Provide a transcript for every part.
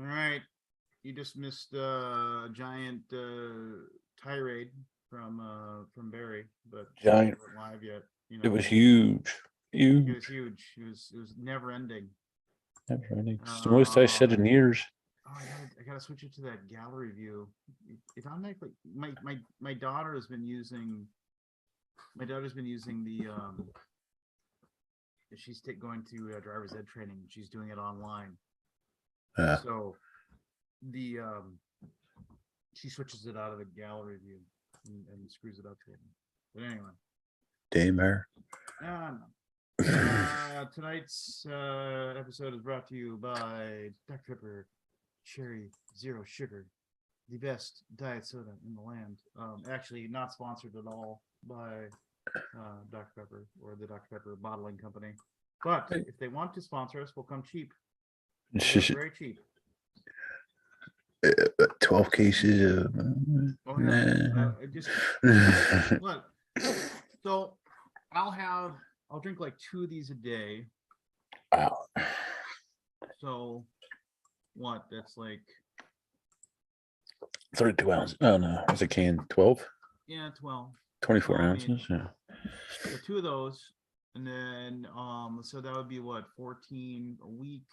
All right. You just missed a giant tirade from Barry, but since we Giant. weren't live yet, It was huge. it was Huge. huge. It was never ending. Never ending. It's the most I said in years. Oh, I gotta switch it to that gallery view. If I'm like my daughter has been using the she's going to driver's ed training. She's doing it online. Yeah. So the she switches it out of the gallery view and screws it up to it. But anyway, Damn her. tonight's episode is brought to you by Dr. Pepper Cherry Zero Sugar, the best diet soda in the land. Actually, not sponsored at all by Dr. Pepper or the Dr. Pepper bottling company. But if they want to sponsor us, we'll come cheap. We're very cheap. 12 cases of. Oh yeah. Look. So I'll drink like 2 of these a day. Wow. So what? That's like 32 ounces. Oh no, it's a can. 12. Yeah, 12. 24 Well, ounces. Yeah. So 2 of those, and then so that would be what, 14 a week,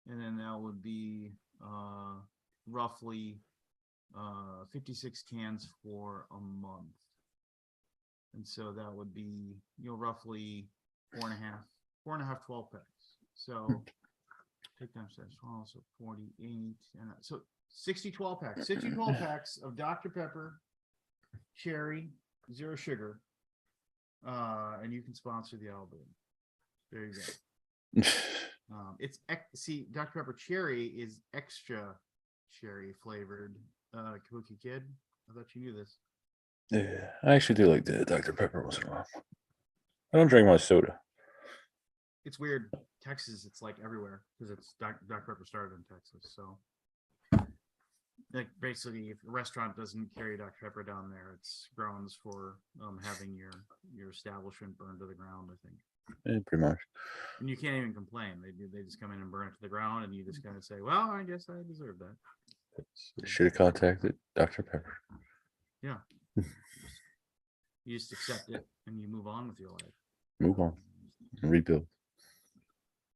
and then that would be roughly 56 cans for a month, and so that would be roughly 4.5 12 packs. So take times 12, so 48, and so 60 12 packs, 60 12 packs of Dr. Pepper Cherry Zero Sugar, and you can sponsor the Alaboom. There you go. See, Dr. Pepper Cherry is extra cherry flavored. Kabuki Kid, I thought you knew this. Yeah, I actually do like the Dr. Pepper once in a while. I don't drink much soda. It's weird. Texas, it's like everywhere because it's Dr. Pepper started in Texas. So, like, basically, if a restaurant doesn't carry Dr. Pepper down there, it's grounds for having your establishment burned to the ground, I think. Yeah, pretty much. And you can't even complain. They just come in and burn it to the ground, and you just kind of say, "Well, I guess I deserve that." Should have contacted Dr. Pepper. Yeah. You just accept it and you move on with your life. Move on. Rebuild.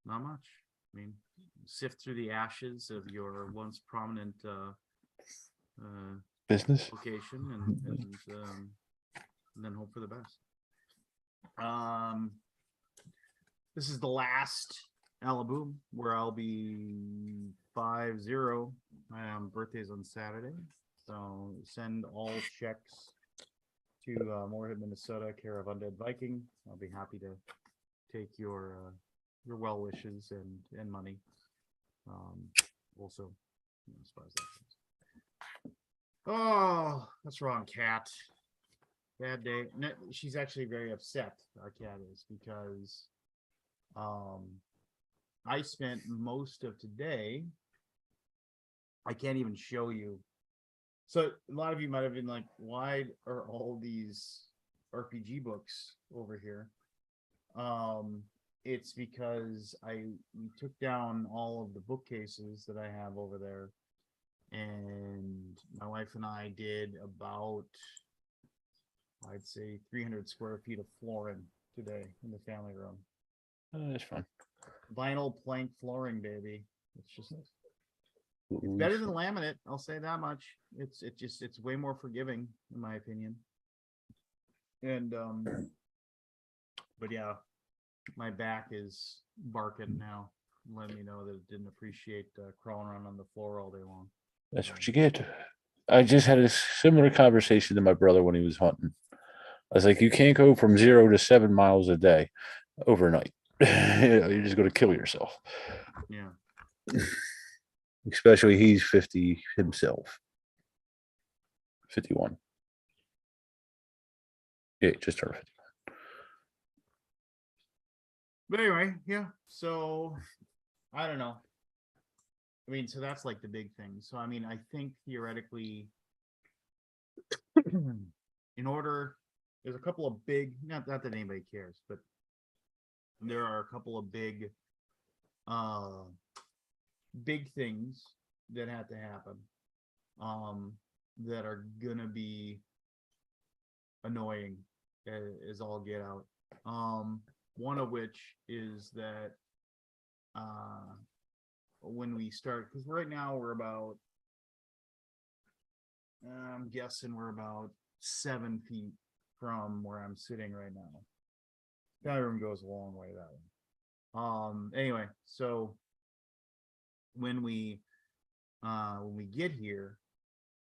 Not much. I mean, sift through the ashes of your once prominent business location and then hope for the best. This is the last Alaboom where I'll be 5-0. My birthday's on Saturday, so send all checks to Moorhead, Minnesota, care of Undead Viking. I'll be happy to take your well wishes and money. Also, as far as that goes. Oh, that's wrong, Cat. Bad day. No, she's actually very upset. Our cat is, because I spent most of today. I can't even show you. So a lot of you might have been like, why are all these RPG books over here? It's because we took down all of the bookcases that I have over there, and my wife and I did about, I'd say, 300 square feet of flooring today in the family room. That's fun. Vinyl plank flooring, baby. It's better than laminate. I'll say that much. It's way more forgiving, in my opinion. And but yeah, my back is barking now, letting me know that it didn't appreciate crawling around on the floor all day long. That's what you get. I just had a similar conversation to my brother when he was hunting. I was like, you can't go from 0 to 7 miles a day overnight. You're just going to kill yourself. Yeah. Especially he's 50 himself. 51. Yeah, just turned 51. But anyway, yeah. So I don't know. I mean, so that's like the big thing. So I mean, I think theoretically, in order, there's a couple of big, not that anybody cares, but there are a couple of big big things that have to happen, that are gonna be annoying as all get out. One of which is that when we start, because right now we're about, I'm guessing we're about 7 feet from where I'm sitting right now. That room goes a long way that way. Anyway, so when we get here,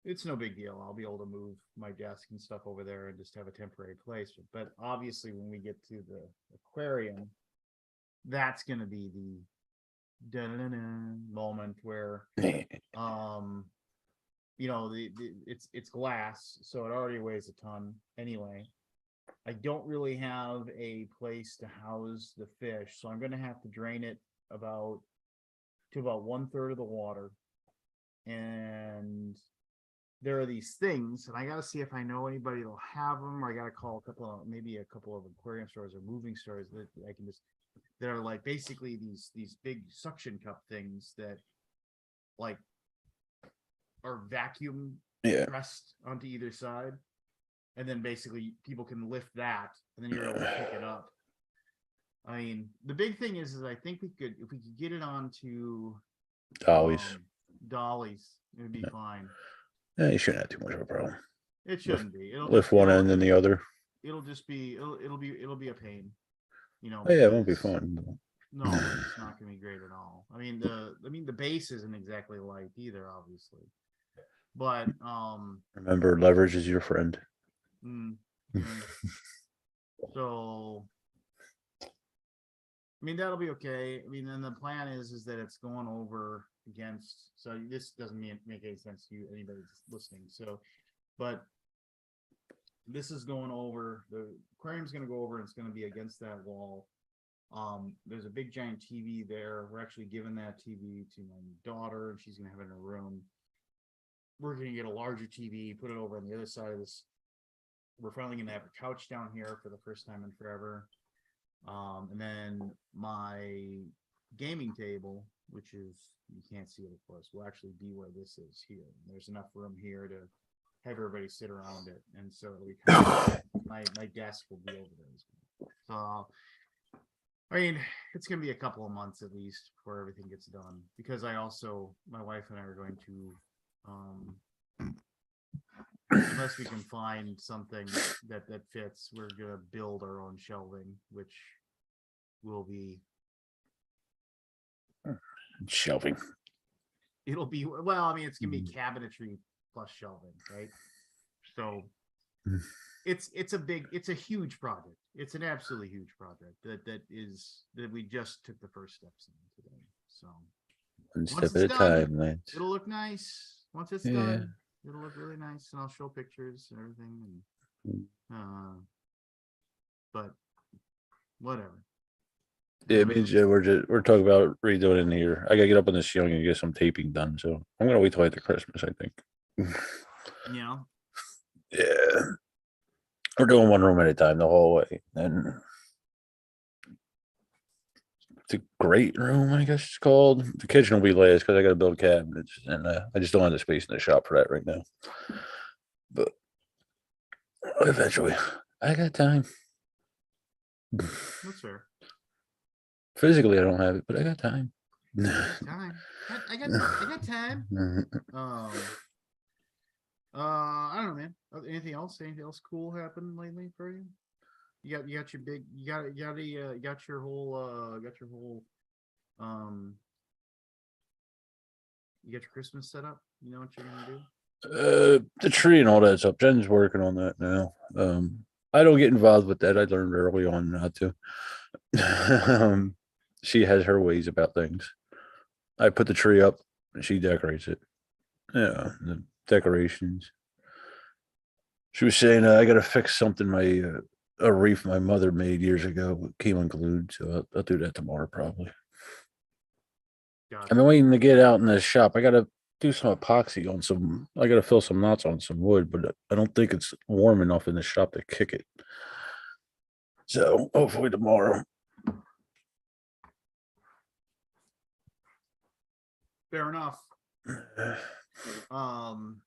it's no big deal. I'll be able to move my desk and stuff over there and just have a temporary place. But obviously, when we get to the aquarium, that's going to be the moment where, you know, it's glass, so it already weighs a ton anyway. I don't really have a place to house the fish, so I'm going to have to drain it to about 1/3 of the water. And there are these things, and I got to see if I know anybody that'll have them, or I got to call maybe a couple of aquarium stores or moving stores that I can just, that are like basically these big suction cup things that like are vacuum pressed onto either side. And then basically people can lift that, and then you're able to pick it up. I mean, the big thing is I think if we could get it onto Dollies. Dollies, it would be fine. Yeah, you shouldn't have too much of a problem. It shouldn't be. Lift one end and the other. It'll just be it'll be a pain, you know. Oh, yeah, it won't be fun. No, it's not gonna be great at all. I mean the base isn't exactly light either, obviously. But remember, leverage is your friend. So I mean, that'll be okay. I mean, then the plan is that it's going over against, so this doesn't make any sense to you, anybody listening. So, but this is going over, the aquarium's going to go over, and it's going to be against that wall. There's a big giant TV there. We're actually giving that TV to my daughter, and she's going to have it in her room. We're going to get a larger TV, put it over on the other side of this. We're finally going to have a couch down here for the first time in forever. And then my gaming table, which is, you can't see it, of course, will actually be where this is here. There's enough room here to have everybody sit around it, and so we kind of, my desk will be over there as well. So I mean, it's gonna be a couple of months at least before everything gets done, because my wife and I are going to unless we can find something that fits, we're gonna build our own shelving, which will be shelving. It'll be, well, I mean, it's gonna be cabinetry plus shelving, right? So it's a huge project. It's an absolutely huge project that we just took the first steps in today. So one step at a time, man. It'll look nice once it's done. It'll look really nice, and I'll show pictures and everything. And but whatever. Yeah, me and Joe, we're talking about redoing in here. I gotta get up on this young and get some taping done. So I'm gonna wait till after Christmas, I think. Yeah. Yeah. We're doing one room at a time the whole way. And it's a great room, I guess it's called. The kitchen will be last because I gotta build cabinets, and I just don't have the space in the shop for that right now. But eventually, I got time. That's fair. Physically, I don't have it, but I got time. Time. I got time. I don't know, man. Anything else? Anything else cool happened lately for you? You got your big. You got your whole. You got your Christmas set up. You know what you're gonna do. The tree and all that stuff. Jen's working on that now. I don't get involved with that. I learned early on not to. She has her ways about things. I put the tree up, and she decorates it. Yeah, the decorations. She was saying I got to fix something a wreath my mother made years ago with came unglued, so I'll do that tomorrow probably. I've been waiting to get out in the shop. I got to do some epoxy on some. I got to fill some knots on some wood, but I don't think it's warm enough in the shop to kick it. So hopefully tomorrow. Fair enough. Um.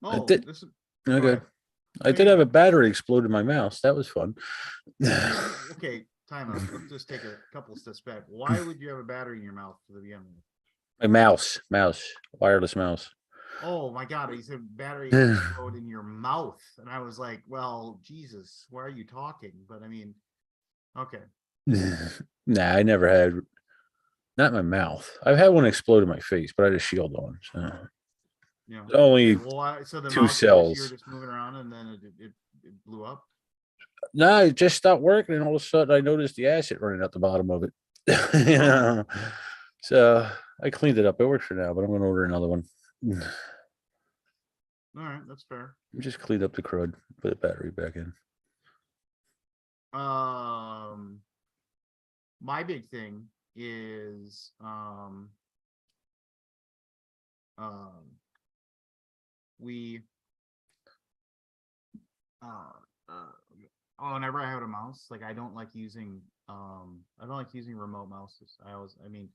I Oh, did. this is. Go Okay. ahead. I No, did you have a go. battery explode in my mouse. That was fun. Okay, time out. Let's just take a couple steps back. Why would you have a battery in your mouth to begin with? My mouse, wireless mouse. Oh my God, he said battery explode in your mouth. And I was like, well, Jesus, why are you talking? But I mean, okay. Nah, I never had. Not in my mouth. I've had one explode in my face, but I had a shield on. So You know, only well, so the two mouse you were cells. just moving around and then it blew up. No, it just stopped working, and all of a sudden I noticed the acid running out the bottom of it. you Oh, know, so I cleaned it up. It works for now, but I'm going to order another one. all right, that's fair. Just cleaned up the crud, put the battery back in. Um, my big thing is um we uh whenever I have a mouse, like I don't like using remote mouses. I mean,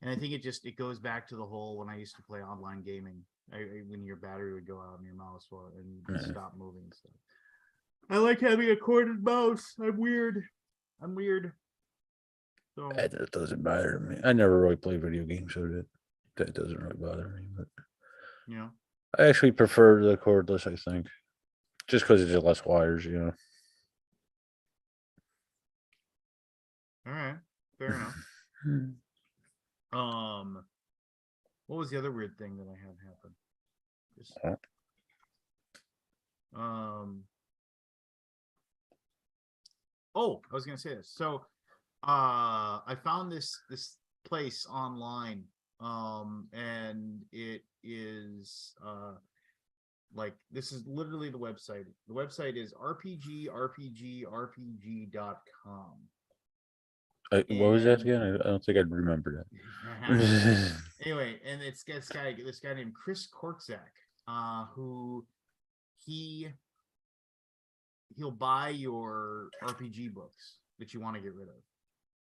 and I think it goes back to the whole when I used to play online gaming, when your battery would go out on your mouse and you just stop moving and stuff. I like having a corded mouse. I'm weird. So That doesn't bother me. I never really play video games, so that doesn't really bother me. But you know, I actually prefer the cordless. I think just because it's less wires. all right, fair enough. Um, what was the other weird thing that I had happen? Just um. Oh, I was gonna say this. So, I found this place online, and it is like this is literally the website. The website is rpgrpgrpg.com. What was that And again? I don't think I'd remember that. anyway, and it's this guy named Chris Korczak, who he he'll buy your RPG books that you want to get rid of.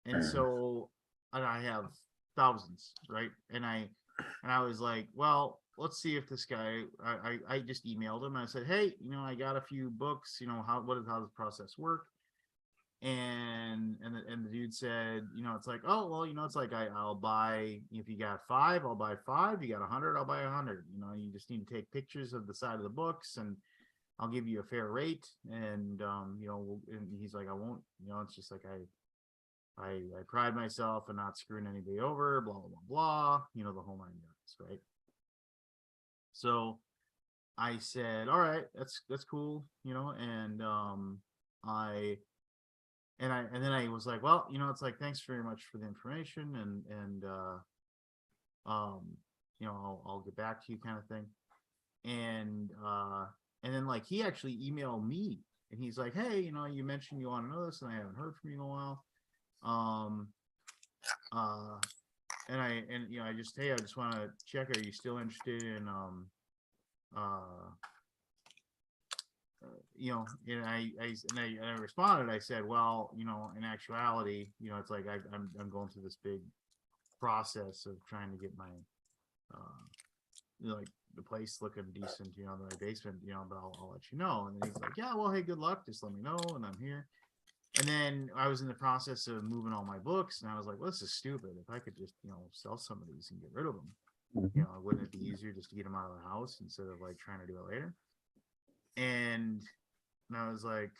And so and I have thousands, right? And I was like, well, let's see if this guy. I just emailed him and I said, hey, I got a few books. How does the process work? And the dude said, it's like, oh well, it's like I'll buy, if you got 5, I'll buy 5. You got 100, I'll buy 100. You just need to take pictures of the side of the books and I'll give you a fair rate. And and he's like, I won't. It's just like I pride myself in not screwing anybody over, blah blah blah blah. The whole 9 yards, right? So I said, all right, that's cool, I and then I was like, well, it's like thanks very much for the information, um, I'll get back to you, kind of thing. And then like he actually emailed me and he's like, hey, you mentioned you want to know this and I haven't heard from you in a while. Um, and I just, hey, I just want to check, are you still interested in uh and I responded. I said, well, in actuality, it's like I'm going through this big process of trying to get my like the place looking decent, my basement, but I'll let you know. And then he's like, yeah, well, hey, good luck. Just let me know, and I'm here. And then I was in the process of moving all my books, and I was like, well, this is stupid. If I could just, sell some of these and get rid of them, wouldn't it be easier just to get them out of the house instead of like trying to do it later? And I was like,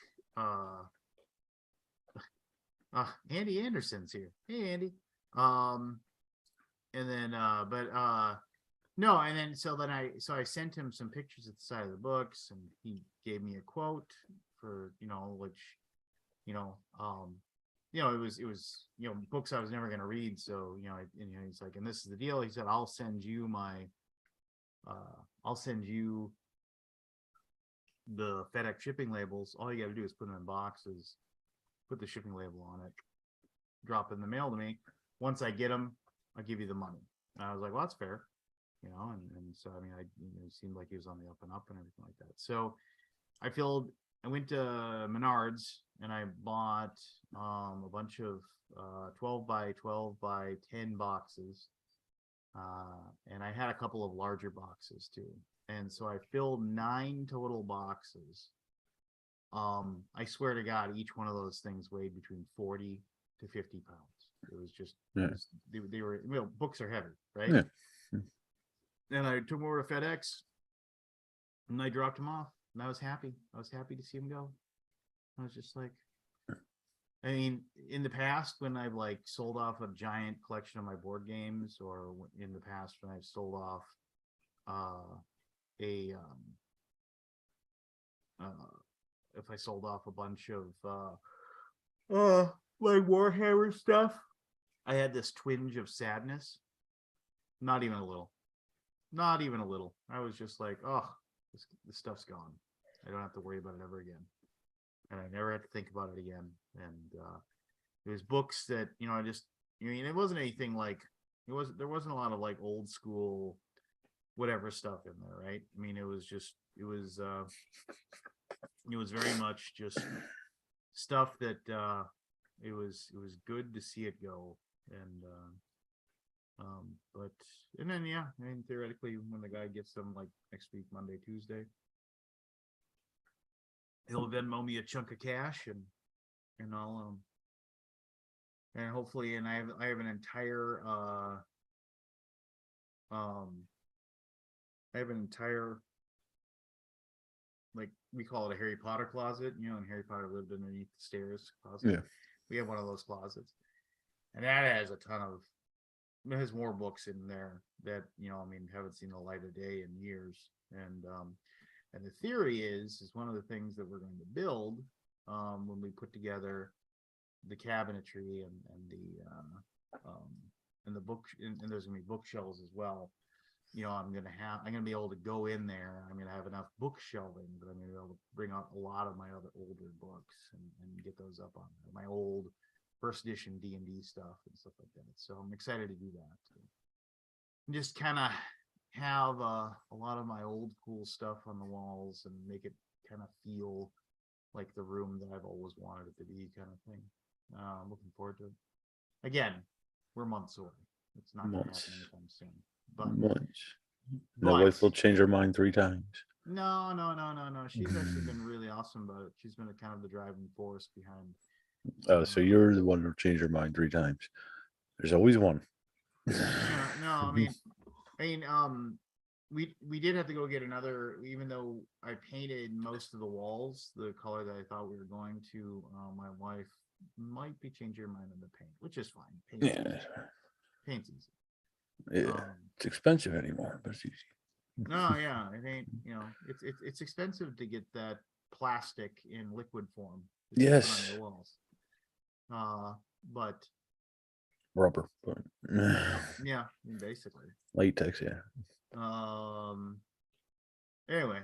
Andy Anderson's here. Hey, Andy. And then, no, and then so I sent him some pictures at the side of the books, and he gave me a quote for which, it was books I was never going to read. So he's like, and this is the deal. He said, I'll send you the FedEx shipping labels. All you got to do is put them in boxes, put the shipping label on it, drop in the mail to me. Once I get them, I'll give you the money. And I was like, well, that's fair, and so I mean, it seemed like he was on the up and up and everything like that. So I filled I went to Menards and I bought a bunch of 12 by 12 by 10 boxes. And I had a couple of larger boxes too. And so I filled 9 total boxes. I swear to God, each one of those things weighed between 40 to 50 pounds. It was just, Yeah. they were, books are heavy, right? Yeah. And I took them over to FedEx and I dropped them off and I was happy. I was happy to see them go. I was just like, I mean, in the past, when I've like sold off a giant collection of my board games, or in the past when I've sold off a if I sold off a bunch of like Warhammer stuff, I had this twinge of sadness. Not even a little. Not even a little. I was just like, oh, this stuff's gone. I don't have to worry about it ever again. And I never had to think about it again. And it was books that, I just, it wasn't anything like, there wasn't a lot of like old school whatever stuff in there, right? I mean, it was very much just stuff that it was good to see it go. And but and then yeah, I mean, theoretically, when the guy gets them like next week, Monday, Tuesday, he'll Venmo me a chunk of cash, and I'll and hopefully, and I have an entire like, we call it a Harry Potter closet, and Harry Potter lived underneath the stairs closet. Yeah. We have one of those closets, and that has a ton of, it has more books in there that, haven't seen the light of day in years. And the theory is one of the things that we're going to build when we put together the cabinetry and the book, and there's gonna be bookshelves as well. I'm gonna be able to go in there. I'm gonna have enough book shelving, but I'm gonna be able to bring out a lot of my other older books and get those up on there. My old first edition D&D stuff and stuff like that. So I'm excited to do that. And just kind of have a lot of my old cool stuff on the walls and make it kind of feel like the room that I've always wanted it to be, kind of thing. I'm looking forward to it. Again, we're months away. It's not going to happen anytime soon. But my wife will change her mind 3 times. No. She's actually been really awesome about it. She's been kind of the driving force behind. Oh, so you're the one who changed your mind 3 times. There's always one. No, we did have to go get another, even though I painted most of the walls the color that I thought we were going to. My wife might be changing her mind on the paint, which is fine. Paint's easy. Yeah, it's expensive anymore, but it's easy. No, yeah, it ain't. It's expensive to get that plastic in liquid form. Yes. On your walls. But rubber, but yeah, basically latex. Yeah. Anyway,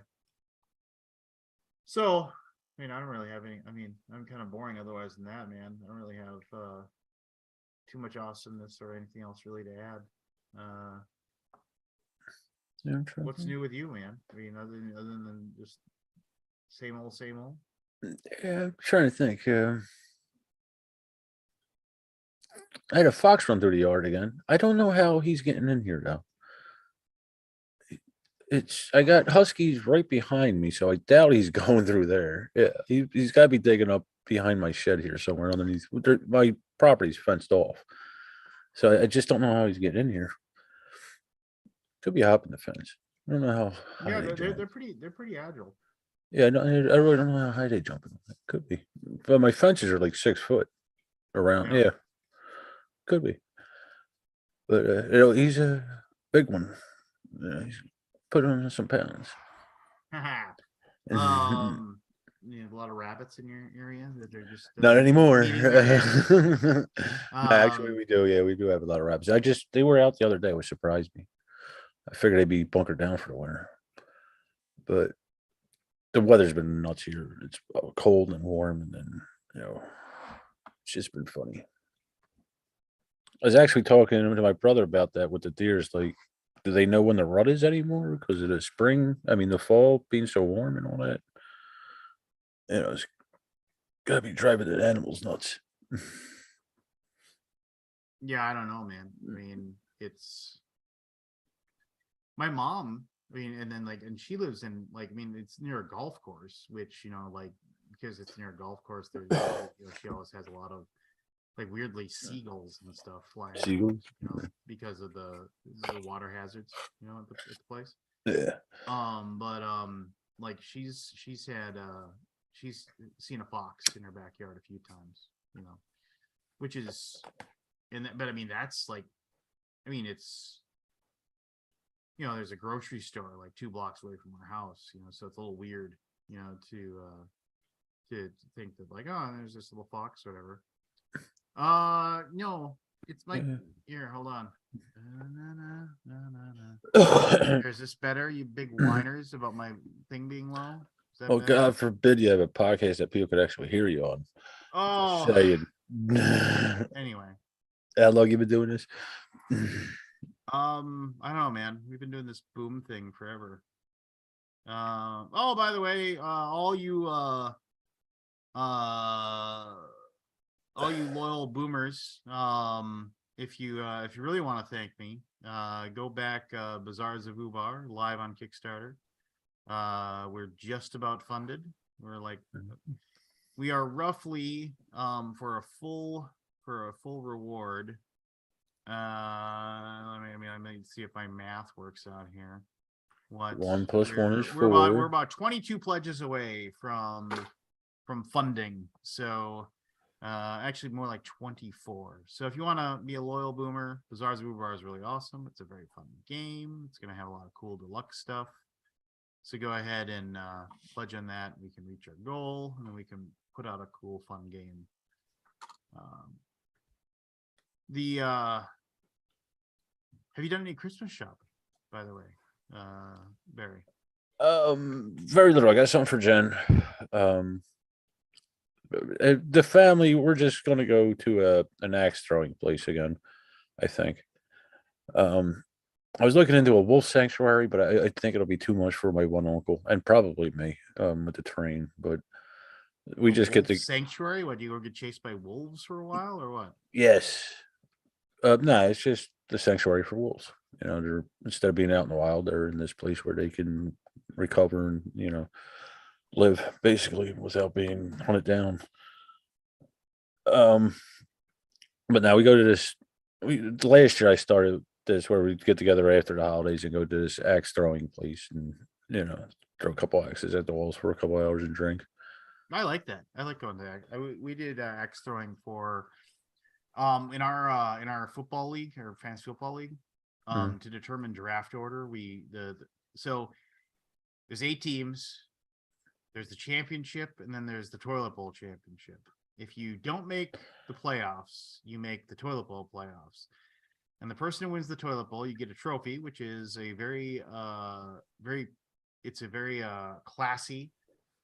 so I don't really have any. I'm kind of boring otherwise than that, man. I don't really have too much awesomeness or anything else really to add. Yeah, what's new with you, man? Other than just same old. Yeah, I'm trying to think. I had a fox run through the yard again. I don't know how he's getting in here though. I got huskies right behind me, so I doubt he's going through there. Yeah, he's got to be digging up behind my shed here somewhere underneath. My property's fenced off, so I just don't know how he's getting in here. Could be hopping the fence. I don't know how. Yeah, they're pretty agile. Yeah, no, I really don't know how high they jump. It could be, but my fences are like 6 foot around. Yeah, could be. But he's a big one. He's put on some pounds. You have a lot of rabbits in your area that they're just not anymore. No, actually, we do. Yeah, we do have a lot of rabbits. They were out the other day, which surprised me. I figured they'd be bunkered down for the winter, but the weather's been nuts here. It's cold and warm, and then it's just been funny. I was actually talking to my brother about that with the deers. Like, do they know when the rut is anymore because of the spring? The fall being so warm and all that. It's gotta be driving the animals nuts. Yeah, I don't know, man. I mean, it's my mom. I mean, and then like, and she lives in like, I mean, it's near a golf course, which like because it's near a golf course, there's she always has a lot of like weirdly seagulls and stuff flying around, Seagulls. because of the water hazards, at the place. Yeah. But like she's had she's seen a fox in her backyard a few times, which is but I mean that's like, I mean it's there's a grocery store like 2 blocks away from our house, so it's a little weird, to think that like, oh, there's this little fox or whatever. No, it's like, here, hold on. Is this better, you big whiners about my thing being low? Is that Oh, better? God forbid you have a podcast that people could actually hear you on. Oh, Saying. anyway. How long you been doing this? I don't know, man. We've been doing this boom thing forever. Oh, by the way, all you loyal boomers, if you really want to thank me, go back, Bazaars of Ubar live on Kickstarter. We're just about funded. We are roughly, for a full reward. Let me see if my math works out here. 1 + 1 is 4. We're about 22 pledges away from funding. So actually more like 24. So if you want to be a loyal boomer, Bazaars of Ubar is really awesome. It's a very fun game. It's going to have a lot of cool deluxe stuff. So go ahead and pledge on that. We can reach our goal, and then we can put out a cool, fun game. Have you done any Christmas shopping, by the way, Barry? Very little. I got something for Jen. The family, we're just gonna go to an axe throwing place again, I think. I was looking into a wolf sanctuary, but I think it'll be too much for my one uncle and probably me, with the train. But we just get the sanctuary. What, do you go get chased by wolves for a while, or what? yes. No, it's just the sanctuary for wolves. They're, instead of being out in the wild, they're in this place where they can recover and live basically without being hunted down. But now we go to this. Last year I started this where we get together after the holidays and go to this axe throwing place and throw a couple axes at the walls for a couple hours and drink. I like that. I like going to axe. We did axe throwing for in our football league, or fantasy football league, to determine draft order. So there's 8 teams. There's the championship, and then there's the toilet bowl championship. If you don't make the playoffs, you make the toilet bowl playoffs. And the person who wins the toilet bowl, you get a trophy, which is a very classy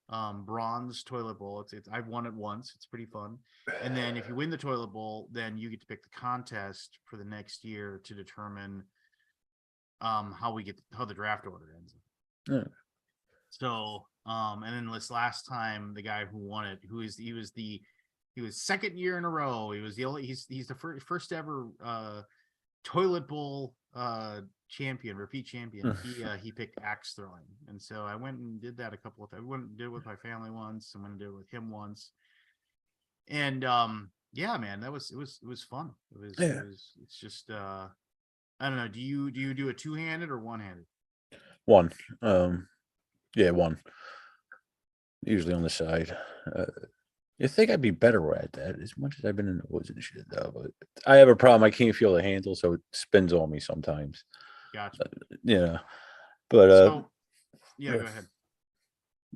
bronze toilet bowl. I've won it once. It's pretty fun. And then if you win the toilet bowl, then you get to pick the contest for the next year to determine how the draft order ends up. Yeah. So and then this last time, the guy who won it, he was second year in a row. He's the first ever toilet bowl champion, repeat champion. He picked axe throwing, and so I went and did that a couple of times. I went and did it with my family once. I went and did it with him once, and yeah, man, it was fun. It's just I don't know. Do you do a 2-handed or 1-handed? One. Yeah, one. Usually on the side. You think I'd be better at that, as much as I've been in the woods and shit, though. But I have a problem. I can't feel the handle, so it spins on me sometimes. Gotcha. But go ahead.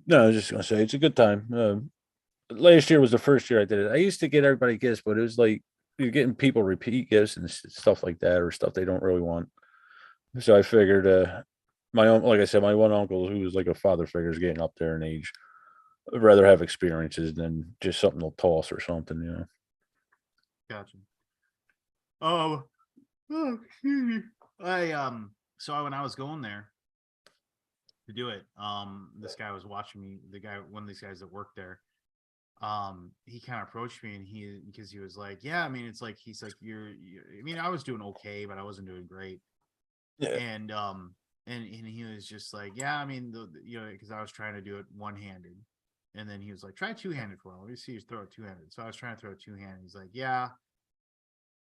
No, I was just gonna say it's a good time. Last year was the first year I did it. I used to get everybody gifts, but it was like you're getting people repeat gifts and stuff like that, or stuff they don't really want. So I figured, like I said, my one uncle, who was like a father figure, is getting up there in age. I'd rather have experiences than just something they'll toss or something. Gotcha. Oh, excuse me. So when I was going there, to do it. This guy was watching me. One of these guys that worked there. He kind of approached me, and because he was like, yeah, I mean, it's like he's like, I mean, I was doing okay, but I wasn't doing great. Yeah. And he was just like, yeah, I mean, because I was trying to do it one-handed, and then he was like, try two-handed for a while. Let me see you throw it two-handed. So I was trying to throw it two-handed. He's like, yeah.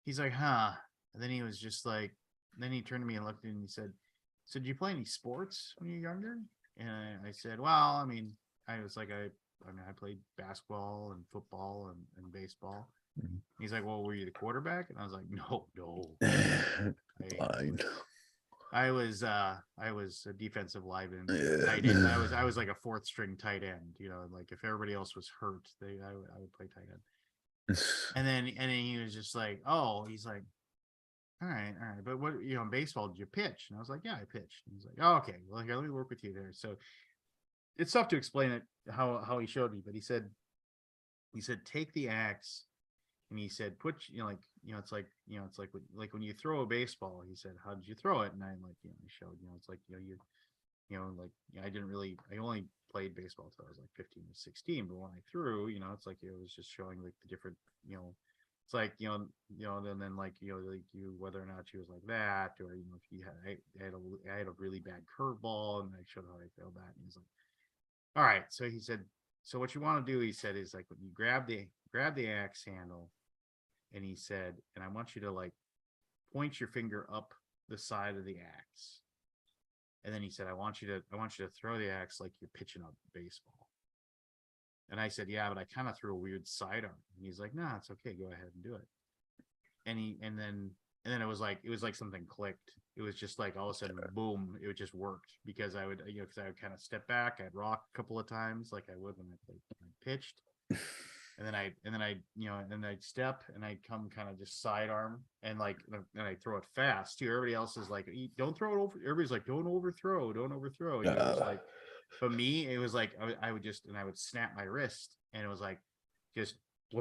He's like, huh. And then he was just like, then he turned to me and looked at me and he said, so did you play any sports when you were younger? And I said, well, I mean, I was like, I played basketball and football and baseball. Mhm. He's like, well, were you the quarterback? And I was like, no. Blind. I was a defensive lineman, Yeah. tight end. I was like a fourth string tight end. Like if everybody else was hurt, I would play tight end. And then he was just like, oh, he's like, all right, but what in baseball did you pitch? And I was like, yeah, I pitched. And he's like, oh, okay, well, here, let me work with you there. So it's tough to explain it how he showed me, but he said take the axe, and he said put it's like when you throw a baseball. He said, how did you throw it? And I I showed it's like I only played baseball until I was like 15 or 16, but when I threw, it's like it was just showing like the different it's like and then like like whether or not she was like that, or if you I had a really bad curveball, and I showed how I failed that. And he's like, all right. So he said, so what you want to do, he said, is like when you grab the axe handle, and he said, and I want you to like point your finger up the side of the axe. And then he said, I want you to throw the axe like you're pitching a baseball. And I said, yeah, but I kind of threw a weird sidearm. And he's like, nah, it's okay. Go ahead and do it. And then it was like something clicked. It was just like all of a sudden, boom, it just worked, because I would, because I would kind of step back, I'd rock a couple of times like I would when I pitched. And then I'd step, and I'd come kind of just sidearm, and I throw it fast too. Everybody else is like, don't throw it over. Everybody's like, don't overthrow. It was like, but me, it was like I would snap my wrist, and it was like just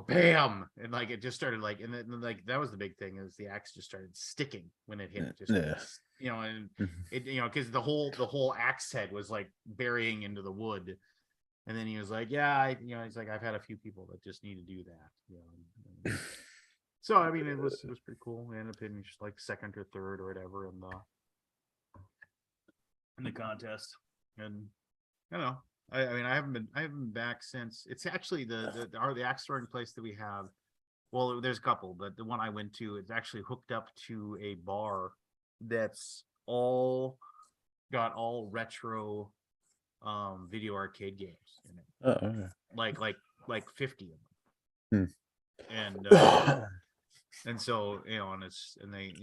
bam, and like it just started like, and then like that was the big thing, is the axe just started sticking when it hit, just and it because the whole axe head was like burying into the wood. And then he was like, yeah, he's like, I've had a few people that just need to do that. So I mean, it was pretty cool. We ended up in just like second or third or whatever in the contest. And I don't know. I mean, I haven't been back since. It's actually the axe throwing place that we have. Well, there's a couple, but the one I went to is actually hooked up to a bar that's got all retro video arcade games in it. Oh, okay. Like 50 of Hmm. them. And so and they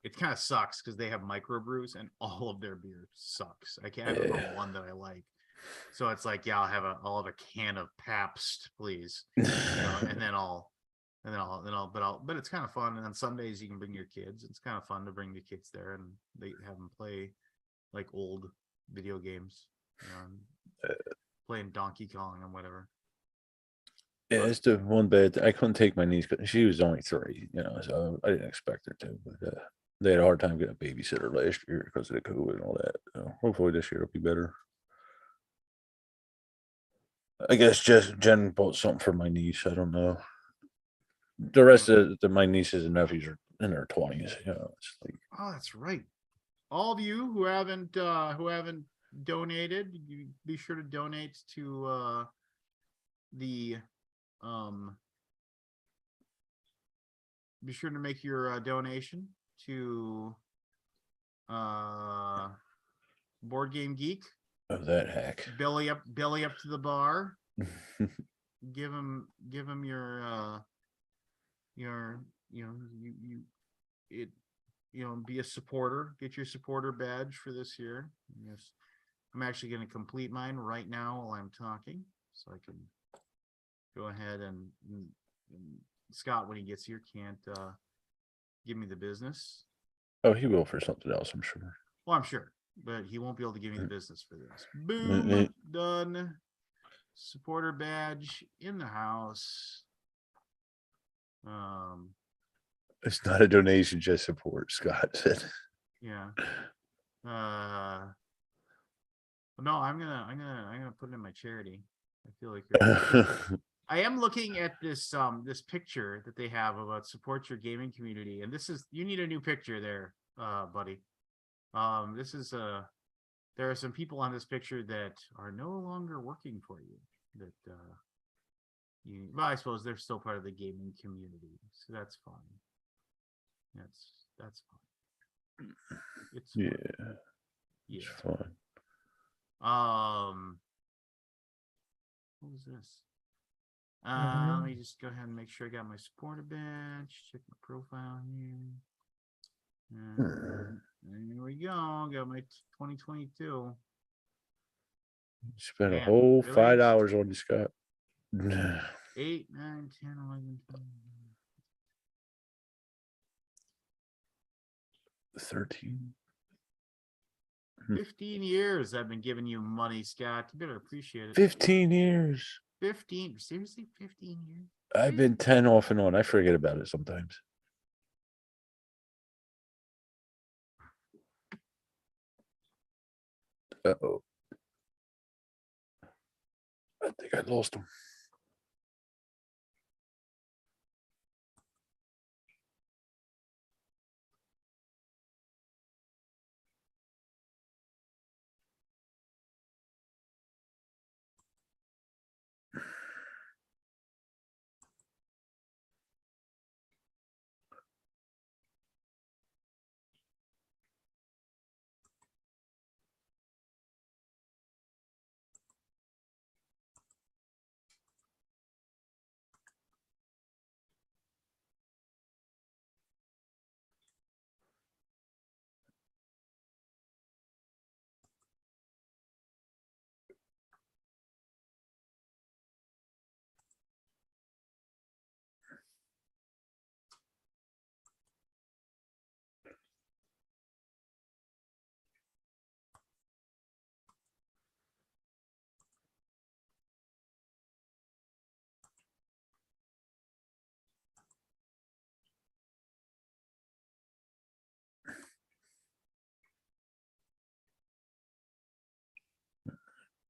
it kind of sucks because they have microbrews, and all of their beer sucks. I can't remember one that I like. So it's like, yeah, I'll have a can of Pabst, please. And then but it's kind of fun. And on Sundays you can bring your kids. It's kind of fun to bring the kids there, and they have them play like old video games, playing Donkey Kong and whatever. Yeah, it's the one bad. I couldn't take my niece because she was only 3, so I didn't expect her to. But they had a hard time getting a babysitter last year because of the COVID and all that. So hopefully this year will be better. I guess just Jen bought something for my niece. I don't know. The rest of my nieces and nephews are in their 20s. It's like, oh, that's right. All of you who haven't donated, you be sure to donate to the be sure to make your donation to Board Game Geek. oh, that hack. Belly up to the bar. give him your be a supporter. Get your supporter badge for this year. Yes, I'm actually going to complete mine right now while I'm talking, so I can go ahead and Scott, when he gets here, can't give me the business. Oh, he will for something else, I'm sure. Well, I'm sure, but he won't be able to give me the business for this. Boom, done. Supporter badge in the house. It's not a donation, just support, Scott said. Yeah. No, I'm gonna put it in my charity. I feel like you're I am looking at this picture that they have about support your gaming community, and this is you need a new picture there, buddy. This is there are some people on this picture that are no longer working for you. That you well, I suppose they're still part of the gaming community, so that's fine. That's fine. It's Yeah, fine. it's Yeah. fine. What was this? Let me just go ahead and make sure I got my supporter badge. Check my profile here. And here we go. Got my 2022. Spent a Man, whole really? $5 on this guy. 8, 9, 10, 11, 12. 13. 15 years I've been giving you money, Scott. You better appreciate it. 15 years. 15. Seriously? 15 years? I've been 10 off and on. I forget about it sometimes. Uh-oh. I think I lost him.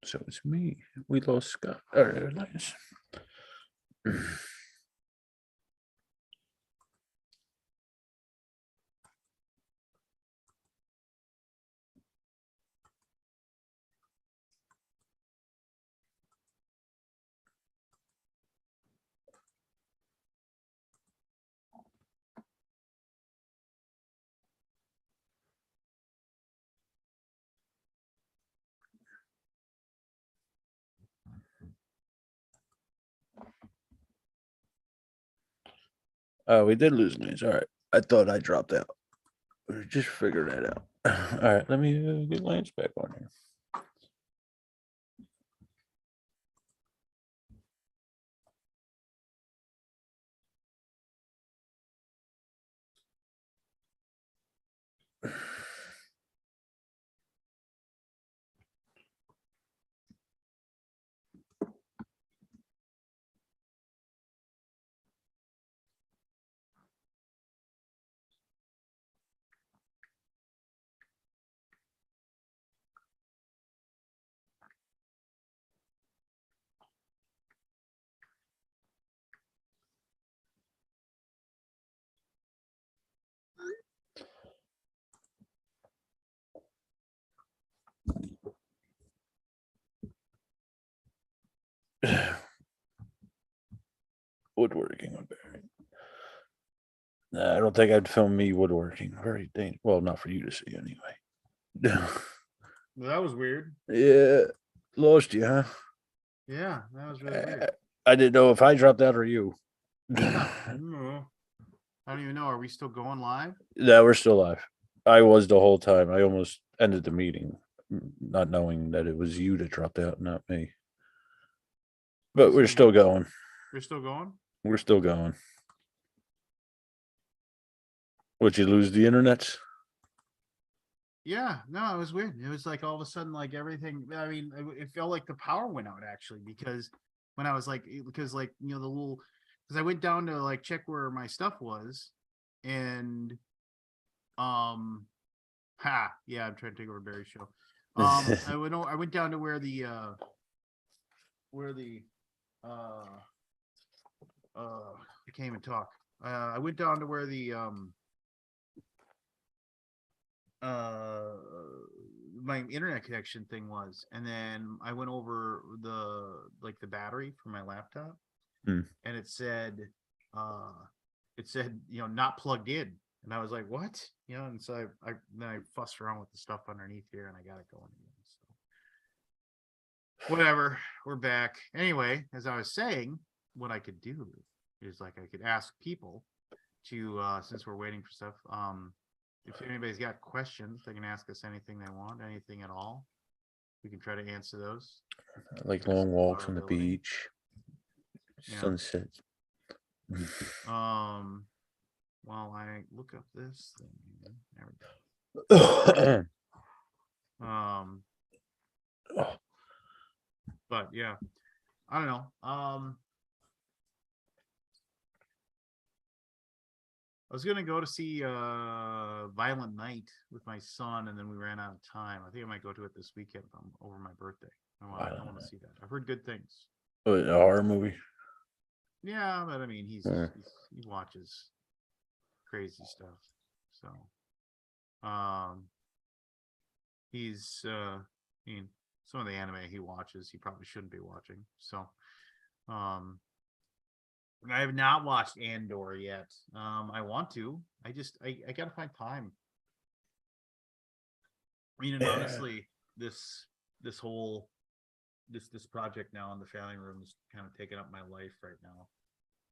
So it's me. We lost Scott. All right, nice. Oh, we did lose lanes. All right. I thought I dropped out. Just figure that out. All right, let me get Lance back on here. Woodworking. Nah, I don't think I'd film me woodworking. Very dangerous. Well, not for you to see anyway. Well, that was weird. Yeah, lost you, huh? Yeah, that was really weird. I didn't know if I dropped out or you. I don't even know. Are we still going live? No, we're still live. I was the whole time. I almost ended the meeting, not knowing that it was you that dropped out, not me. But we're still going. We're still going? We're still going. Would you lose the internet? Yeah, no, it was weird. It was like all of a sudden, like everything. I mean, it felt like the power went out actually because when I was like, because like the little, because I went down to like check where my stuff was, and yeah, I'm trying to take over Barry's show. I went down to where the uh I can't even talk. I went down to where the uh my internet connection thing was, and then I went over the battery for my laptop, Hmm. and it said not plugged in, and I was like, what? And so I then I fussed around with the stuff underneath here, and I got it going again. So whatever, we're back anyway. As I was saying, what I could do is like I could ask people to since we're waiting for stuff, if anybody's got questions, they can ask us anything they want, anything at all. We can try to answer those. Like long walks Our on the ability. beach, Yeah. sunset. While I look up this thing, there we go. But yeah, I don't know. I was gonna go to see Violent Night with my son, and then we ran out of time. I think I might go to it this weekend over my birthday. I want to see that. I've heard good things. A horror movie. Yeah, but I mean, he watches crazy stuff, so he's I mean, some of the anime he watches, he probably shouldn't be watching. So, I have not watched Andor yet. I want to. I gotta find time. I mean, and honestly, this whole this project now in the family room is kind of taking up my life right now,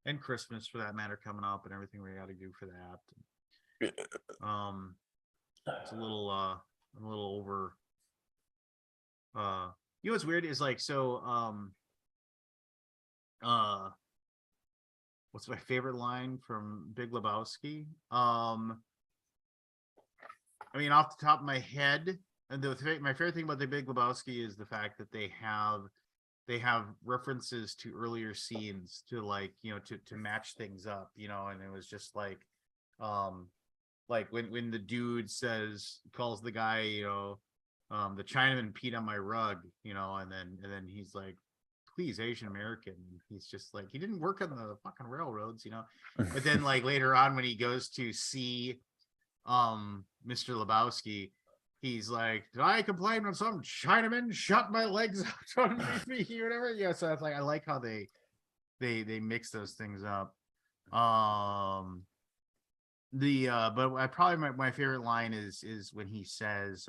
and Christmas for that matter coming up, and everything we got to do for that. It's a little I'm a little over. What's weird is like what's my favorite line from Big Lebowski? I mean, off the top of my head, and my favorite thing about the Big Lebowski is the fact that they have references to earlier scenes to like to match things up, and it was just like when the dude calls the guy the Chinaman peed on my rug, and then he's like, please, Asian American. He's just like, he didn't work on the fucking railroads, but then like later on when he goes to see Mr. Lebowski, he's like, did I complain when some Chinaman shut my legs out underneath me or whatever? Yeah, so it's like I like how they mix those things up. But I probably my favorite line is when he says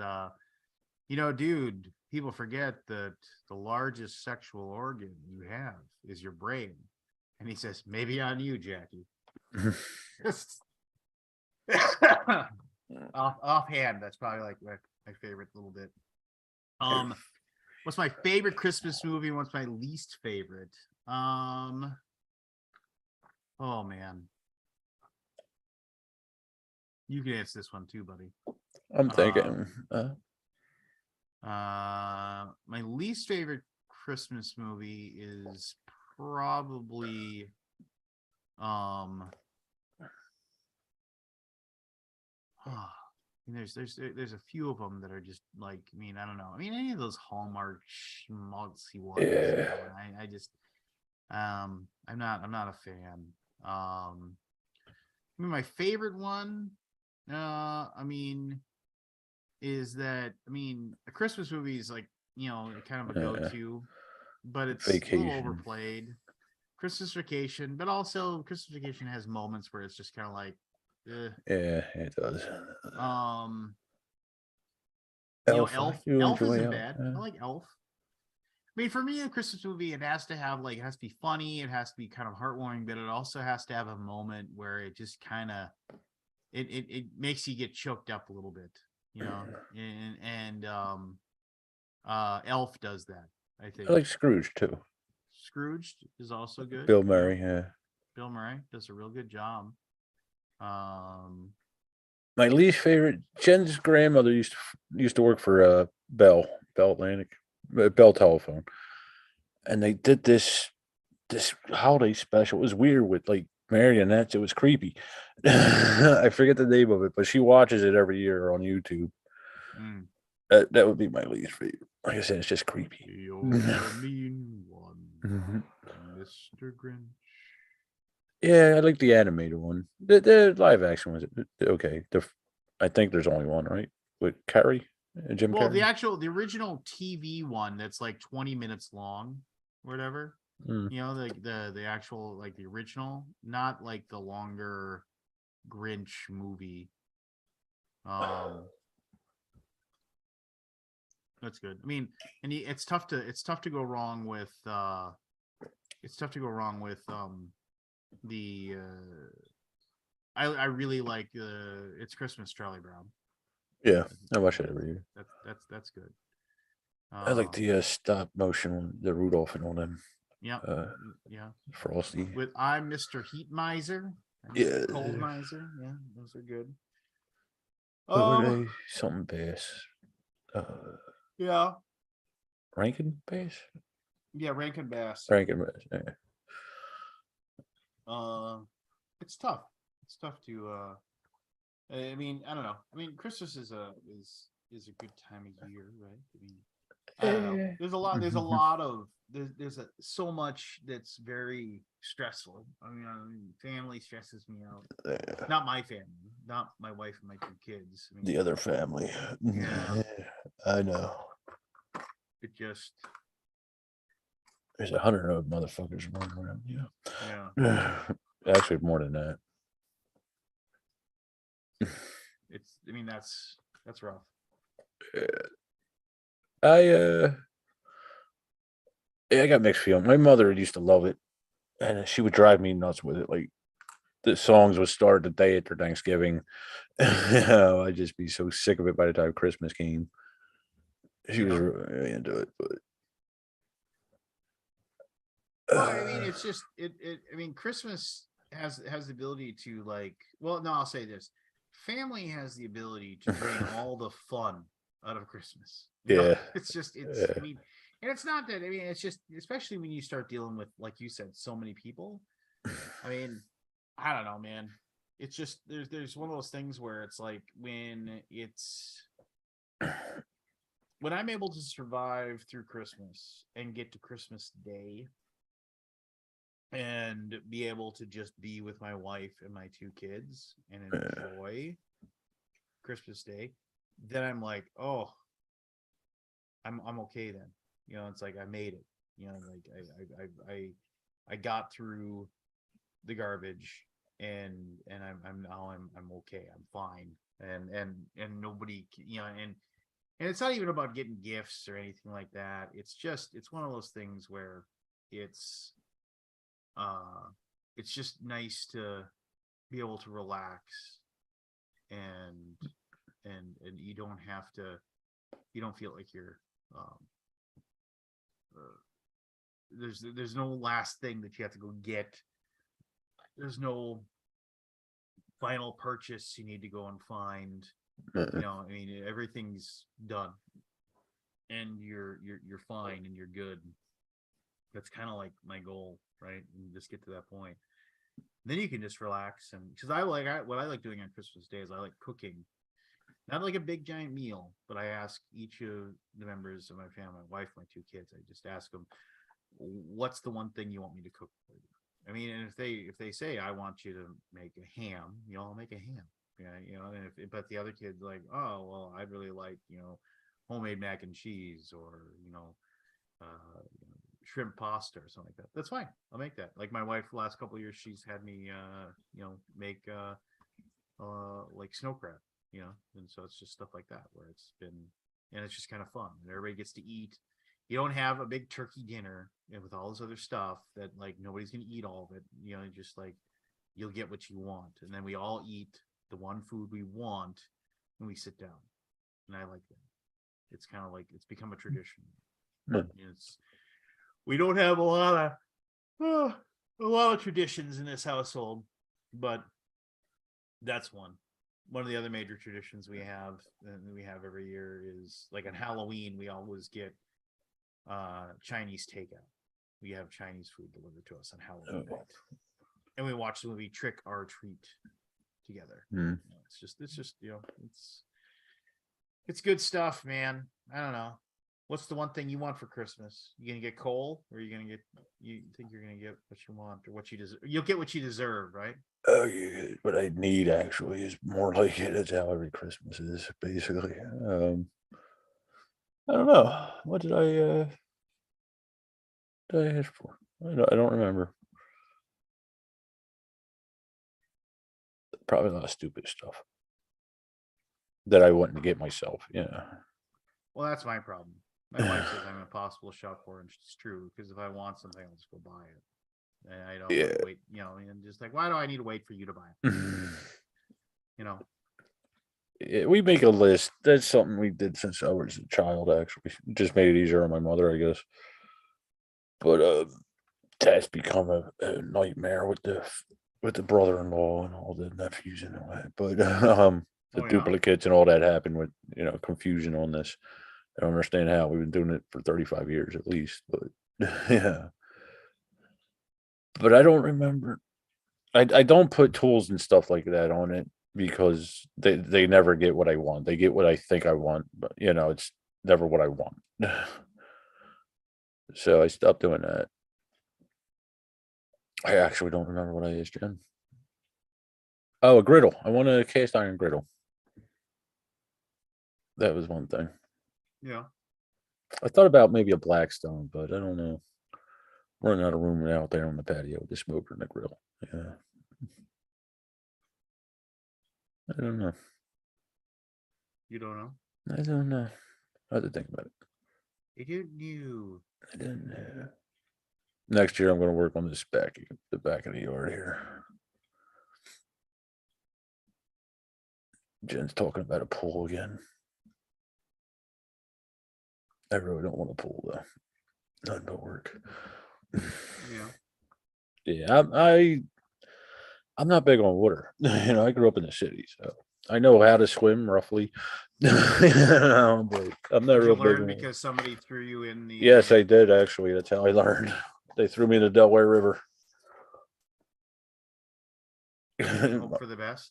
dude, people forget that the largest sexual organ you have is your brain. And he says, maybe on you, Jackie. Offhand, that's probably like my favorite little bit. What's my favorite Christmas movie? What's my least favorite? Oh man. You can answer this one too, buddy. I'm thinking. My least favorite Christmas movie is probably there's a few of them that are just like, I mean, I don't know. I mean, any of those Hallmark schmaltzy ones. Yeah. I just I'm not a fan. I mean, my favorite one, I mean, is that a Christmas movie is like kind of a go-to, but it's a little overplayed. Christmas Vacation, but also Christmas Vacation has moments where it's just kind of like, yeah, it does. Elf isn't bad. I like Elf. I mean, for me, a Christmas movie, it has to be funny, it has to be kind of heartwarming, but it also has to have a moment where it just kind of it makes you get choked up a little bit, and Elf does that, I think. I like Scrooge too. Scrooge is also good. Bill Murray, yeah. Bill Murray does a real good job. My least favorite, Jen's grandmother used to work for Bell Atlantic, Bell Telephone, and they did this holiday special. It was weird with like marionettes. It was creepy. I forget the name of it, but she watches it every year on YouTube. That would be my least favorite. Like I said, it's just creepy. You're the mean one, Mhm. Mr. Grinch. Yeah, I like the animated one. The live action was okay. I think there's only one, right? With Carrey, Jim Well, Carrey. the original TV one that's like 20 minutes long, whatever. Mm. You know, the actual like the original, not like the longer Grinch movie. That's good. I mean, and it's tough to go wrong with the I really like It's Christmas, Charlie Brown. Yeah, I watch it every year. That's good. I like the stop motion one, the Rudolph and all them. Yeah, Uh, yeah. Frosty. With I'm Mr. Heat Miser, I'm Yeah. Mr. Cold Miser. Yeah, those are good. What were they? Something bass. Yeah, Rankin bass. yeah, Rankin Bass. Rankin bass. Yeah. It's tough. It's tough to. I mean, I don't know. I mean, Christmas is a good time of year, right? I mean, I don't know. There's a lot. There's a lot of so much that's very stressful. I mean, family stresses me out. Yeah. Not my family, not my wife and my two kids. I mean, The other family. Yeah. I know. It just, There's 100 of motherfuckers running around. yeah. Actually, more than that. It's. I mean, that's rough. I I got mixed feeling. My mother used to love it, and she would drive me nuts with it. Like the songs would start the day after Thanksgiving. I'd just be so sick of it by the time Christmas came. She was Yeah. really into it, but Well, I mean, it's just it. I mean, Christmas has the ability to like. Well, no, I'll say this: family has the ability to drain all the fun out of Christmas. You know, yeah, it's just it's. I yeah. mean, and it's not that. I mean, it's just especially when you start dealing with, like you said, so many people. I mean, I don't know, man. It's just there's one of those things where it's like when I'm able to survive through Christmas and get to Christmas Day and be able to just be with my wife and my two kids and enjoy Christmas Day, then I'm like, oh, I'm okay then. You know, it's like I made it. You know, like I got through the garbage and I'm now I'm okay. I'm fine. And nobody, you know, and it's not even about getting gifts or anything like that. It's one of those things where it's uh it's just nice to be able to relax and and you don't feel like you're um uh, there's no last thing that you have to go get. There's no final purchase you need to go and find. You know, I mean, everything's done and you're fine and you're good. That's kind of like my goal, right? And just get to that point. Then you can just relax. And because what I like doing on Christmas Day is I like cooking, not like a big giant meal, but I ask each of the members of my family, my wife, my two kids, I just ask them, what's the one thing you want me to cook for you? I mean, and if they say I want you to make a ham, you know, I'll make a ham. Yeah, you know, and but the other kid's like, oh well, I'd really like, you know, homemade mac and cheese or, you know, shrimp pasta or something like that. That's fine. I'll make that. Like my wife, the last couple of years, she's had me, you know, make like snow crab, you know, and so it's just stuff like that where it's been, and it's just kind of fun. And everybody gets to eat. You don't have a big turkey dinner with all this other stuff that like nobody's gonna eat all of it. You know, just like you'll get what you want, and then we all eat the one food we want when we sit down. And I like that. It's kind of like it's become a tradition. It's we don't have a lot of traditions in this household, but that's one. One of the other major traditions we have every year is like on Halloween we always get Chinese takeout. We have Chinese food delivered to us on Halloween night. And we watch the movie Trick or Treat together. Mm. It's just you know, It's good stuff, man. I don't know. What's the one thing you want for Christmas? You gonna get coal, or you gonna get? You think you're gonna get what you want or what you deserve? You'll get what you deserve, right? Oh, yeah, what I need actually is more like it. That's how every Christmas is, basically. I don't know. What did I ask for? I don't remember. Probably a lot of stupid stuff that I wanted to get myself. Yeah. Well, that's my problem. My wife says I'm impossible to shop for, and it's true because if I want something, I'll just go buy it, and I don't like Yeah. wait. And just like, why do I need to wait for you to buy it? You know. Yeah, we make a list. That's something we did since I was a child. Actually, just made it easier on my mother, I guess. But that's become a nightmare with the brother-in-law and all the nephews and all that. But the Oh yeah. duplicates and all that happened with confusion on this. I don't understand how we've been doing it for 35 years at least. But yeah, but I don't remember. I don't put tools and stuff like that on it because they never get what I want. They get what I think I want, but it's never what I want. So I stopped doing that. I actually don't remember what I asked Jen. Oh, a griddle. I want a cast iron griddle. That was one thing. Yeah. I thought about maybe a Blackstone, but I don't know. Running out of room out there on the patio with the smoker and the grill. Yeah. I don't know. You don't know. I don't know. I have to think about it. You didn't know. I don't know. Next year, I'm going to work on the back of the yard here. Jen's talking about a pool again. I really don't want a pool though. None but work. Yeah. Yeah, I'm not big on water. I grew up in the city, so I know how to swim roughly. But I'm not Did you real big learn on. because somebody threw you in the? Yes, I did actually. That's how I learned. They threw me in the Delaware River. And hope for the best.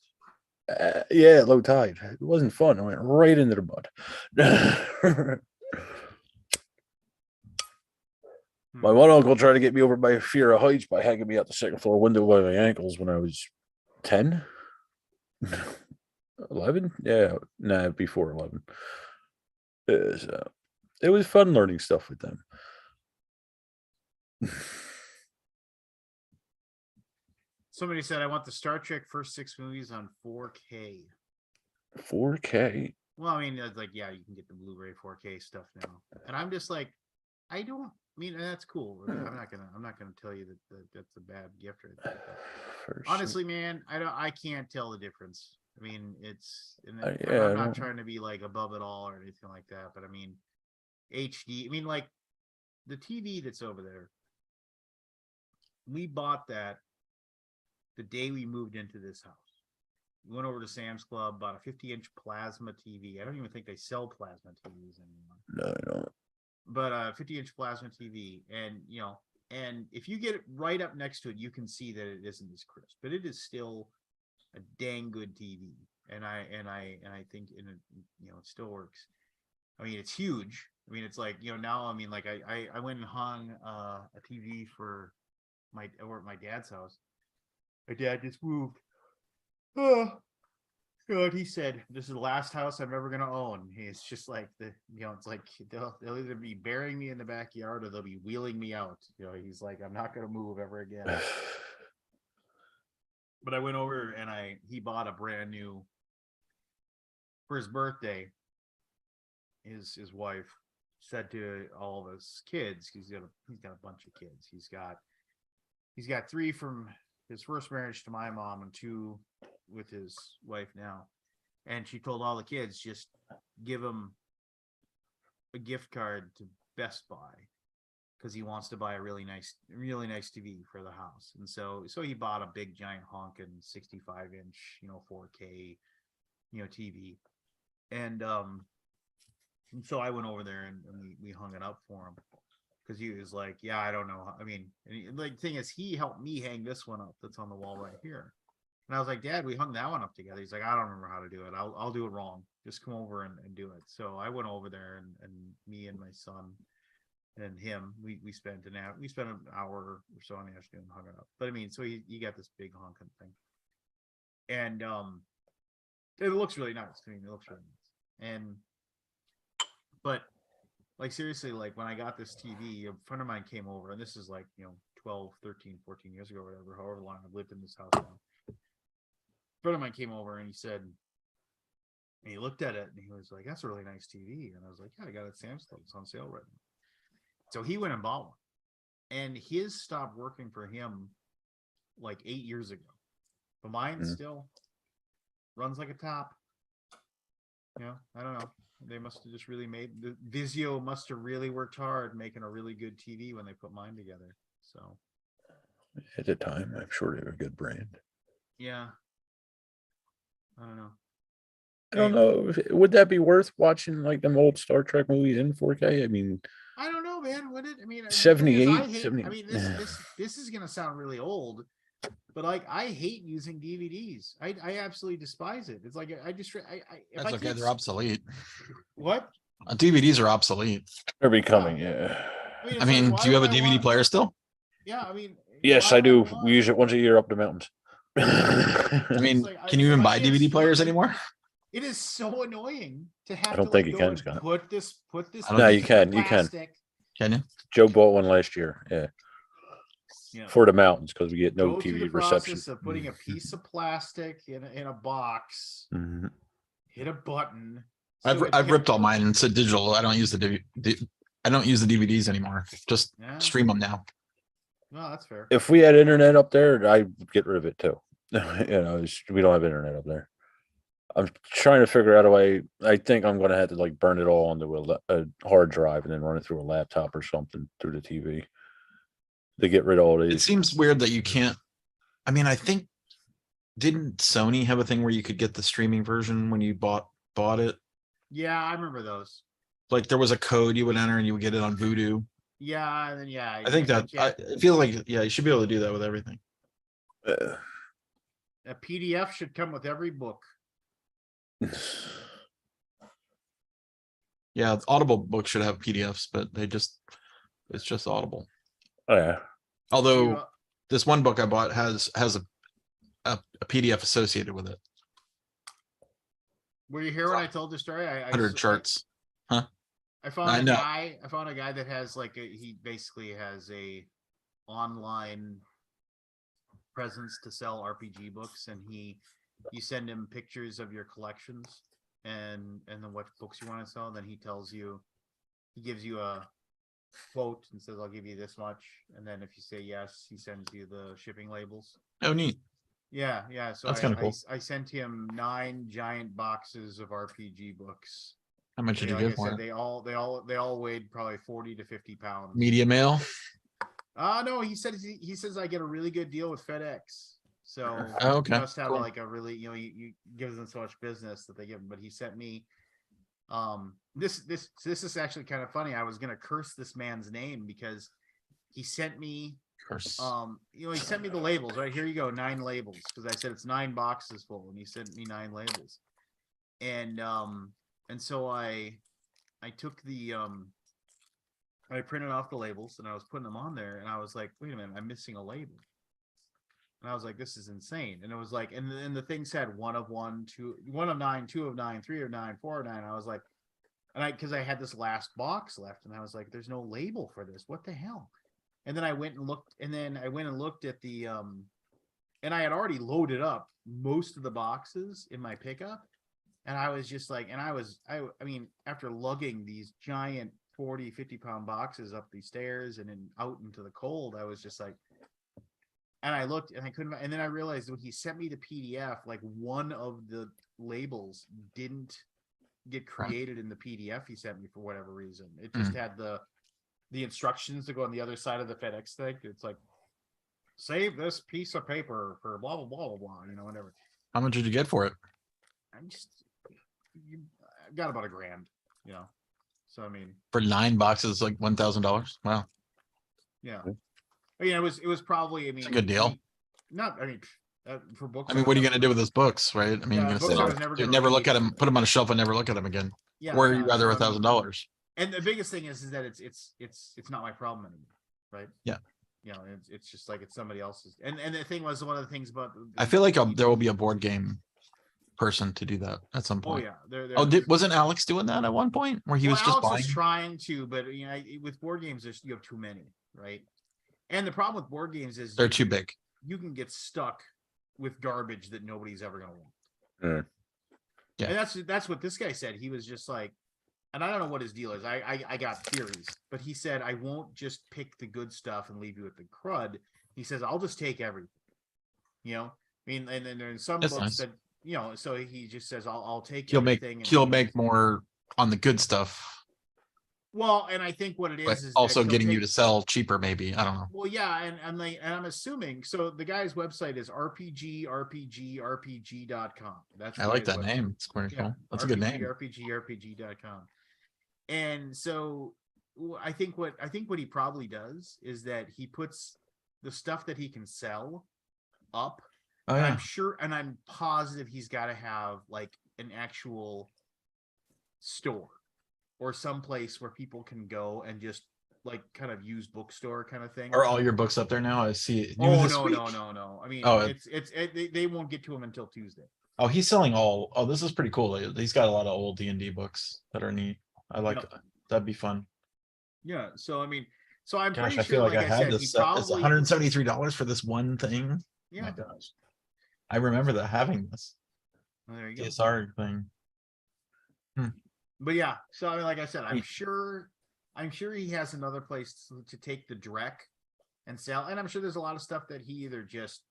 Yeah, low tide. It wasn't fun. I went right into the mud. My one uncle tried to get me over my fear of heights by hanging me out the second floor window by my ankles when I was 10. 11? Yeah, nah, before 11. It was fun learning stuff with them. Somebody said I want the Star Trek first 6 movies on 4K. 4K. Well, I mean, it's like, yeah, you can get the Blu-ray 4K stuff now, and I'm just like, I don't. I mean, that's cool. I'm not gonna tell you that that's a bad gift or anything. Honestly, man, I can't tell the difference. I mean, I'm not trying to be like above it all or anything like that, but I mean, HD. I mean, like the TV that's over there. We bought that the day we moved into this house. We went over to Sam's Club, bought a 50-inch plasma TV. I don't even think they sell plasma TVs anymore. No, I don't. But a 50-inch plasma TV, and if you get it right up next to it, you can see that it isn't as crisp, but it is still a dang good TV. And I think it still works. I mean, it's huge. I mean, it's like, now, I mean, like I went and hung a TV for over at my dad's house. My dad just moved. Oh, God, he said, "This is the last house I'm ever gonna own." He's just like it's like they'll either be burying me in the backyard or they'll be wheeling me out. He's like, "I'm not gonna move ever again." But I went over and he bought a brand new for his birthday. His wife said to all of his kids, he's got a bunch of kids. He's got 3 from his first marriage to my mom and 2 with his wife now. And she told all the kids, just give him a gift card to Best Buy because he wants to buy a really nice TV for the house. And so he bought a big giant honking 65-inch 4K TV. And so I went over there and we hung it up for him because he was like, yeah, I don't know. I mean, and the thing is, he helped me hang this one up that's on the wall right here. And I was like, Dad, we hung that one up together. He's like, I don't remember how to do it. I'll do it wrong. Just come over and do it. So I went over there and me and my son and him, we spent an hour or so in the afternoon hung it up. But I mean, so he got this big honking thing. And it looks really nice. I mean, it looks really nice. And but like seriously, like when I got this TV, a friend of mine came over, and this is like, 12, 13, 14 years ago, or whatever, however long I've lived in this house now. A friend of mine came over and he said, and he looked at it and he was like, that's a really nice TV. And I was like, yeah, I got it at Sam's Club. It's on sale right now. So he went and bought one, and his stopped working for him like 8 years ago. But mine still runs like a top. I don't know. They must have just really the Vizio must have really worked hard making a really good TV when they put mine together. So At the time, I'm sure they were a good brand. yeah, I don't know. I don't know. Would that be worth watching like them old Star Trek movies in 4K? I mean, I don't know, man. Would it? I mean, 78, 70. I 70. mean, this is gonna sound really old, but like I hate using DVDs. I absolutely despise it. It's like I just if That's I okay. can't They're obsolete. What? DVDs are obsolete. They're becoming, yeah. it's I mean, like, why do you have a would I DVD want- player still? Yeah, I mean, Yes, why I would do. want- We use it once a year up the mountains. I mean, like, can you if even I buy can't DVD players stream it- anymore? It is so annoying to have I don't to think like you go can, and Scott. put this. I don't No, think you can. You can. plastic. Can you? Joe bought one last year. Yeah. Yeah. For the mountains because we get no Go through the TV reception. process of putting a piece of plastic in a box, Mhm. hit a button. I've ripped all mine and said digital. I don't use I don't use the DVDs anymore. Just Yeah, stream them now. no, that's fair. If we had internet up there, I'd get rid of it too. We don't have internet up there. I'm trying to figure out a way. I think I'm going to have to like burn it all onto a hard drive and then run it through a laptop or something through the TV to get rid of all It these. seems weird that you can't. I mean, I think didn't Sony have a thing where you could get the streaming version when you bought it? Yeah, I remember those. Like there was a code you would enter and you would get it on Voodoo. Yeah, and then I think that I feel like you should be able to do that with everything. Uh, a PDF should come with every book. Yeah, Audible books should have PDFs, but it's just Audible. yeah. Although this one book I bought has a PDF associated with it. Were you here when I told the story? 100 charts. I found I a know. guy. I found a guy that has like he basically has a online presence to sell RPG books, and you send him pictures of your collections and then what books you want to sell. Then he gives you a quote and says, I'll give you this much. And then if you say yes, he sends you the shipping labels. Oh, neat. Yeah. So That's kinda cool. I sent him 9 giant boxes of RPG books. How much did you Like I give for said, it? they all weighed probably 40 to 50 pounds. Media mail. No, he says I get a really good deal with FedEx. So Oh, okay, he must have cool. like a really, you gives them so much business that they give him. But he sent me this is actually kind of funny. I was gonna curse this man's name because he sent me Curse. he sent me the labels. Right, here you go, 9 labels, because I said it's 9 boxes full, and he sent me 9 labels. And so I took the I printed off the labels and I was putting them on there, and I was like, wait a minute, I'm missing a label. And I was like, this is insane. And it was like, and then the thing said 1 of 1, 2, 1 of 9, 2 of 9, 3 of 9, 4 of 9. And I was like, because I had this last box left, and I was like, there's no label for this. What the hell? And then I went and looked, at the and I had already loaded up most of the boxes in my pickup. And I was just like, I mean, after lugging these giant 40, 50 pound boxes up these stairs and then out into the cold, I was just like, and I looked and I couldn't, and then I realized when he sent me the PDF, like one of the labels didn't get created in the PDF he sent me for whatever reason. It just had the instructions to go on the other side of the FedEx thing. It's like, save this piece of paper for blah, blah, blah, blah, blah, whatever. How much did you get for it? I got about $1,000, So I mean, For 9 boxes, like $1,000. Wow. yeah. I mean, it was probably. I mean, It's a good deal. I mean, For books. I mean, what are you gonna do with those books, right? I mean, Yeah, you're books I gonna was never say, gonna never look read. at them, put them on a shelf and never look at them again. Yeah, Or yeah, you rather so I mean- $1,000. And the biggest thing is that it's not my problem anymore, right? Yeah. You know, it's just like it's somebody else's. And the thing was, one of the things about I feel like there will be a board game person to do that at some Oh point. yeah, there. Oh, wasn't Alex doing that at one point where he Well, was just Alex buying? was trying to, but you know, with board games, you have too many, right? And the problem with board games is They're too big. You can get stuck with garbage that nobody's ever gonna want. Mm. Yeah. And that's what this guy said. He was just like, and I don't know what his deal is. I got theories, but he said I won't just pick the good stuff and leave you with the crud. He says I'll just take everything. You know, I mean, and then there's some That's books nice. that you know. So he just says I'll take He'll make everything. he'll make more on the good stuff, Well, and I think what it but is that also he'll getting you take- to sell cheaper, maybe. I don't know. Well, yeah, and I'm assuming so. The guy's website is rpgrpg.com. That's I the like guy's that website. name. It's quite cool. That's a good name. rpgrpg.com. And so I think what he probably does is that he puts the stuff that he can sell up. Oh And yeah. I'm sure, and I'm positive he's got to have like an actual store or someplace where people can go and just like kind of use bookstore kind of thing. Are all your books up there now? I see it. New Oh this no, week. no. I mean, Oh, they won't get to him until Tuesday. Oh, he's selling all. Oh, this is pretty cool. He's got a lot of old D&D books that are neat. I like Yeah. that. That'd be fun. Yeah. So I mean, so I'm Gosh, pretty I sure, feel like I I had said, he this. It's probably $173 for this one thing. Oh yeah. my gosh. I remember that having this Well, there you go. DSR thing. But yeah, so I mean, like I said, I'm Neat. sure he has another place to take the Drek and sell, and I'm sure there's a lot of stuff that he either just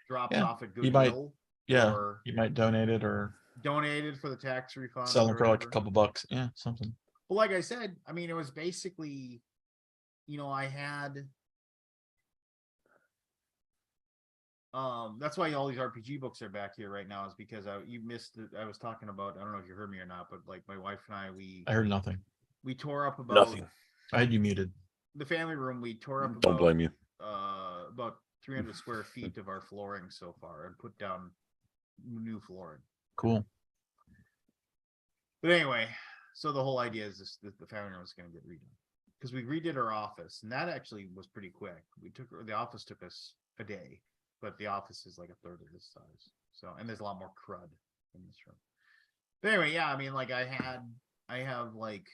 drops Yeah, off at he might- Goodwill Yeah, or you might donate it or donated for the tax refund. sell or it for like a whatever. couple bucks. Yeah, something. But like I said, I mean, it was basically, you know, I had. That's why all these RPG books are back here right now is because you missed it. I was talking about, I don't know if you heard me or not, but like my wife and I heard nothing. we tore up about Nothing. I had you muted. the family room. We tore up Don't blame you. about 300 square feet of our flooring so far and put down new flooring. Cool. But anyway, so the whole idea is that the family room is going to get redone because we redid our office, and that actually was pretty quick. The office took us a day, but the office is like a third of this size. So, and there's a lot more crud in this room. But anyway, yeah, I mean, like I have like,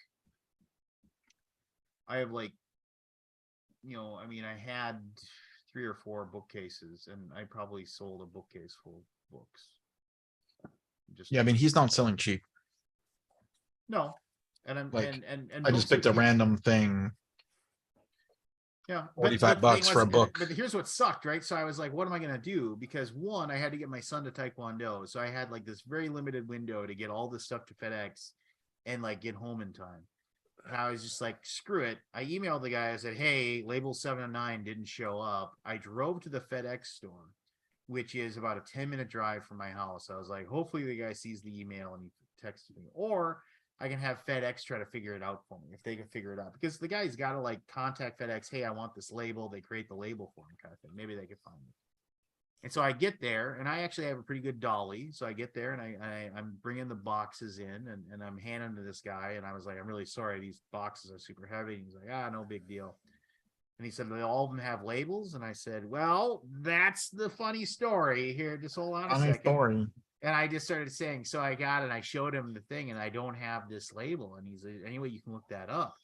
you know, I mean, I had 3 or 4 bookcases, and I probably sold a bookcase full of books. Just Yeah, I mean, he's not selling cheap. no, and I'm Like, and I just books are picked a cheap. random thing. Yeah, 45 the bucks thing for a was- book. But here's what sucked, right? So I was like, what am I gonna do? Because one, I had to get my son to Taekwondo, so I had like this very limited window to get all this stuff to FedEx and like get home in time. And I was just like, screw it. I emailed the guy. I said, hey, label 7 and 9 didn't show up. I drove to the FedEx store, which is about a 10-minute drive from my house. I was like, hopefully the guy sees the email and he texted me, or I can have FedEx try to figure it out for me if they can figure it out, because the guy's got to like contact FedEx. Hey, I want this label. They create the label for me, kind of thing. Maybe they could find it. And so I get there, and I actually have a pretty good dolly. So I get there, and I'm bringing the boxes in, and I'm handing to this guy. And I was like, I'm really sorry, these boxes are super heavy. And he's like, no big deal. And he said, all of them have labels. And I said, well, that's the funny story here. Just hold on a Funny second. story. And I just started saying, so I got it, and I showed him the thing, and I don't have this label. And he's like, anyway, you can look that up.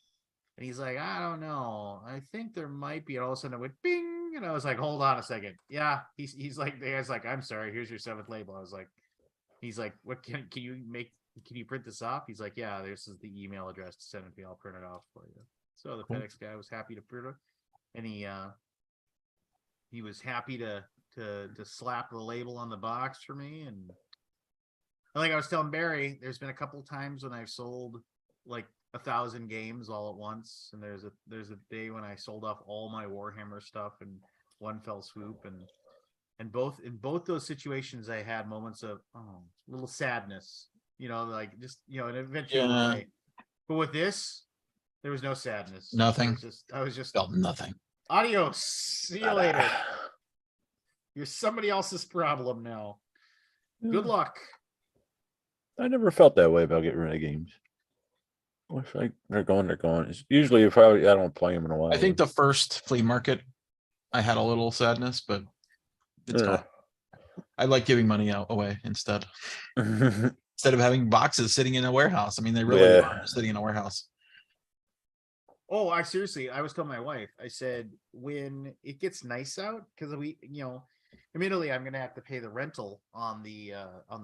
And he's like, I don't know. I think there might be. And all of a sudden it went bing. And I was like, hold on a second. Yeah. He's like, the guy's like, I'm sorry, here's your 7th label. I was like, he's like, what can you print this off? He's like, yeah, this is the email address to send it to me. I'll print it off for you. So the Cool. FedEx guy was happy to print it. And he was happy to slap the label on the box for me. And like I was telling Barry, there's been a couple of times when I've sold like 1,000 games all at once, and there's a day when I sold off all my Warhammer stuff in one fell swoop, and in both those situations I had moments of little sadness, you know, like just, you know, and eventually Yeah. away. But with this, there was no sadness. Nothing. I was just Felt nothing. adios. See you later. You're somebody else's problem now. Good Yeah. luck. I never felt that way about getting rid of games. It's like they're gone, they're gone. It's usually probably I don't play them in a while. I think the first flea market, I had a little sadness, but it's Yeah. gone. I like giving money out away instead of having boxes sitting in a warehouse. I mean, they really Yeah. are just sitting in a warehouse. Oh, I seriously, I was telling my wife, I said, when it gets nice out, because admittedly, I'm gonna have to pay the rental on the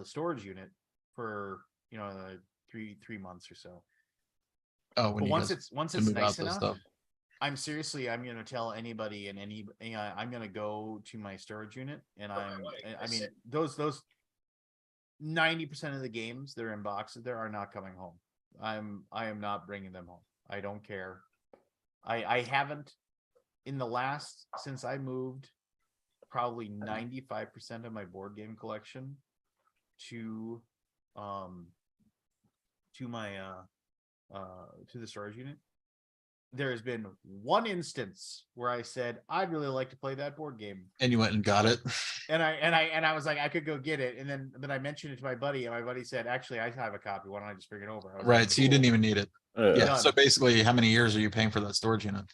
storage unit for, 3 months or so. Oh, when But you once guys it's can move nice out this enough, stuff. I'm gonna tell anybody and I'm gonna go to my storage unit and I mean, those 90% of the games that are in boxes there are not coming home. I am not bringing them home. I don't care. I haven't since I moved, probably 95% of my board game collection to my to the storage unit. There has been one instance where I said I'd really like to play that board game, And you went and got it. and I was like, I could go get it, and then I mentioned it to my buddy, and my buddy said, actually, I have a copy. Why don't I just bring it over? I was Right. like, So you didn't "Cool." even need it. Yeah. Yeah. Done. So basically, how many years are you paying for that storage unit?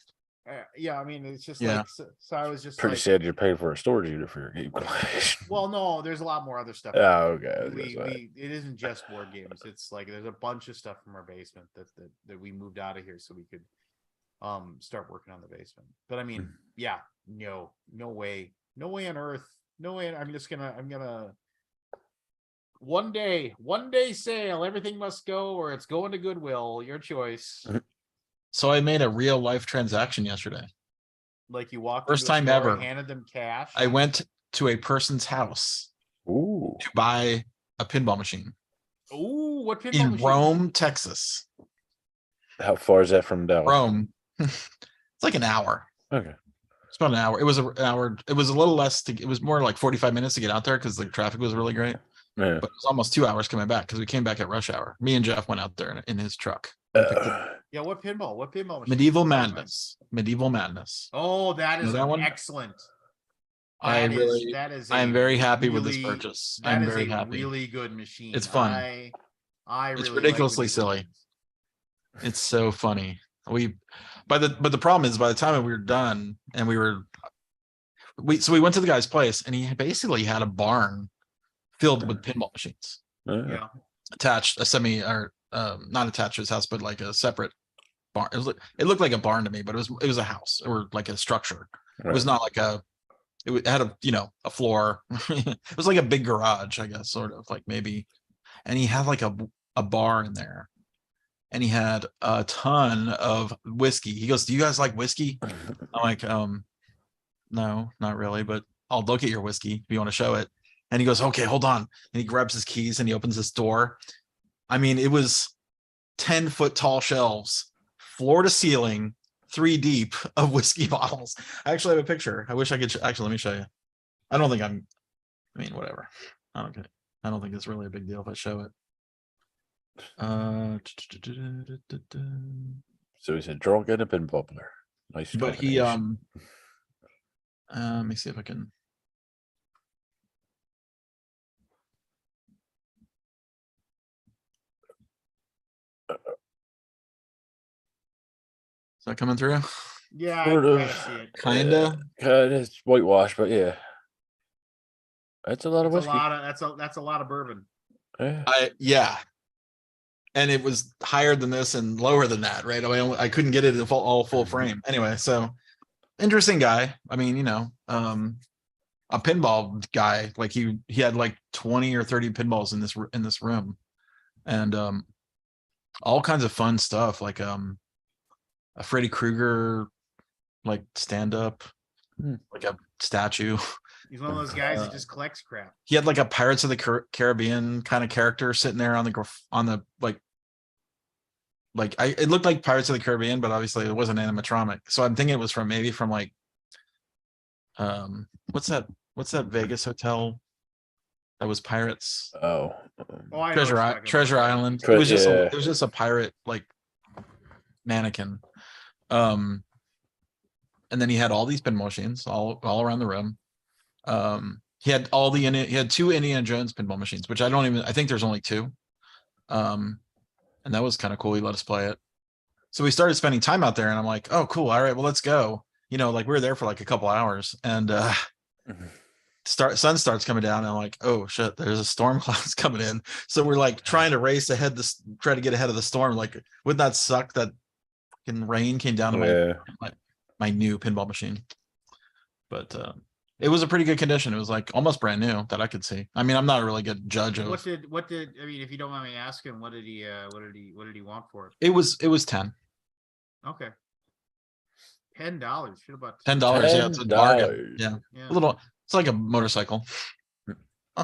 Yeah, I mean, it's just Yeah. like so I was just Pretty like, sad you're paying for a storage unit for your game collection. well, no, there's a lot more other stuff. Oh, okay. I was gonna say. It isn't just board games. It's like there's a bunch of stuff from our basement that we moved out of here so we could start working on the basement. But I mean, yeah, no way on earth, no way. I'm gonna one day sale, everything must go, or it's going to Goodwill, your choice. So I made a real life transaction yesterday. Like you walked First into a time store, ever. handed them cash. I went to a person's house Ooh. to buy a pinball machine Ooh, what pinball in machine? Rome, Texas. How far is that from Dallas? Rome. It's like an hour. Okay. It's about an hour. It was an hour. It was a little less it was more like 45 minutes to get out there because the traffic was really great. Yeah. But it was almost 2 hours coming back because we came back at rush hour. Me and Jeff went out there in his truck. Yeah, what pinball? What pinball machine? Medieval Madness. Medieval Madness. Oh, that You is know that one? excellent. I am very happy with this purchase. I'm very happy. Really good machine. It's fun. I It's really ridiculously like Medieval silly. Madness. It's so funny. But the problem is by the time we were done and we went to the guy's place and he basically had a barn filled with pinball machines Yeah. attached, not attached to his house, but like a separate barn. It looked like a barn to me, but it was a house or like a structure. It was not like it had a floor. It was like a big garage, I guess, sort of like maybe. And he had like a bar in there. And he had a ton of whiskey. He goes, "Do you guys like whiskey?" I'm like, no, not really, but I'll look at your whiskey if you want to show it. And he goes, "Okay, hold on." And he grabs his keys and he opens this door. I mean, it was 10-foot tall shelves, floor to ceiling, 3 deep of whiskey bottles. I actually have a picture. I wish I could actually, let me show you. I mean, whatever. I don't think it's really a big deal if I show it. So he's a drunk and a pinball player. Nice. But he combination. let me see if I can. Is that coming through? Yeah, Sort I of. kinda see it. Kinda. It's whitewash, but yeah. That's a lot of That's whiskey. that's a lot of bourbon. Yeah. And it was higher than this and lower than that, right? I couldn't get it in all full frame. Anyway, so interesting guy. I mean, a pinball guy. Like he had like 20 or 30 pinballs in this room, and all kinds of fun stuff, like a Freddy Krueger like stand up, like a statue. He's one of those guys that just collects crap. He had like a Pirates of the Caribbean kind of character sitting there on the it looked like Pirates of the Caribbean, but obviously it wasn't animatronic. So I'm thinking it was from like what's that Vegas hotel that was pirates? Oh, I know what you're talking Treasure about. Island. Tre- It was just yeah. it was just a pirate like mannequin. And then he had all these pinball machines all around the room. He had he had 2 Indiana Jones pinball machines, which I think there's only 2. And that was kind of cool. He let us play it. So we started spending time out there and I'm like, oh, cool. All right, well, let's go. You know, like we were there for like a couple hours and sun starts coming down and I'm like, oh shit, there's a storm cloud's coming in. So we're like trying to race ahead, try to get ahead of the storm. Like, wouldn't that suck that fucking rain came down to my new pinball machine? But it was a pretty good condition. It was like almost brand new that I could see. I mean, I'm not a really good judge of. What did I mean? If you don't mind me asking, what did he want for it? It was 10. Okay. $10. Should have bought $10. Yeah, it's a bargain. Yeah, Yeah. a little. It's like a motorcycle.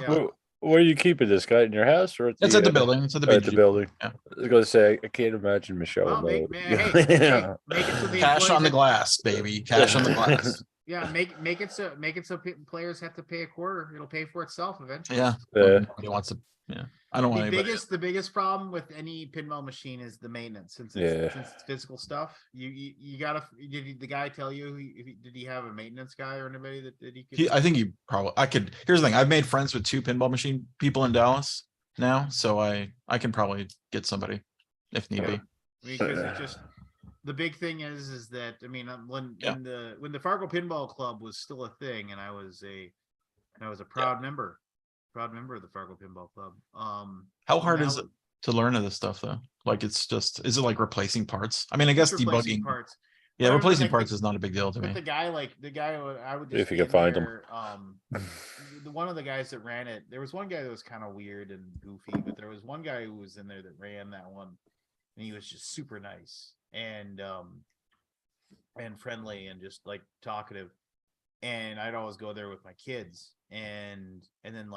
Yeah. Where are you keeping this guy in your house or It's at the building. It's at the at the BG. building? Yeah. I was gonna say I can't imagine Michelle. Well, though. hey, make it so the Cash on the employees- glass, baby. Cash on the glass. Yeah, make it so players have to pay a quarter. It'll pay for itself eventually. Yeah. Yeah. Nobody wants to. Yeah. I don't want anybody. The biggest problem with any pinball machine is the maintenance. Since it's physical stuff, you gotta. Did the guy tell you? Did he have a maintenance guy or anybody that he could? I think I could. Here's the thing. I've made friends with 2 pinball machine people in Dallas now, so I can probably get somebody if need be. Because it's just the big thing is that I mean when the Fargo Pinball Club was still a thing and I was a proud member of the Fargo Pinball Club. How hard is it to learn of this stuff though? Like is it like replacing parts? I mean, I guess debugging parts. Yeah, replacing parts is not a big deal to me. The guy I would just if you can find them. One of the guys that ran it, there was one guy that was kind of weird and goofy, but there was one guy who was in there that ran that one, and he was just super nice and friendly and just like talkative. And I'd always go there with my kids, and then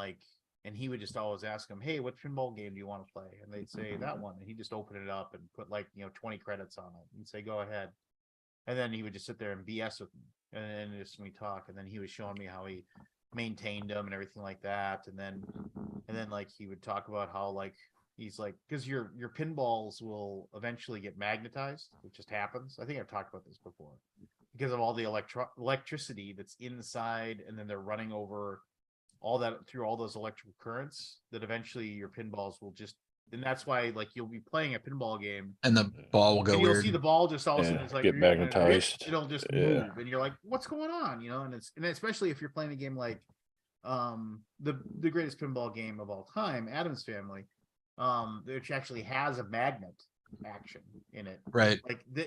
and he would just always ask them, "Hey, what pinball game do you want to play?" And they'd say that one, and he'd just open it up and put 20 credits on it and say, "Go ahead." And then he would just sit there and BS with me, and just we talk. And then he was showing me how he maintained them and everything like that. And then he would talk about how he's like, because your pinballs will eventually get magnetized. It just happens. I think I've talked about this before because of all the electricity that's inside, and then they're running over all that through all those electrical currents. That eventually your pinballs will just. And that's why, you'll be playing a pinball game, and the ball will go and you'll weird. see the ball just all of a sudden get magnetized. It'll just move, and you're like, "What's going on?" And especially if you're playing a game like the greatest pinball game of all time, Addams Family, which actually has a magnet action in it. Right.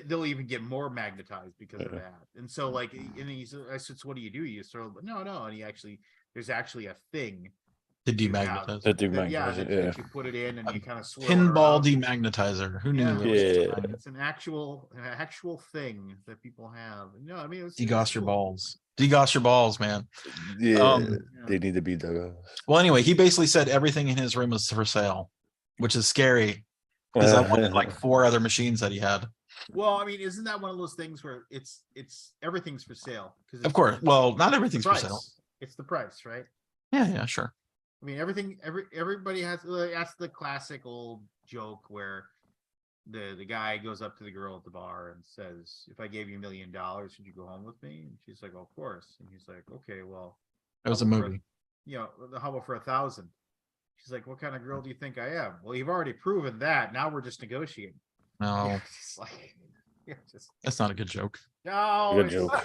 They'll even get more magnetized because of that. And so I said, "So what do you do? You throw?" No, and there's actually a thing. To demagnetize. That you put it in and you kind of swirl pinball it demagnetizer. Who knew? It's an actual thing that people have. No, I mean, Degauss your balls. Degauss your balls, man. Yeah, they need to be dug. Well, anyway, he basically said everything in his room was for sale, which is scary because I wanted 4 other machines that he had. Well, I mean, isn't that one of those things where it's everything's for sale? Of course. Well, not everything's for sale. It's the price, right? Yeah, sure. I mean, everybody has. That's the classic old joke where the guy goes up to the girl at the bar and says, "If I gave you $1 million, would you go home with me?" And she's like, "Of course." And he's like, "Okay, well." It was a movie. How about for 1,000? She's like, "What kind of girl do you think I am?" "Well, you've already proven that. Now we're just negotiating." No, that's not a good joke. No, Good joke.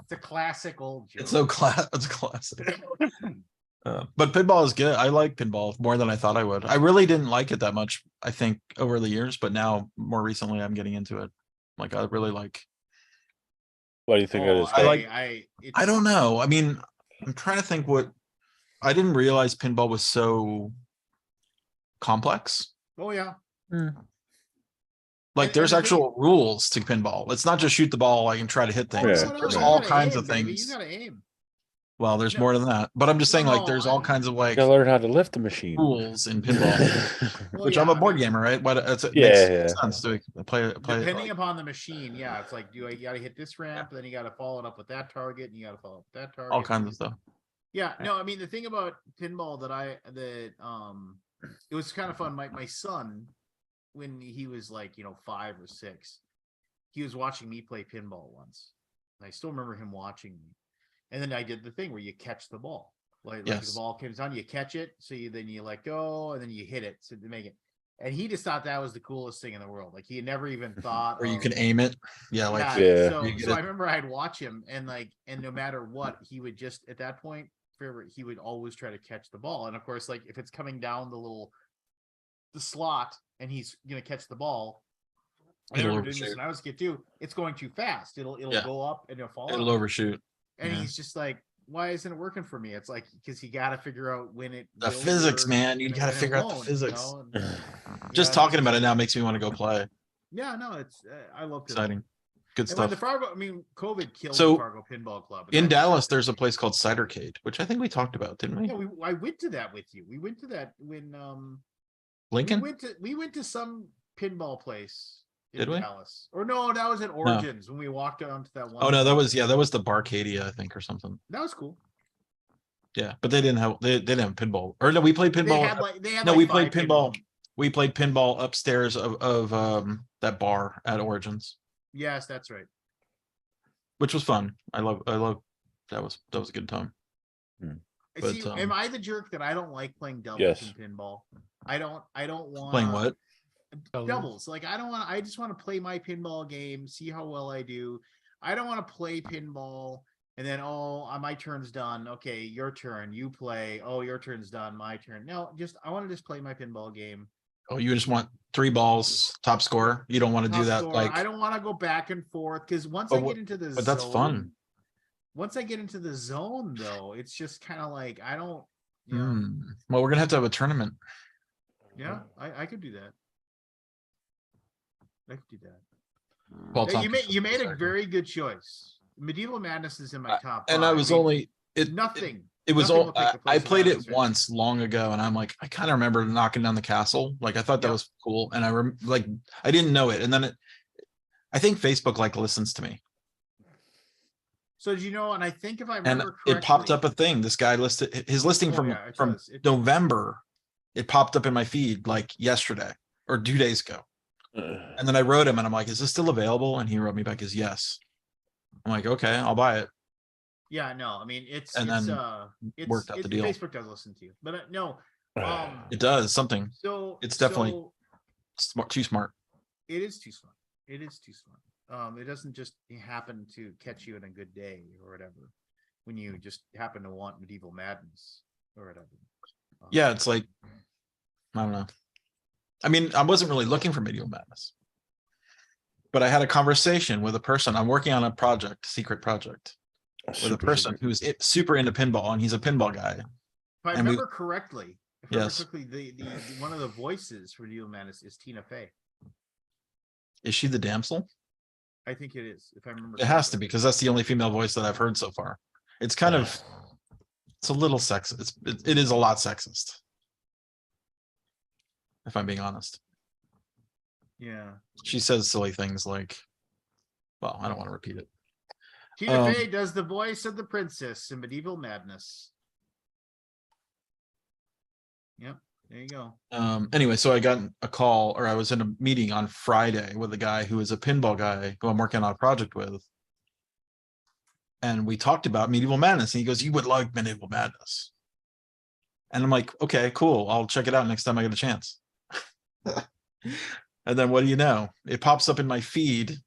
It's a classic old joke. It's It's classic. But pinball is good. I like pinball more than I thought I would. I really didn't like it that much, I think, over the years, but now more recently I'm getting into it. I really like. What do you think of this? I don't know. I mean, I'm trying to think I didn't realize pinball was so complex. Oh yeah. There's actual rules to pinball. It's not just shoot the ball and try to hit things. Yeah. There's all kinds of things. You gotta aim. Well, there's more than that, but I'm just saying, there's all kinds of You gotta learn how to lift the machine. rules in pinball. Which I'm a board gamer, right? Makes sense to play. Depending upon the machine, it's you gotta hit this ramp, then you gotta follow it up with that target, and you gotta follow up with that target. All kinds of stuff. Yeah, no, I mean the thing about pinball that it was kind of fun. My son, when he was 5 or 6, he was watching me play pinball once. And I still remember him watching me. And then I did the thing where you catch the ball. Like the Yes. ball comes on, you catch it, so then you let go, and then you hit it to make it. And he just thought that was the coolest thing in the world. Like he had never even thought Or you of- can aim it. Yeah, like Yeah. So you get so it. I remember I'd watch him and no matter what, he would just at that point, he would always try to catch the ball. And of course, like if it's coming down the slot and he's gonna catch the ball. I It'll remember doing this overshoot. when I was a kid too. It's going too fast. It'll Yeah. go up and it'll fall. It'll out. overshoot. And yeah. he's just like, why isn't it working for me? It's like because you got to figure out when it The will physics, work man. You and got to when it figure out the won't, physics. and- Just yeah, talking about it now makes me want to go play. Yeah, no, it's I love pinball. Exciting. Good And when stuff. the Fargo, I mean, COVID killed So, the Fargo Pinball Club. and In that was- Dallas, there's a place called Cidercade, which I think we talked about, didn't we? Yeah, I went to that with you. We went to that when Lincoln? we went to some pinball place in Did we? Dallas. Or no, that was at Origins when we walked onto that one. Oh no, that was the Barcadia, I think, or something. that was cool. Yeah, but they didn't have pinball. Or no, we played pinball. They had No, like we played 5 pinball. We played pinball upstairs of that bar at Origins, Yes, that's right. which was fun. I love that was a good time. But, See, am I the jerk that I don't like playing doubles Yes. in pinball? I don't want Playing what? doubles. Like I just want to play my pinball game, see how well I do. I don't want to play pinball and then my turn's done. Okay, your turn. You play. Oh, your turn's done. My turn. No, I want to just play my pinball game. Oh, you just want 3 balls, top score. You don't want to do Top that score. like I don't want to go back and forth because once But I what- get into the but that's fun. Once I get into the zone, though, it's just kind of like I don't. You know, Well, we're gonna have to have a tournament. yeah, I could do that. I could do that. Paul Hey, Tompkins you was made a second. very good choice. Medieval Madness is in my top. And I 5. was mean, only nothing. It was nothing all will take the I place of played it Madness, right? once long ago, and I'm like, I kind of remember knocking down the castle. Like I thought that Yep. was cool, and I didn't know it, and then I think Facebook like listens to me, So did you know? And I think if I and remember correctly, it popped up a thing. This guy listed his listing Oh, from yeah, it from does. November. It popped up in my feed like yesterday or 2 days ago, and then I wrote him, and I'm like, "Is this still available?" And he wrote me back as yes. I'm like, "Okay, I'll buy it." Yeah, no, I mean it's And then worked out the deal. Facebook does listen to you, but no. It does something. So It's definitely- so Smart, too smart. it is too smart. It is too smart. It doesn't just happen to catch you in a good day or whatever when you just happen to want Medieval Madness or whatever. Yeah, it's like I don't know. I mean, I wasn't really looking for Medieval Madness, but I had a conversation with a person. I'm working on a project, secret project, with a person who's super into pinball, and he's a pinball guy. If I and we- remember correctly, Yes. the one of the voices for Medieval Madness is Tina Fey. Is she the damsel? I think it is. If I remember, It has to correctly. be because that's the only female voice that I've heard so far. It's kind of, it's a little sexist. It is a lot sexist, if I'm being honest. Yeah, She says silly things like, well, I don't want to repeat it. Tina Um, Fey does the voice of the princess in Medieval Madness. Yep, there you go. Anyway, so I got a call, or I was in a meeting on Friday with a guy who is a pinball guy who I'm working on a project with. And we talked about Medieval Madness, and he goes, "You would like Medieval Madness." And I'm like, "Okay, cool. I'll check it out next time I get a chance." And then what do you know? It pops up in my feed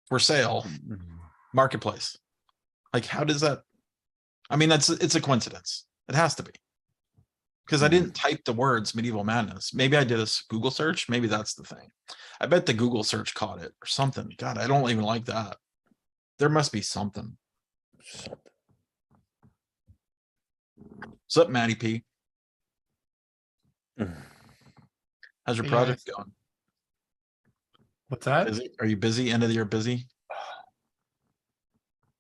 for sale, marketplace. Like, how does that? I mean, it's a coincidence. It has to be. Because I didn't type the words Medieval Madness. Maybe I did a Google search. Maybe that's the thing. I bet the Google search caught it or something. God, I don't even like that. There must be something. What's up, Matty P? How's your Hey, project going? What's that? Busy? Are you busy? End of the year busy?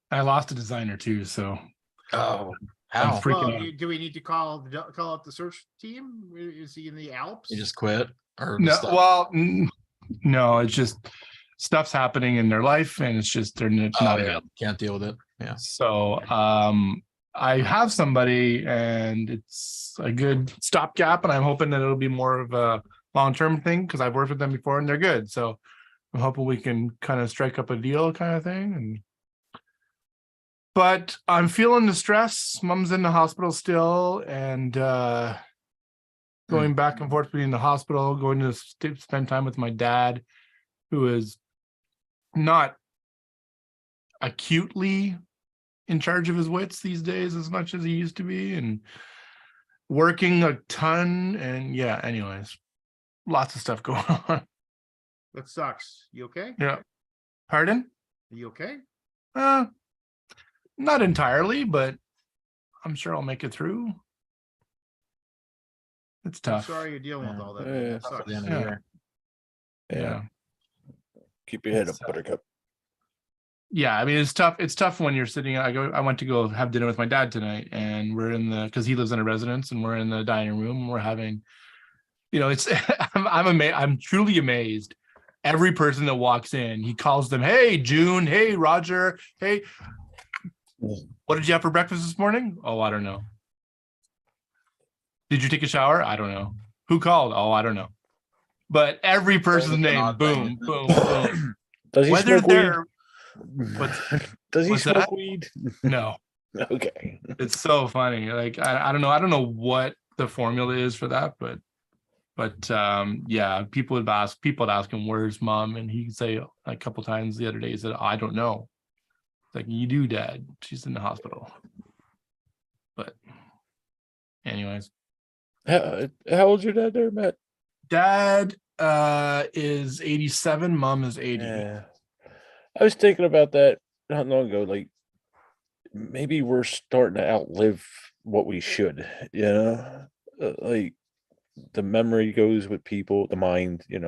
I lost a designer too, so Oh, I'm how? freaking Well, out. do we need to call out the search team? Is he in the Alps? You just quit? Or No, just stop? well, no, it's just stuff's happening in their life, and it's just they're not Oh, yeah. available. Can't deal with it. Yeah. So, I have somebody, and it's a good stopgap, and I'm hoping that it'll be more of a long-term thing because I've worked with them before, and they're good. So, I'm hoping we can kind of strike up a deal, kind of thing, and But I'm feeling the stress. Mom's in the hospital still, and going back and forth between the hospital, going to spend time with my dad, who is not acutely in charge of his wits these days as much as he used to be, and working a ton. And yeah, anyways, lots of stuff going on. That sucks. You okay? Yeah. Pardon? Are you okay? Not entirely, but I'm sure I'll make it through. It's I'm tough. sorry you're dealing with Yeah. all that. Yeah. Man. That Tough at sucks. the end of the Yeah. year. Yeah. Keep your head up, It's, Buttercup. Yeah, I mean, it's tough. It's tough when you're sitting. I went to go have dinner with my dad tonight, and we're in the, because he lives in a residence, and we're in the dining room. And we're having, it's. I'm amazed. I'm truly amazed. Every person that walks in, he calls them, "Hey, June. Hey, Roger. Hey, what did you have for breakfast this morning? Oh, I don't know. Did you take a shower? I don't know. Who called? Oh, I don't know." But every person's Totally an name, odd thing, boom, isn't it? boom, boom. Does he Whether smoke weed? they're Does he what's smoke that? weed? No. Okay. It's so funny. Like I don't know. I don't know what the formula is for that, but yeah, people would ask him, "Where's mom?" And he'd say a couple times the other day, he said, "I don't know." It's like, "You do, Dad. She's in the hospital." But anyways, How old's your dad there, Matt? Dad is 87, mom is 80. Yeah. I was thinking about that not long ago. Like, maybe we're starting to outlive what we should, like the memory goes with people, the mind, when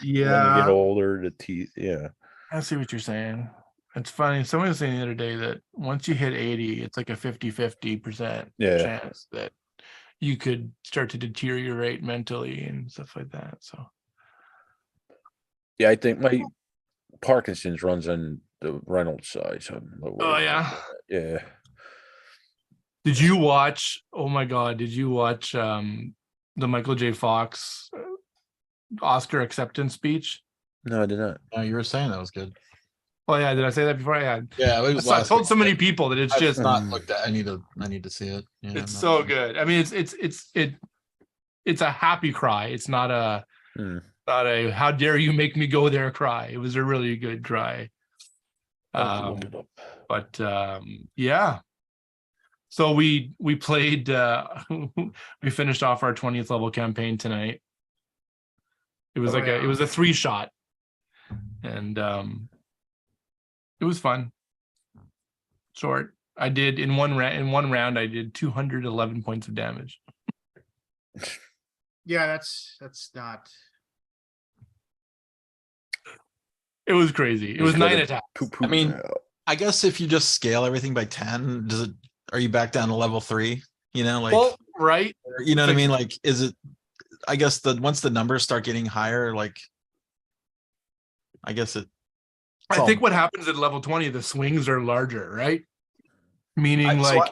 you get Yeah, older, the teeth. Yeah. I see what you're saying. It's funny. Someone was saying the other day that once you hit 80, it's like a 50-50% Yeah. chance that you could start to deteriorate mentally and stuff like that. So Yeah. I think my Parkinson's runs on the Reynolds side. So I'm a little oh worried yeah. about that. Yeah. Did you watch, oh my God, did you watch the Michael J. Fox Oscar acceptance speech? No, I did not. No, you were saying that was good. Oh yeah, did I say that before? I had. Yeah, it was I last told week. so many people that it's I've just not looked at. I need to see it. Yeah, it's I'm so not- good. I mean, it's a happy cry. It's not a Hmm. how dare you make me go there cry. It was a really good cry. I'll have to look it up. But yeah. So we played we finished off our 20th level campaign tonight. It was Oh, like yeah. it was a 3-shot. And it was fun. Short. I did in one round I did 211 points of damage. Yeah, that's not. It was crazy. It He's was got 9 a attacks. Poo-poo I mean, out. I guess if you just scale everything by 10, are you back down to level 3? Well, right. You know what I like- mean? Like, is it, I guess once the numbers start getting higher, like, I guess it. I think what happens at level 20, the swings are larger, right? Meaning what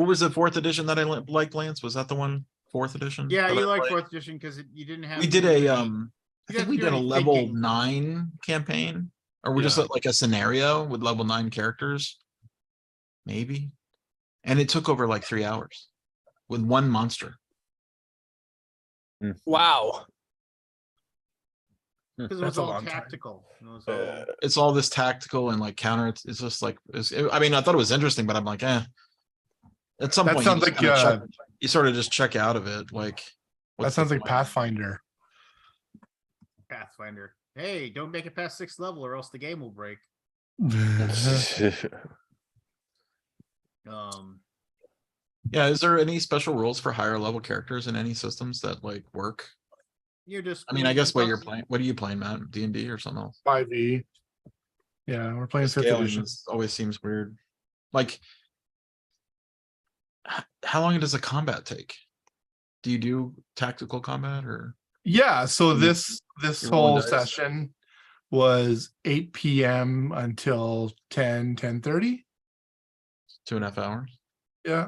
was the 4th edition that I liked, Lance? Was that the one 4th edition? Yeah, that you I like played? fourth edition because you didn't have. We to did do a any- I you think didn't we do did a any level thinking. 9 campaign, or we just Yeah. like a scenario with level 9 characters, maybe, and it took over like 3 hours with one monster. Wow. Because it That's was a all long time. tactical. It was all- It's all this tactical and like counter. It's just like I mean, I thought it was interesting, but I'm like, At some That point, sounds you, just like kinda you sort of just check out of it. Like, that what's the sounds like point? Pathfinder. Pathfinder. Hey, don't make it past 6th level or else the game will break. Yeah, is there any special rules for higher level characters in any systems that like work? You're just. I mean, I guess what you're playing. What are you playing, Matt? D&D or something else? 5e. Yeah, we're playing 5th Scaling edition. always seems weird. Like, how long does a combat take? Do you do tactical combat or? Yeah, so You- this you rolling whole dice? session was 8 p.m. until 10:30. 2.5 hours? Yeah,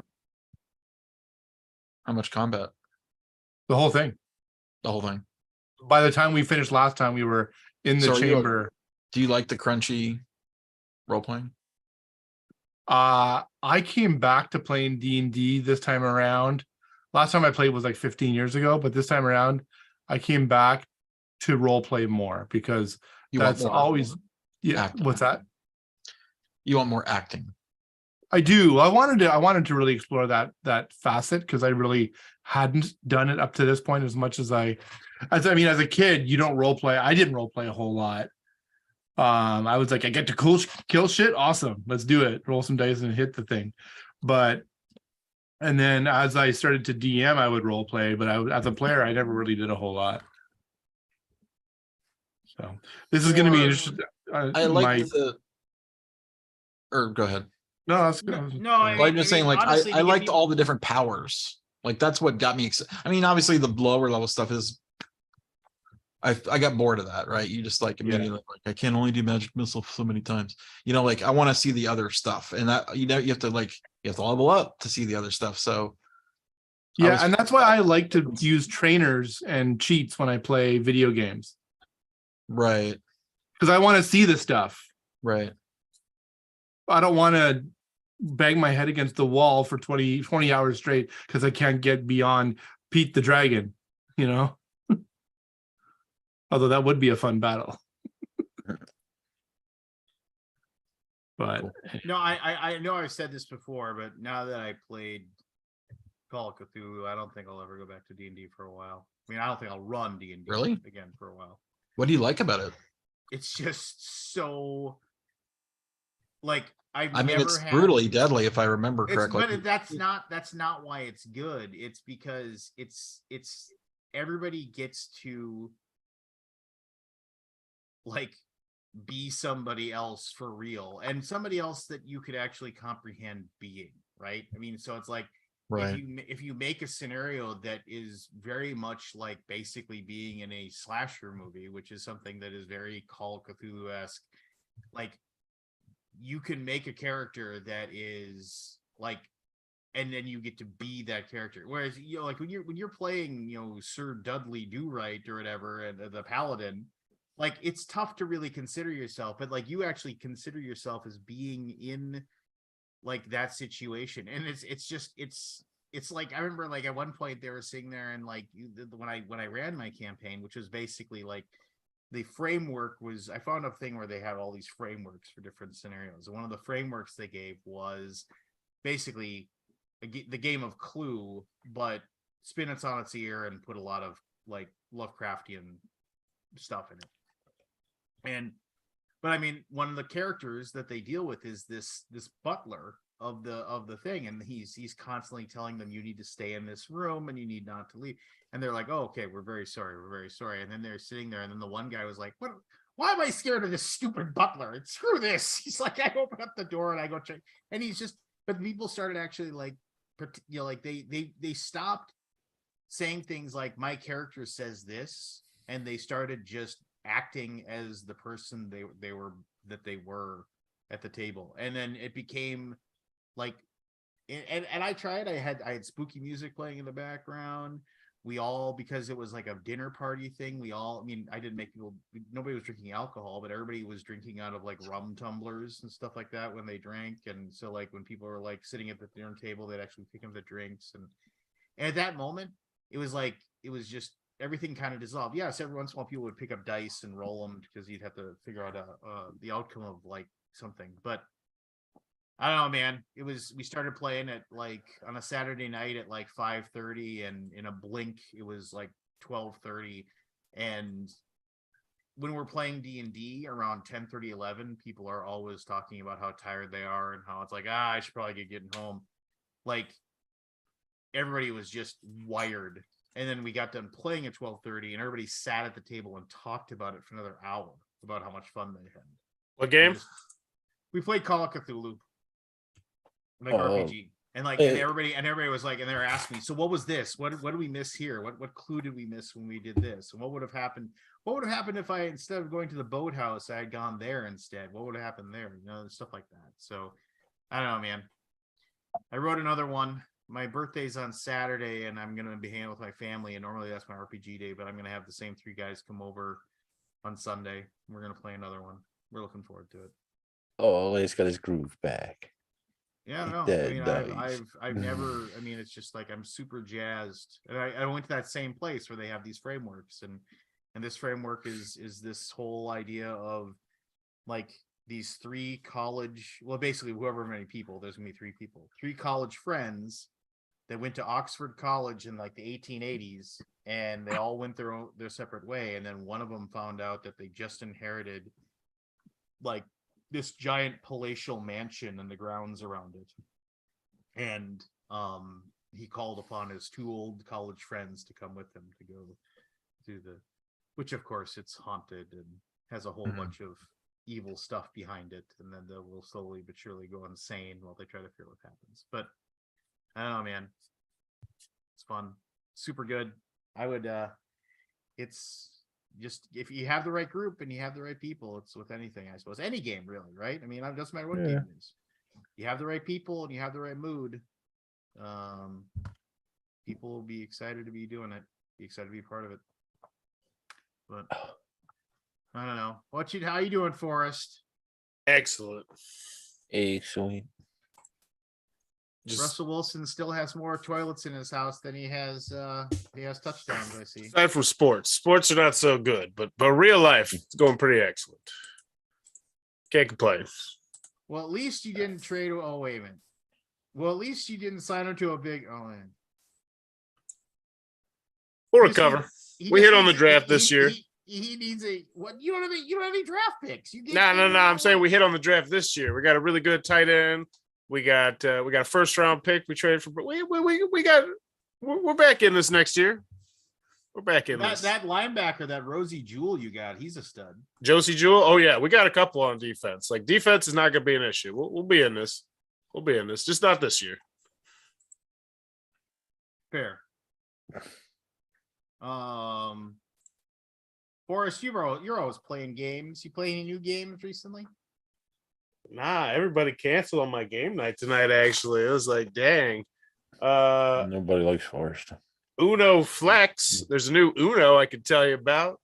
How much combat? the whole thing. The whole thing. By the time we finished last time, we were in the So are you a- chamber. Do you like the crunchy role playing? I came back to playing D&D this time around. Last time I played was like 15 years ago, but this time around, I came back to role play more because You want that's more always acting. What's that? You want more acting. I do. I wanted to really explore that facet because I really hadn't done it up to this point as much as I mean, as a kid, you don't role play. I didn't role play a whole lot. I was like, I get to kill shit. Awesome. Let's do it. Roll some dice and hit the thing. And then as I started to DM, I would role play, but as a player, I never really did a whole lot. So this is going to be interesting. I like or go ahead. No, that's No, Well, I'm just saying, like, honestly, I to give liked you- all the different powers. Like, that's what got me excited. I mean, obviously the lower level stuff is I got bored of that, right? You just like immediately like, I can't only do magic missile so many times. You know, like I want to see the other stuff. And that, you know, you have to level up to see the other stuff. So yeah, and that's why I like to use trainers and cheats when I play video games. Right. Because I want to see the stuff. Right. I don't want to bang my head against the wall for 20 hours straight because I can't get beyond Pete the Dragon, you know? Although that would be a fun battle. But No, I know I've said this before, but now that I played Call of Cthulhu, I don't think I'll ever go back to D&D for a while. I mean, I don't think I'll run D&D Really? again for a while. What do you like about it? It's just so like I mean, it's brutally deadly if I remember correctly. But that's not why it's good. It's because it's everybody gets to like be somebody else for real and somebody else that you could actually comprehend being, right? I mean, so it's like Right. if you make a scenario that is very much like basically being in a slasher movie, which is something that is very Call of Cthulhu-esque, like you can make a character that is like, and then you get to be that character. Whereas, you know, like when you're playing, you know, Sir Dudley Do-Right or whatever, and the Paladin, like it's tough to really consider yourself, but like you actually consider yourself as being in like that situation. And it's like, I remember like at one point they were sitting there and like when I ran my campaign, which was basically like the framework was, I found a thing where they had all these frameworks for different scenarios. And one of the frameworks they gave was basically the game of Clue, but spin it on its ear and put a lot of like Lovecraftian stuff in it. But I mean, one of the characters that they deal with is this butler of the thing, and he's constantly telling them, you need to stay in this room and you need not to leave. And they're like, oh, okay, we're very sorry. And then they're sitting there, and then the one guy was like, what? Why am I scared of this stupid butler? And screw this. He's like, I open up the door and I go check, and he's just. But people started actually like, you know, like they stopped saying things like my character says this, and they started just acting as the person they were at the table. And then it became like, and I tried, I had spooky music playing in the background. We all, because it was like a dinner party thing, we all, I mean, I didn't make people, nobody was drinking alcohol, but everybody was drinking out of like rum tumblers and stuff like that when they drank. And so like when people were like sitting at the dinner table, they'd actually pick up the drinks. And at that moment, it was like, it was just, everything kind of dissolved. Yes, every once in a while people would pick up dice and roll them because you'd have to figure out the outcome of like something. But I don't know, man. We started playing it like on a Saturday night at like 5:30, and in a blink it was like 12:30. And when we're playing D&D around 10:30, 11, people are always talking about how tired they are and how it's like, I should probably get getting home. Like everybody was just wired. And then we got done playing at 12:30, and everybody sat at the table and talked about it for another hour about how much fun they had. What game? We played Call of Cthulhu, like Oh. RPG, and like and everybody was like, and they were asking me, so what was this? What did we miss here? What clue did we miss when we did this? And what would have happened? What would have happened if I, instead of going to the boathouse, I had gone there instead? What would have happened there? You know, stuff like that. So I don't know, man. I wrote another one. My birthday's on Saturday, and I'm gonna be hanging with my family. And normally that's my RPG day, but I'm gonna have the same 3 guys come over on Sunday. We're gonna play another one. We're looking forward to it. Oh, he's got his groove back. Yeah, no. I Dead mean, dice. I've never. I mean, it's just like I'm super jazzed, and I went to that same place where they have these frameworks, and this framework is this whole idea of like these three college, well, basically, whoever many people, there's gonna be three people, three college friends that went to Oxford College in like the 1880s, and they all went their separate way, and then one of them found out that they just inherited like this giant palatial mansion and the grounds around it. And he called upon his two old college friends to come with him to go do the, which of course it's haunted and has a whole bunch of evil stuff behind it, and then they will slowly but surely go insane while they try to figure out what happens. But I don't know, man. It's fun. Super good. I would it's just if you have the right group and you have the right people, it's with anything, I suppose. Any game, really, right? I mean, it doesn't matter what game it is. You have the right people and you have the right mood. People will be excited to be doing it, be excited to be part of it. But I don't know. How you doing, Forrest? Excellent. Excellent. Just Russell Wilson still has more toilets in his house than he has touchdowns, I see. aside from sports. Sports are not so good, but real life it's going pretty excellent. Can't complain. Well, at least you didn't trade. Oh, wait a minute. Well, at least you didn't sign him to a big. Oh man. We'll recover. We hit on the draft this year. He needs a what? You don't have any draft picks. You No. I'm saying we hit on the draft this year. We got a really good tight end. We got a first round pick. We traded for. We're back in this next year. We're back in this. That linebacker, that Rosie Jewell you got, he's a stud. Josie Jewell. Oh yeah, we got a couple on defense. Like defense is not going to be an issue. We'll be in this. We'll be in this. Just not this year. Fair. Forrest, you're always playing games. You play any new games recently? Nah, everybody canceled on my game night tonight. Actually, it was like, dang. Nobody likes Forrest. Uno Flex. There's a new Uno I could tell you about.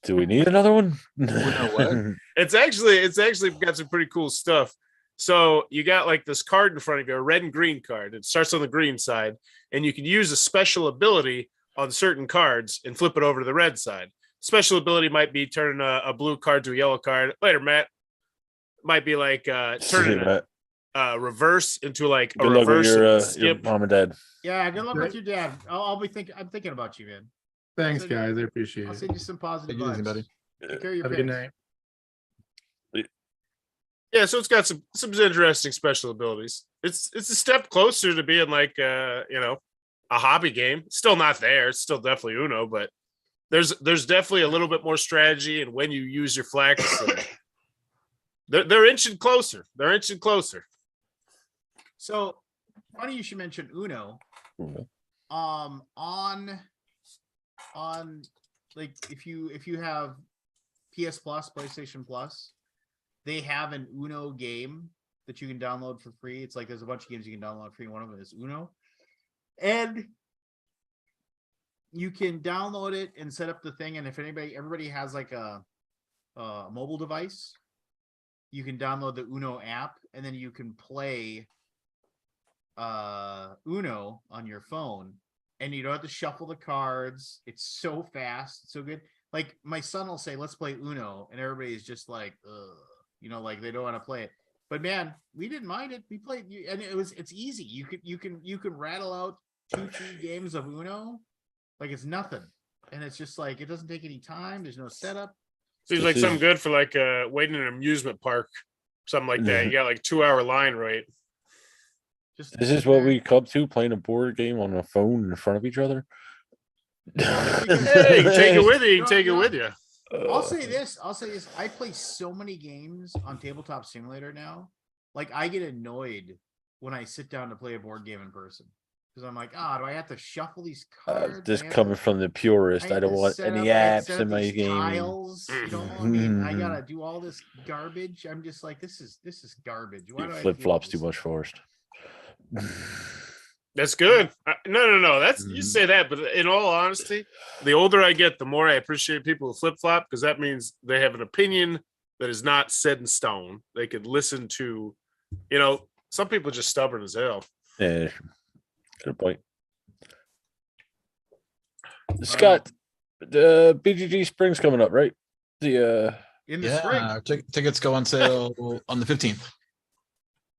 Do we need another one? what? It's actually got some pretty cool stuff. So you got like this card in front of you, a red and green card. It starts on the green side, and you can use a special ability on certain cards and flip it over to the red side. Special ability might be turning a blue card to a yellow card. Later, Matt. Might be like turning a reverse into like a Good luck reverse with your skip. mom and dad. Yeah, good luck with your dad. I'm thinking about you, man. Thanks, guys. I appreciate I'll it. send you some positive Take it easy, vibes. buddy. Take care of your Have a good parents. night. Yeah, so it's got some interesting special abilities. It's a step closer to being like a hobby game. It's still not there. It's still definitely Uno, but there's definitely a little bit more strategy and when you use your flex. They're inching closer. They're inching closer. So funny you should mention Uno. On like if you have PS Plus, PlayStation Plus, they have an Uno game that you can download for free. It's like there's a bunch of games you can download free. One of them is Uno. And you can download it and set up the thing. And if everybody has like a mobile device, you can download the Uno app and then you can play Uno on your phone, and you don't have to shuffle the cards. It's so fast, it's so good. Like my son will say, "Let's play Uno," and everybody's just like, ugh, like they don't want to play it. But man, we didn't mind it. We played, and it's easy. You can rattle out 2-3 games of Uno like it's nothing, and it's just like it doesn't take any time. There's no setup. Seems like something good for like waiting in an amusement park, something like that. You got like 2-hour line rate. This is what we come to, playing a board game on a phone in front of each other. Hey, you can take it with you. You can take it with you. I'll say this. I play so many games on Tabletop Simulator now. Like I get annoyed when I sit down to play a board game in person because I'm like, do I have to shuffle these cards? This coming from the purist. I don't want any apps in my game. Tiles, you know what I mean? I gotta do all this garbage. I'm just like, this is garbage. Why do I Flip flops too much, Forrest. That's good. No. That's you say that, but in all honesty, the older I get, the more I appreciate people who flip flop because that means they have an opinion that is not set in stone. They could listen to, Some people are just stubborn as hell. Yeah, good point. Scott, the BGG Spring's coming up, right? The In the spring. Yeah, tickets go on sale on the 15th.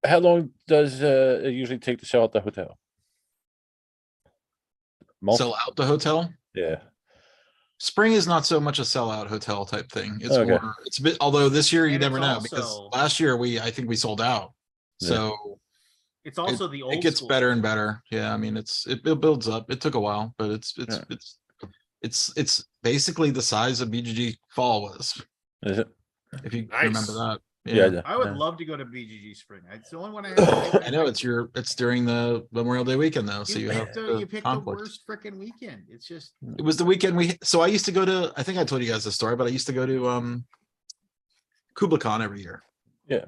how long does it usually take to sell out the hotel? Month? Sell out the hotel. Yeah. Spring is not so much a sellout hotel type thing. It's Okay. more, it's a bit, although this year you And never it's know because also- last year I think we sold out. Yeah. So It's also the old it gets school. better and better. Yeah. I mean, it builds up. It took a while, but it's basically the size of BGG fall was, Is it? if you Nice. remember that. Yeah. I would yeah. love to go to BGG Spring. It's the only one I have. I know it's during the Memorial Day weekend though. So You you have picked, the, the you picked the conflict. worst freaking weekend. It's just It was the weekend so I used to go to, I think I told you guys the story, but I used to go to Kubla Khan every year. Yeah.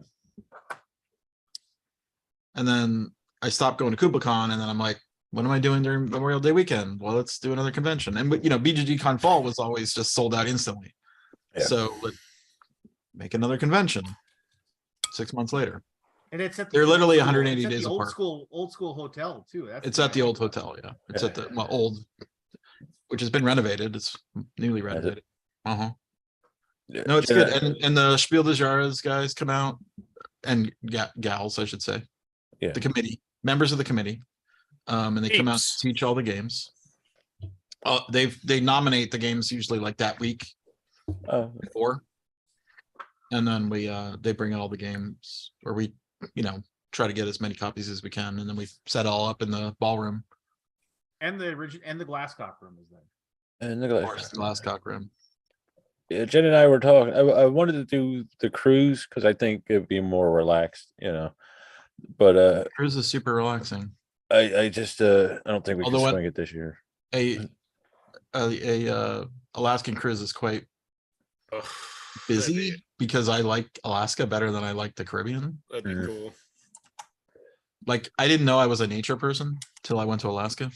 And then I stopped going to Kubla Khan and then I'm like, what am I doing during Memorial Day weekend? Well, let's do another convention. And BGG Con Fall was always just sold out instantly. Yeah. So make another convention 6 months later. and it's at They're old literally school- 180 it's at days the apart. old school hotel too. That's It's the at the thing I old like about hotel, it. yeah. It's at the old, which has been renovated. It's newly Has it? renovated. Uh-huh. Yeah. No, it's Yeah. good. And the Spiel des Jahres guys come out and gals, I should say. Yeah. The committee, members of the committee. And they come out Peeps. to teach all the games. They nominate the games usually like that week Oh, before. And then they bring out all the games, or we, try to get as many copies as we can, and then we set all up in the ballroom And the original and the Glasscock room is there. and look or at the Glasscock room. Yeah, Jen and I were talking. I wanted to do the cruise because I think it'd be more relaxed, But Cruise is super relaxing. I just I don't think we can Although swing it this year. A Alaskan cruise is quite Ugh, busy because I like Alaska better than I like the Caribbean. That'd be Mhm. cool. Like I didn't know I was a nature person till I went to Alaska.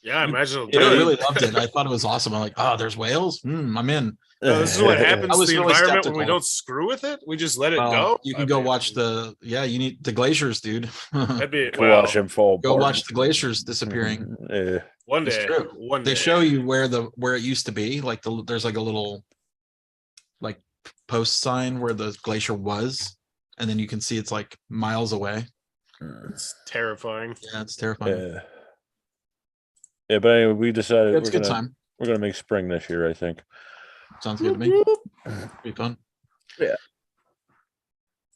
Yeah, I imagine it'll But do I it. really loved it. I thought it was awesome. I'm like, oh, there's whales. I'm in. This is what happens I to was the really environment when we skeptical. don't screw with it. We just let it Well, go. you can I go mean, watch you need the glaciers, dude. That'd be Go watch well, him fall. Go apart. watch the glaciers disappearing. Yeah. one It's day. true. One They day. show you where it used to be. Like there's like a little like post sign where the glacier was, and then you can see it's like miles away. It's terrifying. Yeah, it's terrifying. Yeah. Yeah, but anyway, we decided It's a good time. we're gonna make spring this year. I think. Sounds good to me. Be fun. Yeah.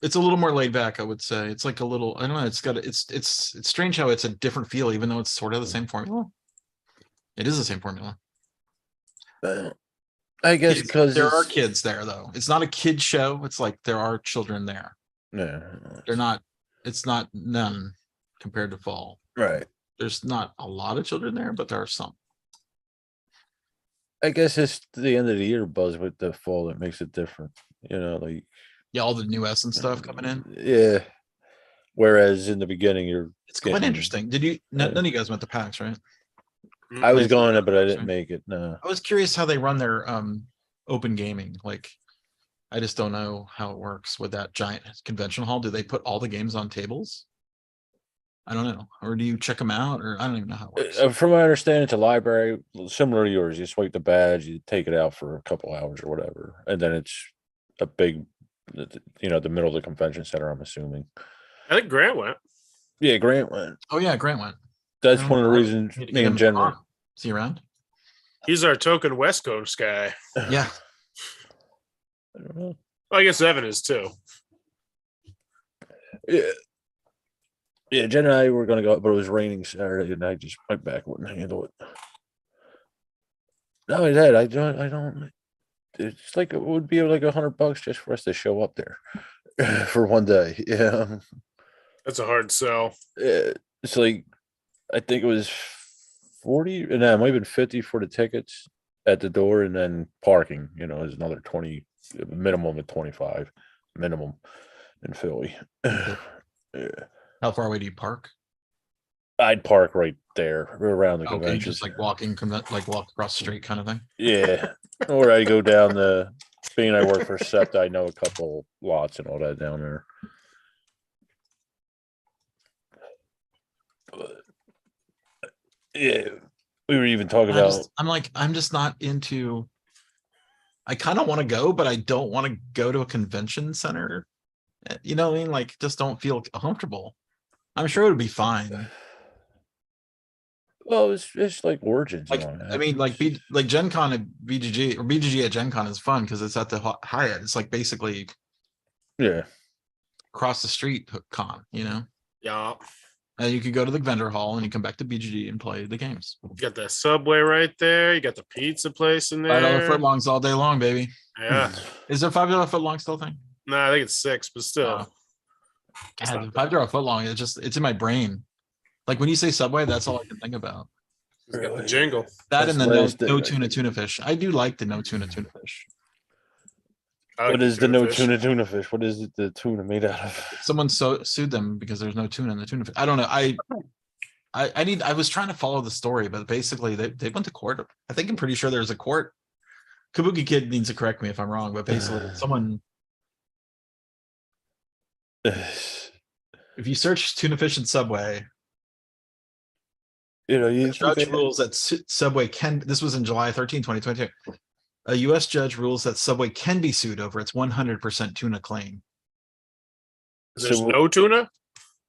It's a little more laid back, I would say. It's like a little, I don't know, it's strange how it's a different feel, even though it's sort of the same formula. It is the same formula. I guess Kids- because there are kids there though. It's not a kid show. It's like there are children there. Yeah. It's not none compared to fall. Right. There's not a lot of children there, but there are some. I guess it's the end of the year buzz with the fall that makes it different. Like Yeah, all the new S and stuff coming in. Yeah. Whereas in the beginning, It's quite getting- interesting. Did you none of you guys went to PAX, right? I was Places going, like but I that, didn't right? make it. No. I was curious how they run their open gaming. Like, I just don't know how it works with that giant convention hall. Do they put all the games on tables? I don't know. Or do you check them out? Or I don't even know how it works. From what I understand, it's a library similar to yours. You swipe the badge, you take it out for a couple hours or whatever, and then it's a big, the middle of the convention center. I'm assuming. I think Grant went. Yeah, Grant went. Oh yeah, Grant went. That's I don't one of the know. reasons Need to me get and him Jen. on. Is he around? He's our token West Coast guy. Yeah. I don't know. Well, I guess Evan is too. Yeah. Yeah, Jen and I were gonna go, but it was raining Saturday, and I just my back wouldn't handle it. Not only that, I don't. It's like it would be like $100 just for us to show up there for one day. Yeah, That's a hard sell. it's like I think it was 40, and it might have been 50 for the tickets at the door, and then parking. Is another 20, minimum of 25, minimum in Philly. Yeah. How far away do you park? I'd park right there around the Okay, convention. just like walk across the street kind of thing. Yeah. Or I go down being I work for SEPTA, I know a couple lots and all that down there. Yeah, we were even talking And about. I'm just not into. I kind of want to go, but I don't want to go to a convention center. You know what I mean? Like, just don't feel comfortable. I'm sure it would be fine. Well, it's like Origins. Like, I mean, like Gen Con at BGG or BGG at Gen Con is fun because it's at the Hyatt. It's like basically yeah. across the street con, you know? Yeah. And you could go to the vendor hall and you come back to BGG and play the games. You got the Subway right there. You got the pizza place in $5 there. footlongs all day long, baby. Yeah. Is there $5 footlong still a thing? No, I think it's 6, but still. It's God, not $5 footlong, it's in my brain. Like when you say Subway, that's all I can think about. It's got the Really? jingle. That That's and the no, last thing no I tuna think. tuna fish. I do like the no tuna tuna fish. I like What is the no fish. tuna fish? What is it, the tuna made out of? Someone sued them because there's no tuna in the tuna fish. I don't know. I was trying to follow the story, but basically they went to court. I'm pretty sure there's a court. Kabuki Kid needs to correct me if I'm wrong, but basically someone, if you search tuna fish in Subway, You know, the you judge rules that Subway this was in July 13, 2022. A US judge rules that Subway can be sued over its 100% tuna claim. There's So- no tuna?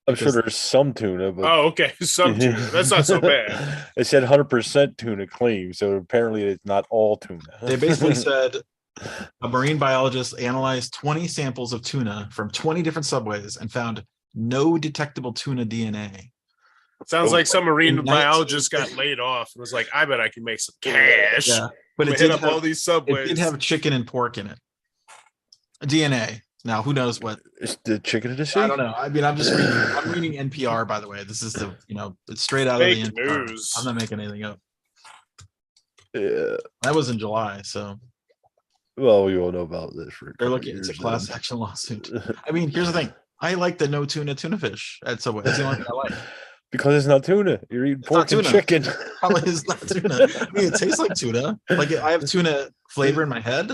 I'm sure there's some tuna, but Oh, okay. Some tuna. That's not so bad. It said 100% tuna claim, so apparently it's not all tuna. They basically said a marine biologist analyzed 20 samples of tuna from 20 different Subways and found no detectable tuna DNA. Sounds like some marine In biologist got laid off and was like, I bet I can make some cash. Yeah, but I'm it gonna hit did up all have, these it Subways. did have chicken and pork in it. DNA. Now, who knows what? It's the chicken of the sea. I don't know. I mean, I'm reading NPR, by the way. This is the, it's straight out Fake of the NPR. news. I'm not making anything up. Yeah. That was in July, so Well, we all know about this. For they're looking. It's a class action lawsuit. I mean, here's the thing. I like the no tuna fish at Subway. That's the only thing I like. Because it's not tuna. You're eating It's not pork and tuna. chicken. Probably is not tuna. I mean, it tastes like tuna. Like I have tuna flavor in my head.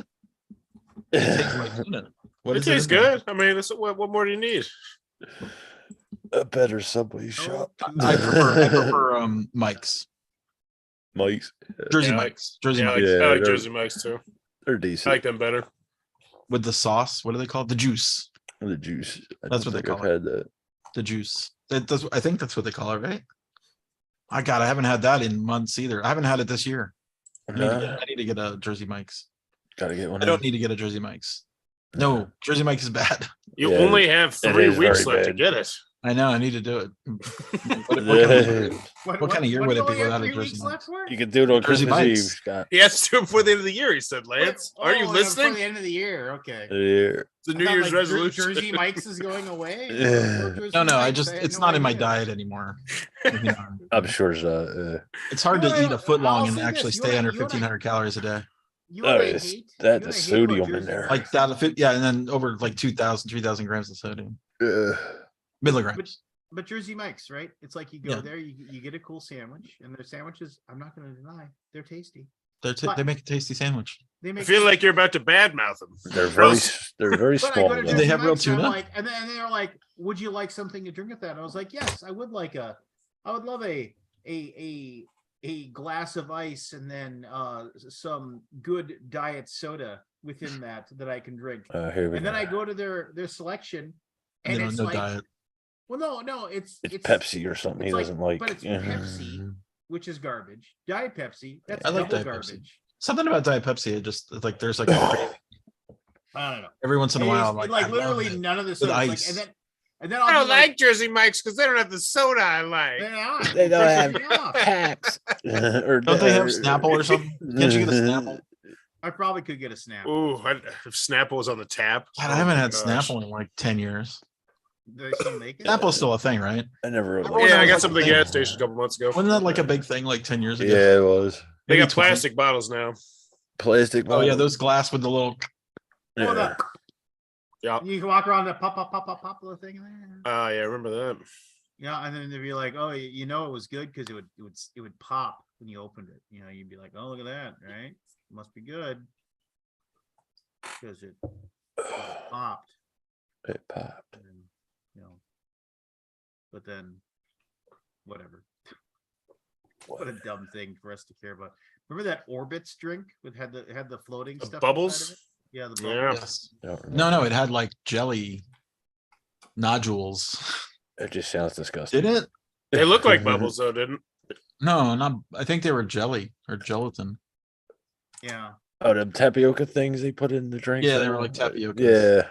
It tastes like tuna. What It is tastes in there? good. I mean, what more do you need? A better Subway shop. I prefer Mike's. Mike's. Jersey Yeah, Mike's. Jersey Yeah, I Mike's. like, Yeah, I like they're- Jersey Mike's too. They're I decent. like them better. With the sauce. What do they call it? The juice. The juice. That's what they call I've it. had that. The juice. I think that's what they call it, right? I haven't had that in months either. I haven't had it this year. I need to get a Jersey Mike's. Gotta get one. I don't need to get a Jersey Mike's. No, Jersey Mike's is bad. You Yeah, only have it 3 is weeks very left to bad. get it. I know. I need to do it. What kind of year would it be without a Jersey Mike's? You can do it on Jersey Christmas Eve, Mike's. Scott. He has to do it before the end of the year, he said, Lance. Aren't you For listening? the end of the year, okay. Yeah. It's a New Year's resolution. Jersey Mike's is going away. Yeah. No, it's not in my diet anymore. I'm sure it's not. It's hard You to know, eat a foot long I'll and say actually this, you stay and I- under you and I- 1,500 calories a day. You Oh, know what I it's- hate? that You know the what I hate sodium about in Jersey there. Mike's? Like that, yeah, and then over like 2,000, 3,000 grams of sodium. Milligrams. But Jersey Mike's, right? It's like you go Yeah. there, you get a cool sandwich, and their sandwiches, I'm not going to deny, they're tasty. They make a tasty sandwich. They I make feel like you're about to badmouth them. They're very, they're very But I small. go to though. Do they Jersey have real Mike's and I'm tuna? like, and then they're like, "Would you like something to drink with that?" And I was like, "Yes, I would like I would love a glass of ice and then some good diet soda within that I can drink." Here we And go. then I go to their selection, And and they it's don't know like, diet. well, no, it's Pepsi or something he it's like- doesn't like. but it's Pepsi. Which is garbage. Diet Pepsi, that's I like double Diet Pepsi. garbage. Something about Diet Pepsi, it just like there's like a craving. I don't know. Every once in a And while, it's I'm like I love literally it. none of the With sodas. Like, ice. and then I I'll don't be like, like Jersey Mike's because they don't have the soda I like. They don't have Yeah. packs. Or Don't they have Snapple or something? Can't you get a Snapple? I probably could get a snap. Ooh, if Snapple was on the tap. God, oh I haven't my had gosh. Snapple in like 10 years. Do they still make it? Snapple's still a thing, right? I never really. Oh, Yeah, no, I got like some at a the thing. gas station a couple months ago. Wasn't that like a big thing like 10 years ago? Yeah, it was They Maybe got 20. plastic bottles now. plastic. Oh yeah, bottle. those glass with the little. Oh, Yeah. the- Yeah. You can walk around the pop little thing there. Oh, yeah, I remember that. Yeah, and then they'd be like, "Oh, you know it was good because it would pop when you opened it." You know, you'd be like, "Oh, look at that, right? It must be good because it popped." It popped. And, you know, but then whatever. What a dumb thing for us to care about. Remember that Orbits drink that had the floating The stuff inside of bubbles? it? Yeah, the Yeah. bubbles. Yes. Don't No, remember. no, it had like jelly nodules. It just sounds disgusting. Did it? They look like bubbles though, didn't? No, not. I think they were jelly or gelatin. Yeah. Oh, the tapioca things they put in the drinks. Yeah, they were now? like tapiocas. Yeah.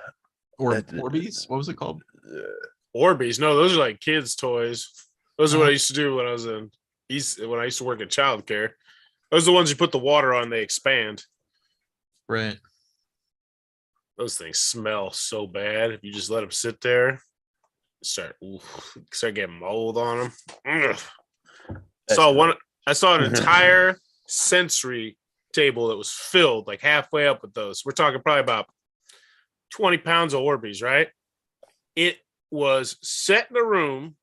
Or That- Orbeez. What was it called? Orbeez. No, those are like kids' toys. Those are what Uh-huh. I used to do when I was when I used to work in childcare. Those are the ones you put the water on, they expand. Right. Those things smell so bad if you just let them sit there. Start getting mold on them. That's I saw an entire sensory table that was filled like halfway up with those. We're talking probably about 20 pounds of Orbeez, right? It was set in a room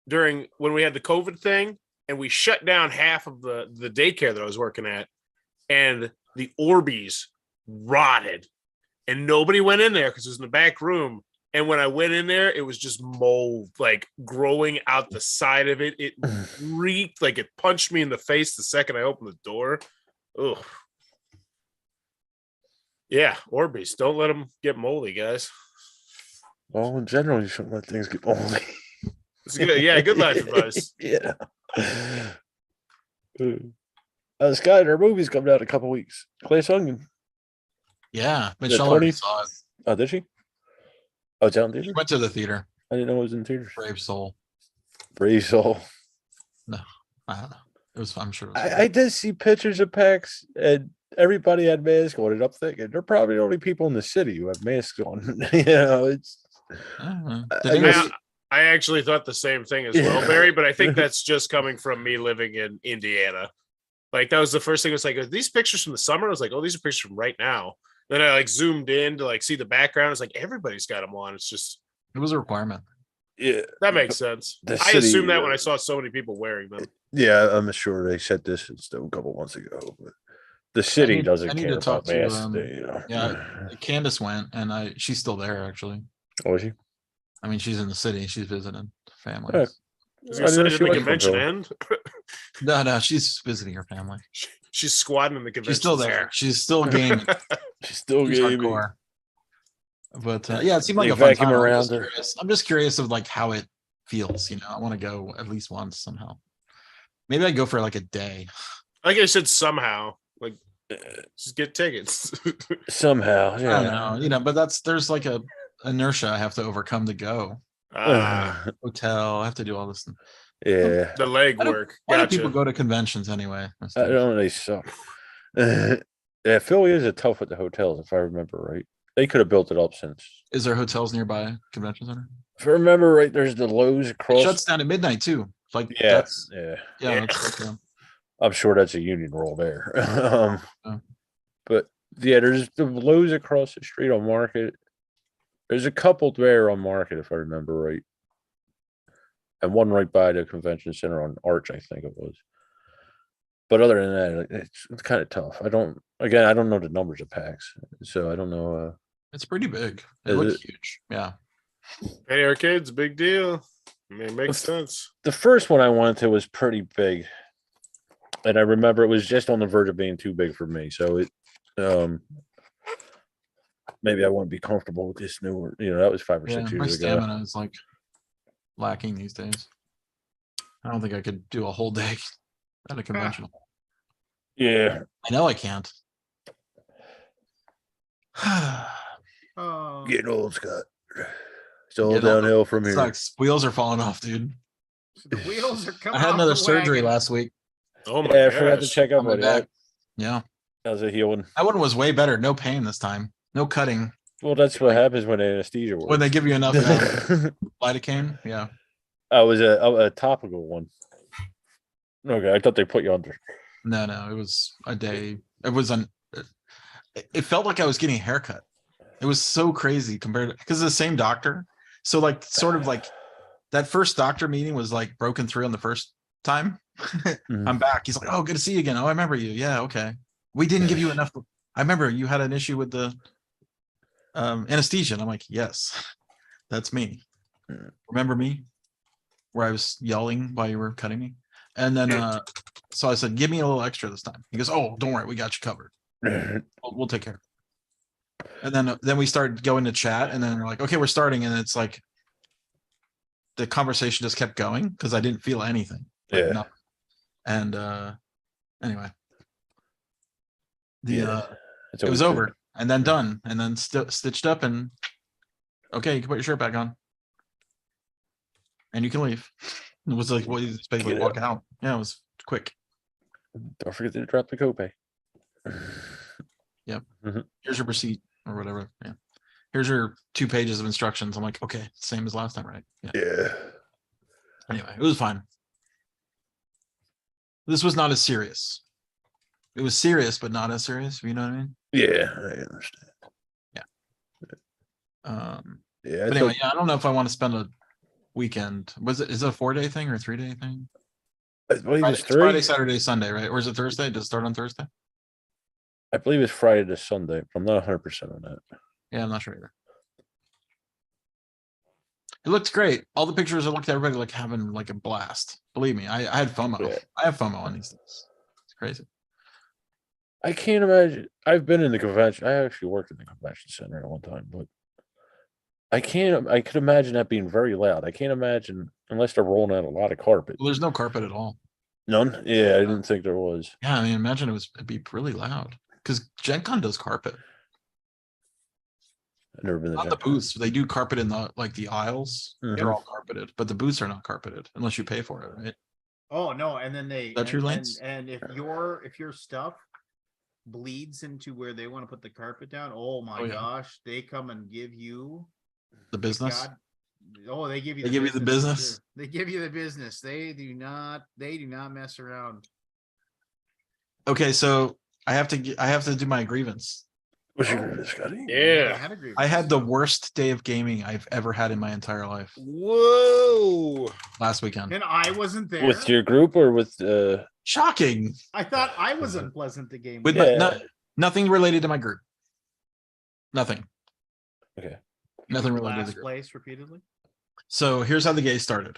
during when we had the COVID thing, and we shut down half of the daycare that I was working at, and the Orbeez rotted, and nobody went in there because it was in the back room. And when I went in there, it was just mold like growing out the side of it. It reeked like it punched me in the face the second I opened the door. Ugh. Yeah, Orbeez. Don't let them get moldy, guys. Well, in general, you shouldn't let things get moldy. It's good. Yeah, good life advice. Yeah. Sky, their movie's coming out in a couple weeks. Clay Sung. Yeah, The Michelle already 20 saw it. Oh, did she? Oh, it's out in She theater? went to the theater. I didn't know it was in theaters. Brave soul. Brave soul. I don't know. It was. I'm sure. It was I did see pictures of PAX and everybody had masks on, and I'm thinking they're probably the only people in the city who have masks on. it's I don't know. I Did you guess- guys- I actually thought the same thing as well, Barry, but I think that's just coming from me living in Indiana. Like that was the first thing. It was like, are these pictures from the summer? I was like, oh, these are pictures from right now. Then I like zoomed in to like see the background. It's like everybody's got them on. It's just It was a requirement. yeah, that makes sense. the I city, assumed that when I saw so many people wearing them. yeah. I'm sure they said this in stone a couple months ago, but the city need- doesn't I need care to talk about to, masks. You know. yeah. Candace went, and she's still there actually. Oh, is she? I mean, she's in the city. She's visiting family. Yeah. I was I gonna say, didn't know did she the went from convention Philly. end? No, she's visiting her family. She's squatting in the convention. She's still there. center. She's still gaming. She's still She's gaming. hardcore. But yeah, it seemed like They a fun vacuum time. around her. I'm just curious of like how it feels. You know, I want to go at least once somehow. Maybe I go for like a day. Like I said, somehow, like just get tickets. Somehow, I yeah. don't know, you know, but there's like a inertia I have to overcome to go. Hotel, I have to do all this. Yeah. The leg I don't- work. Why do Gotcha. people go to conventions anyway? I don't. They suck. Yeah, Philly is a tough with the hotels, if I remember right. They could have built it up since. Is there hotels nearby convention center? If I remember right, there's the Lowe's It across. shuts down at midnight too. Like Yeah, that's yeah. yeah, Yeah. that's like, I'm sure that's a union rule there. Oh. But yeah, there's the Lowe's across the street on Market. There's a couple there on Market, if I remember right. And one right by the convention center on Arch, I think it was. But other than that, it's kind of tough. I don't know the numbers of PAX, so I don't know. it's pretty big. It Is looks it? huge. Yeah. Penny Arcade's a big deal. I mean, it makes sense. The first one I went to was pretty big, and I remember it was just on the verge of being too big for me. So it, maybe I wouldn't be comfortable with this newer. You know, that was 5 or Yeah. 6 My years ago. stamina is like lacking these days. I don't think I could do a whole day at a convention. Yeah, I know I can't. Oh, getting old, Scott. It's all Getting old. downhill from here. Sucks. Wheels are falling off, dude. the wheels are coming. I had off another the surgery wagon. last week Oh my Yeah, I gosh. forgot to check up on my on back. that. Yeah. How's it healing? That one was way better. No pain this time. No cutting. Well, that's what happens when anesthesia works. When they give you enough lidocaine. Yeah. I was a topical one. Okay, I thought they put you under. No, it was a day. It was it felt like I was getting a haircut. It was so crazy compared to because the same doctor. So like sort of like that first doctor meeting was like broken through on the first time. I'm back. He's like, oh, good to see you again. Oh, I remember you. Yeah, okay. We didn't give you enough. I remember you had an issue with the anesthesia. And I'm like, yes, that's me. Remember me? Where I was yelling while you were cutting me? And then so I said, give me a little extra this time. He goes, oh, don't worry, we got you covered. We'll take care. And then we started going to chat, and then we're like, okay, we're starting, and it's like the conversation just kept going because I didn't feel anything. Like, Yeah. nothing. And anyway, It's it was always over good. and then done and then stitched up, and okay, you can put your shirt back on and you can leave. It was like, well, it's basically Get walking out. Yeah, it was quick. Don't forget to drop the copay. Here's your receipt or whatever. Yeah. Here's your 2 pages of instructions. I'm like, okay, same as last time, right? Yeah. Yeah. Anyway, it was fine. This was not as serious. It was serious, but not as serious. You know what I mean? Yeah, I understand. Yeah. But anyway, yeah, I don't know if I want to spend a weekend. Is it a 4-day thing or a 3-day thing? I believe it's It's 3. Friday, Saturday, Sunday, right? Or is it Thursday? Does it start on Thursday? I believe it's Friday to Sunday. But I'm not 100% on that. Yeah, I'm not sure either. It looked great. All the pictures, I looked at everybody like having like a blast. Believe me, I had FOMO. Yeah. I have FOMO on these things. It's crazy. I can't imagine. I've been in the convention. I actually worked in the convention center at one time, but I could imagine that being very loud. I can't imagine unless they're rolling out a lot of carpet. Well, there's no carpet at all. None? Yeah, I didn't think there was. Yeah, I mean, imagine it'd be really loud because Gen Con does carpet. I've never been to Not the Gen Con. booths. They do carpet in the aisles. Mhm. They're all carpeted, but the booths are not carpeted unless you pay for it, right? Oh no, and then they that true, and, Lance? and if your stuff bleeds into where they want to put the carpet down, oh my Oh, yeah. gosh, they come and give you The business. God. Oh, they give you They the give you the business. for business? sure. They give you the business. They do not mess around. Okay, so I have to do my grievance. What's your grievance, Scotty? Yeah. I had the worst day of gaming I've ever had in my entire life Whoa. last weekend. And I wasn't there. With your group or with Shocking. I thought I was unpleasant to game With with. Yeah. nothing related to my group. Nothing. Okay. Nothing related to the last group. place repeatedly. So here's how the day started.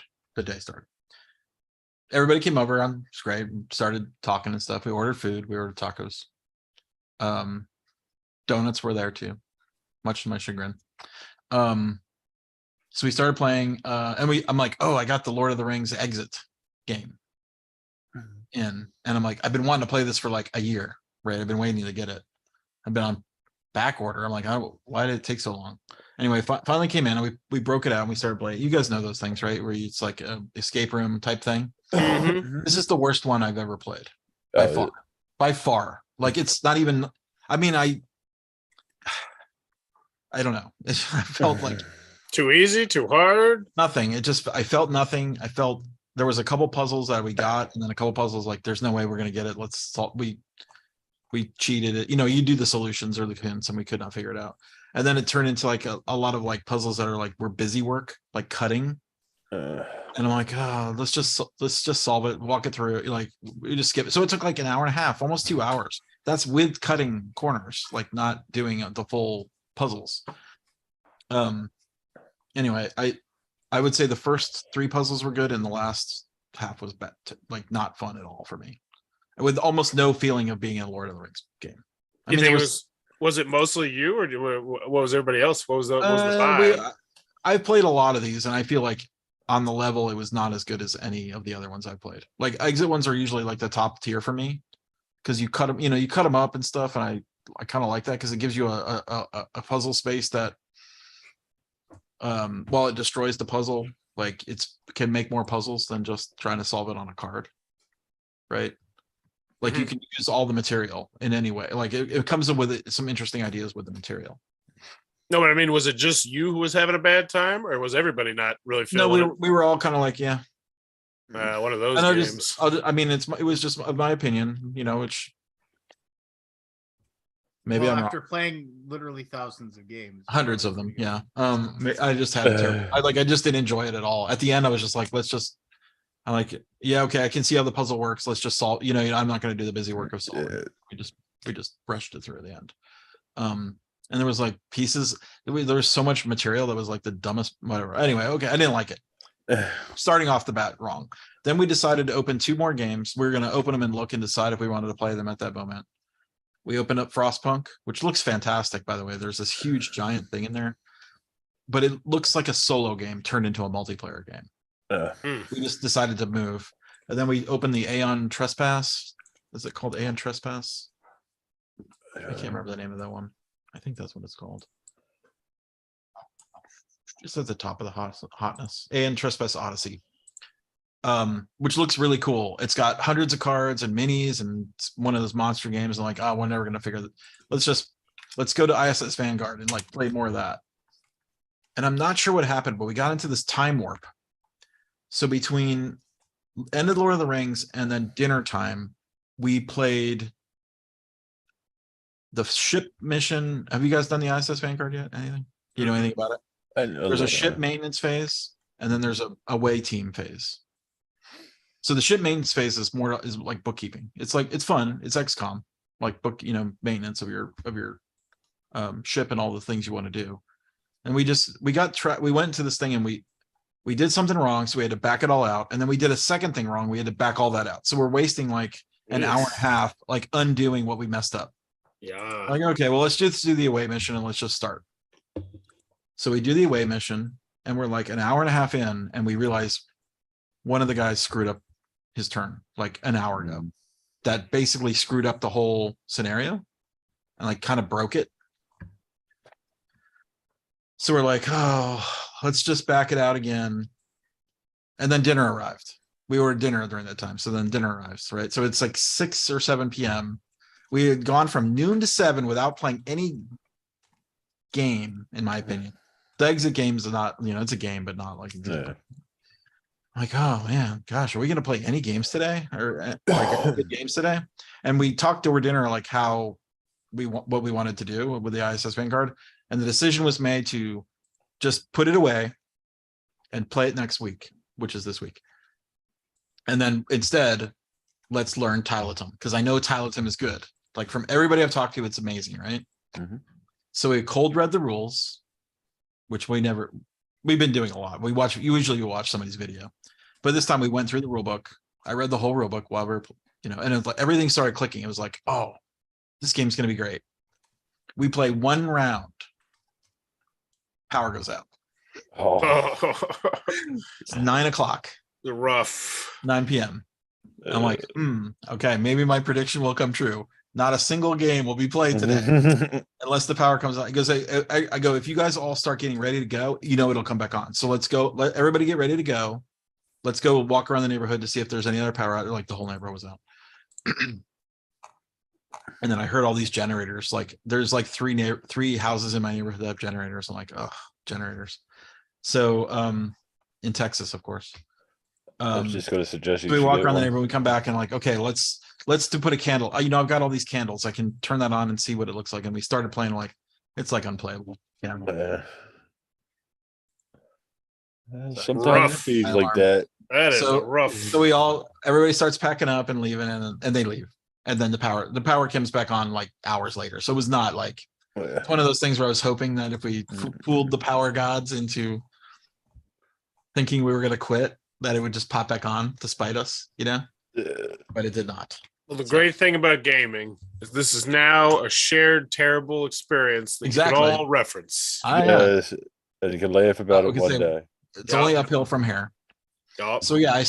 Everybody came over on Skype and started talking and stuff. We ordered food. We ordered tacos. Donuts were there too, much to my chagrin. So we started playing, and I'm like, oh, I got the Lord of the Rings exit game in, and I'm like, I've been wanting to play this for like a year, right? I've been waiting to get it. I've been on back order. I'm like, oh, why did it take so long? Anyway, finally came in and we broke it out and we started playing. You guys know those things, right? Where it's like a escape room type thing. Mhm. This is the worst one I've ever played by far. By far. Like it's not even. I mean, I don't know. I felt like Too easy, too hard. nothing. I felt nothing. I felt there was a couple puzzles that we got, and then a couple puzzles like there's no way we're gonna get it. Let's solve. We cheated it. You know, you do the solutions or the hints, and we could not figure it out. And then it turned into like a lot of like puzzles that are like we're busy work, like cutting. And I'm like, oh, let's just solve it, walk it through. Like we just skip it. So it took like an hour and a half, almost 2 hours. That's with cutting corners, like not doing the full puzzles. Anyway, I would say the first 3 puzzles were good, and the last half was bad, like not fun at all for me, with almost no feeling of being in a Lord of the Rings game. I You mean, think there was it mostly you, or what was everybody else? What was the we- vibe? I've played a lot of these, and I feel like on the level it was not as good as any of the other ones I played. Like exit ones are usually like the top tier for me because you cut them up and stuff, and I kind of like that because it gives you a puzzle space that while it destroys the puzzle, like can make more puzzles than just trying to solve it on a card, right? Like you can use all the material in any way. Like it comes in with some interesting ideas with the material. No, but I mean, was it just you who was having a bad time, or was everybody not really feeling No, we were all kind of like, yeah. one of those And games? I mean, it was just my opinion, which maybe Well, I'm after playing literally thousands of games, hundreds of them. Yeah. I just had it. I just didn't enjoy it at all. At the end, I was just like, I'm like, yeah, okay, I can see how the puzzle works. Let's just solve, I'm not going to do the busy work of solving. Yeah. We just brushed it through at the end. And there was like pieces, there was so much material that was like the dumbest, whatever. Anyway, okay, I didn't like it. starting off the bat wrong. Then we decided to open 2 more games. We were going to open them and look and decide if we wanted to play them at that moment. We opened up Frostpunk, which looks fantastic, by the way. There's this huge giant thing in there, but it looks like a solo game turned into a multiplayer game. We just decided to move. And then we opened the Aeon Trespass. Is it called Aeon Trespass? I can't remember the name of that one. I think that's what it's called. Just at the top of the hotness. Aeon Trespass Odyssey. Which looks really cool. It's got hundreds of cards and minis, and it's one of those monster games. And like, oh, we're never gonna figure that. Let's go to ISS Vanguard and like play more of that. And I'm not sure what happened, but we got into this time warp. So between end of the Lord of the Rings and then dinner time, we played the ship mission. Have you guys done the ISS Vanguard yet? Anything? You know anything about it? There's a ship maintenance phase, and then there's a away team phase. So the ship maintenance phase is like bookkeeping. It's like, it's fun. It's XCOM, like maintenance of your ship and all the things you want to do. And we went to this thing and we did something wrong. So we had to back it all out. And then we did a second thing wrong. We had to back all that out. So we're wasting like an hour and a half, like undoing what we messed up. Yeah. Like, okay, well, let's just do the away mission and let's just start. So we do the away mission and we're like an hour and a half in, and we realize one of the guys screwed up his turn like an hour ago. That basically screwed up the whole scenario and like kind of broke it. So we're like, oh, let's just back it out again. And then dinner arrived. We ordered dinner during that time. So then dinner arrives, right? So it's like 6 or 7 p.m. We had gone from noon to 7 without playing any game, in my opinion. The exit games are not, it's a game, but not like like, oh man, gosh, are we going to play any games today, or like any good games today? And we talked over dinner like how what we wanted to do with the ISS Vanguard, and the decision was made to just put it away and play it next week, which is this week. And then instead, let's learn Tylotum, because I know Tylotum is good. Like from everybody I've talked to, it's amazing, right? So we cold read the rules, which we've been doing a lot. Usually you watch somebody's video, but this time we went through the rule book. I read the whole rule book while we were, and it was like everything started clicking. It was like, oh, this game's going to be great. We play 1 round. Power goes out. It's 9 o'clock. Rough. 9 p.m. I'm like, okay, maybe my prediction will come true. Not a single game will be played today unless the power comes on. He goes, I go, if you guys all start getting ready to go, it'll come back on. So let's go. Let everybody get ready to go. Let's go walk around the neighborhood to see if there's any other power out. Like the whole neighborhood was out. And then I heard all these generators. Like there's like 3 houses in my neighborhood that have generators. I'm like, oh, generators. So in Texas, of course. I was just going to suggest we walk around the neighborhood. We come back and like, okay, let's put a candle. I've got all these candles. I can turn that on and see what it looks like. And we started playing like it's like unplayable. Sometimes it feels like that. That is rough. So everybody starts packing up and leaving, and they leave. And then the power comes back on like hours later. So it was not like it's one of those things where I was hoping that if we fooled the power gods into thinking we were going to quit, that it would just pop back on to spite us, but it did not. Well, the great thing about gaming is this is now a shared terrible experience that you can all reference. Yes, and you can laugh about it one day. It's only uphill from here. So yeah, I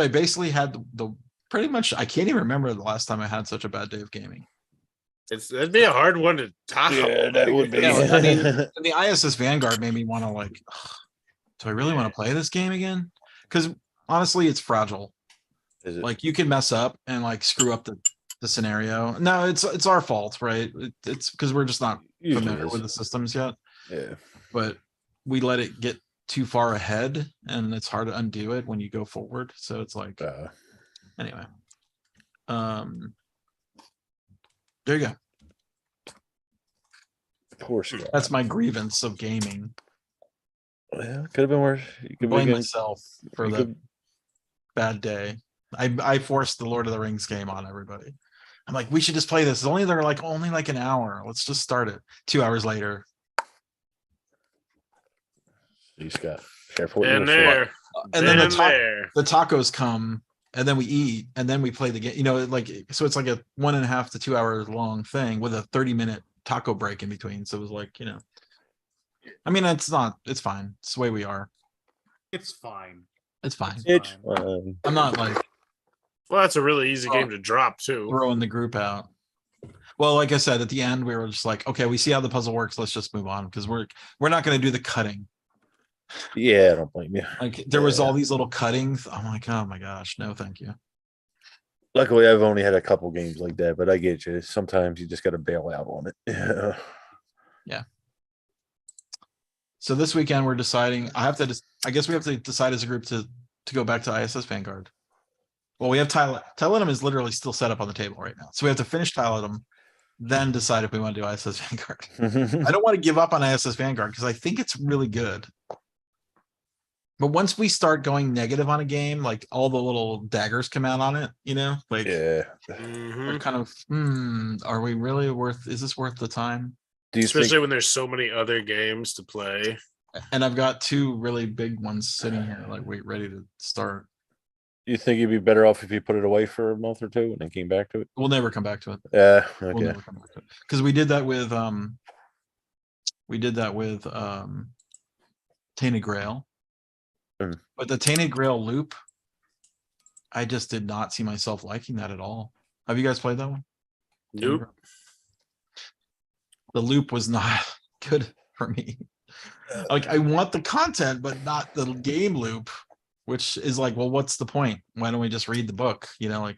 basically had the pretty much. I can't even remember the last time I had such a bad day of gaming. That'd be a hard one to top. Yeah, that would be. I mean, the ISS Vanguard made me want to like, do I really want to play this game again? Because honestly, it's fragile. Is it? Like you can mess up and like screw up the scenario. No, it's our fault, right? It's because we're just not familiar with the systems yet. Yeah. But we let it get too far ahead, and it's hard to undo it when you go forward. So it's like anyway. There you go. Poor Scott. That's my grievance of gaming. Yeah, could have been worse. You could blame myself for the bad day. I forced the Lord of the Rings game on everybody. I'm like, we should just play this. It's only like an hour. Let's just start it. 2 hours later. You Scott, careful. And there, And then Been there. the tacos come, and then we eat, and then we play the game. You know, like so it's like a 1.5 to 2 hours long thing with a 30-minute taco break in between. So it was like, you know, I mean, it's fine. It's the way we are. It's fine. It's fine. It's Fine. fine. I'm not like Well, that's a really easy game to drop too. throwing the group out. Well, like I said, at the end, we were just like, okay, we see how the puzzle works. Let's just move on because we're not going to do the cutting. Yeah, I don't blame you. Like there was Yeah. all these little cuttings. I'm like, oh my gosh, no, thank you. Luckily, I've only had a couple games like that, but I get you. Sometimes you just got to bail out on it. Yeah. So this weekend we're deciding. I guess we have to decide as a group to go back to ISS Vanguard. Well, we have Tylenum is literally still set up on the table right now, so we have to finish Tylenum, then decide if we want to do ISS Vanguard. I don't want to give up on ISS Vanguard because I think it's really good. But once we start going negative on a game, like all the little daggers come out on it, you know, like Yeah. Mhm. we're kind of, are we really is this worth the time? Do you Especially think? when there's so many other games to play. And I've got 2 really big ones sitting here, like ready to start. You think you'd be better off if you put it away for a month or two and then came back to it? We'll never come back to it. Yeah. We'll Okay. never come back to it. Because we did that with Tainted Grail. Mm. But the Tainted Grail loop, I just did not see myself liking that at all. Have you guys played that one? Tainted Nope. Grail? The loop was not good for me. Like I want the content, but not the game loop, which is like, well, what's the point? Why don't we just read the book? You know, like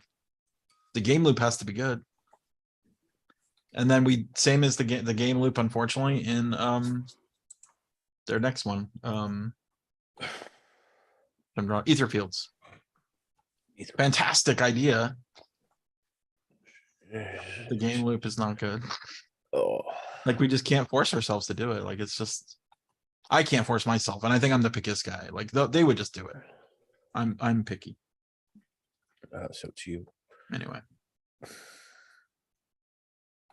the game loop has to be good. And then same as the game loop, unfortunately, in their next one. I'm wrong. Etherfields. Fantastic idea. The game loop is not good. Oh. Like we just can't force ourselves to do it. Like it's just I can't force myself, and I think I'm the pickiest guy. Like they would just do it. I'm picky. So it's you. Anyway.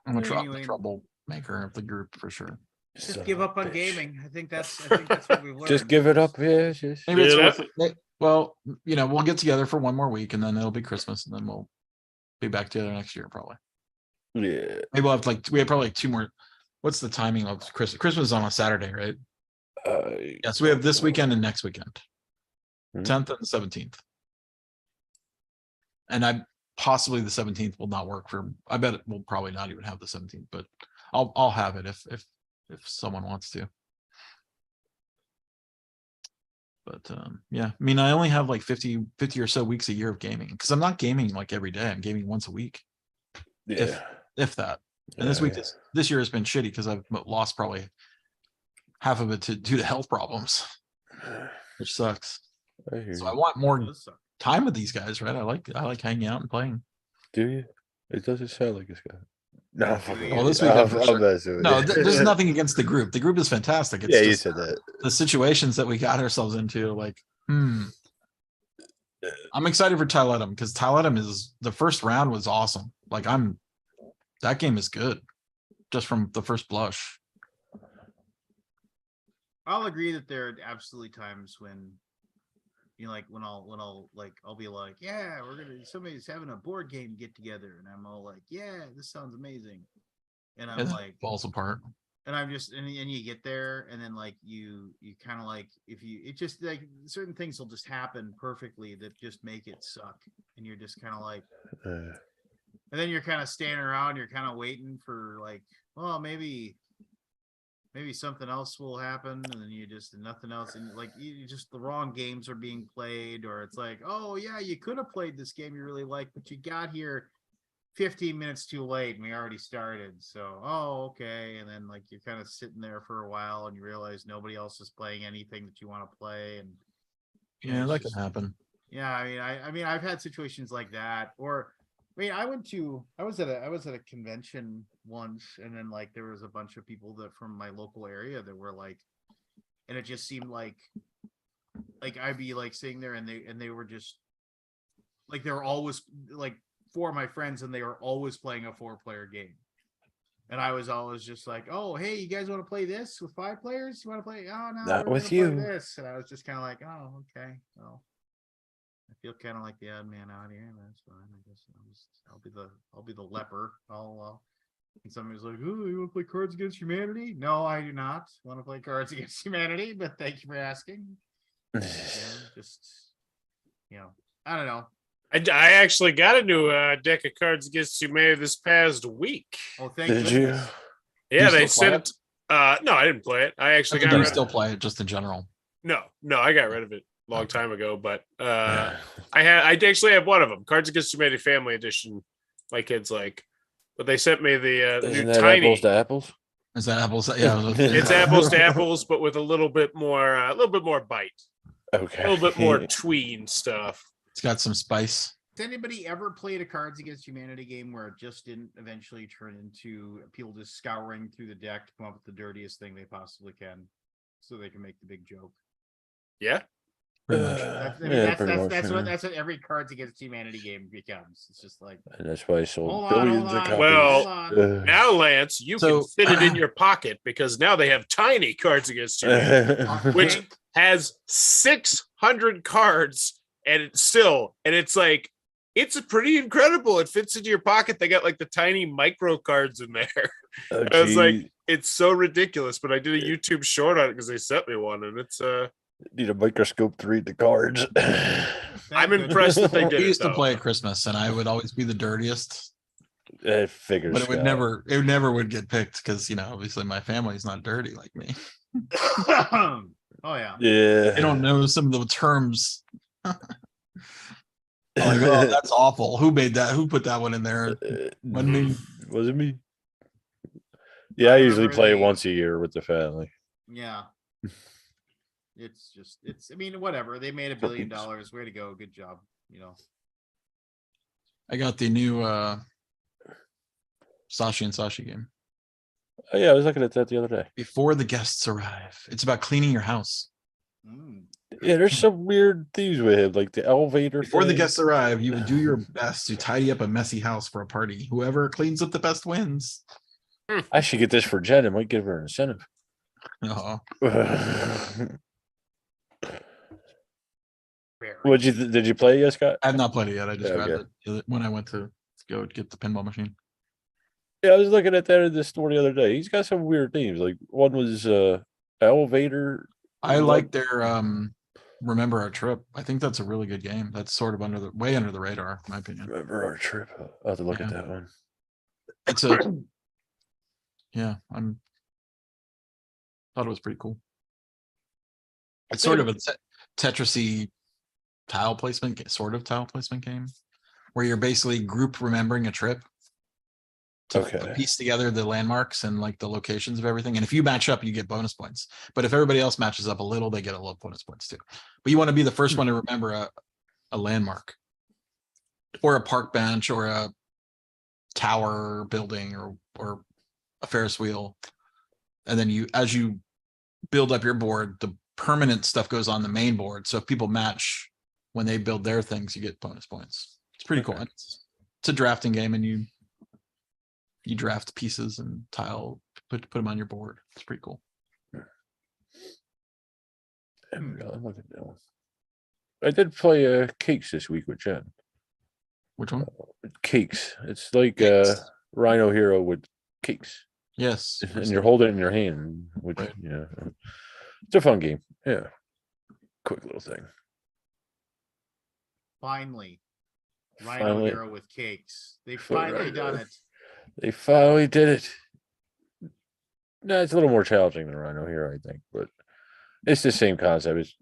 I'm a Anyway. troublemaker of the group for sure. Just Son give of up a on bitch. gaming. I think that's what we've learned. Just give it up. Yeah. Just... Maybe it's Yeah. worth it. Well, you know, we'll get together for one more week and then it'll be Christmas and then we'll be back together next year probably. Yeah. Maybe we'll have we have probably 2 more. What's the timing of Christmas? Christmas is on a Saturday, right? Yeah, so we have this weekend and next weekend. Hmm. 10th and 17th. And possibly the 17th will not work for, I bet it will probably not even have the 17th, but I'll have it if someone wants to. But yeah, I mean, I only have like 50 or so weeks a year of gaming because I'm not gaming like every day. I'm gaming once a week, Yeah. if that. And this week, this year has been shitty because I've lost probably half of it due to health problems, which sucks. I hear So you. I want more Does suck. time with these guys, right? I like hanging out and playing. Do you? It doesn't sound like it's got. No, I'm fucking Well, with this you. weekend for I'm sure. messing with No, you. there's nothing against the group. The group is fantastic. It's Yeah, you just said that. the situations that we got ourselves into, like, I'm excited for Tyledum because Tyledum is the first round was awesome. Like that game is good just from the first blush. I'll agree that there are absolutely times when, you know, like when I'll be like, yeah, somebody's having a board game get together, and I'm all like, yeah, this sounds amazing, and I'm And like, falls apart. and I'm just and you get there, and then like you kind of like it just like certain things will just happen perfectly that just make it suck, and you're just kind of like, and then you're kind of standing around, you're kind of waiting for like, well, maybe something else will happen, and then nothing else, and like you just the wrong games are being played, or it's like, oh yeah, you could have played this game you really like, but you got here 15 minutes too late and we already started, so okay, and then like you're kind of sitting there for a while and you realize nobody else is playing anything that you want to play, and Yeah, it's that just- can happen. yeah, I mean I've had situations like that, or I mean, I was at a convention once, and then like there was a bunch of people that from my local area that were like, and it just seemed like I'd be like sitting there and they were just like, they were always like 4 of my friends and they were always playing a 4-player game. And I was always just like, oh, hey, you guys want to play this with 5 players? You want to play? Oh, no, Not we're with gonna you. play this. And I was just kind of like, oh, okay. Well, I feel kind of like the odd man out here. That's fine. I guess I'll be the leper. And somebody's like, oh, you want to play Cards Against Humanity? No, I do not want to play Cards Against Humanity, but thank you for asking. I don't know. I actually got a new deck of Cards Against Humanity this past week. Oh, thank Did goodness. you? Yeah, you they still play sent. No, I didn't play it. I actually got Do you rid still of it. play it just in general? No, I got rid of it a long time ago. But I actually have one of them, Cards Against Humanity Family Edition. My kids like, but they sent me the Isn't new that tiny. apples to apples? Is that apples? Yeah. It's apples to apples, but with a little bit more bite, Okay. a little bit more tween stuff. It's got some spice. Has anybody ever played a Cards Against Humanity game where it just didn't eventually turn into people just scouring through the deck to come up with the dirtiest thing they possibly can so they can make the big joke? Yeah, Pretty much. That's what every Cards Against Humanity game becomes. It's just like, And that's why I sold hold billions on, of copies. Well, hold on. now Lance, you So- can fit it in your pocket because now they have tiny Cards Against Humanity, which Okay. has 600 cards, and it's like it's pretty incredible. It fits into your pocket. They got like the tiny micro cards in there. Oh, I was like, gee. it's so ridiculous. But I did a YouTube short on it because they sent me one, and it's Need a microscope to read the cards. I'm impressed that they did We it. used to though. play at Christmas, and I would always be the dirtiest, It figures. but it would Scott. never would get picked because obviously my family's not dirty like me. Oh yeah. Yeah. They don't know some of the terms. Like, oh, that's awful. Who made that? Who put that one in there? Wasn't me. Was it me? Yeah, I I usually remember play it they- once a year with the family. Yeah. I mean, whatever. They made $1 billion. Way to go. Good job. I got the new Sashi and Sashi game. Oh, yeah, I was looking at that the other day. Before the guests arrive. It's about cleaning your house. Mm. Yeah, there's some weird things with him, like the elevator. Before the thing. guests arrive, you would do your best to tidy up a messy house for a party. Whoever cleans up the best wins. I should get this for Jen. It might give her an incentive. Oh, Did you play it yet, Scott? I have not played it yet. I just Yeah, grabbed okay. it when I went to go get the pinball machine. Yeah, I was looking at that in the store the other day. He's got some weird themes. Like one was elevator. I like their Remember Our Trip. I think that's a really good game. That's sort of way under the radar, in my opinion. Remember our trip? I'll have to look at Yeah. that one. It's a thought it was pretty cool. It's sort of a Tetris-y tile placement game where you're basically group remembering a trip to Okay. piece together the landmarks and like the locations of everything. And if you match up, you get bonus points. But if everybody else matches up a little, they get a little bonus points too. But you want to be the first one to remember a landmark or a park bench or a tower building or a Ferris wheel. And then as you build up your board, the permanent stuff goes on the main board. So if people match when they build their things, you get bonus points. It's pretty cool. Okay. It's a drafting game, and you draft pieces and put them on your board. It's pretty cool. There we go. Look at that one. I did play Cakes this week with Jen. Which one? Cakes. It's like Cakes. Rhino Hero with cakes. Yes. And you're holding it in your hand, which Right. yeah, it's a fun game. Yeah, quick little thing. Finally. Rhino Finally. Hero with cakes. They Finally finally done done. it. They finally did it. No, it's a little more challenging than Rhino Hero, I think, but it's the same concept. It's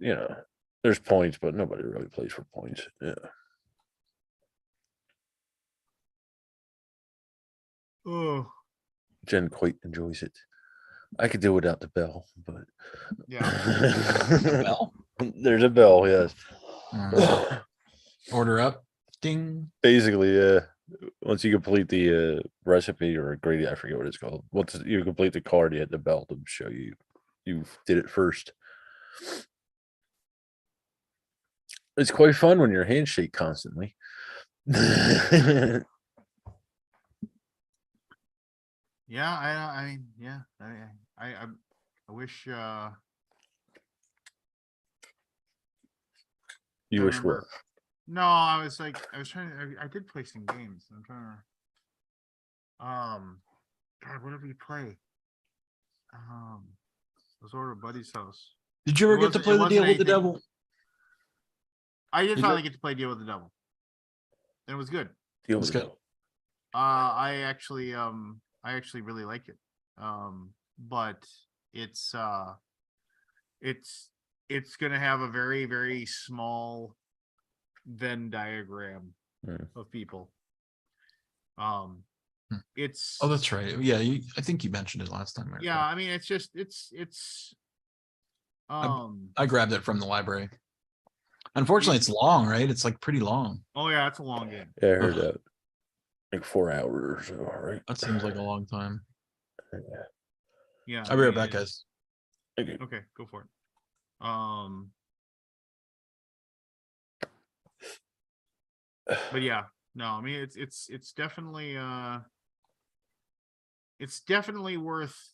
there's points, but nobody really plays for points. Yeah. Oh, Jen quite enjoys it. I could do without the bell, but yeah. Bell. there's a bell, yes. Order up. Ding. Basically, yeah. Once you complete the recipe or ingredient, I forget what it's called. Once you complete the card, you hit the bell to show you did it first. It's quite fun when your hands shake constantly. Yeah, I mean, yeah, I wish. You I wish what? remember. No, I was like, I was trying to. I did play some games. I'm trying to. God, what did we play? I was over at Buddy's house. Did you ever It get to wasn't- play it the wasn't deal with the anything- devil? I did Did finally you- get to play Deal with the Devil, and it was good. Deal Let's with go. it. I actually really like it. But it's it's gonna have a very, very small Venn diagram Hmm. of people. Hmm. It's Oh, that's right. Yeah, I think you mentioned it last time. I yeah, recall. I mean, it's just it's I grabbed it from the library. Unfortunately, it's long, right? It's like pretty long. oh yeah, it's a long game. Yeah, I heard Ugh. that. Like 4 hours or so, right? That seems like a long time. Yeah, I'll be right I mean, back, guys. Okay. okay, go for it. But yeah, no, I mean it's definitely worth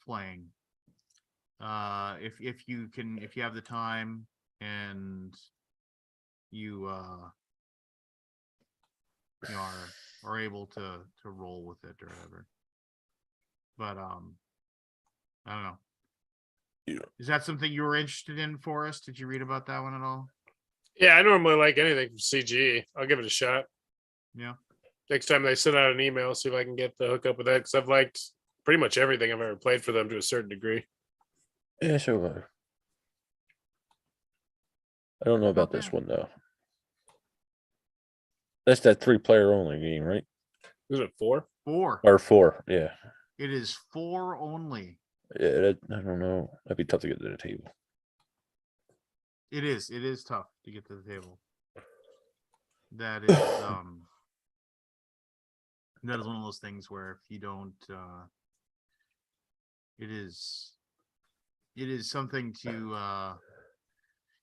playing. If you can, if you have the time and you are able to roll with it or whatever. But I don't know. Yeah. Is that something you were interested in, Forrest? Did you read about that one at all? Yeah, I normally like anything from CG. I'll give it a shot. Yeah. Next time they send out an email, see if I can get the hook up with that because I've liked pretty much everything I've ever played for them to a certain degree. Yeah, so I don't know about this Okay. one though. That's that 3-player only game, right? Isn't it 4? 4. Or 4, yeah. It is 4 only. Yeah, I don't know. That'd be tough to get to the table. It is tough to get to the table. That is that is one of those things where if you don't it is something to I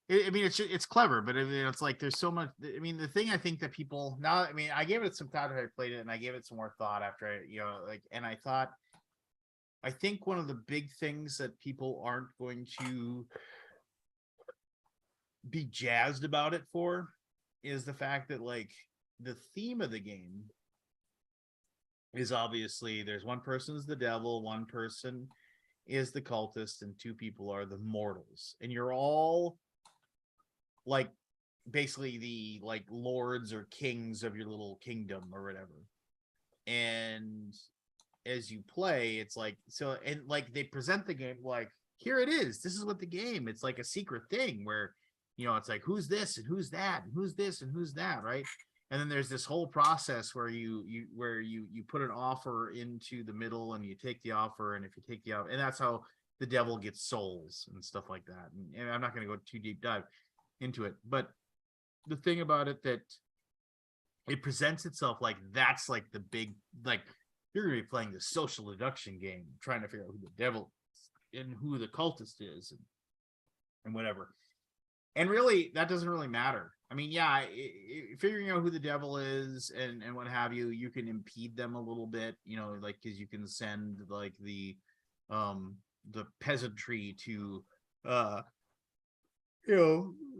mean it's clever, but I mean it's like there's so much. I mean the thing I think that people now, I mean I gave it some time after I played it, and I gave it some more thought after and I thought, I think one of the big things that people aren't going to be jazzed about it for is the fact that like the theme of the game is obviously there's one person is the devil, one person is the cultist, and 2 people are the mortals, and you're all like basically the like lords or kings of your little kingdom or whatever. And as you play, it's like so, and like they present the game like, here it is, this is what the game, it's like a secret thing where it's like who's this and who's that and who's this and who's that, right? And then there's this whole process where you put an offer into the middle and you take the offer, and if you take the offer, and that's how the devil gets souls and stuff like that. And I'm not going to go too deep dive into it, but the thing about it that it presents itself like that's like the big, like you're going to be playing the social deduction game, trying to figure out who the devil is and who the cultist is and whatever. And really, that doesn't really matter. I mean, yeah, figuring out who the devil is and what have you, you can impede them a little bit, like because you can send like the peasantry to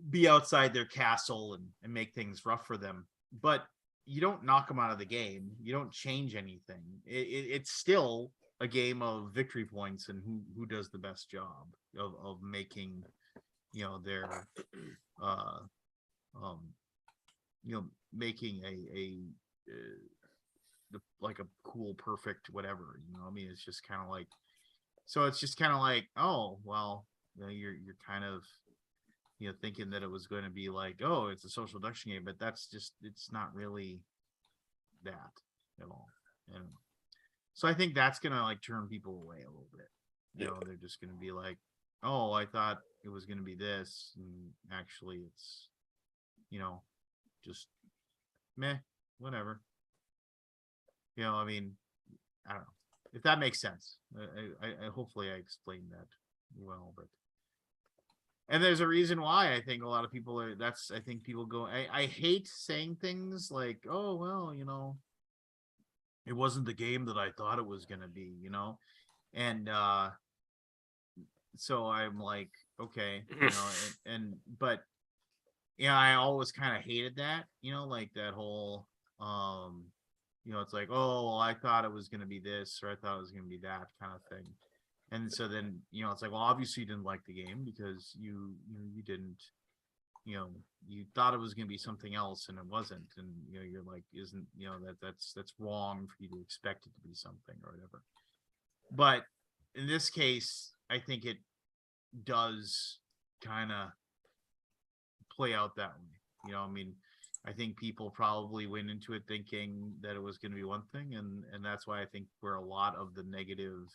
be outside their castle and make things rough for them. But you don't knock them out of the game. You don't change anything. It's still a game of victory points and who does the best job of making their making like a cool perfect whatever. I mean it's just kind of like, so it's just kind of like, oh well, you're kind of thinking that it was going to be like, oh, it's a social deduction game, but that's just, it's not really that at all. And so I think that's gonna like turn people away a little bit. They're just gonna be like, oh, I thought it was gonna be this, and actually it's just meh, whatever. I mean, I don't know if that makes sense. I hopefully I explained that well, but and there's a reason why I think a lot of people are, I think people go, I hate saying things like, oh well, it wasn't the game that I thought it was gonna be, you know? And so I'm like, okay, you know, but yeah, I always kind of hated that, you know, like that whole you know, it's like, oh, well, I thought it was gonna be this, or I thought it was gonna be that kind of thing. And so then, you know, it's like, well, obviously you didn't like the game because you didn't, you know, you thought it was going to be something else and it wasn't. And, you know, you're like, isn't, you know, that's wrong for you to expect it to be something or whatever. But in this case, I think it does kind of play out that way. You know, I mean, I think people probably went into it thinking that it was going to be one thing. And that's why I think where a lot of the negative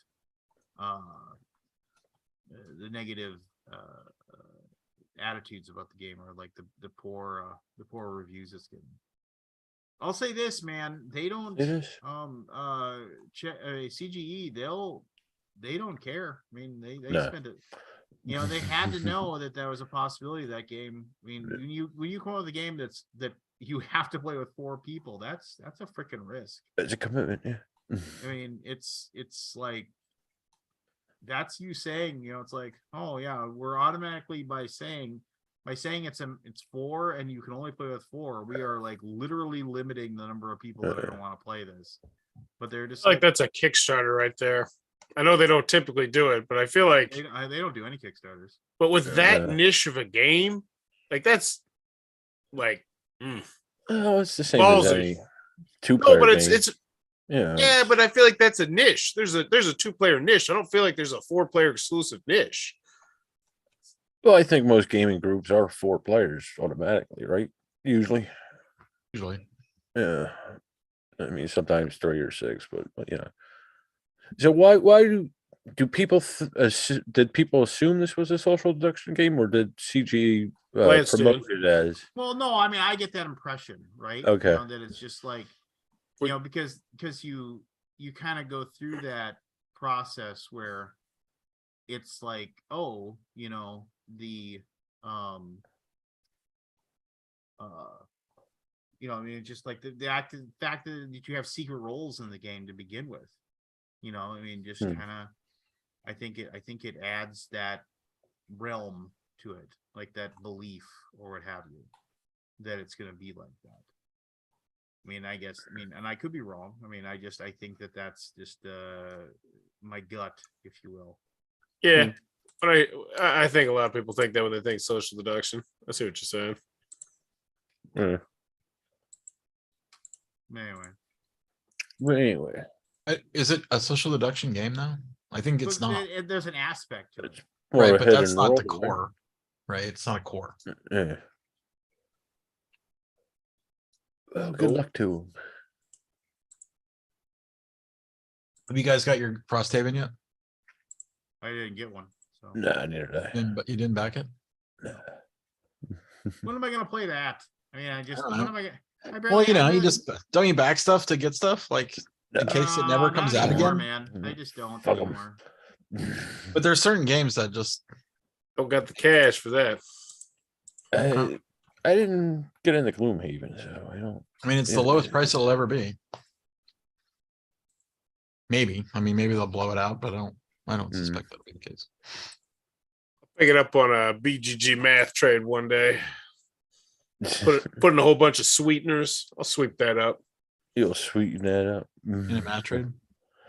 attitudes about the game are like the poor reviews it's getting. I'll say this, man, they don't It is. CGE, they don't care. I mean, they No. spend it, you know, they had to know that there was a possibility of that game. I mean, when you come out with a game that you have to play with 4 people, that's a freaking risk. It's a commitment, yeah. I mean, it's like, that's you saying, you know, it's like, oh yeah, we're automatically by saying it's 4 and you can only play with 4, we are like literally limiting the number of people that are gonna want to play this. But they're just Like that's a Kickstarter right there. I know they don't typically do it, but I feel like they don't do any Kickstarters. but with that Yeah. niche of a game, like that's like Oh, it's the same as Ballsy. any 2-player no, but game. it's yeah, but I feel like that's a niche. There's a 2-player niche. I don't feel like there's a 4-player exclusive niche. Well, I think most gaming groups are 4 players automatically, right? Usually. Yeah. I mean, sometimes 3 or 6, but you know. So why do people did people assume this was a social deduction game, or did CG Lance promote did. it as? Well, no, I mean, I get that impression, right? Okay. You know, that it's just like, you know, because you kind of go through that process where it's like, oh, you know, the you know, I mean, just like the fact that you have secret roles in the game to begin with, you know, I mean, just kind of, I think it adds that realm to it, like that belief or what have you, that it's going to be like that. I mean, and I could be wrong. I mean, I think that's just my gut, if you will. Yeah. But I think a lot of people think that when they think social deduction. I see what you're saying. Yeah. Anyway, Is it a social deduction game though? I think it's not. There's an aspect to it. It's more Right, a but hit that's and not roll, the right? core. Right, it's not a core. Yeah. Well, good Cool. luck to 'em. Have you guys got your Frosthaven yet? I didn't get one, so Nah, neither did I. You didn't back it? Nah. when am I going to play that? I mean, I don't when know. am I? Well, you know, you just don't you back stuff to get stuff like in case it never comes out anymore, again. man. I just don't Fuck 'em. anymore. But there's certain games that just Don't got the cash for that. I didn't get into Gloomhaven, so I don't. I mean, it's the Yeah. lowest price it'll ever be. Maybe. I mean, maybe they'll blow it out, but I don't suspect that'll be the case. Pick it up on a BGG math trade one day. Put in a whole bunch of sweeteners. I'll sweep that up. You'll sweeten that up. In a math trade.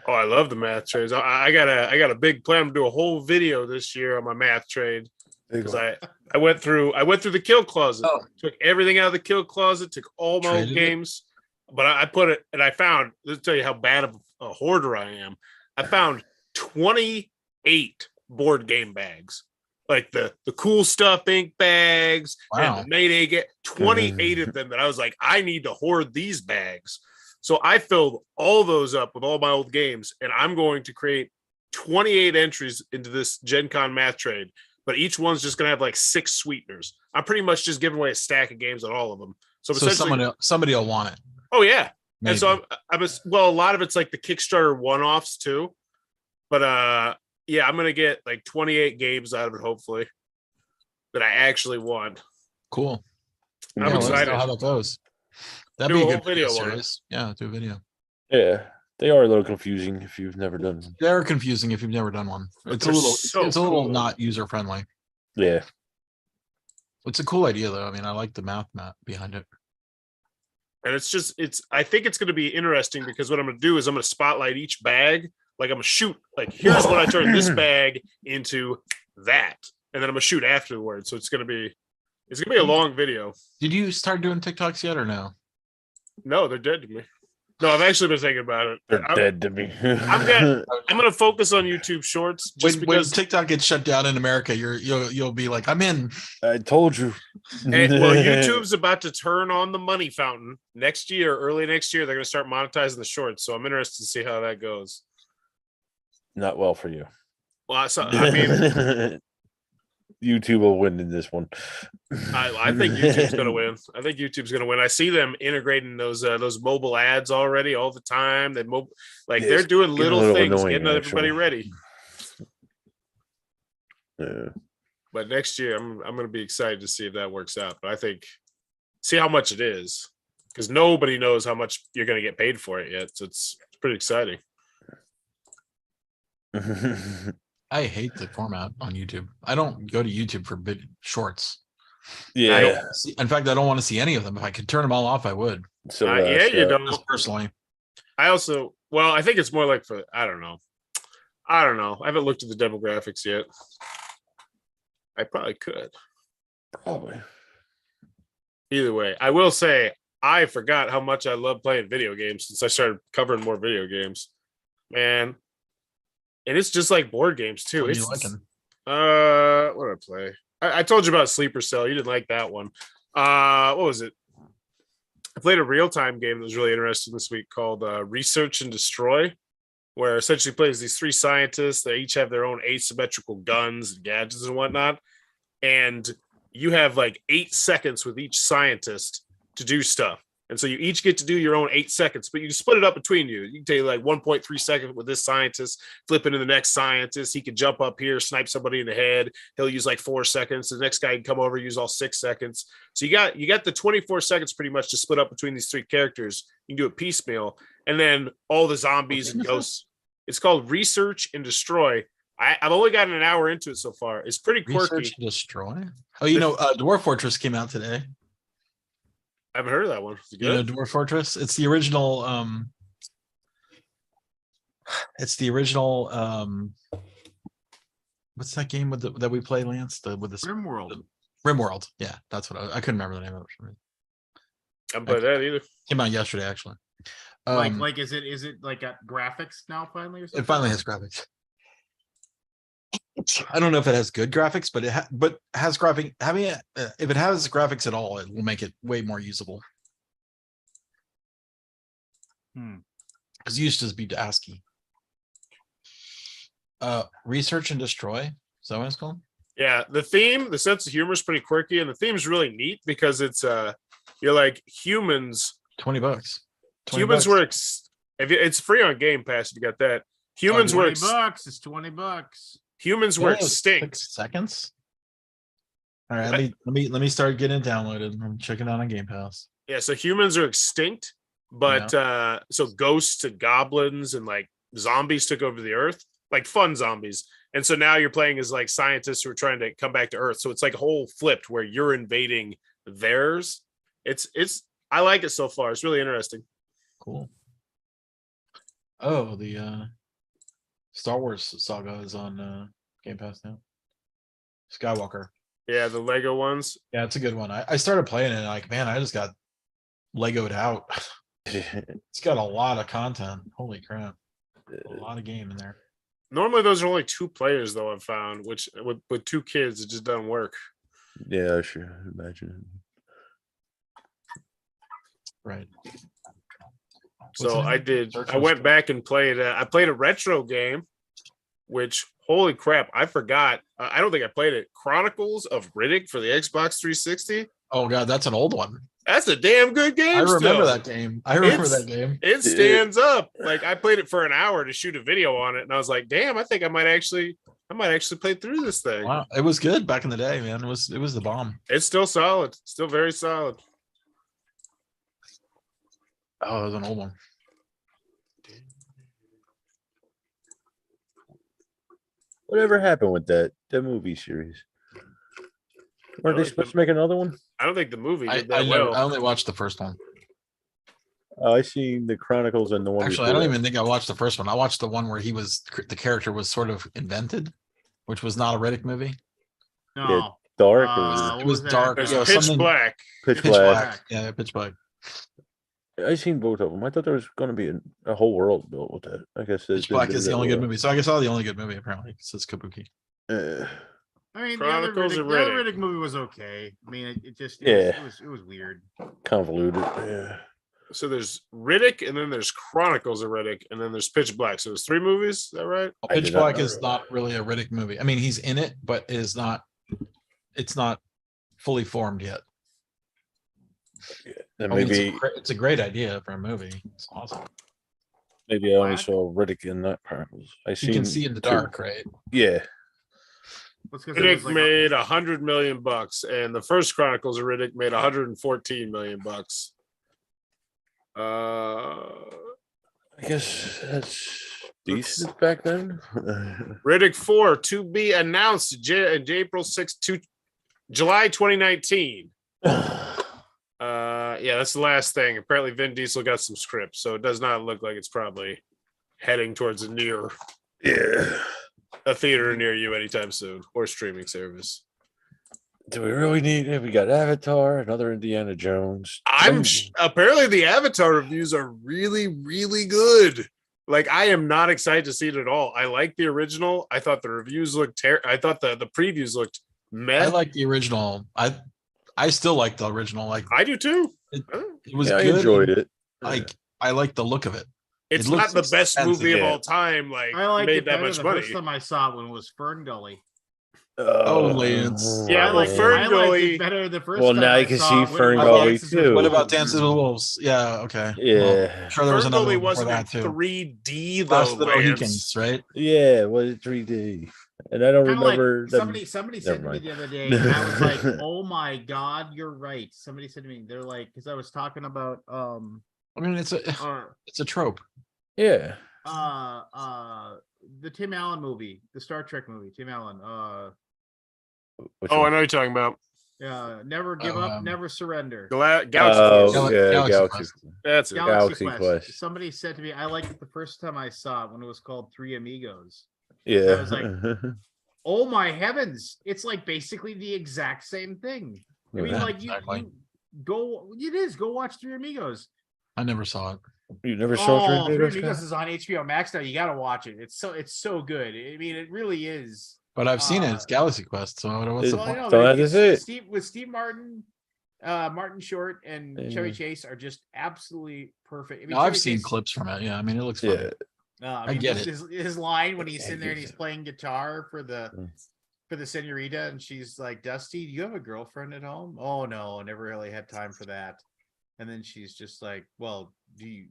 Oh, I love the math trades. I got a big plan to do a whole video this year on my math trade. Because I went through the kill closet, took everything out of the kill closet, took all my old games, but I put it, and I found, let's tell you how bad of a hoarder I am. I found 28 board game bags, like the cool stuff ink bags and the Mayday get 28 of them that I was like, I need to hoard these bags. So I filled all those up with all my old games, and I'm going to create 28 entries into this Gen Con math trade. But each one's just gonna have like 6 sweeteners. I'm pretty much just giving away a stack of games on all of them. So somebody will want it. Oh yeah, Maybe. and so well, a lot of it's like the Kickstarter one-offs too. But yeah, I'm gonna get like 28 games out of it, hopefully, that I actually want. Cool. I'm excited. How that goes. That'd Do be a a whole good video video on it. series. Yeah, do a video. Yeah, they are a little confusing if you've never done them. They're confusing if you've never done one. But It's a they're little, so it's a little cool. not user friendly. Yeah. It's a cool idea though. I mean, I like the math behind it. And I think it's going to be interesting because what I'm going to do is I'm going to spotlight each bag. Like I'm going to shoot, like, here's what I turned this bag into that. And then I'm going to shoot afterwards. So it's going to be a long video. Did you start doing TikToks yet or no? No, they're dead to me. No, I've actually been thinking about it. They're dead to me. I'm going to focus on YouTube Shorts just When because. TikTok gets shut down in America, you'll be like, I'm in. I told you. Well, YouTube's about to turn on the money fountain next year, early next year. They're going to start monetizing the shorts. So I'm interested to see how that goes. Not well for you. Well, I mean, YouTube will win in this one. I think YouTube's going to win. I think YouTube's going to win. I see them integrating those mobile ads already all the time. They're doing little things, annoying, getting everybody actually. ready. Yeah. But next year, I'm going to be excited to see if that works out. But I think see how much it is, because nobody knows how much you're going to get paid for it yet. So it's pretty exciting. I hate the format on YouTube. I don't go to YouTube for big shorts. Yeah. In fact, I don't want to see any of them. If I could turn them all off, I would. So Yeah, you don't. Just personally. I think it's more like for I don't know. I haven't looked at the demographics yet. I probably could. Probably. Either way, I will say I forgot how much I love playing video games since I started covering more video games. Man. And it's just like board games too. What are It's you liking? what did I play? I told you about Sleeper Cell. You didn't like that one. What was it? I played a real-time game that was really interesting this week called Research and Destroy, where essentially plays these three scientists. They each have their own asymmetrical guns and gadgets and whatnot. And you have like 8 seconds with each scientist to do stuff. And so you each get to do your own 8 seconds, but you can split it up between you. You can take like 1.3 seconds with this scientist, flip into the next scientist. He can jump up here, snipe somebody in the head. He'll use like 4 seconds. The next guy can come over, use all 6 seconds. So you got the 24 seconds pretty much to split up between these 3 characters. You can do it piecemeal. And then all the zombies and ghosts. It's called Research and Destroy. I've only gotten an hour into it so far. It's pretty quirky. Research and Destroy. Oh, Dwarf Fortress came out today. I haven't heard of that one. Is it You know good? Dwarf Fortress? It's the original. What's that game that we play, Lance? With the RimWorld. RimWorld. Yeah, that's what I couldn't remember the name of it. I haven't played that either. Came out yesterday, actually. Like is it like got graphics now finally or something? It finally has graphics. I don't know if it has good graphics, but has graphic. If it has graphics at all, it will make it way more usable. Because it used to just be ASCII. Research and Destroy. Is that what it's called? Yeah, the sense of humor is pretty quirky, and the theme is really neat because it's you're like humans. $20. Humans were it's free on Game Pass if you got that. Humans were $20. It's $20. Humans were 6 extinct. seconds. All right, let me start getting it downloaded. I'm checking out on Game Pass. Yeah, so humans are extinct, but so ghosts and goblins and like zombies took over the earth, like fun zombies. And so now you're playing as like scientists who are trying to come back to Earth. So it's like a whole flipped where you're invading theirs. I like it so far. It's really interesting. Cool. Oh, the Star Wars saga is on Game Pass now. Skywalker. Yeah, the Lego ones. Yeah, it's a good one. I started playing it, like, man, I just got Legoed out. It's got a lot of content. Holy crap. A lot of game in there. Normally those are only 2 players though, I've found, which with 2 kids, it just doesn't work. Yeah, I should imagine. Right. So I Search I and went Destroy. back and played I played a retro game, which holy crap, I forgot. I don't think I played it. Chronicles of Riddick for the Xbox 360. Oh god, that's an old one. That's a damn good game. I remember still. that game. I remember It's- that game. It stands up. Like I played it for an hour to shoot a video on it, and I was like, damn, I think I might actually play through this thing. Wow, it was good back in the day, man. It was the bomb. It's still solid, still very solid. Oh, it was an old one. Whatever happened with that movie series? Were they like supposed the- to make another one? I don't think the movie I, did I that never. well. I only watched the first one. Oh, I seen the Chronicles and the one. Actually, I before don't that. even think I watched the first one. I watched the one where the character was sort of invented, which was not a Riddick movie. No. Dark Uh, or what It was that? dark. There's Yeah, Pitch something- Black. Pitch Pitch Black. Black. Yeah, Pitch Black. I seen both of them. I thought there was going to be a whole world built with that. I guess Pitch Black is the only good movie. So I guess all the only good movie apparently says Kabuki. I mean, Chronicles the of other Riddick. Riddick movie was okay. I mean, it just Yeah. it was weird. Convoluted. Yeah. So there's Riddick, and then there's Chronicles of Riddick, and then there's Pitch Black. So there's 3 movies. Is that right? I Pitch did not Black know is that. not really a Riddick movie. I mean, he's in it, but is not. It's not fully formed yet. Then I mean, maybe it's a great idea for a movie. It's awesome. maybe I only Black? saw Riddick in that Chronicles. I You seen can see in the two. dark, right? Yeah. What's 'cause it was Riddick like- made $100 million, and the first Chronicles of Riddick made $114 million. I guess that's decent back then. Riddick 4 to be announced April 6th, July 2019. Yeah, that's the last thing. Apparently, Vin Diesel got some scripts, so it does not look like it's probably heading towards a theater near you anytime soon, or streaming service. Do we really need it? We got Avatar, another Indiana Jones. Apparently the Avatar reviews are really, really good. Like, I am not excited to see it at all. I like the original. I thought the reviews looked I thought the previews looked meh. I like the original. I still like the original. Like I do too. it was I good. enjoyed it. Like I like the look of it. It's It looks not the best expensive. movie of Yeah. all time. Like, I liked made it that better much the money. first time I saw it when it was Fern Gully. Lance. Yeah, I well, liked Fern I liked Gully- it better the first Well, time now I you can saw see it when it Fern was Gully, Dances with too. What about Wolves. Dances with Wolves? Yeah, okay. Yeah. Well, I'm sure there was Fern another Gully one before wasn't in that too. 3D though. Last of the Lance. Mohicans, right? Yeah, it was 3D. And I don't Kinda like remember them. somebody said to me mind. the other day, and I was like, "Oh my god, you're right." Somebody said to me, they're like, because I was talking about I mean, it's a trope. Yeah. the Tim Allen movie, the Star Trek movie, Tim Allen. Which Oh, I one? know what you're talking about. Never give up, Um, never surrender. Galaxy Oh, Quest. yeah, Galaxy Galaxy. Quest. That's it. Galaxy, Galaxy Quest. Quest. Somebody said to me, I liked it the first time I saw it when it was called Three Amigos. Yeah. I was like, oh my heavens, it's like basically the exact same thing. I mean, Yeah. like exactly. you go, it is go watch Three Amigos. I never saw it. You never saw Oh, Three Three Amigos? Amigos is on HBO Max now. You got to watch it. It's so good. I mean, it really is. But I've seen it. It's Galaxy Quest. So what's the Well, point? I know, So but that is it. with Steve Martin, Martin Short, and Chevy Yeah. Chase are just absolutely perfect. I mean, No, I've Chevy seen Chase- clips from it. Yeah, I mean, it looks funny. Yeah. I get just his line when he's Yeah, sitting there and he's- he's playing guitar for Mm. the senorita, and she's like, "Dusty, do you have a girlfriend at home?" "Oh no, never really had time for that." And then she's just like, "Well, do you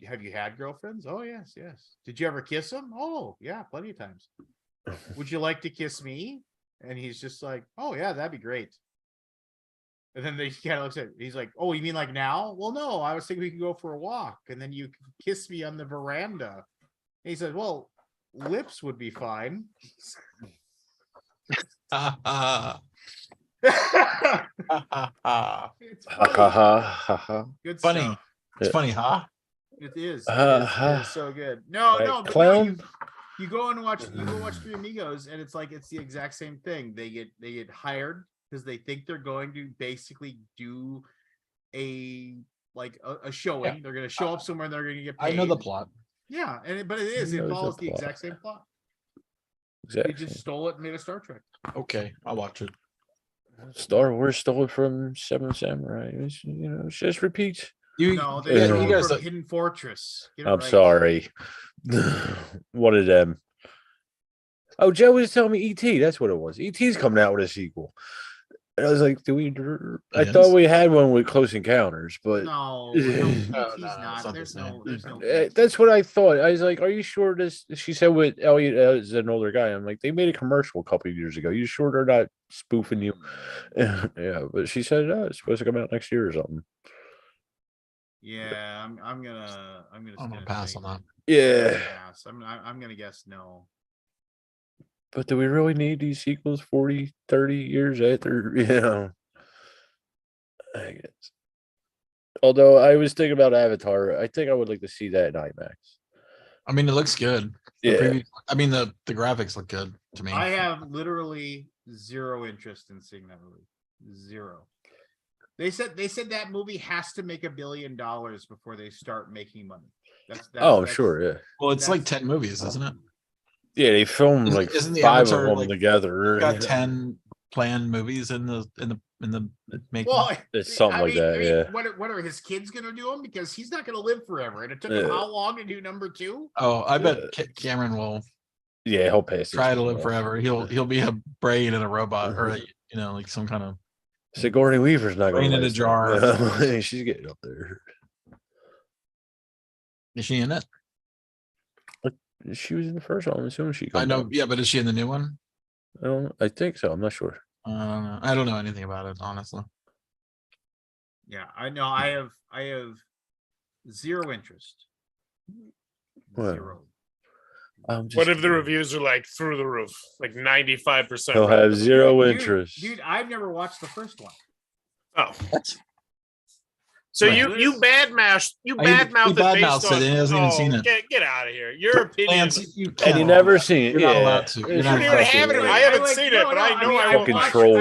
have you had girlfriends?" "Oh yes, yes." "Did you ever kiss them?" "Oh yeah, plenty of times." "Would you like to kiss me?" And he's just like, "Oh yeah, that'd be great." And then they kind of looks at, he's like, "Oh, you mean like now?" "Well, no, I was thinking we could go for a walk, and then you could kiss me on the veranda." And he said, "Well, lips would be fine." It's Ha ha funny. ha ha ha. Good Funny. stuff. It's Yeah. funny, huh? It is. Uh-huh. It is so good. No, Right, no, but no, clown? you go and watch Three Amigos, and it's like it's the exact same thing. They get hired because they think they're going to basically do a showing. Yeah. They're going to show up somewhere and they're going to get I paid. know the plot. Yeah, but it is. It Knows the follows the plot. exact same plot. Exactly. They just stole it and made a Star Trek. Okay, I'll watch it. Star Wars stole it from Seven Samurai. It's just repeats. You, No, you they guys- stole you it guys, from Hidden Fortress. Get it I'm right. sorry. One of them. Oh, Joe was telling me ET. That's what it was. ET's coming out with a sequel. And I was like, do we? I Yes. thought we had one with Close Encounters, but No, No, he's no, it's not. not the There's same. there's no. that's what I thought. I was like, are you sure this? She said with Elliot as an older guy. I'm like, they made a commercial a couple of years ago. You sure they're not spoofing you? Yeah, but she said it's supposed to come out next year or something. Yeah, I'm gonna I'm gonna pass on that. Yeah, Pass. I'm gonna guess no. But do we really need these sequels 40, 30 years after, you know? I guess. Although I was thinking about Avatar, I think I would like to see that in IMAX. I mean, it looks good. The Yeah. preview, I mean, the graphics look good to me. I have literally zero interest in seeing that movie. Zero. They said that movie has to make $1 billion before they start making money. That's Oh, sure, yeah. Well, it's like that's- 10 movies, isn't it? Yeah, they filmed Isn't- like isn't the 5 Avatar, of them like, together. Got 10 planned movies in the making. Well, It's something like that, yeah. What are his kids gonna do him? Because he's not gonna live forever. And it took him Yeah. how long to do number 2? Oh, I bet Yeah. Cameron will Yeah, he'll pass. try this to one live off. forever. He'll be a brain in a robot or a, like some kind of. Sigourney Weaver's not Brain going in a jar. She's getting up there. Is she in it? She was in the first one. I'm assuming she. I comes know. back. Yeah, but is she in the new one? I think so. I'm not sure. I don't know anything about it, honestly. Yeah, I know. I have zero interest. Well, Zero. What if the reviews are like through the roof, like 95%? He'll have zero interest. Dude, I've never watched the first one. Oh, What? so Right. you badmouth He badmouthed it badmouths based it on. and he hasn't even seen it. Get out of here. Your opinion. Lance, you And can't. you never seen it. You're not yeah. allowed to. You're It's not You just don't even allowed have to. it. I haven't seen it, but I know I Fucking won't. troll.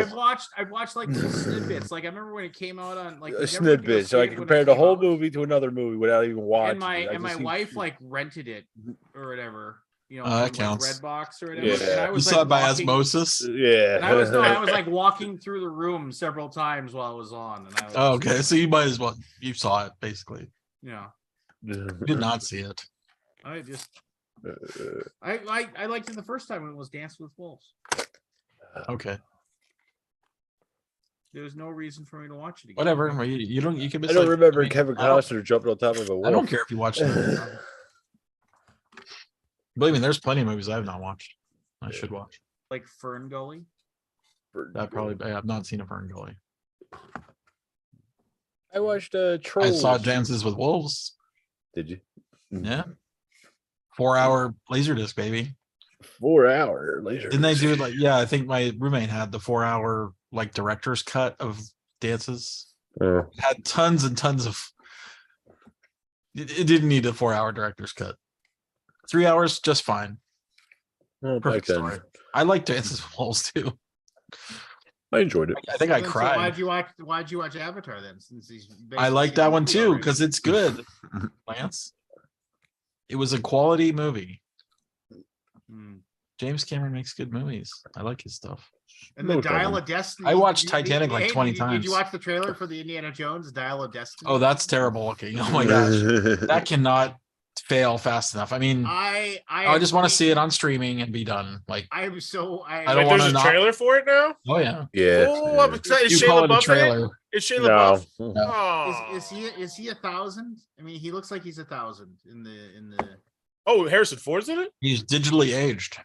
I've watched like some snippets. Like I remember when it came out on like A we never snippet. went to go So I see it can when it compare the came whole out. movie to another movie without even watching. And my it. wife like rented it or whatever. You know, That from, like, counts. Redbox or whatever. Yeah. And I You was saw like it by walking, osmosis. Yeah. and I was like walking through the room several times while it was on. And I was Oh, just, okay. So you might as well. You saw it basically. you know, You did not see it. I just I liked it the first time when it was Dance with Wolves. Okay. There was no reason for me to watch it again. Whatever. You don't. You can. I don't remember mean, Kevin I don't- Costner jumping on top of a wolf. I don't care if you watch it. Believe me, there's plenty of movies I have not watched. I should watch. Like Fern Gully. I have not seen a Fern Gully. I watched I Trolls. saw Dances with Wolves. Did you? Yeah. 4-hour Laserdisc, baby. 4 hour later. Didn't they do it like? Yeah, I think my roommate had the 4-hour like director's cut of dances. Oh. It had tons and tons of. It didn't need a 4-hour director's cut. 3 hours, just fine. Well, back Perfect then, story. I like Dances with Wolves too. I enjoyed it. I think I Then, so cried. why'd you watch Avatar then? Since he's I like basically that one movie too already? because it's good, Lance. It was a quality movie. Hmm. James Cameron makes good movies. I like his stuff. And No the Dial comment. of Destiny. I watched did you- Titanic like hey, 20 Did you times. watch the trailer for the Indiana Jones Dial of Destiny? Oh, that's terrible looking. Oh my gosh, that cannot fail fast enough. I mean, I just want to see it on streaming and be done. Like, I'm so I Like, don't there's wanna a not- trailer for it now. oh yeah, Yeah. Oh, I'm excited. Is you call Shia it a LaBeouf in it? trailer. Is Shia No. LaBeouf? No. Oh. is he 1,000? I mean, he looks like he's 1,000 in the. Oh, Harrison Ford's in it. He's digitally aged,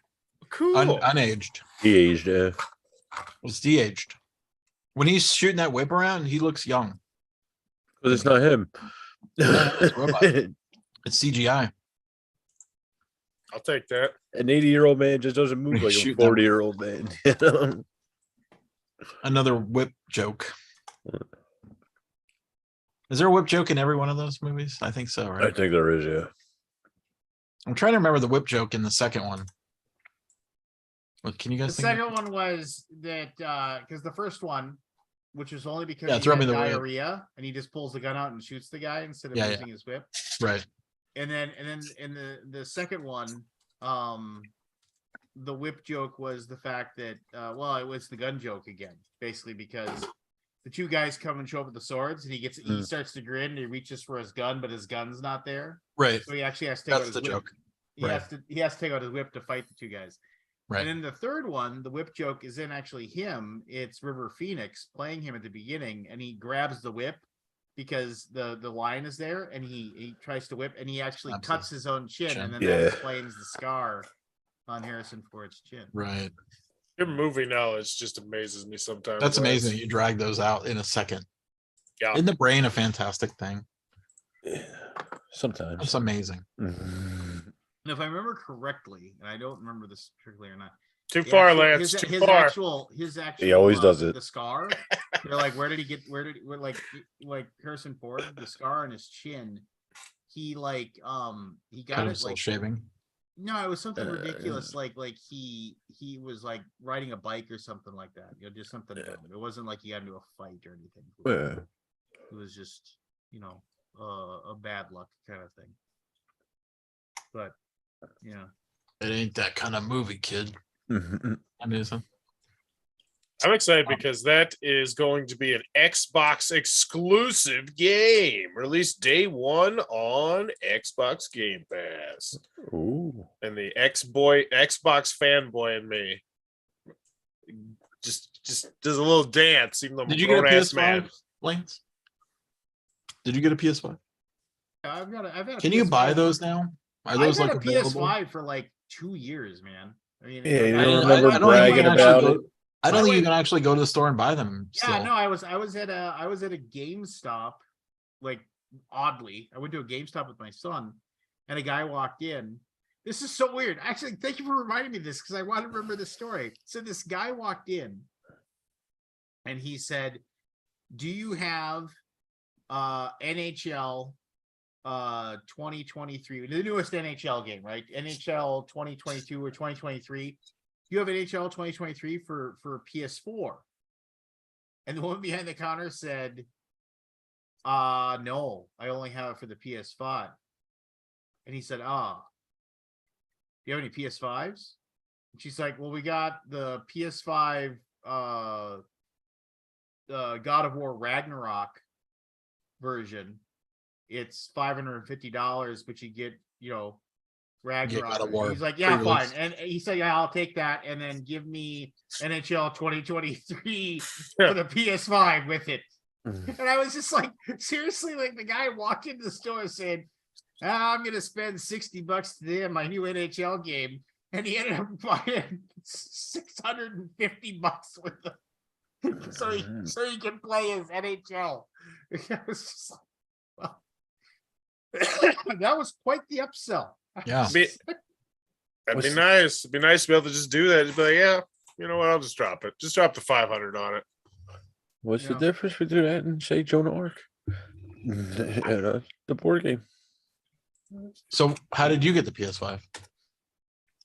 Cool. unaged. He aged. Was de-aged. When he's shooting that whip around, he looks young. But it's not him. it's a robot. It's CGI. I'll take that. An 80-year-old man just doesn't move like a Shoot that 40-year-old man. You know? Another whip joke. Is there a whip joke in every one of those movies? I think so, I right? think there is, yeah. I'm trying to remember the whip joke in the second one. What can you The guys think? of- second one was that because the first one, which was only because Yeah, he throw had me the whip. diarrhea and he just pulls the gun out and shoots the guy instead of Yeah, yeah. using his whip. Right. And then in the second one, the whip joke was the fact that well, it was the gun joke again, basically because the two guys come and show up with the swords and he starts to grin and he reaches for his gun, but his gun's not there. Right. So he actually has to take out That's his the whip. joke. He Right. has to take out his whip to fight the two guys. Right. And then the third one, the whip joke isn't actually him. It's River Phoenix playing him at the beginning, and he grabs the whip because the line is there, and he tries to whip, and he actually Absolutely. cuts his own chin, and then Yeah. that explains the scar on Harrison Ford's chin. Right. Your movie knowledge just amazes me sometimes. That's Lance. amazing. You drag those out in a second. Yeah. Isn't the brain a fantastic thing? Sometimes. It's amazing. Mhm. And if I remember correctly, and I don't remember this strictly or not, Too The far, actual- Lance. Too far. His actual. He always does it. The scar. They're like, where did he get? Where like Harrison Ford, the scar on his chin. He like he got Cut it himself like shaving. no, it was something ridiculous. Like he was like riding a bike or something like that. You know, just something dumb. It wasn't like he got into a fight or anything. Yeah. It was just a bad luck kind of thing. But yeah. It ain't that kind of movie, kid. Amazing. I'm excited because that is going to be an Xbox exclusive game, released day one on Xbox Game Pass. Ooh. And the Xbox fanboy in me just does a little dance, even though I'm Did you get a grown-ass man. PS5, Lance? Did you get a PS5? I've got a Can you buy PS5 those now? Are I've those had like a available? PS5 for like 2 years, man. I mean, Yeah, you I- don't I- remember I- I- bragging I- about it? I don't think you went- can actually go to the store and buy them. Yeah, Still. no, I was at a GameStop, like oddly. I went to a GameStop with my son, and a guy walked in. This is so weird. Actually, thank you for reminding me of this because I want to remember this story. So this guy walked in and he said, "Do you have NHL 2023, the newest NHL game, right? NHL 2022 or 2023? You have NHL 2023 for PS4?" And the woman behind the counter said, no, I only have it for the PS5. And he said, do you have any PS5s? And she's like, well, we got the PS5 God of War Ragnarok version. It's $550, but you get, Ragnarok. God of War He's like, yeah, fine. pre-release. And he said, yeah, I'll take that. And then give me NHL 2023 for the PS5 with it. And I was just like, seriously, like the guy walked into the store saying, I'm going to spend $60 today on my new NHL game. And he ended up buying $650 with them. So he can play his NHL. I was just like, well, that was quite the upsell. Yeah. That'd be nice. It'd be nice to be able to just do that. Just be like, yeah, you know what? I'll just drop it. Just drop the 500 on it. What's the difference between that and say Joan of Arc? The board game. So how did you get the PS5?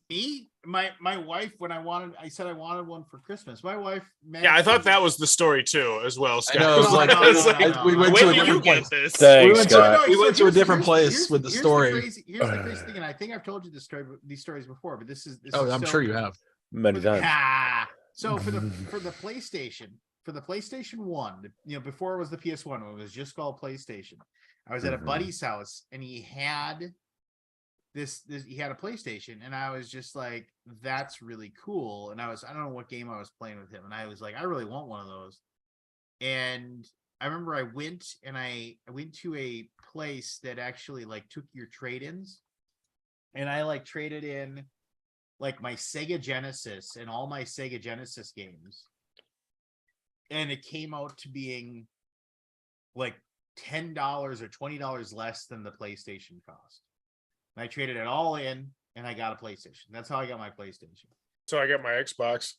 Me, my wife, when I said I wanted one for Christmas. My wife, Yeah, I thought that was the story too, as well. Scott. know, it was like- we went when to a did you different get place. this? Thanks, went to- Scott. we went to a here's- different here's- place here's- with the here's story. Here's the crazy thing, and I think I've told you these stories before, but this is Oh, is I'm so- sure you have. Many times. So for the PlayStation, for the PlayStation 1, before it was the PS1, it was just called PlayStation. I was at a Mhm. buddy's house and he had he had a PlayStation, and I was just like, that's really cool. And I don't know what game I was playing with him, and I was like, I really want one of those. And I remember I went to a place that actually like took your trade-ins, and I like traded in like my Sega Genesis and all my Sega Genesis games. And it came out to being like $10 or $20 less than the PlayStation cost. And I traded it all in and I got a PlayStation. That's how I got my PlayStation. So I got my Xbox,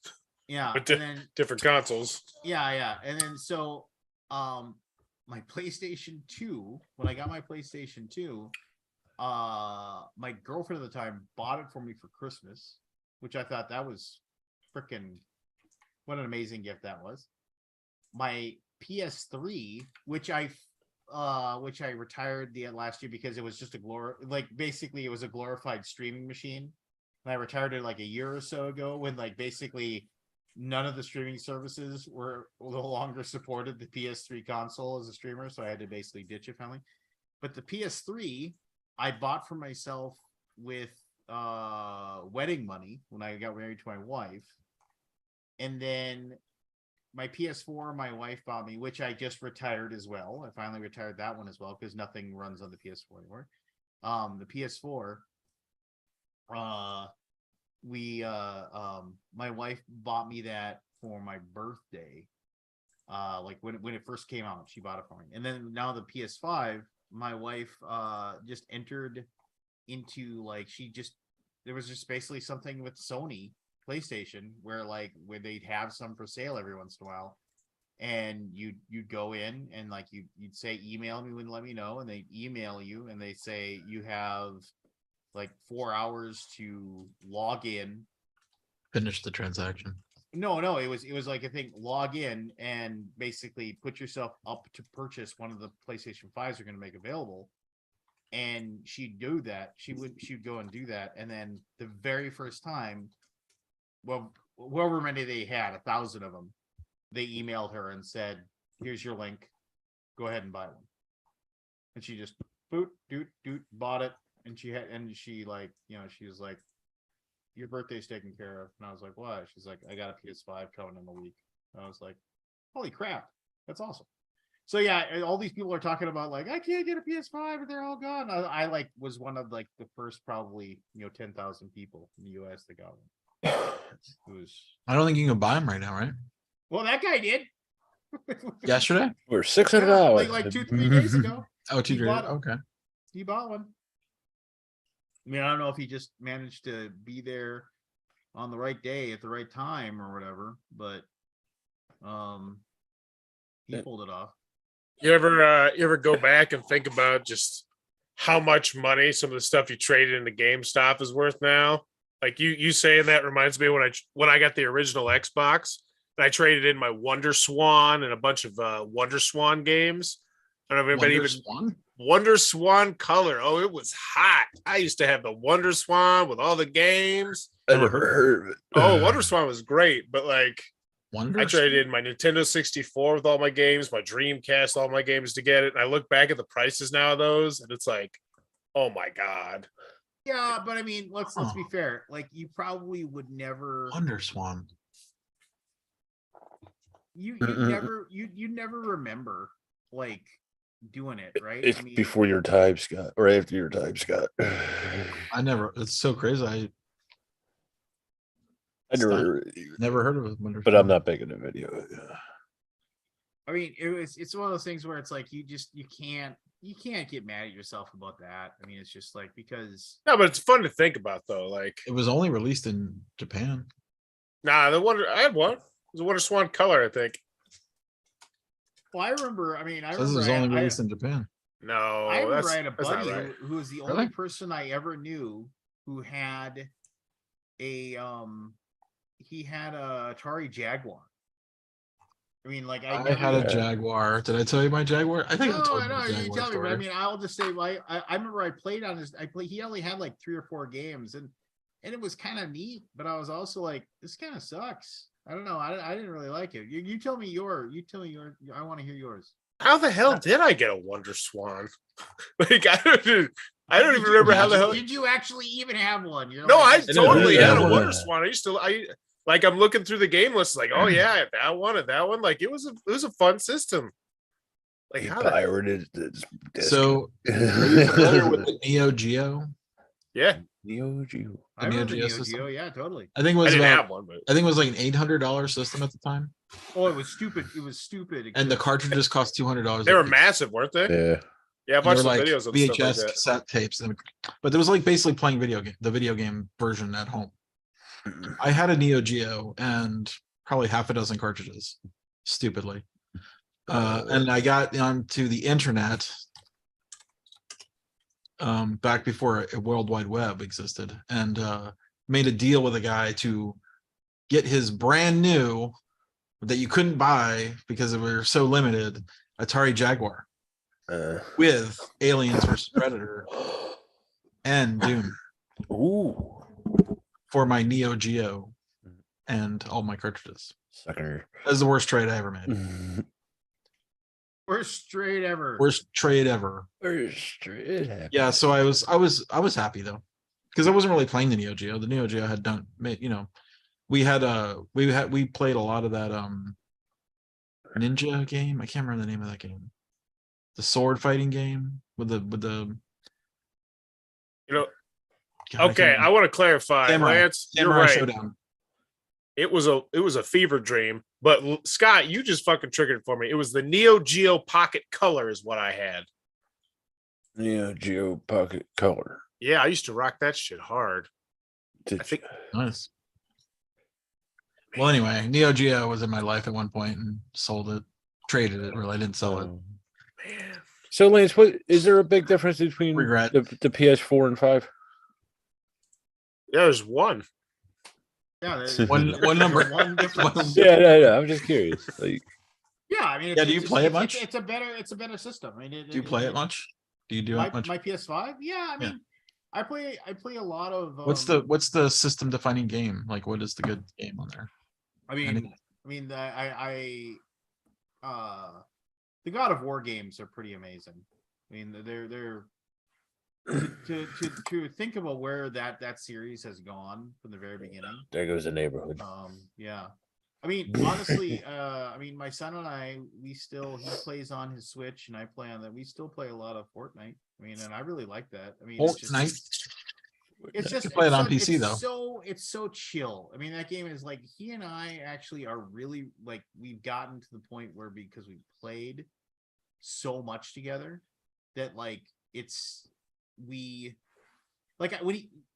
Yeah. but And then different consoles. yeah. And then so my PlayStation 2, when I got my PlayStation 2, my girlfriend at the time bought it for me for Christmas, which I thought that was freaking what an amazing gift that was. My PS3, which I retired the last year because it was just basically it was a glorified streaming machine. And I retired it like a year or so ago when like basically none of the streaming services were no longer supported the PS3 console as a streamer, so I had to basically ditch it finally. But the PS3 I bought for myself with wedding money when I got married to my wife. And then my PS4, my wife bought me, which I just retired as well. I finally retired that one as well because nothing runs on the PS4 anymore. The PS4, my wife bought me that for my birthday. Like when it first came out, she bought it for me. And then now the PS5, my wife just entered into there was just basically something with Sony PlayStation, where they'd have some for sale every once in a while, and you'd go in and like you'd say email me and let me know, and they email you and they say you have like 4 hours to log in. Finish the transaction. No, it was like a thing, log in and basically put yourself up to purchase one of the PlayStation 5s are going to make available. And she'd do that. She'd go and do that. And then the very first time, well, however many they had, 1,000 of them, they emailed her and said, here's your link. Go ahead and buy one. And she just bought it. And she like, she was like, your birthday's taken care of. And I was like, why? She's like, I got a PS5 coming in a week. And I was like, holy crap, that's awesome. So yeah, all these people are talking about like, I can't get a PS5 and they're all gone. I like was one of like the first probably 10,000 people in the US that got one. I don't think you can buy them right now, right? Well, that guy did. Yesterday? We're $600. like 2-3 days ago. Oh, He bought it. okay. He bought one. I mean, I don't know if he just managed to be there on the right day at the right time or whatever, but he pulled it off. You ever go back and think about just how much money some of the stuff you traded into GameStop is worth now? Like you saying that reminds me when I got the original Xbox and I traded in my Wonder Swan and a bunch of Wonder Swan games. I don't know if anybody Wonder Swan color. Oh, it was hot. I used to have the Wonder Swan with all the games. I never heard of it. Oh, Wonder Swan was great, but like Wonder I traded in my Nintendo 64 with all my games, my Dreamcast, all my games to get it. And I look back at the prices now of those, and it's like, oh my God. Yeah, but I mean, let's be fair. Like, you probably would never Wonder Swan. you never remember like doing it, right? It's I mean, before your time, Scott, or after your time, Scott. It's so crazy. I never heard of it. Wonder But Swan. I'm not making a video. I mean, it's one of those things where it's like you can't get mad at yourself about that. I mean, it's just like because No, but it's fun to think about though. Like, It was only released in Japan. nah, I had one. It was a Wonder Swan color, I think. well, I remember. I mean, I It says it was remember only I released in Japan. No, I remember I had a that's not buddy right. who was the Really? only person I ever knew who had a he had a Atari Jaguar. I mean, like I never had a even- Jaguar. Did I tell you my Jaguar? I think I told you No, the you didn't Jaguar tell me, but I story. mean, I'll just say, like, I remember I played on his. He only had like 3 or 4 games, and it was kind of neat. But I was also like, this kind of sucks. I don't know. I didn't really like it. You tell me your. You tell me your. I want to hear yours. How the hell did I get a Wonder Swan? Like, I don't even remember how the hell. Did you actually even have one? You're No, I like, totally Yeah, had a yeah. Wonder Swan. I'm looking through the game list, like, oh yeah, I had that one and that one. Like, it was a fun system. Like, He how the pirated this disc. So, are you familiar with the Neo Geo? yeah, Neo Geo. I the Neo remember Geo Neo system? Geo. Yeah, totally. I think it I was didn't about. have one, but I think it was like an $800 system at the time, Oh, it was stupid. It was stupid. and the cartridges cost $200. they a were piece. massive, weren't they? Yeah. Yeah, I And they watched were some like videos of stuff like VHS that. cassette tapes, but it was like basically playing the video game version at home. I had a Neo Geo and probably half a dozen cartridges, stupidly. And I got onto the internet back before a World Wide Web existed, and made a deal with a guy to get his brand new that you couldn't buy because they were so limited Atari Jaguar with Aliens vs Predator and Doom Ooh. for my Neo Geo and all my cartridges. Sucker. That was the worst trade I ever made. Worst trade ever. Worst trade ever. Yeah. Yeah, so I was happy though, because I wasn't really playing the Neo Geo. The Neo Geo had done, we played a lot of that ninja game. I can't remember the name of that game. The sword fighting game with the You know, God, okay, I want to clarify, Samurai. Lance. You're Samurai right. Showdown. It was a fever dream, but Scott, you just fucking triggered it for me. It was the Neo Geo Pocket Color is what I had. Neo Geo Pocket Color. Yeah, I used to rock that shit hard. Did I think Nice. Well, anyway, Neo Geo was in my life at one point and sold it, traded it. Really, I didn't sell it. Man. So, Lance, what is there a big difference between Regret. the PS4 and 5? Yeah, there's one. Yeah, One number. One difference. Yeah, I'm just curious. Like, Yeah, I mean, Yeah, do you play it much? It's a better system. I mean, Do you play it much? Do you do My it much? my PS5. Yeah, I Yeah. mean, I play a lot of. What's the system defining game? Like, what is the good game on there? I mean, the God of War games are pretty amazing. I mean, they're to think about where that series has gone from the very beginning. there goes the neighborhood. Yeah. I mean, honestly, I mean, my son and I, he plays on his Switch and I play on that. We still play a lot of Fortnite. I mean, and I really like that. I mean, it's just You play it on so- PC it's though. it's so chill. I mean, that game is like he and I actually are really like we've gotten to the point where because we played so much together that like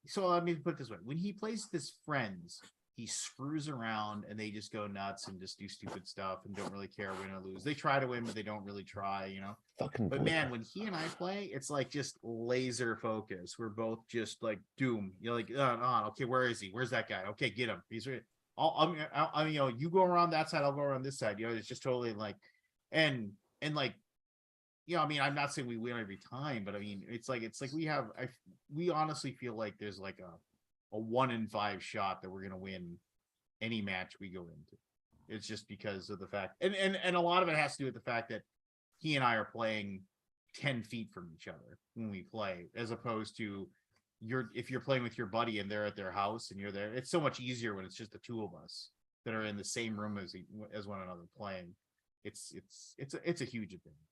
so let me put it this way. When he plays with his friends, he screws around and they just go nuts and just do stupid stuff and don't really care win or lose. They try to win, but they don't really try, you know. Fucking But boy. man, when he and I play, it's like just laser focus. We're both just like doom. You're like, okay, where is he? Where's that guy? Okay, get him. He's right. I mean, you know, you go around that side, I'll go around this side. You know, it's just totally like, and like, you know, I mean, I'm not saying we win every time, but I mean, it's like we honestly feel like there's like a 1 in 5 shot that we're gonna win any match we go into. It's just because of the fact, and a lot of it has to do with the fact that he and I are playing 10 feet from each other when we play, as opposed to if you're playing with your buddy and they're at their house and you're there. It's so much easier when it's just the two of us that are in the same room as one another playing. It's a huge advantage.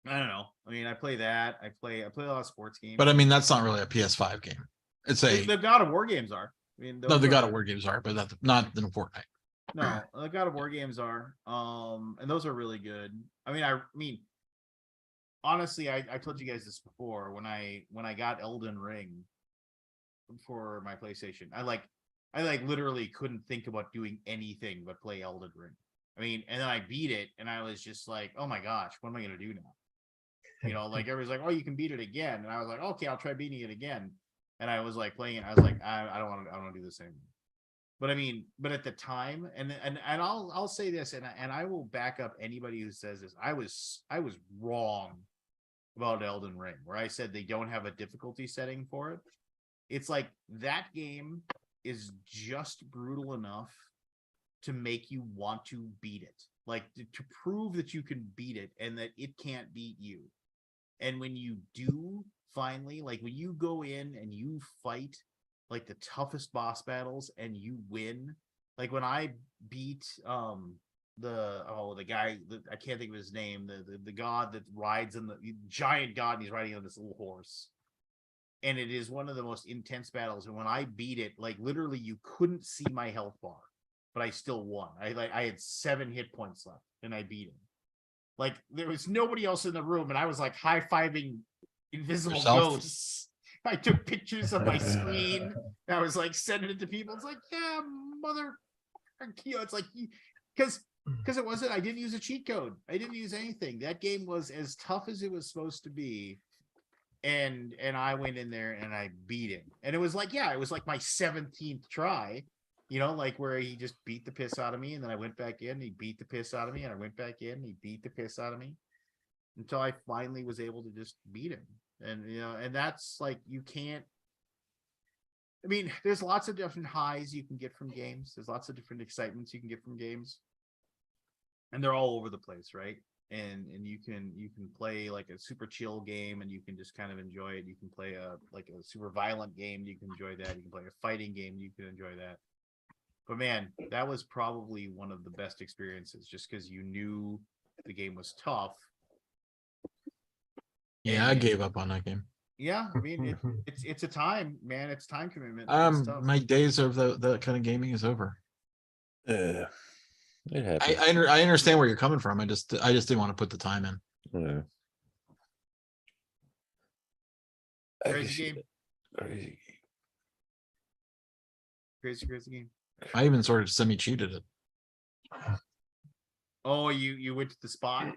I don't know. I mean, I play that. I play a lot of sports games. But I mean, that's not really a PS5 game. It's the God of War games are. I mean, no, the God of War games are, but not in Fortnite. No, the God of War games are. And those are really good. I mean, honestly, I told you guys this before when I got Elden Ring for my PlayStation. I literally couldn't think about doing anything but play Elden Ring. I mean, and then I beat it, and I was just like, "Oh my gosh, what am I gonna do now?" You know, like everybody's like, "Oh, you can beat it again," and I was like, "Okay, I'll try beating it again." And I was like playing it. I was like, "I don't want to do the same." But I mean, but at the time, and I'll say this, and I will back up anybody who says this. I was wrong about Elden Ring, where I said they don't have a difficulty setting for it. It's like that game is just brutal enough to make you want to beat it, like to prove that you can beat it and that it can't beat you. And when you do finally, like when you go in and you fight like the toughest boss battles and you win, like when I beat the guy that I can't think of his name, the god that rides in the giant god, and he's riding on this little horse. And it is one of the most intense battles. And when I beat it, like literally you couldn't see my health bar, but I still won. I had 7 hit points left and I beat him. Like there was nobody else in the room, and I was like high-fiving invisible ghosts. I took pictures of my screen. I was like sending it to people. It's like, yeah, mother, you know, it's like because it wasn't. I didn't use a cheat code. I didn't use anything. That game was as tough as it was supposed to be. And I went in there and I beat him. And it was like, yeah, it was like my 17th try. You know, like where he just beat the piss out of me, and then I went back in, and he beat the piss out of me, and I went back in, and he beat the piss out of me until I finally was able to just beat him. And, you know, and that's like, you can't, I mean, there's lots of different highs you can get from games. There's lots of different excitements you can get from games. And they're all over the place, right? And you can play like a super chill game and you can just kind of enjoy it. You can play a super violent game, you can enjoy that. You can play a fighting game, you can enjoy that. But man, that was probably one of the best experiences, just because you knew the game was tough. Yeah, I gave up on that game. Yeah, I mean it's a time, man. It's time commitment. It's tough. My days of that kind of gaming is over. It happens. I understand where you're coming from. I just didn't want to put the time in. Yeah. Crazy game. Crazy. Crazy game. I even sort of semi-cheated it. Oh, you went to the spot?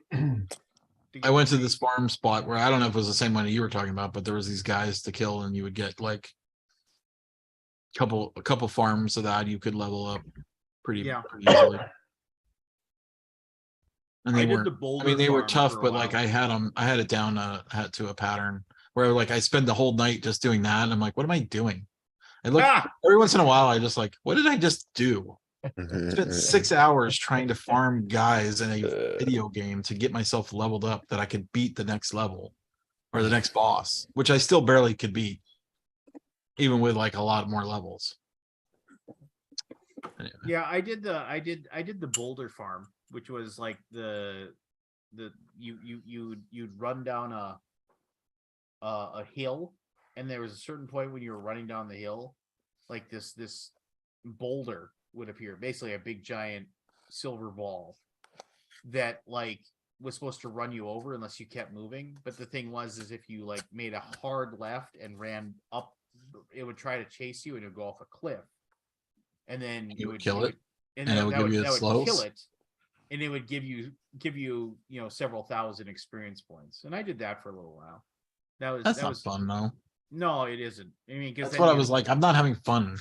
I went to this farm spot where I don't know if it was the same one you were talking about, but there was these guys to kill, and you would get like a couple farms of that you could level up pretty easily. And they weren't. I mean, they were tough, but like I had it down to a pattern where like I spend the whole night just doing that. And I'm like, what am I doing? I look every once in a while. I just like, what did I just do? I spent 6 hours trying to farm guys in a video game to get myself leveled up that I could beat the next level or the next boss, which I still barely could beat, even with like a lot more levels. Anyway. Yeah, I did the boulder farm, which was like you'd run down a hill, and there was a certain point when you were running down the hill, like this boulder would appear, basically a big giant silver ball that like was supposed to run you over unless you kept moving. But the thing was, is if you like made a hard left and ran up, it would try to chase you and it would go off a cliff. And then you would kill it, and it would give you that slows. would kill it, and it would give you several thousand experience points. And I did that for a little while. That was fun though. No, it isn't. I mean, that's what I was like. I'm not having fun.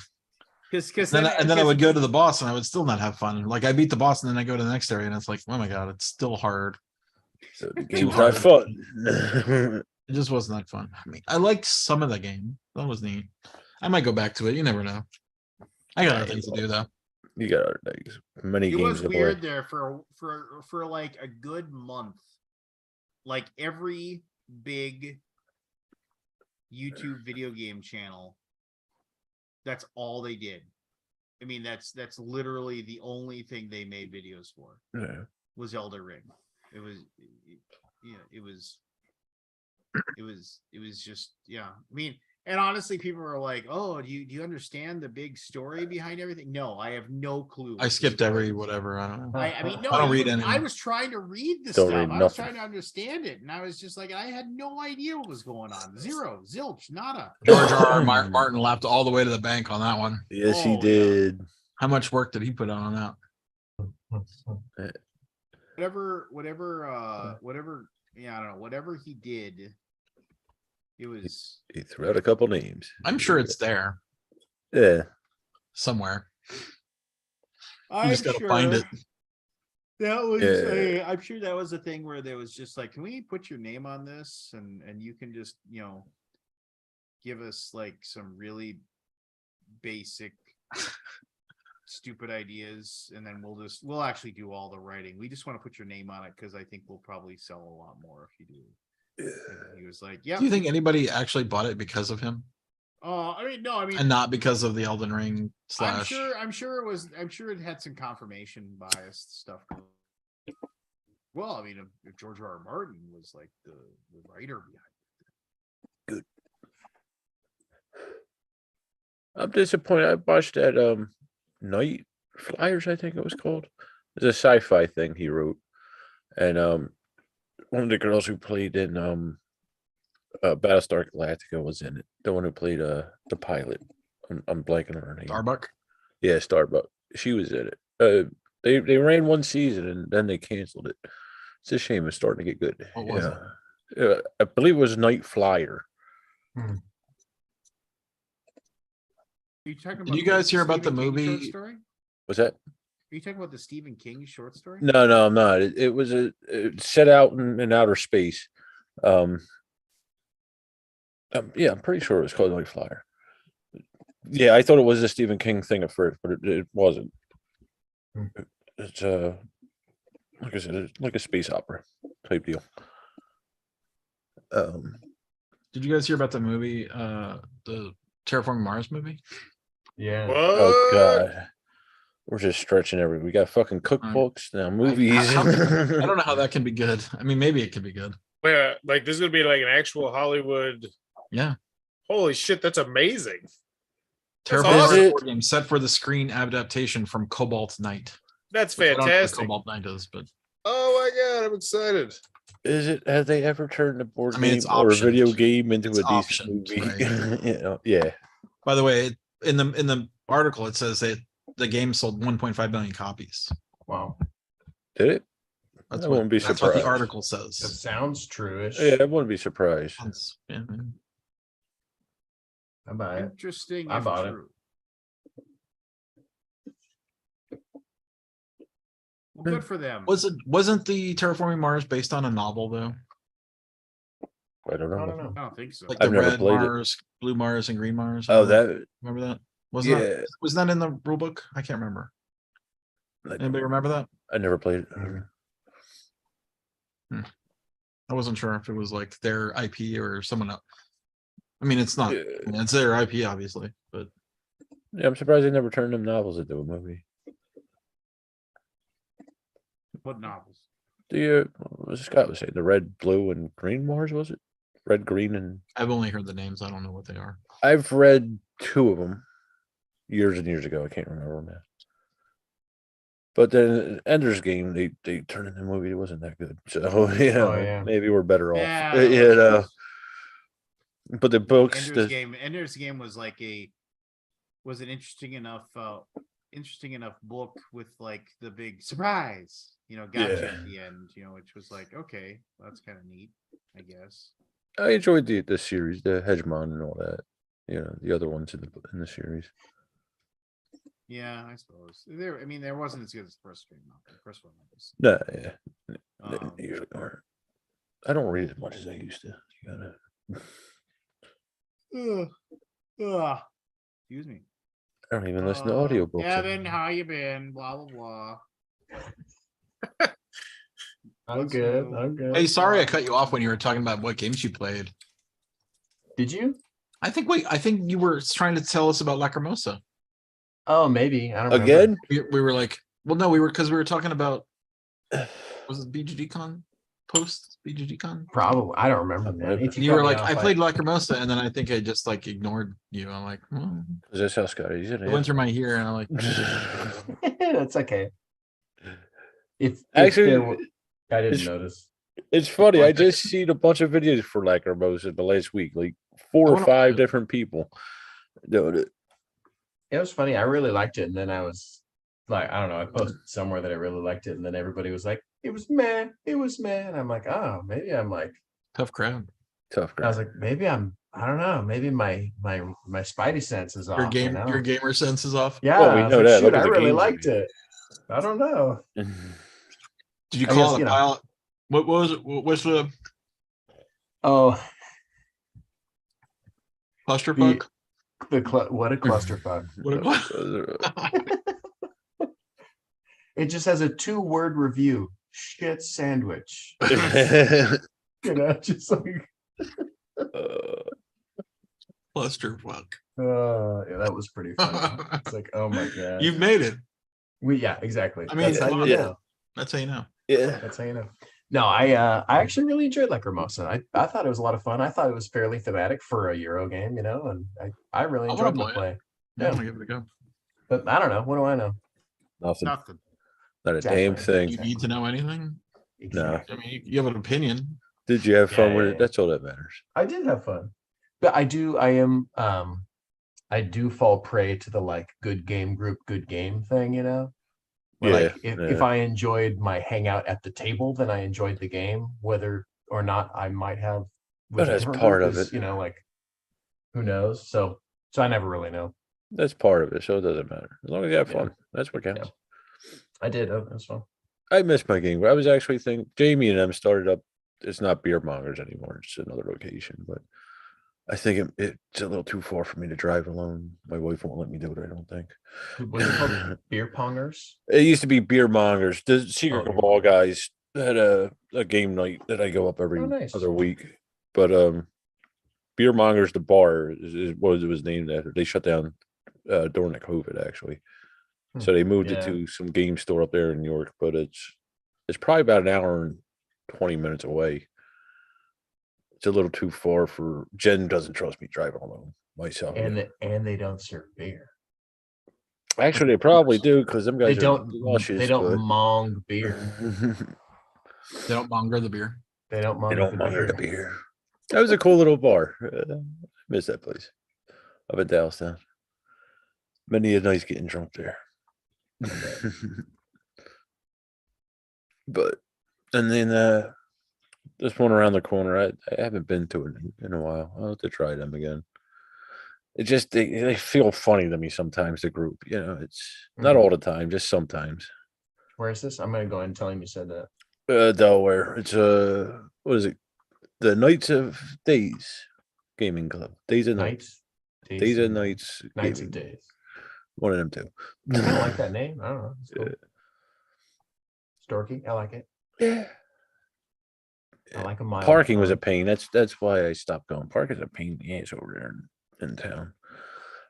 Because then I would go to the boss and I would still not have fun. Like I beat the boss and then I go to the next area and it's like, oh my god, it's still hard. So the game's not fun. It just wasn't that fun. I mean, I liked some of the game. That was neat. I might go back to it. You never know. I got other things to do though. You got other things. Many it games. It was weird there for like a good month. Like every big YouTube video game channel, that's all they did. I mean, that's literally the only thing they made videos for. Yeah. Was Elder Ring. It was just, yeah. I mean, and honestly, people were like, "Oh, do you understand the big story behind everything?" No, I have no clue. I skipped every whatever. I don't know. I mean, no, I don't read anything. I was trying to read the Don't stuff. read I was nothing. trying to understand it, and I was just like, I had no idea what was going on. Zero, zilch, nada. George R. Martin lapped all the way to the bank on that one. Yes, he Oh, did. How much work did he put on that? Whatever. Yeah, I don't know. Whatever he did, it was. He threw out a couple names. I'm sure it's there Yeah. somewhere. You I'm just gotta find it. That was Yeah. I'm sure that was a thing where there was just like, can we put your name on this, and you can just give us like some really basic stupid ideas, and then we'll actually do all the writing. We just want to put your name on it because I think we'll probably sell a lot more if you do. And he was like, yeah. Do you think anybody actually bought it because of him? No, And not because of the Elden Ring / I'm sure it had some confirmation bias stuff. Well, I mean, if George R. R. Martin was like the writer behind it. Good. I'm disappointed. I watched that Night Flyers, I think it was called. It's a sci-fi thing he wrote. And one of the girls who played in Battlestar Galactica was in it. The one who played the pilot. I'm blanking on her name. Starbuck. Yeah, Starbuck. She was in it. They ran one season and then they canceled it. It's a shame. It's starting to get good. What was it? I believe it was Night Flyer. Did you guys hear about the movie? Was that? Are you talking about the Stephen King short story? No, I'm not. It was it set out in outer space. Yeah, I'm pretty sure it was called Night Flyer. Yeah, I thought it was a Stephen King thing at first, but it wasn't. It's like I said, it's like a space opera type deal. Did you guys hear about the movie, the Terraforming Mars movie? Yeah. Oh God, we're just stretching every. We got fucking cookbooks now, movies. I don't know how that can be good. I mean, maybe it could be good. Yeah, like this is gonna be like an actual Hollywood. Yeah. Holy shit, that's amazing. Terraforming awesome. Mars board game set for the screen adaptation from Cobalt Knight. That's Which I don't know what fantastic. Cobalt Knight is, but Oh my god, I'm excited. Is it? Have they ever turned a board I mean, game it's or a video optioned. game into It's a decent optioned, movie? right? Yeah. by the way, in the article, it says that the game sold 1.5 million copies. Wow. Did it? That's I what, wouldn't be that's what the surprised. article That says. sounds true-ish. Yeah, I wouldn't be surprised. Yeah, man. I buy it. Interesting. I if bought it. true. Well, good for them. Wasn't the Terraforming Mars based on a novel though? I don't I know. don't know. I don't think so. Like the I've never red played it. Mars, blue Mars, and green Mars. Oh, that remember that? Wasn't yeah. that was that in the rule book? I can't remember. Anybody remember that? I never played it. I wasn't sure if it was like their IP or someone else. I mean, it's not. Yeah. I mean, it's their IP, obviously, but Yeah, I'm surprised they never turned them novels into a movie. What novels? Scott was saying the red, blue, and green Mars, was it? Red, green, and I've only heard the names. I don't know what they are. I've read 2 of them years and years ago. I can't remember them now. But then Ender's Game, they turned into a movie. It wasn't that good. So yeah. maybe we're better off. Yeah, You know. But the books, Ender's Game was like was an interesting enough book with like the big surprise, gotcha Yeah. at the end, which was like, okay, that's kind of neat, I guess. I enjoyed the series, the Hegemon and all that. The other ones in the series. Yeah, I suppose there wasn't as good as the first game. The first one was. No, yeah. They Um, usually aren't. I don't read as much as I used to. You gotta. Excuse me. I don't even listen to audiobooks. Evan, anymore. how you been? Blah blah blah. I'm Let's good. go. I'm good. Hey, sorry I cut you off when you were talking about what games you played. Did you? I think you were trying to tell us about Lacrimosa. Oh, maybe. I don't remember. Again? We were like, well, no, we were talking about. Was it BGDCon? Post BGDCon? Probably. I don't remember. Might Man. have If been. You were cut me like, off, I played Lacrimosa, and then I think I just like ignored you. I'm like, Is this how Scotty? He's an it went through my ear, and I'm like, That's okay. If Actually, there were, I didn't it's- notice. It's funny. I just seen a bunch of videos for Lacrimosa the last week, like 4 I or wanna 5 play it. different people doing it. It was funny. I really liked it, and then I was like, I don't know. I posted somewhere that I really liked it, and then everybody was like, "It was meh. It was meh." And I'm like, "Oh, maybe I'm like." tough crowd. Tough I was guy. like, maybe I'm. I don't know. Maybe my spidey sense is off. Your gamer sense is off. Yeah, Well, we I was know like, that. shoot, Look at I the really games you liked made. it. I don't know. Did you I call guess, it you a know. pile? What was it? What was the Oh, clusterfuck? what a clusterfuck! What it was? It just has a 2-word review. Shit sandwich. Just like. Clusterfuck. Yeah, that was pretty funny. It's like, oh my god. You've made it. Yeah, exactly. I mean, that's how you yeah. know. That's how you know. Yeah. That's how you know. No, I actually really enjoyed Lacrimosa. I thought it was a lot of fun. I thought it was fairly thematic for a Euro game, and I really I wanna enjoyed the play it. play. Yeah, Yeah. I'm gonna give it a go. But I don't know. What do I know? Nothing. Nothing. Not a Exactly. damn thing. You need to know anything? Exactly. I mean, you have an opinion. Did you have fun Yeah, with yeah, it? yeah. That's all that matters. I did have fun. But I do fall prey to the like good game group, good game thing, Where, like if I enjoyed my hangout at the table, then I enjoyed the game, whether or not I might have with But a that's different part group of is, it. like who knows? So I never really know. That's part of it, so it doesn't matter. As long as you have Yeah. fun, that's what counts. I did. That was fun. I missed my game. I was actually thinking Jamie and them started up. It's not Beer Mongers anymore. It's another location, but I think it's a little too far for me to drive alone. My wife won't let me do it. I don't think. Was it called Beer Pongers? It used to be Beer Mongers. The Secret Beer Cabal guys had a game night that I go up every nice. other week. But Beer Mongers, the bar is what it was named after. They shut down during the COVID actually. So they moved it Yeah. to some game store up there in New York, but it's probably about an hour and 20 minutes away. It's a little too far for Jen. Doesn't trust me driving alone myself. And they don't serve beer. Actually, they probably do because them guys They don't. luscious, They don't but- mong beer. They don't monger the beer. They don't mong They don't the mind beer. the beer. That was a cool little bar. I miss that place up at Dallestown. Many a night getting drunk there. But and then this one around the corner, I haven't been to it in a while. I'll have to try them again. It just they feel funny to me sometimes. The group, it's not all the time, just sometimes. Where is this? I'm gonna go ahead and tell him you said that. Delaware. It's what is it? The Knights of Days Gaming Club. Days of Nights. Days of Nights. Knights of Gaming. Days. One of them two. I don't like that name. I don't know. It's cool. Storky. I like it. Yeah. I like a mild Parking was a tone. pain. That's why I stopped going. Parking's a pain in the ass over there in town.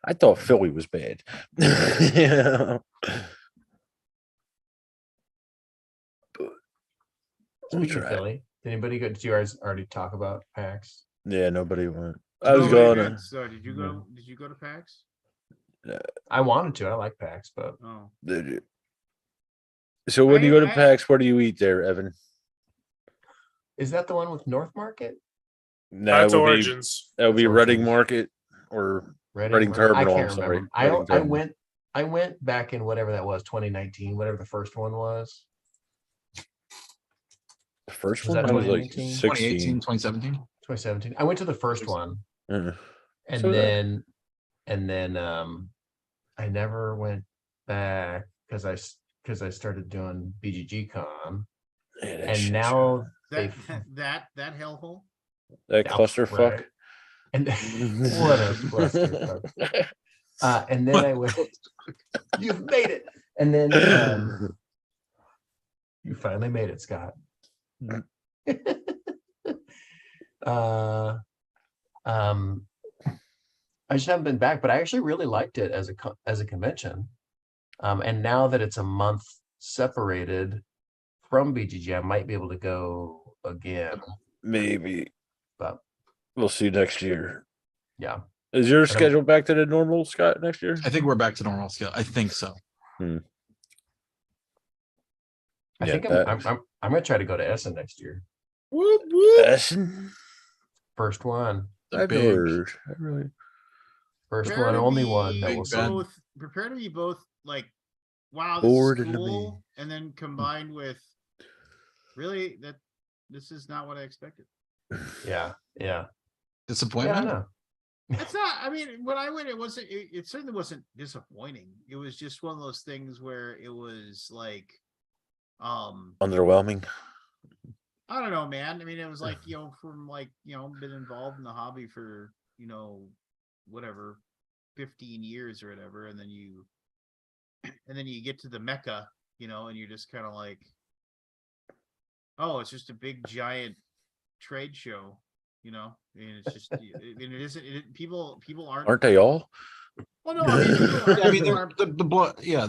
I thought Philly was bad. Yeah. But we'll Speaking of try. Philly, did anybody go? Did you guys already talk about PAX? Yeah, nobody went. I was Nobody going. did. So did you go? Did you go to PAX? I wanted to. I like PAX, but Oh, So when you go to I- PAX, what do you eat there, Evan? is that the one with North Market? No, That's it would be Origins. that would be That's Reading Origins. Market or Reading Market? I Terminal. can't I'm sorry. remember. Reading I Terminal. went back in whatever that was, 2019, whatever the first one was. The first Was one that I was like 2019? 2018, 16. 2017. 2017. I went to the first one, Uh, and So that- then I never went back because I started doing BGG Con, yeah, that and shit now they that hellhole. that Yeah, clusterfuck. right. And what a clusterfuck. And then I went, you've made it. And then you finally made it, Scott. I just haven't been back, but I actually really liked it as a convention. And now that it's a month separated from BGG, I might be able to go again. Maybe But we'll see next year. yeah, Is your I'm- schedule back to the normal, Scott, next year? I think we're back to normal scale. I think so. I Yeah, think I'm gonna try to go to Essen next year. Whoop, whoop. Essen? First one, The I've big, heard. I really. first Prepare one, to only be one that Big will see. Ben. both. Prepare to be both like, wow, this Bored is and cool, and then combined with, really, that this is not what I expected. Yeah. Yeah, I disappointment. know. That's not. I mean, when I went, it wasn't. It certainly wasn't disappointing. It was just one of those things where it was like, Underwhelming. I don't know, man. I mean, it was like, from like, been involved in the hobby for, whatever, 15 years or whatever. And then you get to the Mecca, and you're just kind of like, oh, it's just a big giant trade show, and it's just, and it isn't, people Aren't they all? well, no, I mean, Yeah, I mean, people aren't- the blood. Yeah,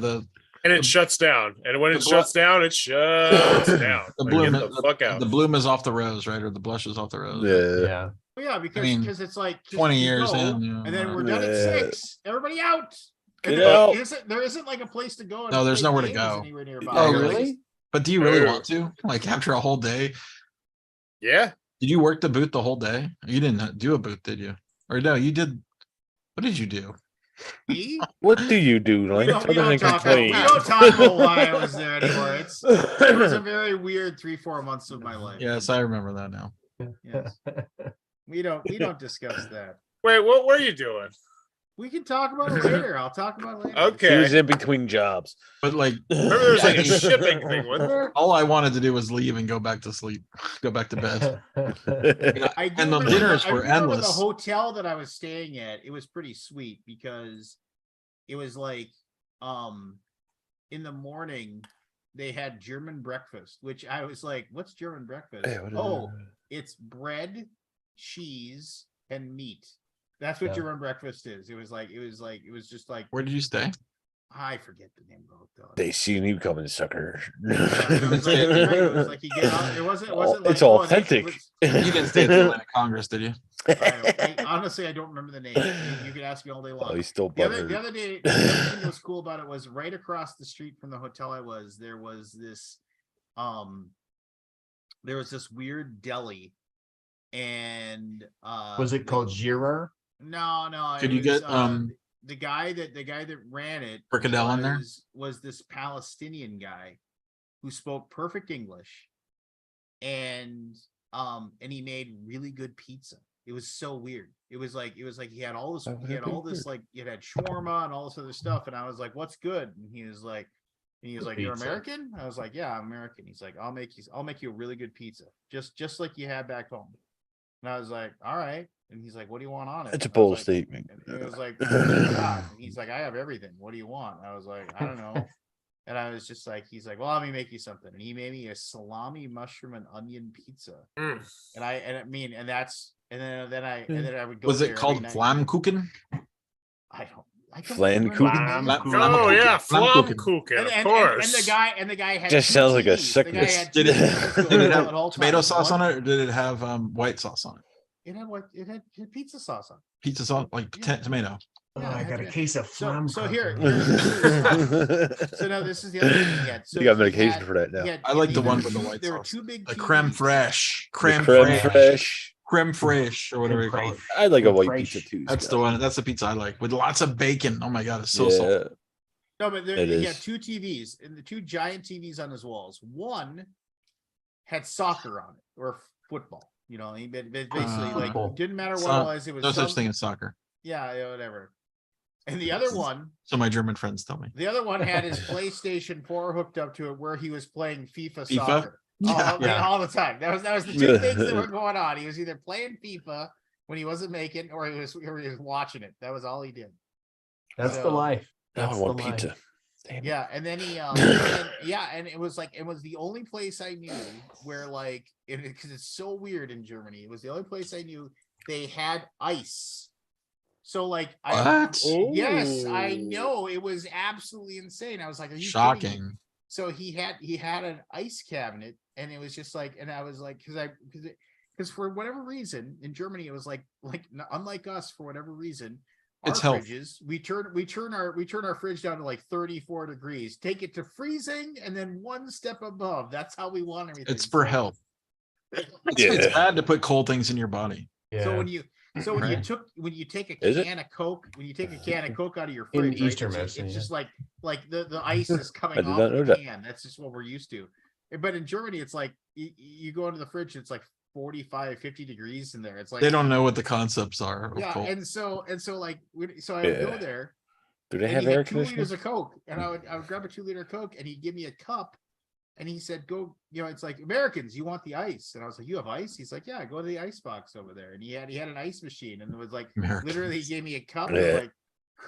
And it shuts down. And when it the shuts down, it shuts down. the Like, bloom. get the fuck out. The bloom is off the rose, right? Or the blush is off the rose. Yeah. Yeah, well, yeah, because mean, it's like 20 we years go, in, and then we're done at Yeah. 6. Everybody out. And Get there out. there isn't like a place to go. And No, there's play nowhere to games go. anywhere nearby. Oh, Like, really? But do you really Ew. want to? Like after a whole day? Yeah. Did you work the booth the whole day? You didn't do a booth, did you? Or no, you did. What did you do? Me? What do you do, We Lance, don't, we other than don't talk. We complain? don't talk about why I was there anymore. It was a very weird 3-4 months of my life. Yes, I remember that now. Yes. We don't discuss that. Wait, what were you doing? We can talk about it later. I'll talk about it later. He Okay. was in between jobs. But like, Remember there was like a Yeah. shipping thing, wasn't there? all I wanted to do was leave and go back to sleep, go back to bed. I do And the remember dinners I were remember endless. The hotel that I was staying at, it was pretty sweet because it was like, in the morning they had German breakfast, which I was like, "What's German breakfast?" Hey, what is Oh, it? it's bread, cheese, and meat. That's what Yeah. German breakfast is. It was just like, Where did you stay? I forget the name of the hotel. They seen you coming, sucker. It was like you get out. It wasn't like, It's oh, authentic. You didn't stay at the Atlanta Congress, did you? honestly, I don't remember the name. You could ask me all day long. Oh, he's still The other butthurt. day, the other thing that was cool about it was right across the street from the hotel I was, there was this weird deli, and Was it called Girard? no, Could it you was, get the guy that ran it Fricadelle in there? was this Palestinian guy who spoke perfect English, and he made really good pizza. It was so weird. It was like he had all this like it had shawarma and all this other stuff, and I was like, "What's good?" And he was like, "You're Pizza. American?" I was like, "Yeah, I'm American." He's like, I'll make you a really good pizza, just like you had back home." And I was like, "All right." And he's like, "What do you want on it?" It's a And I was bold like- statement. And it was like, "What do you got?" And he's like, "I have everything. What do you want?" I was like, "I don't know." And I was just like, he's like, "Well, let me make you something." And he made me a salami, mushroom, and onion pizza. Mm. And then I would go Was there it every called night. Flammkuchen? I don't Flan remember the Kuchen? name. Oh yeah, Flammkuchen. Flammkuchen, of And course. the guy had Just two sounds like a TVs. The guy sickness. had two Did it- TVs going Did it at have all tomato times. sauce One- on it, or did it have white sauce on it? It had pizza sauce on it. Pizza sauce, like Yeah. tomato. Oh, Yeah, I it got had a to- case of flam. So here, You so now this is the other thing he had. So got he medication had- for that he now. had- I like the there one were with the two- white There were sauce. two big The creme TVs. fraiche. The Creme creme fraiche. fraiche. Creme fraiche, or whatever you call it. I like a white Fresh. pizza too. That's Scott. the one. That's the pizza I like with lots of bacon. Oh my god, it's so salty. Yeah. No, but It he had is. two TVs and the two giant TVs on his walls. One had soccer on it or football. You know, he basically like Football. didn't matter what So- it was. It was No such some- thing as soccer. Yeah, whatever. And the other one So my German friends tell me. had his PlayStation 4 hooked up to it where he was playing FIFA FIFA? soccer. Yeah. Yeah. All the time. That was the two things that were going on. He was either playing FIFA when he wasn't making, or he was watching it. That was all he did. That's the So- life. Now I That's want the life. pizza. Damn it. Yeah, and then he and it was the only place I knew where like because it's so weird in Germany. It was the only place I knew they had ice. So like What? yes, I know it was absolutely insane. I was like, are you kidding me? Shocking. So he had an ice cabinet, and it was just like, and I was like, because for whatever reason in Germany it was like unlike us, for whatever reason, our It's health. fridges we turn our fridge down to like 34 degrees, take it to freezing, and then one step above. That's how we want everything. It's for So- health. Yeah. It's bad to put cold things in your body. Yeah. So when you Right. take Is a it? can of Coke, when you take a can of Coke out of your In fridge, right, Eastern it's medicine, just yeah. like the ice is coming I did off not know the that. can. That's just what we're used to. But in Germany, it's like you go into the fridge, it's like 45, 50 degrees in there. It's like They don't know what the concepts are of yeah, cold. and so like so I would go Yeah. there, Do they and have he air had 2 liters conditioning? of Coke, and I would grab a 2 liter Coke, and he'd give me a cup. And he said, "Go, it's like Americans, you want the ice?" And I was like, "You have ice?" He's like, "Yeah, go to the ice box over there." And he had an ice machine, and it was like literally he gave me a cup, and Yeah. like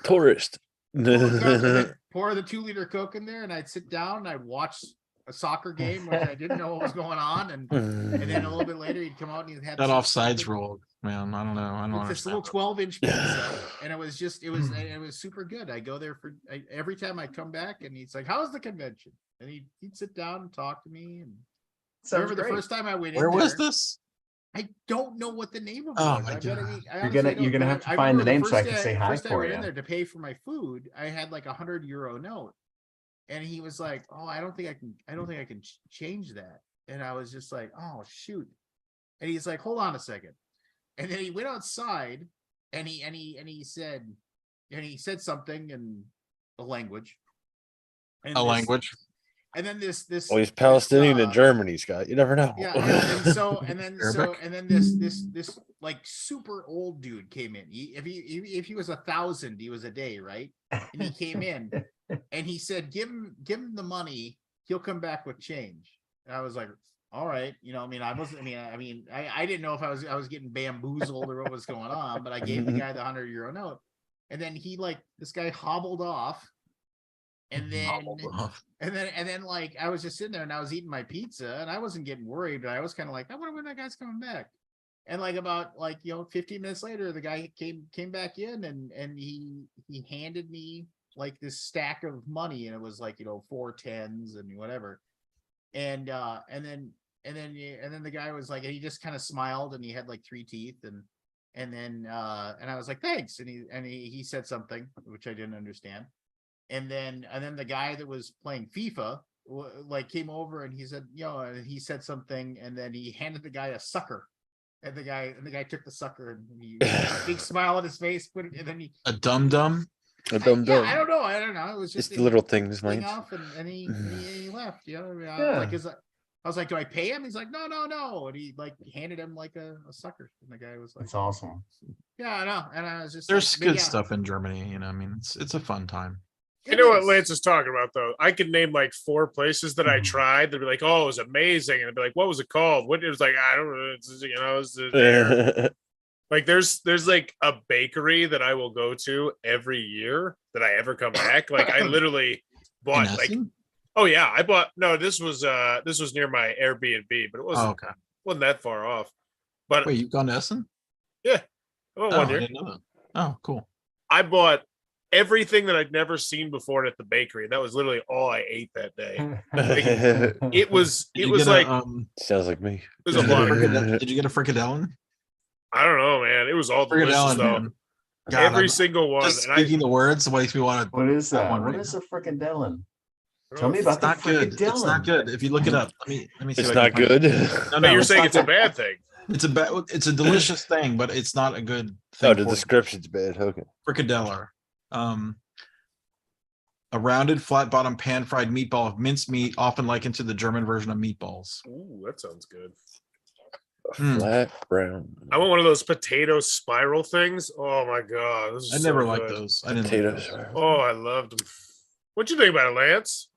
Tourist. pour the cup and then pour the 2 liter Coke in there, and I'd sit down and I'd watch a soccer game, which I didn't know what was going on, and then a little bit later he'd come out and he'd have That some offsides stupid- rule, man. I don't know. I don't It's this little understand. 12-inch pizza, and it was super good. I go there every time I come back, and he's like, "How's the convention?" And he'd sit down and talk to me. And I Sounds remember the great. first time I went Where in was there, this? I don't know what the name of it Oh was. my I gotta God. be- I You're honestly gonna- don't, you're gonna but have to I find the remember name so I first can day- say hi First day I for went in you. there to pay for my food. I had like €100 note, and he was like, "Oh, I don't think I can change that." And I was just like, "Oh shoot!" And he's like, "Hold on a second." And then he went outside, and he said something in a language. And A this- language. And then this Well, he's Palestinian in uh, Germany, Scott. You never know. yeah, and then Arabic? this like super old dude came in. If he was 1,000, he was a day, right? And he came in and he said, give him the money, he'll come back with change. And I was like, all right, I didn't know if I was getting bamboozled or what was going on, but I gave the guy the €100 note, and then this guy hobbled off. And then like I was just sitting there and I was eating my pizza and I wasn't getting worried, but I was kind of like, I wonder when that guy's coming back. And like about 15 minutes later, the guy came back in and he handed me like this stack of money, and it was like 4 tens and whatever. And then the guy was like, and he just kind of smiled, and he had like 3 teeth, and I was like, thanks. And he said something which I didn't understand. And then the guy that was playing FIFA came over, and he said, and he said something, and then he handed the guy a sucker, and the guy took the sucker, and he big smile on his face, put it, and then A dum dum. A dumb Yeah, dumb. I don't know. I don't know. It was It's just the little things, thing mate. off, and he left. You know, I mean, Yeah. I was like, do I pay him? He's like, no, and he like handed him like a sucker, and the guy was like, That's awesome. yeah, I know, and I was just There's like, but good yeah, stuff in Germany. I mean, it's a fun time. You it know what is. Lance is talking about, though. I could name like 4 places that I tried. They'd be like, "Oh, it was amazing," and I'd be like, "What was it called?" What it was like? I don't know. It's, you know, it's there. Like there's like a bakery that I will go to every year that I ever come back. Like I literally bought In like, Essen? oh yeah, I bought. No, this was near my Airbnb, but it Oh, okay. wasn't that far off. But Wait, you've gone to Essen? I went Oh, one I year. didn't know that. Oh, cool. I bought everything that I'd never seen before at the bakery. That was literally all I ate that day. It was Did you get like Sounds like me. it was did a you get a lot. fricadelle- did you get a fricadellen? I don't know, man. It was all delicious Fricadellen, though. man. God, Every I'm- single one. Just And speaking the words makes me want to. What is That that? one What right is a fricadellen? I Tell me don't know. about It's the not good. It's not fricadellen. good. If you look it up, let me see. It's if I not can find it. good. No, But you're it's saying not it's a good. bad thing. It's a delicious thing, but it's not a good thing. Oh, the for description's bad. Okay. fricadella. A rounded, flat-bottomed, pan-fried meatball of minced meat, often likened to the German version of meatballs. Ooh, that sounds good. Flat brown. I want one of those potato spiral things. Oh my god, this is I so never liked good. those. I didn't like Potatoes. those. Oh, I loved them. What'd you think about it, Lance?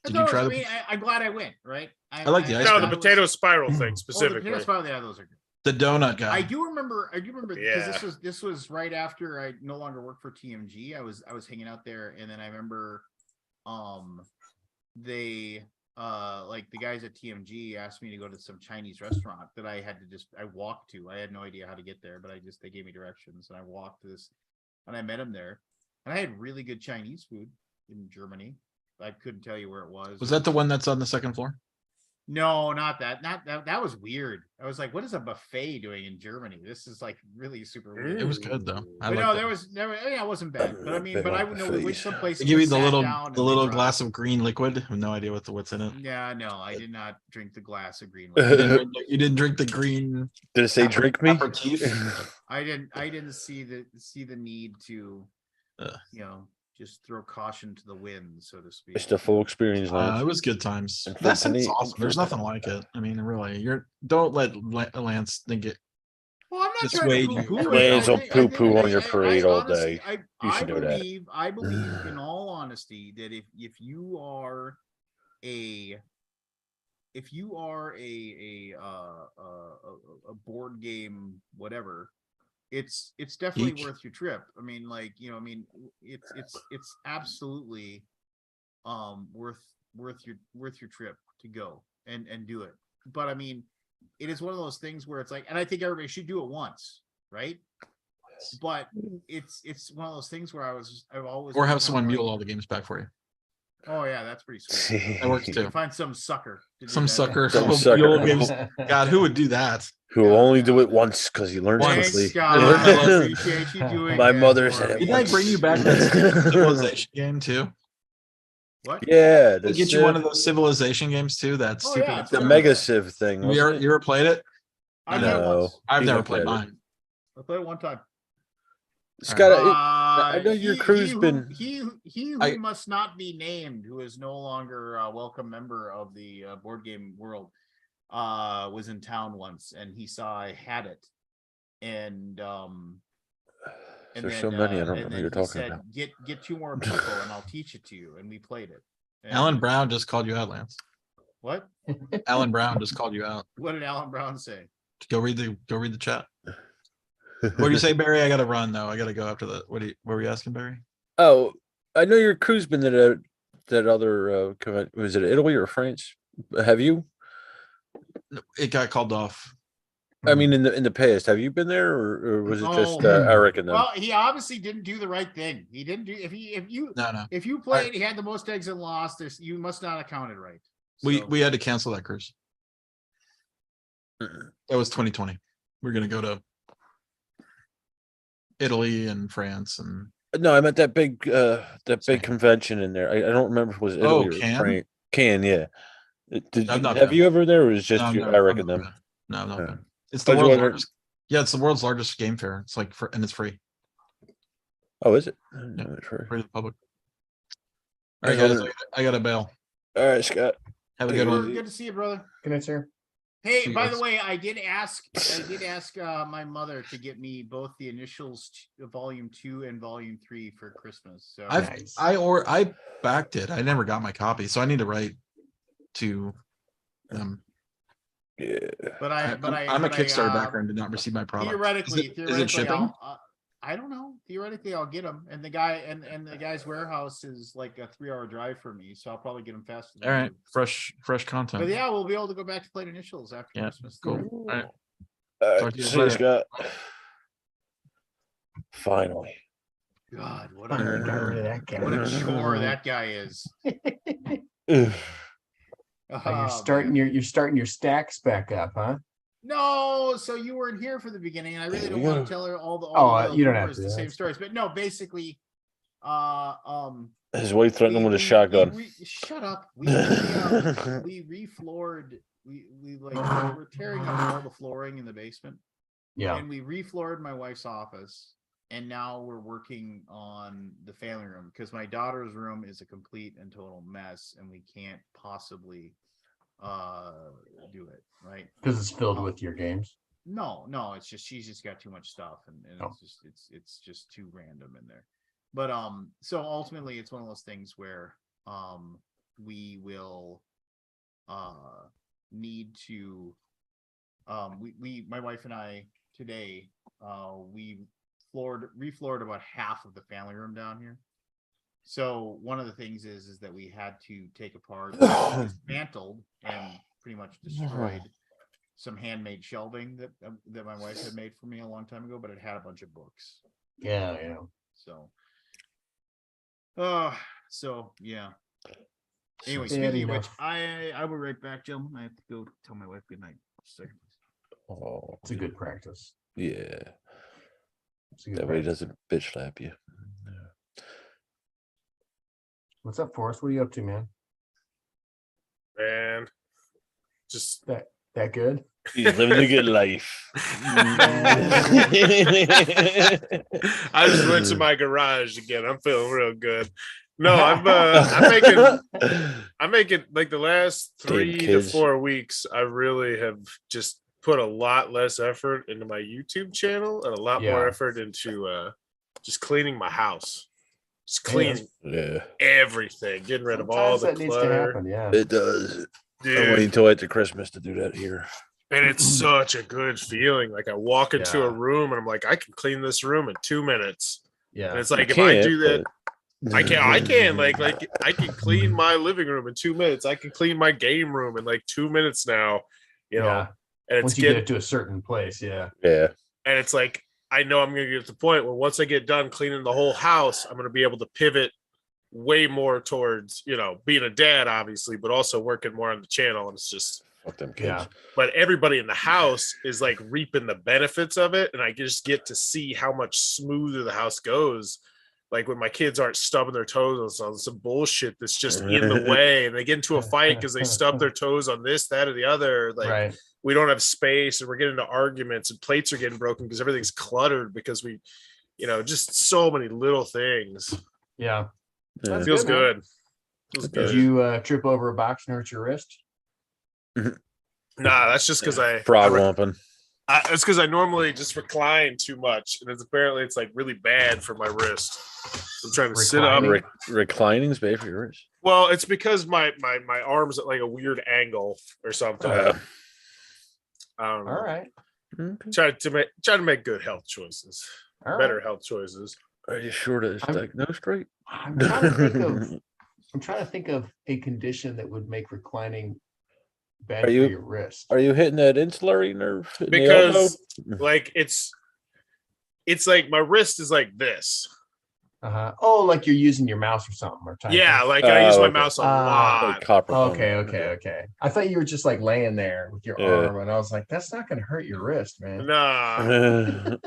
Did you try I the- mean, I'm glad I went. Right. I like the ice No, cream. the potato spiral thing Oh, the specifically. potato spiral. Yeah, those are good. The donut guy. I do remember because Yeah. this was right after I no longer worked for TMG. I was hanging out there, and then I remember they like the guys at TMG asked me to go to some Chinese restaurant that I had to I walked to. I had no idea how to get there, but they gave me directions, and I walked to this, and I met them there, and I had really good Chinese food in Germany. I couldn't tell you where it was. Was that the one that's on the second floor? No, not that. Not that. That was weird. I was like, "What is a buffet doing in Germany? This is like really super weird." It was good though. I But liked no, it. there was never. Yeah, it wasn't bad. But I mean, but I would know we went someplace. They give you we the sat little down and the they little brought- glass of green liquid. I have no idea what's in it. Yeah, no, I did not drink the glass of green. You liquid. you didn't drink the green. Did it say Apper- drink me? aperitif? I didn't see the need to, you know, just throw caution to the wind, so to speak. It's the full experience, It Lance. was good times. And That's Tiffany- awesome. There's nothing like it. I mean, really, don't let Lance think it. Well, I'm not Just trying wait, to you poo-poo it. Lance will I think- I think- poo-poo on your I parade all honestly- day. I You should know that. I believe, in all honesty, that if you are a board game whatever, it's definitely Geek. worth your trip. I mean, like, you know, I mean, it's absolutely worth your trip to go and do it. But I mean, it is one of those things where it's like, and I think everybody should do it once, right? But it's one of those things where I've always Or been have kinda someone like, mule all the games back for you. Oh yeah, that's pretty sweet. That works You too. can find some sucker. to do Some that. sucker. Some Some sucker. mule games. God, who would do that? Who will Yeah, only yeah. do it once because he learns Once. quickly. Thanks, God. I appreciate you doing My that mother for said it me. Didn't I bring you back that civilization game too? What? Yeah, Did I the get you one of Civ- those civilization games too? That Oh, stupid. yeah, it's the fun. Mega Civ thing. You wasn't ever, it? you ever played it? I No. played it once. I've You never looked played at it. mine. I played it one time. Scott, I know your crew's who- been- he who I- must not be named, who is no longer a welcome member of the board game world, was in town once, and he saw I had it, and There's so many, I don't know and who then you're he talking said, about. Get 2 more people, and I'll teach it to you, and we played it. And- Alan Brown just called you out, Lance. What? Alan Brown just called you out. What did Alan Brown say? Go read the chat. What do you say, Barry? I gotta run though. I gotta go after the. What were you asking, Barry? Oh, I know your crew's been to that other was it Italy or France? Have you? No, it got called off. I mean, in the past, have you been there, or was it just No. Eric and them? Well, he obviously didn't do the right thing. He didn't do No. if you played, he had the most eggs and lost. This you must not have counted right. So- We had to cancel that cruise. Mm-mm. That was 2020. We're gonna go to Italy and France and No, I meant that big Same. convention in there. I don't remember if it was Oh, Italy or Cannes? France. Can, yeah. Did I've not have been. you ever there, or was it just No, you, no, Eric I've and not them? been. No, no. Yeah. It's the I was world's wondering- largest. Yeah, it's the world's largest game fair. It's like and it's free. Oh, is it? Yeah. Not sure. For the public. All right, Yeah, guys. well, I got to bail. All right, Scott. Have a good one. Good to see you, brother. Good night, sir. Hey, See you by the guys. way, I did ask my mother to get me both the initials volume 2 and volume 3 for Christmas. So Nice. I backed it. I never got my copy, so I need to write to them. Yeah. I'm a Kickstarter backer and did not receive my product. Theoretically, is it shipping? I don't know. Theoretically, I'll get them, and the guy and the guy's warehouse is like a 3-hour drive for me, so I'll probably get them faster. All right, fresh content. But yeah, we'll be able to go back to Plate Initials after Yeah, Christmas. cool. All right. All Talk right, to you see you, later. Scott. Finally. God, what Got rid a of that guy. what a chore that guy is. Ugh. Oh, you're starting your stacks back up, huh? No, so you weren't here for the beginning, and I really There don't we want go. to tell her all the you don't have to, the that's same stories. But no, basically, His wife threatened him with a shotgun. Shut up. We refloored. We're tearing up all the flooring in the basement. Yeah. And we refloored my wife's office, and now we're working on the family room because my daughter's room is a complete and total mess, and we can't possibly do it right Because it's filled with your games. No, it's just she's just got too much stuff, and Oh. it's just too random in there. But so ultimately it's one of those things where we will need to we my wife and I today we refloored about half of the family room down here. So one of the things is that we had to take apart, dismantled, and pretty much destroyed some handmade shelving that my wife had made for me a long time ago, but it had a bunch of books. Yeah. So, so yeah. Anyway, Fair speaking of which, enough. I will be right back, gentlemen. I have to go tell my wife good night. Oh, It's a good practice. yeah. It's a good That way he practice. doesn't bitch slap you. What's up, Forrest? What are you up to, man? Man, just That good? He's living the good life. I just went to my garage again. I'm feeling real good. No, I'm making like the last Damn 3 to kids. 4 weeks. I really have just put a lot less effort into my YouTube channel and a lot more effort into just cleaning my house. Just cleaning Yeah, everything, getting rid of all Sometimes the that needs to clutter. happen. Yeah. it does. I'm Dude, waiting until after Christmas to do that here. and it's such a good feeling. Like I walk into a Yeah. room and I'm like, I can clean this room in 2 minutes. Yeah. And it's like You if I can't, do that, but- I can like I can clean my living room in 2 minutes. I can clean my game room in like 2 minutes now, you know. Yeah. And it's Once you get it to a certain place, yeah. Yeah. and it's like I know I'm gonna get to the point where once I get done cleaning the whole house, I'm gonna be able to pivot way more towards, you know, being a dad, obviously, but also working more on the channel. And it's just Fuck them kids. Yeah. but everybody in the house is like reaping the benefits of it, and I just get to see how much smoother the house goes. Like when my kids aren't stubbing their toes on some bullshit that's just in the way, and they get into a fight because they stub their toes on this, that, or the other. Like Right. we don't have space, and we're getting into arguments, and plates are getting broken because everything's cluttered because we, you know, just so many little things. Yeah. Yeah. It feels good, man. good. Feels It Did does. good. you trip over a box and hurt your wrist? Nah, that's just because Frog lumping. it's because I normally just recline too much, and it's like really bad for my wrist. I'm trying to sit up. Reclining? Reclining's bad for your wrist. Well, it's because my arm's at like a weird angle or something. I don't know. All right. Okay. Try to make good health choices, All better right. health choices. Are you sure that it's I'm- diagnosed right? I'm trying to think of I'm trying to think of a condition that would make reclining bad Are you- for your wrist. Are you hitting that insulary nerve? in the Because elbow? like it's like my wrist is like this. Uh-huh. Oh, like you're using your mouse or something or typing. Yeah, like I use Oh, my okay. mouse a Ah, lot. Like copper. Okay. I thought you were just like laying there with your Yeah. arm, and I was like, that's not gonna hurt your wrist, man. Nah.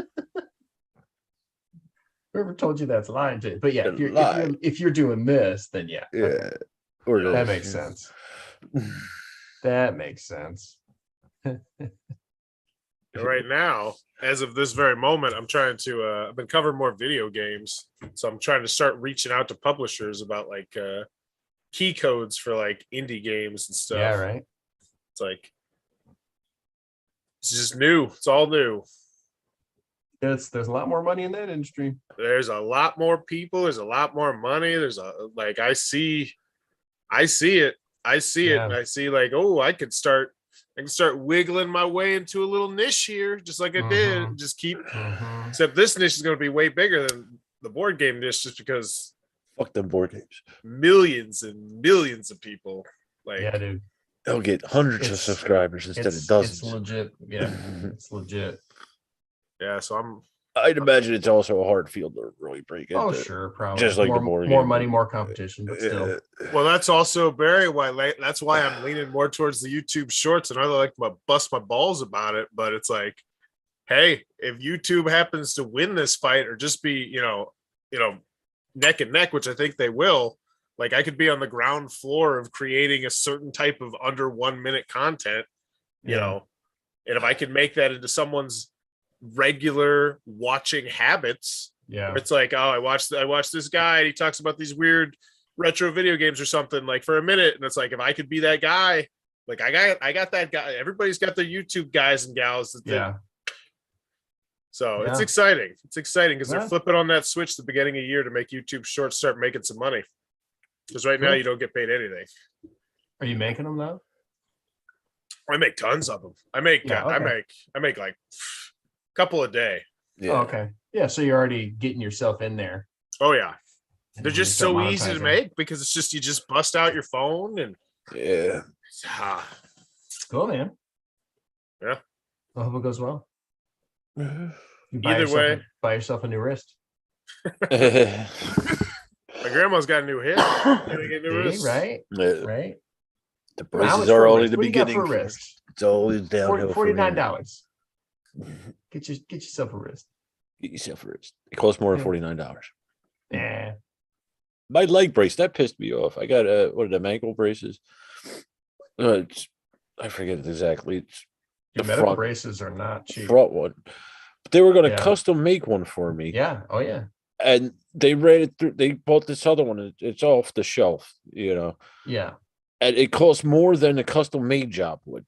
Whoever told you that's lying to you. But yeah, Lie. if you're doing this, then yeah. Yeah. Okay. Or That this. makes sense. That makes sense. And right now, as of this very moment, I'm trying to. I've been covering more video games, so I'm trying to start reaching out to publishers about like key codes for like indie games and stuff. Yeah, right. It's like it's just new. It's all new. There's a lot more money in that industry. There's a lot more people. There's a lot more money. There's a like I see it. I see it, and I see like, oh, I can start wiggling my way into a little niche here, just like I did. Just keep. Except this niche is going to be way bigger than the board game niche, just because. Fuck them board games. Millions and millions of people. Like, Yeah, dude. They'll get hundreds of subscribers instead of dozens. It's legit. Yeah, it's legit. Yeah, so I'd imagine it's also a hard field to really break into. Oh, sure, probably. Just like more, the board more game. money, more competition, but still. well, that's also Barry. That's why I'm leaning more towards the YouTube Shorts, and I like to bust my balls about it. But it's like, hey, if YouTube happens to win this fight, or just be, neck and neck, which I think they will. Like, I could be on the ground floor of creating a certain type of under 1 minute content, you know, and if I could make that into someone's regular watching habits, it's like, oh, I watched this guy and he talks about these weird retro video games or something, like, for a minute, and it's like, if I could be that guy, like, I got that guy. Everybody's got their YouTube guys and gals that so it's exciting. It's exciting because they're flipping on that switch at the beginning of the year to make YouTube Shorts start making some money. Because right now you don't get paid anything. Are you making them though? I make tons of them. I make like a couple a day. Yeah. Oh, okay. Yeah. So you're already getting yourself in there. Oh yeah. They're just so easy to make because it's just, you just bust out your phone and Cool, man. Yeah. I hope it goes well. Either way, buy yourself a new wrist. My grandma's got a new hip. Right? Right. The prices are only the beginning. For a wrist? It's always downhill. $49. Get yourself a wrist. Get yourself a wrist. It costs more than $49. Yeah. My leg brace, that pissed me off. I got what are them ankle braces? I forget it exactly. It's your medical braces are not cheap. Front one. But they were going to custom make one for me. Yeah. Oh yeah. And they ran it through. They bought this other one. It's off the shelf, Yeah. And it costs more than a custom made job would.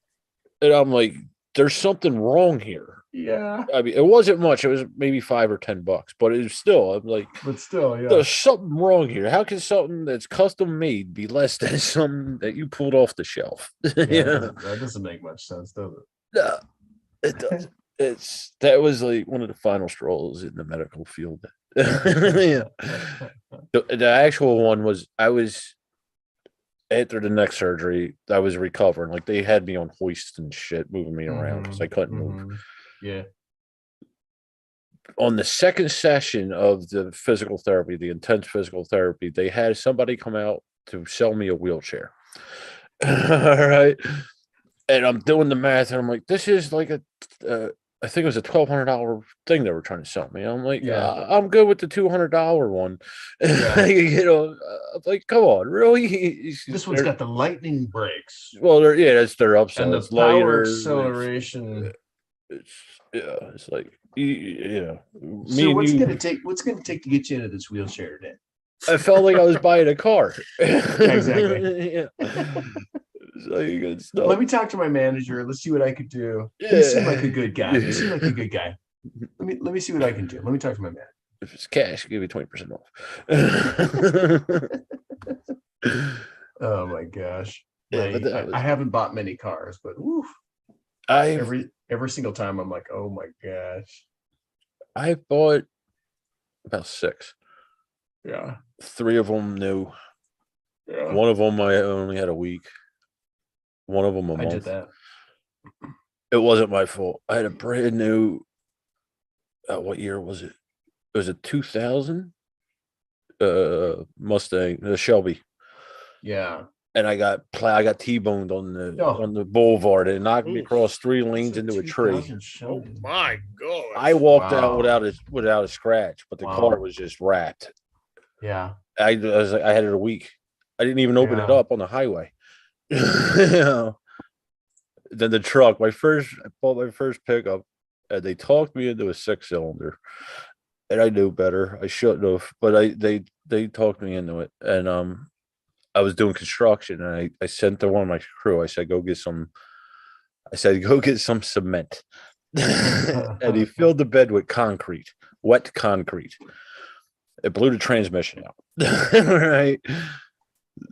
And I'm like, there's something wrong here. Yeah. I mean, it wasn't much. It was maybe $5 or $10, but it was still. I'm like, there's something wrong here. How can something that's custom made be less than something that you pulled off the shelf? That doesn't make much sense, does it? No, it doesn't. That was like one of the final straws in the medical field. The actual one was, I was after the neck surgery, I was recovering. Like, they had me on hoists and shit, moving me around because I couldn't move. Yeah. On the second session of the physical therapy, the intense physical therapy, they had somebody come out to sell me a wheelchair. All right. And I'm doing the math, and I'm like, this is like I think it was a $1,200 thing they were trying to sell me. I'm like, I'm good with the $200 one. I'm like, come on, really? This one's got the lightning brakes. Well, that's their upside. And the power acceleration. It's like, me. So what's it gonna take? What's gonna take to get you into this wheelchair today? I felt like I was buying a car. Exactly. Let me talk to my manager. Let's see what I could do. You seem like a good guy. You seem like a good guy. Let me see what I can do. Let me talk to my manager. If it's cash, give you 20% off. Oh my gosh. I haven't bought many cars, but woof. Every single time I'm like, oh my gosh. I bought about 6. Yeah. 3 of them new. Yeah. One of them I only had a week. One of them a month. I did that. It wasn't my fault. I had a brand new. What year was it? It was a 2000 Mustang, the Shelby. Yeah. And I got T-boned on the boulevard. It knocked me across 3 lanes into a tree. Oh my god! I walked out without a scratch, but the car was just wrapped. Yeah. I was like, I had it a week. I didn't even open it up on the highway. Then the truck, I bought my first pickup. and they talked me into a 6-cylinder, and I knew better. I shouldn't have, but they talked me into it, and I was doing construction, and I sent to one of my crew. I said, go get some. I said, go get some cement, and he filled the bed with concrete, wet concrete. It blew the transmission out. Right.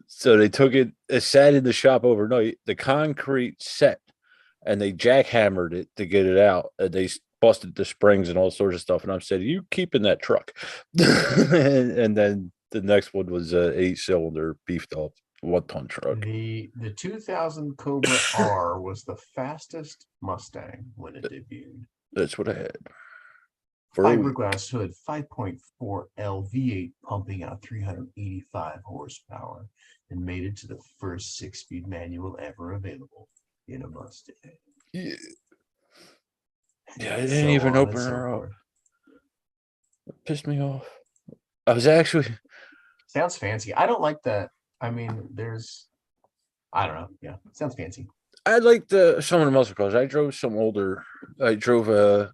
So they took it. It sat in the shop overnight. The concrete set, and they jackhammered it to get it out. And they busted the springs and all sorts of stuff. And I said, "You keeping that truck?" And then the next one was a 8-cylinder beefed up 1-ton truck. The 2000 Cobra R was the fastest Mustang when it debuted. That's what I had. Fiberglass hood, 5.4 L V8 pumping out 385 horsepower, and made it to the first 6-speed manual ever available in a Mustang. Yeah, I didn't even open her up. It pissed me off. I was actually sounds fancy. I don't like that. I mean, I don't know. Yeah, sounds fancy. I liked some of the muscle cars. I drove some older. I drove a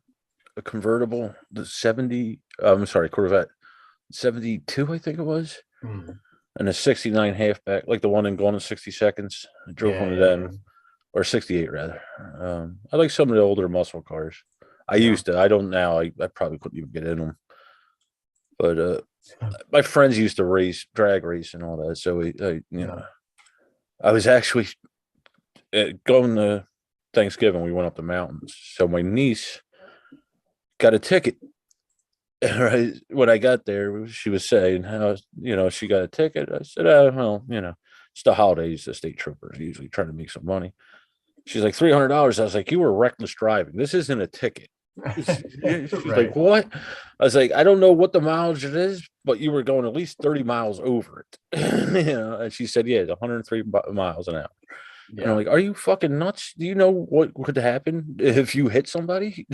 convertible, the 70. I'm sorry, Corvette 72, I think it was, and a 69 halfback, like the one in Gone in 60 Seconds. I drove one of them, or 68 rather. I like some of the older muscle cars. I used to. I don't now. I probably couldn't even get in them. But my friends used to drag race and all that. So I was actually going to Thanksgiving. We went up the mountains. So my niece got a ticket. Right when I got there, she was saying how she got a ticket. I said, well, it's the holidays. The state troopers usually trying to make some money. She's like $300. I was like, you were reckless driving. This isn't a ticket. She's like, what? I was like, I don't know what the mileage it is, but you were going at least 30 miles over it. And she said, yeah, 103 miles an hour. Yeah. And I'm like, are you fucking nuts? Do you know what could happen if you hit somebody?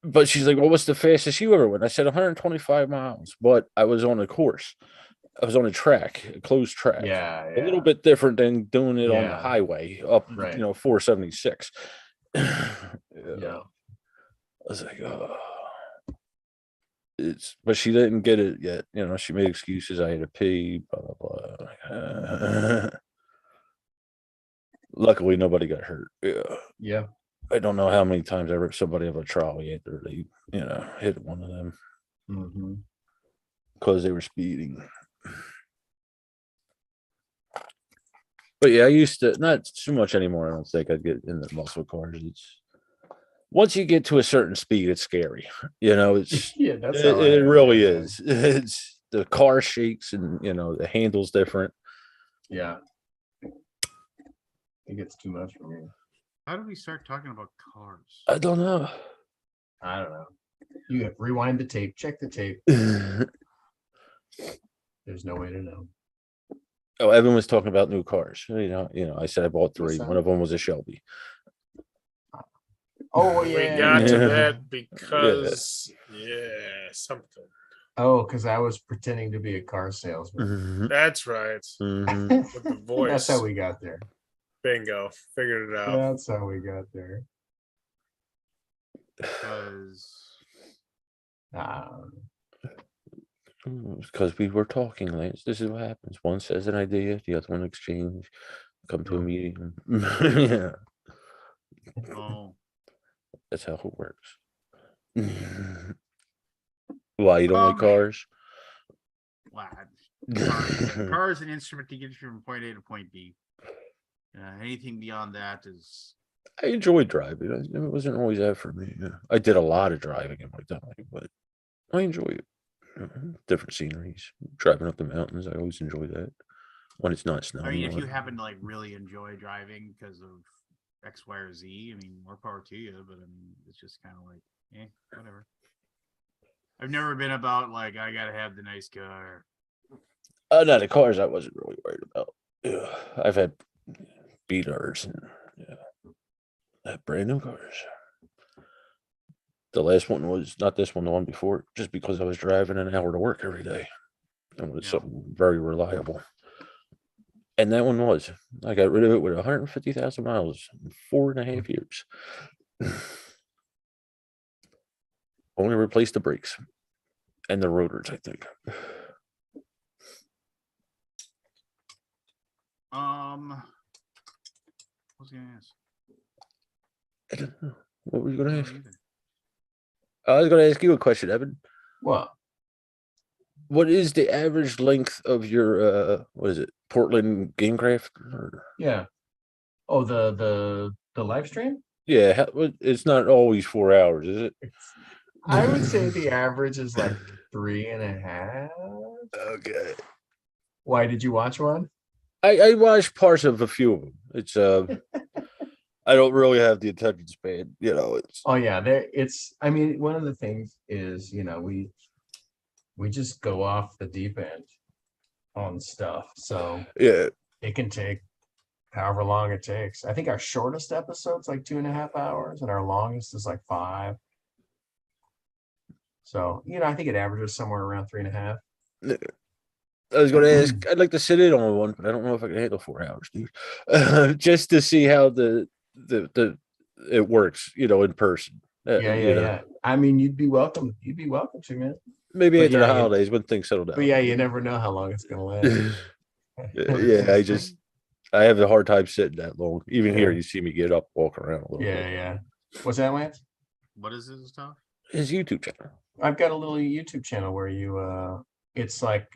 But she's like, well, what's the fastest you ever went? I said 125 miles, but I was on a course. I was on a track, a closed track. Yeah. A little bit different than doing it on the highway up, 476. Yeah. I was like, oh. But she didn't get it yet. She made excuses. I had to pee, blah, blah, blah. Luckily, nobody got hurt. Yeah. I don't know how many times I ripped somebody of a trolley after they, hit one of them because they were speeding. But yeah, I used to, not too much anymore. I don't think I'd get in the muscle cars. It's once you get to a certain speed, it's scary. It's it really is. It's the car shakes and the handle's different. Yeah, it gets too much for me. How did we start talking about cars? I don't know. You rewind the tape, check the tape. There's no way to know. Oh, Evan was talking about new cars. I said I bought 3. One of them was a Shelby. Oh yeah, we got to that because something. Oh, because I was pretending to be a car salesman. That's right. With the voice. That's how we got there. Bingo. Figured it out. That's how we got there. Because we were talking, Lance. This is what happens. One says an idea, the other one exchange, come to a meeting. Yeah. Oh. That's how it works. Why, you don't like cars? Well, car is an instrument to get you from point A to point B. Anything beyond that is. I enjoyed driving. It wasn't always that for me. I did a lot of driving in my time, but I enjoy it. Different sceneries, driving up the mountains. I always enjoy that when it's not snowing. I mean, if you happen to really enjoy driving because of X, Y, or Z, I mean, more power to you. But I mean, it's just kind of like, whatever. I've never been about I gotta have the nice car. No, the cars I wasn't really worried about. I've had beaters and brand new cars. The last one was not this one, the one before, just because I was driving an hour to work every day. And it was something very reliable. And that one was. I got rid of it with 150,000 miles in 4.5 years. Only replaced the brakes and the rotors, I think. I was gonna ask. I don't know. What were you going I to don't ask? either. I was going to ask you a question, Evan. What? What is the average length of your what is it, Portland Gamecraft? Yeah. Oh, the live stream? Yeah, it's not always 4 hours, is it? I would say the average is like 3.5. Okay. Why did you watch one? I watched parts of a few of them. It's I don't really have the attention span, you know. It's Oh yeah, I mean, one of the things is, we just go off the deep end on stuff. So yeah. it can take however long it takes. I think our shortest episode's like 2.5 hours, and our longest is like 5. So, I think it averages somewhere around 3.5. I was going to ask. I'd like to sit in on one, but I don't know if I can handle 4 hours, dude. Just to see how the it works, in person. Yeah. I mean, you'd be welcome. You'd be welcome to, man. Maybe But after the yeah, holidays when things settle down. But yeah, you never know how long it's gonna last. Yeah, I have a hard time sitting that long. Even here, Yeah. you see me get up, walk around a little bit. Yeah. What's that, Lance? What is this stuff? His YouTube channel. I've got a little YouTube channel where it's like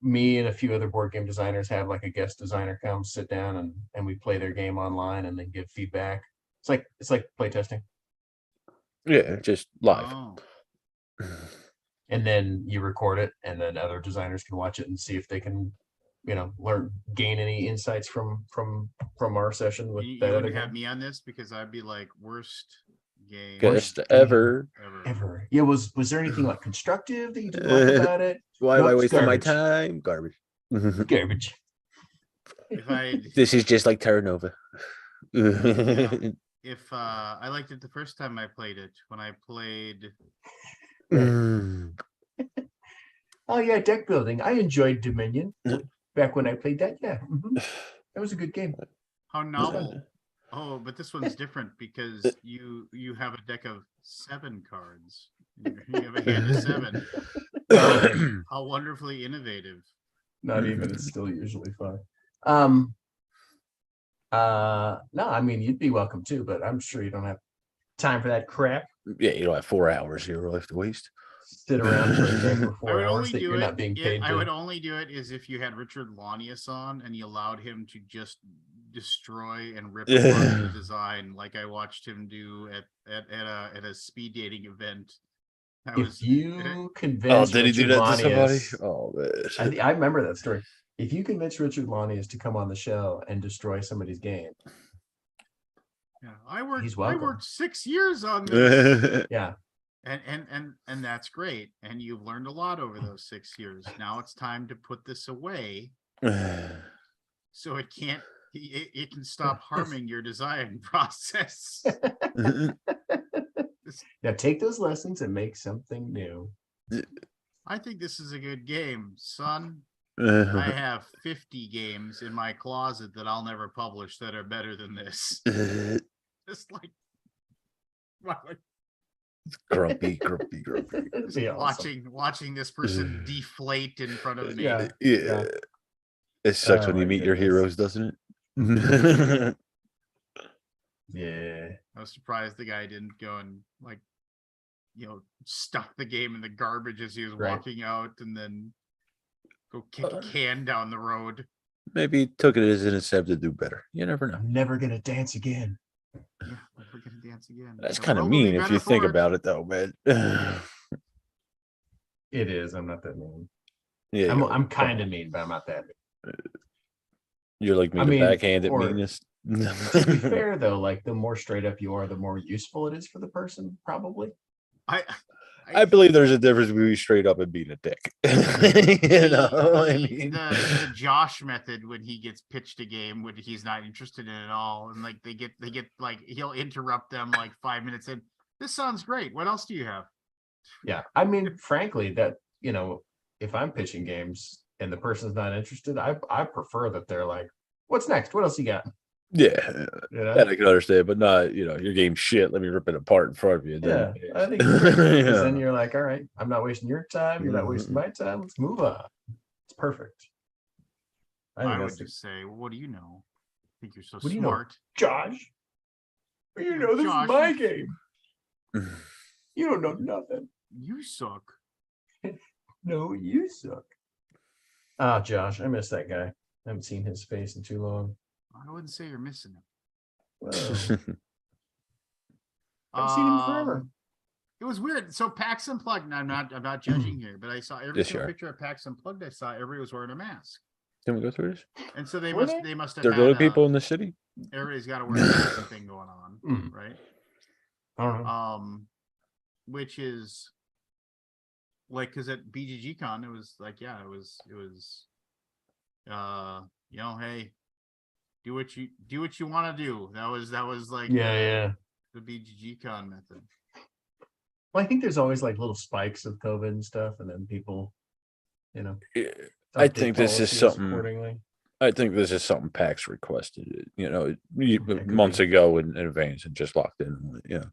me and a few other board game designers have like a guest designer come sit down and we play their game online and then give feedback. It's like playtesting. Yeah, just live. Oh, And then you record it, and then other designers can watch it and see if they can, gain any insights from our session with you that other wouldn't have game. me on this because I'd be like worst game Best game. ever. Ever. Yeah, was there anything like constructive that you didn't like about it? Why am I Nope, wasting my garbage. time? Garbage. Garbage. If I This is just like Terra Nova. if I liked it the first time I played it, when I played Oh yeah, deck building. I enjoyed Dominion back when I played that. Yeah, that was a good game. how novel. Oh, but this one's different because you have a deck of 7 cards. You have a hand of 7. How wonderfully innovative. Not even. It's still usually fun. No, I mean, you'd be welcome too, but I'm sure you don't have time for that crap. Yeah, you don't have 4 hours here left to waste. Sit around for a deck for I 4 would hours only that do you're it. not being paid I to. would only do it is if you had Richard Lanius on and you allowed him to just destroy and rip apart the design, like I watched him do at a speed dating event. If you convince did he do Richard that to somebody? Lanius, Oh man. I remember that story. If you convince Richard Lanius to come on the show and destroy somebody's game, yeah, He's I welcome. worked 6 years on this. yeah, And that's great. And you've learned a lot over those 6 years. Now it's time to put this away so it can't it can stop harming your design process. now take those lessons and make something new. I think this is a good game, son. I have 50 games in my closet that I'll never publish that are better than this. Just like grumpy. It'd be awesome. watching this person deflate in front of me. Yeah. It sucks Oh, when you my meet your goodness. heroes, doesn't it? Yeah. I was surprised the guy didn't go and stuff the game in the garbage as he was Right. walking out and then go kick a can down the road. Maybe he took it as an incentive to do better. You never know. I'm never gonna dance again. Yeah, we're gonna dance again. That's The kind of world will be mean if better you think for it. about it, though, man. It is. I'm not that mean. Yeah, I'm kind of mean, but I'm not that mean. you're like me, I the mean, backhanded or- meanness. To be fair, though, like the more straight up you are, the more useful it is for the person, probably. I believe there's a difference between straight up and being a dick. You know, I mean, the Josh method when he gets pitched a game when he's not interested in it at all, and like they get like he'll interrupt them like 5 minutes in. This sounds great. What else do you have? Yeah. I mean, frankly, that, if I'm pitching games, and the person's not interested, I prefer that they're like, what's next? What else you got? Yeah, You know? that I can understand, but not, your game's shit. Let me rip it apart in front of you. Yeah, Then, I think it's great because then Yeah. you're like, all right, I'm not wasting your time. You're not wasting my time. Let's move on. It's perfect. I think I would that's the, just say, well, what do you know? Think you're so What do you know? smart. Josh. You Yeah, know, this Josh, is my you- game. You don't know nothing. You suck. No, you suck. Ah, Josh, I miss that guy. I haven't seen his face in too long. I wouldn't say you're missing him. Whoa. I've seen him forever. It was weird. So PAX Unplugged, and I'm not judging here, but I saw every Yes, single you are. picture of PAX Unplugged I saw, everybody was wearing a mask. Can we go through this? And so Were they? they must have There's had other people in the city. everybody's got to wear a mask thing going on, Mm. right? I don't know. Which is like, because at BGG Con it was like, yeah, it was hey, do what you want to do. That was like Yeah. the BGG Con method. Well, I think there's always like little spikes of COVID and stuff, and then people, Yeah, update I think this is policies something. accordingly. I think this is something PAX requested. could Months be. ago in advance and just locked in. Yeah,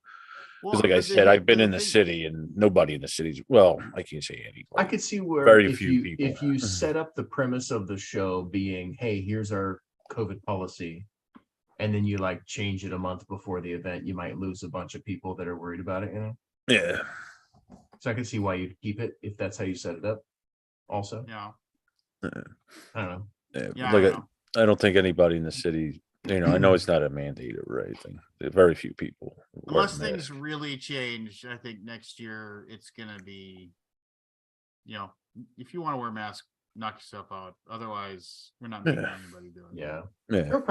Well, because like I but said, I've been the in the thing- city, and nobody in the city's. Well, I can't say anybody. I could see where Very if few you people. if you set up the premise of the show being, hey, here's our COVID policy, and then you like change it a month before the event, you might lose a bunch of people that are worried about it, Yeah. So I can see why you'd keep it if that's how you set it up. Also, Yeah. I don't know. Yeah, Yeah, I like don't know. I don't think anybody in the city. I know it's not a mandate or anything. Very few people. wear Unless things masks. really change, I think next year it's gonna be, if you want to wear a mask, knock yourself out. Otherwise, we're not making anybody do it. Yeah, Yeah, there'll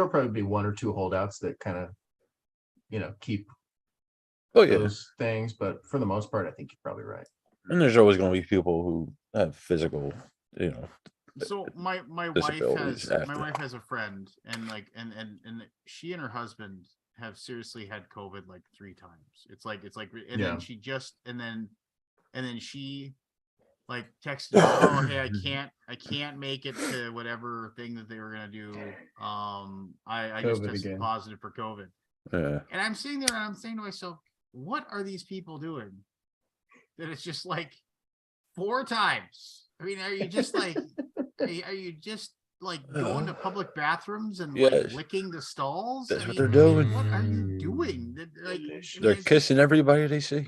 probably be one or two holdouts that kind of, keep oh yeah, those things, but for the most part, I think you're probably right. and there's always going to be people who have physical, So my wife disabilities has after. a friend, and like and she and her husband have seriously had COVID like 3 times. It's like and Yeah. then she just and then she like texted us, oh hey, I can't make it to whatever thing that they were gonna do. I just COVID tested again. positive for COVID. Yeah, And I'm sitting there and I'm saying to myself, what are these people doing? That it's just like 4 times. I mean, are you just like, are you just like going to public bathrooms and like Yes. licking the stalls? That's I what mean, they're doing. What are you doing? Like, They're it's just- kissing everybody they see.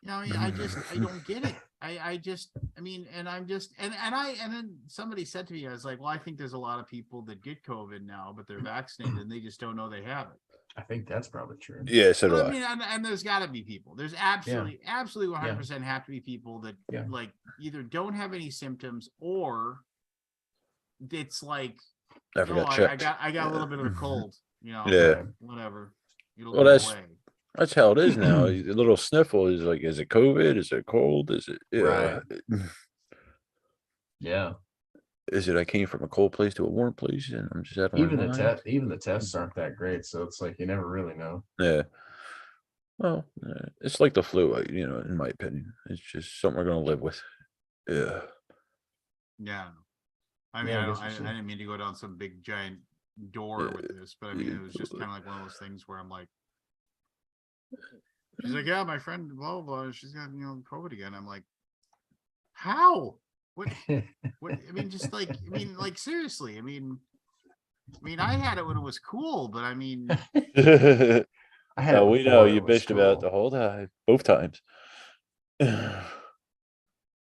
I don't get it. and then somebody said to me, I was like, well, I think there's a lot of people that get COVID now, but they're vaccinated and they just don't know they have it. I think that's probably true. Yeah, so do Well, I. I mean, and there's got to be people. There's absolutely 100% have to be people that Yeah. like either don't have any symptoms or it's like, Never oh, got I checked. got a little bit of a cold, Yeah. whatever. It'll Well, go that's- away. That's how it is now. A little sniffle is like, is it COVID? Is it cold? Is it? Right. Yeah. Is it? I came from a cold place to a warm place, and I'm just out of my mind? Even the tests aren't that great, so it's like you never really know. Yeah. Well, it's like the flu, in my opinion. It's just something we're gonna live with. Yeah. Yeah. I mean, Yeah, I I guess we'll see. didn't mean to go down some big giant door Yeah. with this, but I mean, Yeah, it was just totally. kind of like one of those things where I'm like, she's like, yeah, my friend, blah, blah, blah. She's got, COVID again. I'm like, how? What? I mean, just like, seriously. I mean, I had it when it was cool, but I mean, I had it we know before you it was bitched about it cool. the whole time, both times.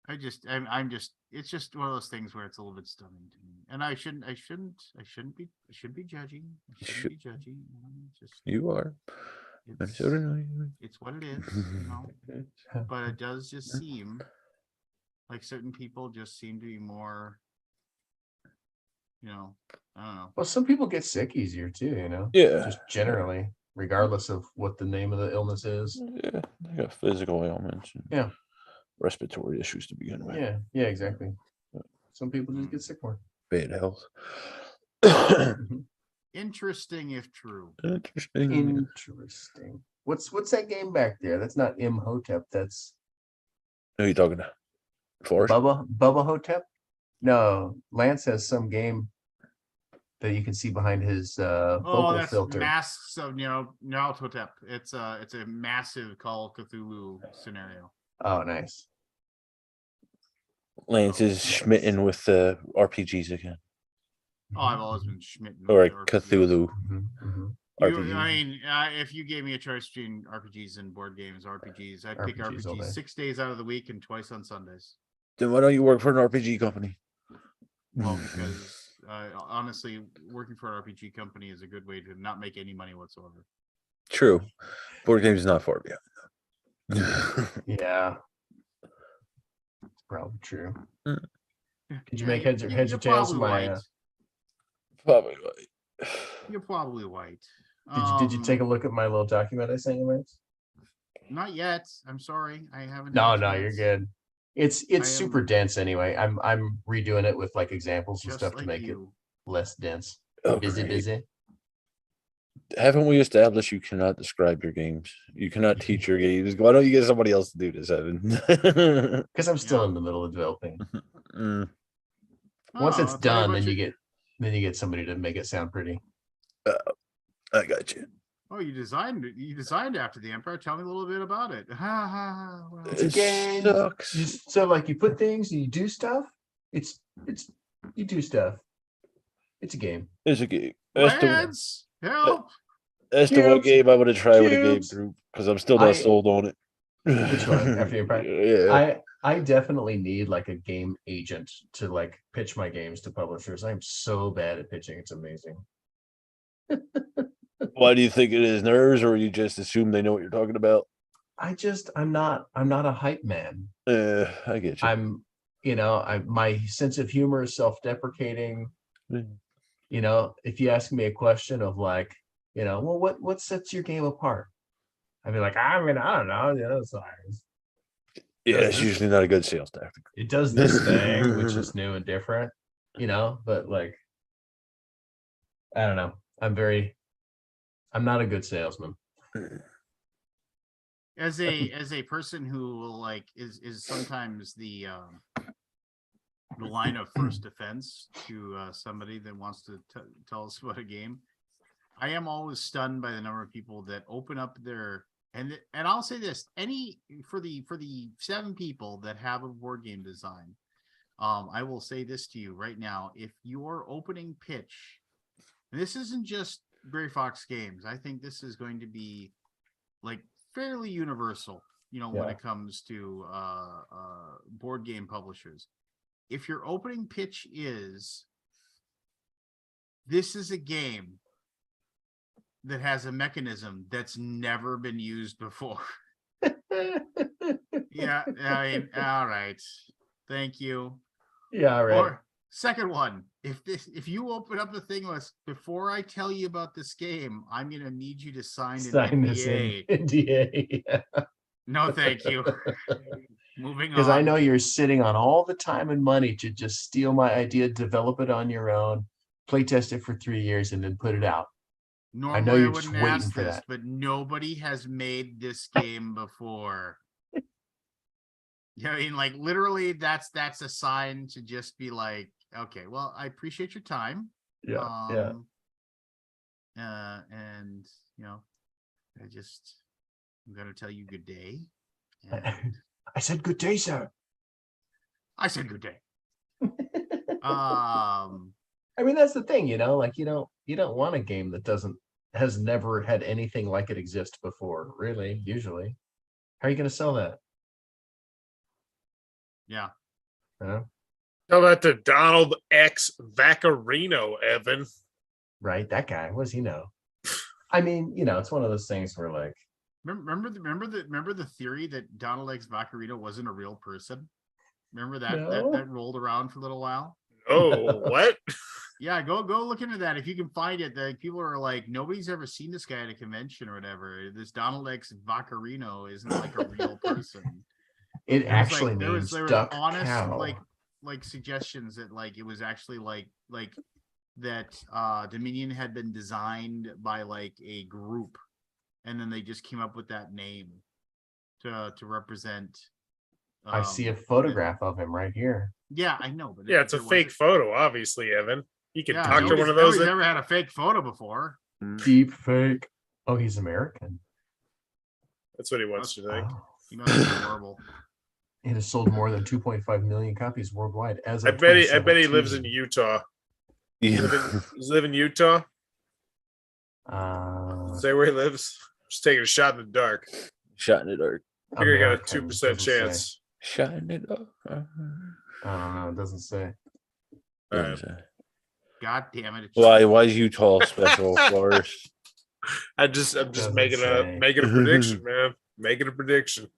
I'm just, it's just one of those things where it's a little bit stunning to me. And I shouldn't be judging. I shouldn't be judging. Just, You are. And it's, so do I. it's what it is, but it does just seem like certain people just seem to be more, I don't know. Well, some people get sick easier too, Yeah. just generally, regardless of what the name of the illness is. Yeah. They got physical ailments. And Yeah. respiratory issues to begin with. Yeah, exactly. Some people just get sick more. Bad health. Interesting if true. Interesting. Interesting. What's that game back there? That's not Imhotep. That's Who are you talking to? Forrest? Bubba Hotep. No, Lance has some game that you can see behind his Oh, vocal that's filter. Masks of Nyarlathotep. It's a massive Call of Cthulhu scenario. Oh, nice. Lance is smitten with the RPGs again, Oh, I've always been smitten. or with RPGs. Cthulhu Mhm, mhm. RPGs. I mean, if you gave me a choice between RPGs and board games, RPGs, I'd pick RPGs all day. RPGs 6 days out of the week and twice on Sundays. Then why don't you work for an RPG company? Well, because honestly, working for an RPG company is a good way to not make any money whatsoever. True, board games is not far beyond. Yeah. It's probably true. Mm. Did you make heads or tails probably of my? right. Probably right. You're probably right. Did you take a look at my little document I sent you, Lance? Not yet. I'm sorry. I haven't. No, had a no, you're chance. good. It's I super am dense anyway. I'm redoing it with like examples and Just stuff like to make it you. less dense. Oh, Busy, great. busy. Haven't we established you cannot describe your games? You cannot teach your games. Why don't you get somebody else to do this, Evan? Because I'm still Yeah. in the middle of developing. Mm, Once Oh, it's I'll tell done, about then your- you get somebody to make it sound pretty. I got you. Oh, you designed it. You designed after the Empire. Tell me a little bit about it. Ha ha. Well, It's a It game. sucks. So like you put things and you do stuff. It's you do stuff. It's a game. It's a game. That's the, Lads, help! that's the one Cubes. game I'm gonna try with a game Cubes. group because I'm still not sold on it. Which one? After the Empire? Yeah. I definitely need like a game agent to like pitch my games to publishers. I'm so bad at pitching. It's amazing. Why do you think it is nerves, or you just assume they know what you're talking about? I'm not a hype man. I get you. My sense of humor is self-deprecating. Mm. If you ask me a question of like, well, what sets your game apart? I'd be like, I don't know, science. Yeah, Does it's this- usually not a good sales tactic. It does this thing, which is new and different, but like, I don't know. I'm not a good salesman. As a person who will like is sometimes the line of first defense to somebody that wants to tell us about a game. I am always stunned by the number of people that open up their and I'll say this: for the 7 people that have a board game design, I will say this to you right now: if your opening pitch, and this isn't just Gray Fox Games, I think this is going to be like fairly universal, when Yeah. it comes to board game publishers. If your opening pitch is, this is a game that has a mechanism that's never been used before. Yeah, I mean, all right. Thank you. Yeah, all right. Or second one, if you open up the thing list before I tell you about this game, I'm gonna need you to sign Sign an this NDA. NDA. No, thank you. Moving on. Because I know you're sitting on all the time and money to just steal my idea, develop it on your own, play test it for 3 years, and then put it out. Normally know you're wouldn't just waiting ask for this, that. but nobody has made this game before. Yeah, I mean, like literally, that's a sign to just be like, okay, well, I appreciate your time. Yeah. And I'm gonna tell you good day. And I said good day, sir. I said good day. I mean, that's the thing, like you don't want a game that has never had anything like it exist before, really, usually. How are you gonna sell that? Yeah. Huh? Tell that to Donald X. Vaccarino, Evan. Right, that guy. What does he know? I mean, it's one of those things where like, Remember the theory that Donald X. Vaccarino wasn't a real person? Remember that No. that rolled around for a little while? Oh, what? Yeah, go look into that if you can find it. That people are like, nobody's ever seen this guy at a convention or whatever. This Donald X. Vaccarino isn't like a real person. it There was, actually there means was duck honest cow. like suggestions that like it was actually like that Dominion had been designed by like a group, and then they just came up with that name to represent I see a photograph of him right here. Yeah, I know, but Yeah, it's a it fake wasn't- photo, obviously, Evan. You can Yeah, talk to nobody's- one of those. nobody's ever had a fake photo before. Deep fake. Oh, he's American. That's what he wants to think. Oh. He must be horrible. It has sold more than 2.5 million copies worldwide as I of bet he lives in 2017. Utah. Yeah. Does he live in Utah? Say where he lives. Just taking a shot in the dark. Shot in the dark. Figure he got a American, 2% doesn't say. chance. Shot in the dark. I don't know. It doesn't say. All right. God damn it. Why is Utah special for us? I'm just Doesn't making say. a prediction, man. Making a prediction.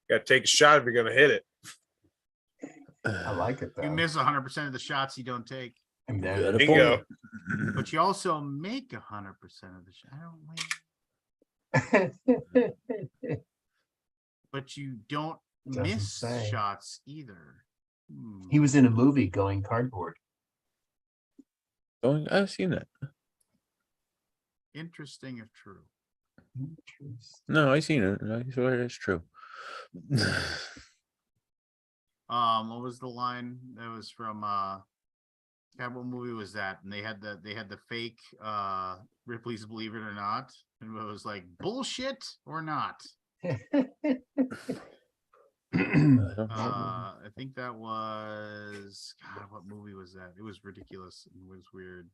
Got to take a shot if you're gonna hit it. I like it though. You miss 100% of the shots you don't take, I'm down. Got a Bingo. point. but you also make 100% of the shot. I don't win, but you don't Doesn't miss say. shots either. He was in a movie going cardboard. I've seen that. Interesting if true. No, I've seen it. I swear it's true. What was the line that was from God, what movie was that? And they had the fake Ripley's Believe It or Not, and it was like bullshit or not. I think that was God, what movie was that? It was ridiculous. It was weird.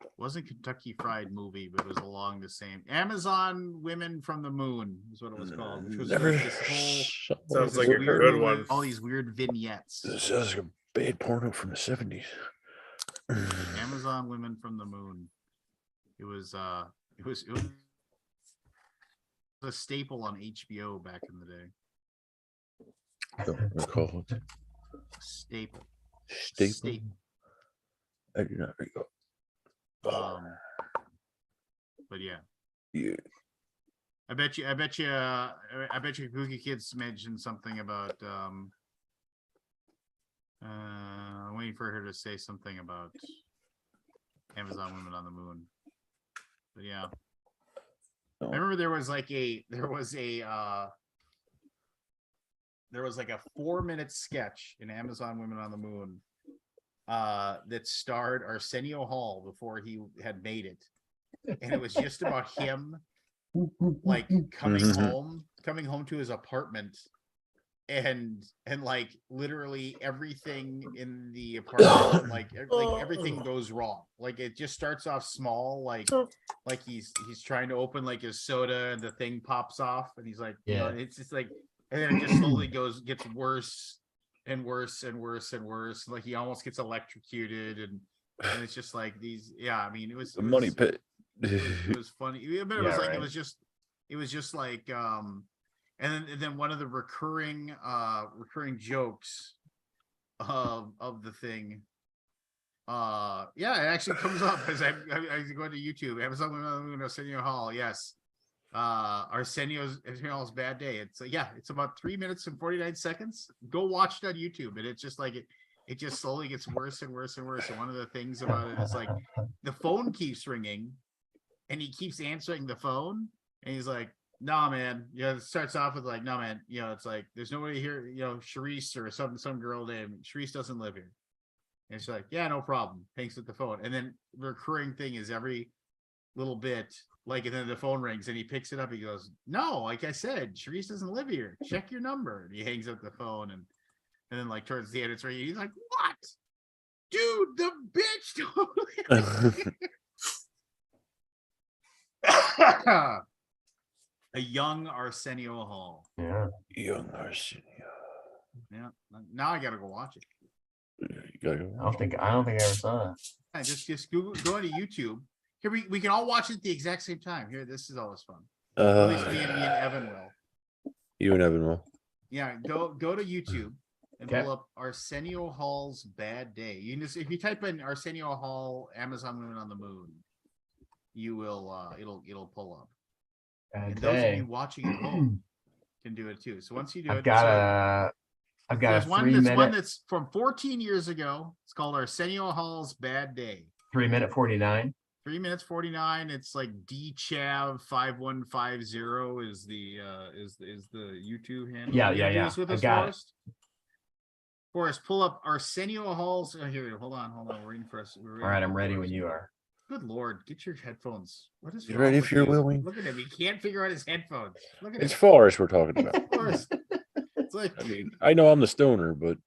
It wasn't Kentucky Fried Movie, but it was along the same. Amazon Women from the Moon is what it was called, which was like this whole Sounds like this a weird good movie, one. all these weird vignettes. This sounds like a bad porno from the 70s. Amazon Women from the Moon. It was a staple on HBO back in the day. Don't recall it. Staple. Staple. I do not recall. But yeah, Yeah. I bet you Cookie Kids mentioned something about I'm waiting for her to say something about Amazon Women on the Moon. But yeah. I remember there was like a 4-minute sketch in Amazon Women on the Moon that starred Arsenio Hall before he had made it. And it was just about him like coming home to his apartment and like literally everything in the apartment like everything goes wrong. Like it just starts off small, like he's trying to open like his soda and the thing pops off and he's like, you know, it's just like, and then it just slowly gets worse and worse and worse and worse. Like he almost gets electrocuted and it's just like these. Yeah, I mean, it was The money pit. it was funny. But it was Yeah, like right. it was just like and then one of the recurring jokes of the thing. Yeah, it actually comes up as I go to YouTube. Amazon Women on the Moon, Arsenio Hall. Yes. Arsenio's Bad Day. It's it's about 3 minutes and 49 seconds. Go watch it on YouTube, and it's just like it just slowly gets worse and worse and worse. And one of the things about it is like the phone keeps ringing and he keeps answering the phone and he's like, nah, man. It starts off with like, no, man, it's like there's nobody here, Charisse or some girl named Charisse doesn't live here. And she's like, yeah, no problem. Hangs up the phone. And then the recurring thing is every little bit, like, and then the phone rings and he picks it up. He goes, no, like I said, Charisse doesn't live here. Check your number. And he hangs up the phone and then like towards the end, it's ringing. He's like, what? Dude, the bitch totally. A young Arsenio Hall. Yeah. Young Arsenio. Yeah. Now I gotta go watch it. You gotta go. I don't think I ever saw that. Yeah, just Google, go into YouTube. Here we can all watch it at the exact same time. Here, this is always fun. At least me and Evan will. You and Evan will. Yeah, go to YouTube and Okay. pull up Arsenio Hall's Bad Day. You can just, if you type in Arsenio Hall Amazon Women on the Moon, you will it'll pull up. And those of you watching at home can do it too. So once you do I've it, got a there's one 3 that's minute that's from 14 years ago. It's called Arsenio Hall's Bad Day. 3 minute 49. 3 minutes 49. It's like dchav 5150 is the YouTube handle. Yeah, You gonna do yeah. this with I us, got it. Forrest? Forrest, pull up Arsenio Hall's. Oh, here, hold on. We're waiting for us. All right, I'm ready when you are. Good Lord, get your headphones. What is You wrong ready with if you're you? willing? Look at him. He can't figure out his headphones. Look at It's him. Forrest we're talking about. Forrest. It's like, I mean, I know I'm the stoner, but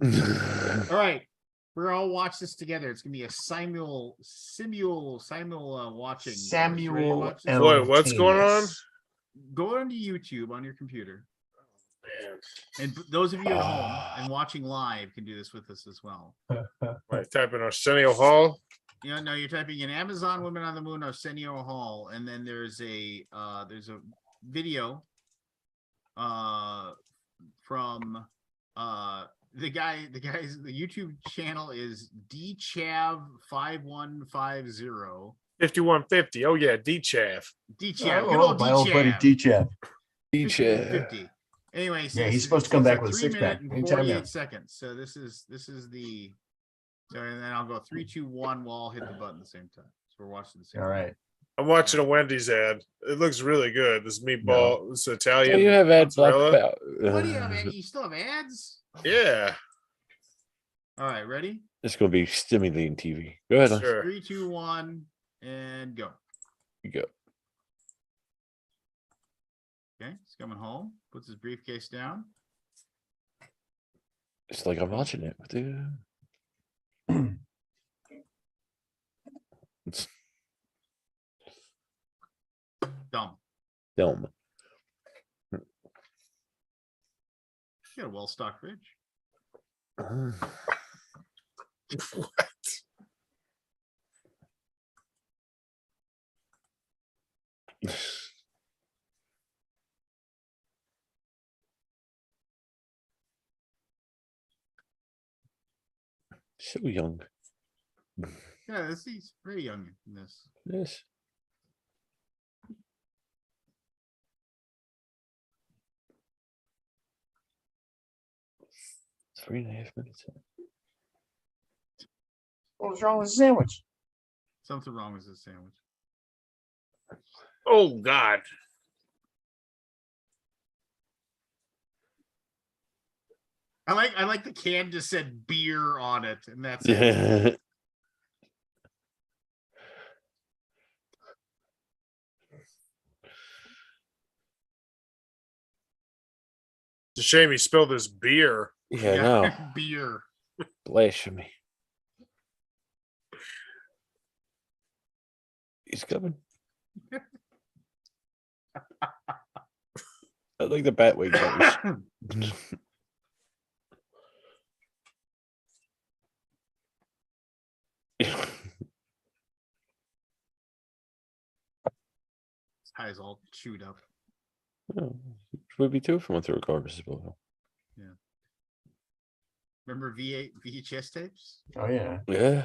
all right. We're all watch this together. It's gonna be a simul watching. Forrest. Ready to Samuel watch this? What- what's going on? Eltanius. Go onto YouTube on your computer, Man, and those of you at home and watching live can do this with us as well. I type in Arsenio Hall. You know, no, you're typing in Amazon Women on the Moon Arsenio Hall, and then there's a video from the YouTube channel is dchav 5150. 5150. Oh yeah, D-Chav. dchav, good old my old buddy dchav. D-Chav. 5150. Anyway, so Yeah, this he's is- supposed to so come it's back a with a 3 six-pack minute and anytime 48 now. seconds. So this is the. So and then I'll go 3, 2, 1. We'll all hit the button at the same time. So we're watching the same. All time. right. I'm watching a Wendy's ad. It looks really good. This meatball, this Italian. you have ad block mozzarella. What do you have? You still have ads? Yeah, All right, ready? It's gonna be stimulating TV. Go ahead. Lance. sure. 3, 2, 1, and go. You go. Okay, he's coming home. Puts his briefcase down. It's like I'm watching it. Dude. It's Dumb. dumb. You got a well-stocked fridge. So young. Yeah, he's very young in this. Yes. Three and a half minutes. What was wrong with the sandwich? Something wrong with this sandwich. Oh God. I like the can just said beer on it, and that's it. Yeah. It's a shame he spilled his beer. Yeah, no. Beer. Blasphemy. He's coming. I like the Batwing goes. His eye's all chewed up. Oh, would be two if I went through a garbage disposal. Remember VHS tapes? Oh yeah. Yeah.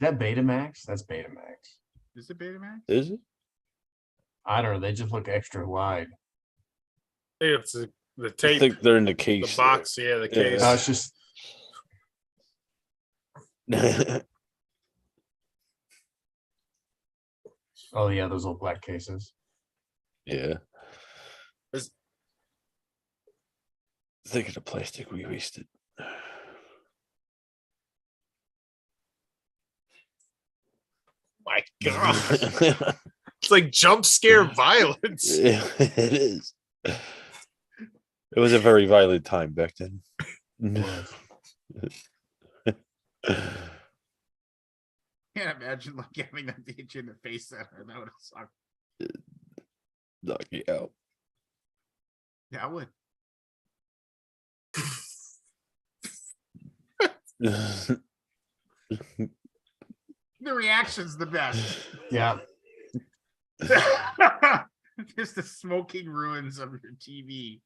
That Betamax? That's Betamax. Is it Betamax? Is it? I don't know. They just look extra wide. It's the I tape, think they're in the the case. box. Yeah, the Yeah. case. It's just there. oh yeah, those old black cases. Yeah. Is- Think of the plastic we wasted. My God, it's like jump scare violence. It is. It was a very violent time back then. Can't imagine like having that hit you in the face that would have sucked. Knock you out. Yeah, I would. The reaction's the best. Yeah. Just the smoking ruins of your TV.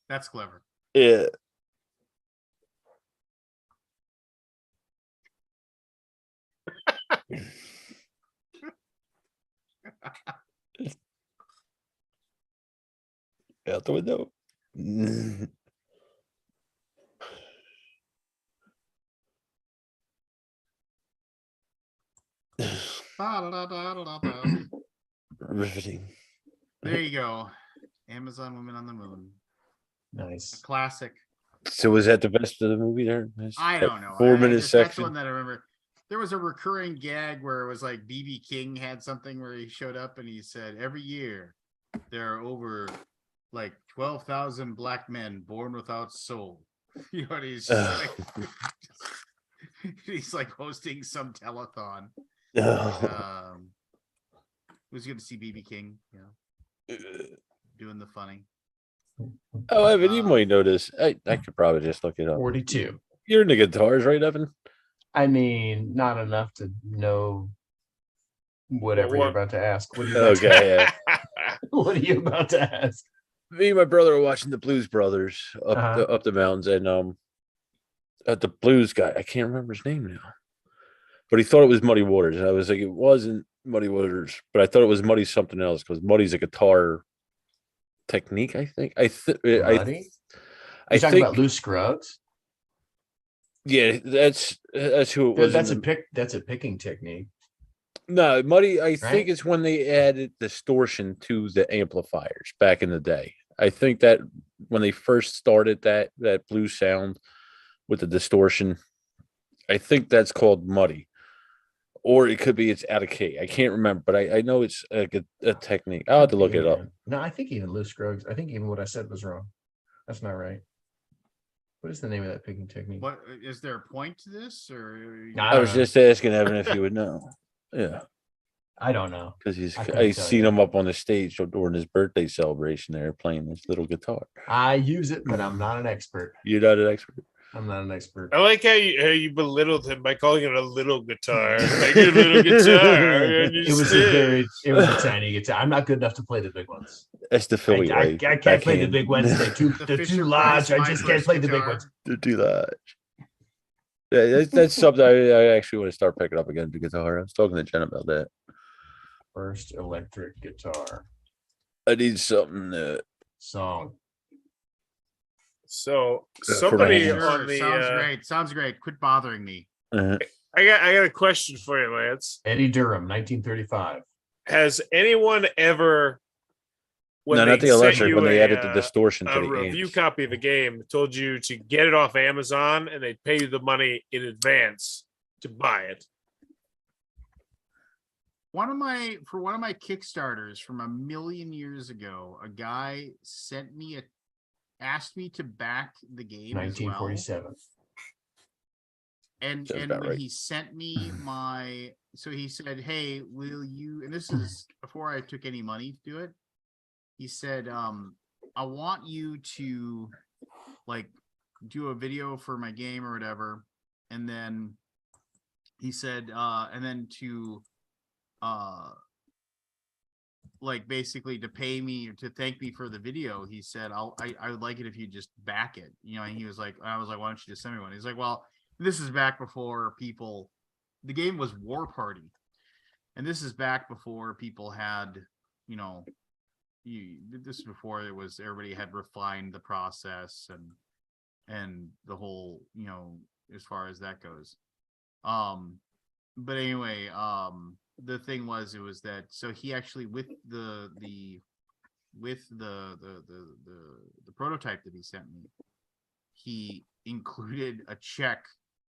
That's clever. Yeah. Out the window. Ba-da-da-da-da-da. Riveting. There you go. Amazon Women on the Moon. A Nice. classic. So was that the best of the movie there? I That don't know. 4 minute That's the section. one that I remember. There was a recurring gag where it was like BB King had something where he showed up and he said, every year there are over like 12,000 black men born without soul. You know, and he's just like, he's like hosting some telethon. Who's going to see BB King? You know, doing the funny. Oh, Evan, you might know this. I could probably just look it up. 42. You're into guitars, right, Evan? I mean, not enough to know whatever Well, you're about to ask. What are you about Okay, yeah. What are you about to ask? Me and my brother were watching the Blues Brothers up the mountains, and the blues guy, I can't remember his name now, but he thought it was Muddy Waters, and I was like, it wasn't Muddy Waters, but I thought it was Muddy something else because Muddy's a guitar technique. I think. Muddy? I You're talking think. about Lou Scruggs? Yeah, that's who it was. That's a picking technique. No, Muddy, I Right? think it's when they added distortion to the amplifiers back in the day. I think that when they first started that blues sound with the distortion, I think that's called Muddy. Or it could be it's out of key. I can't remember, but I know it's a technique. I'll have to look it up. No, I think even Lou Scruggs. I think even what I said was wrong. That's not right. What is the name of that picking technique? What is there a point to this, or I was just asking Evan if he would know. Yeah, I don't know. because I couldn't I tell seen you. him up on the stage during his birthday celebration. There playing this little guitar. I use it, but I'm not an expert. You're not an expert. I'm not an expert. I like how you belittled him by calling it a little guitar. Like your little guitar. It was a tiny guitar. I'm not good enough to play the big ones. That's the Philly I way. can't play the big ones. They're too large. I just can't play the big ones. They're too large. Yeah, that's something I actually want to start picking up again, the guitar. I was talking to Jen about that. First electric guitar I need something song. So for my somebody hands. on the sounds great. Quit bothering me. uh, I got a question for you, Lance. Eddie Durham, 1935. Has anyone ever no, not the sent electric, you when they a, added the distortion to a the review amps. copy of the game told you to get it off Amazon and they'd pay you the money in advance to buy it? One of my Kickstarters from a million years ago, a guy asked me to back the game as well. 1947. And Sounds and about when right. he sent me so he said, hey, will you, and this is before I took any money to do it. He said, I want you to like do a video for my game or whatever. And then he said, and then to like basically to pay me, to thank me for the video, he said, I would like it if you just back it, you know. And he was like, I was like, why don't you just send me one? He's like, well, this is back before the game was War Party, and this is back before people had, you know, this is before it was, everybody had refined the process and the whole, you know, as far as that goes. But anyway, the thing was, it was that, so he actually, with the prototype that he sent me, he included a check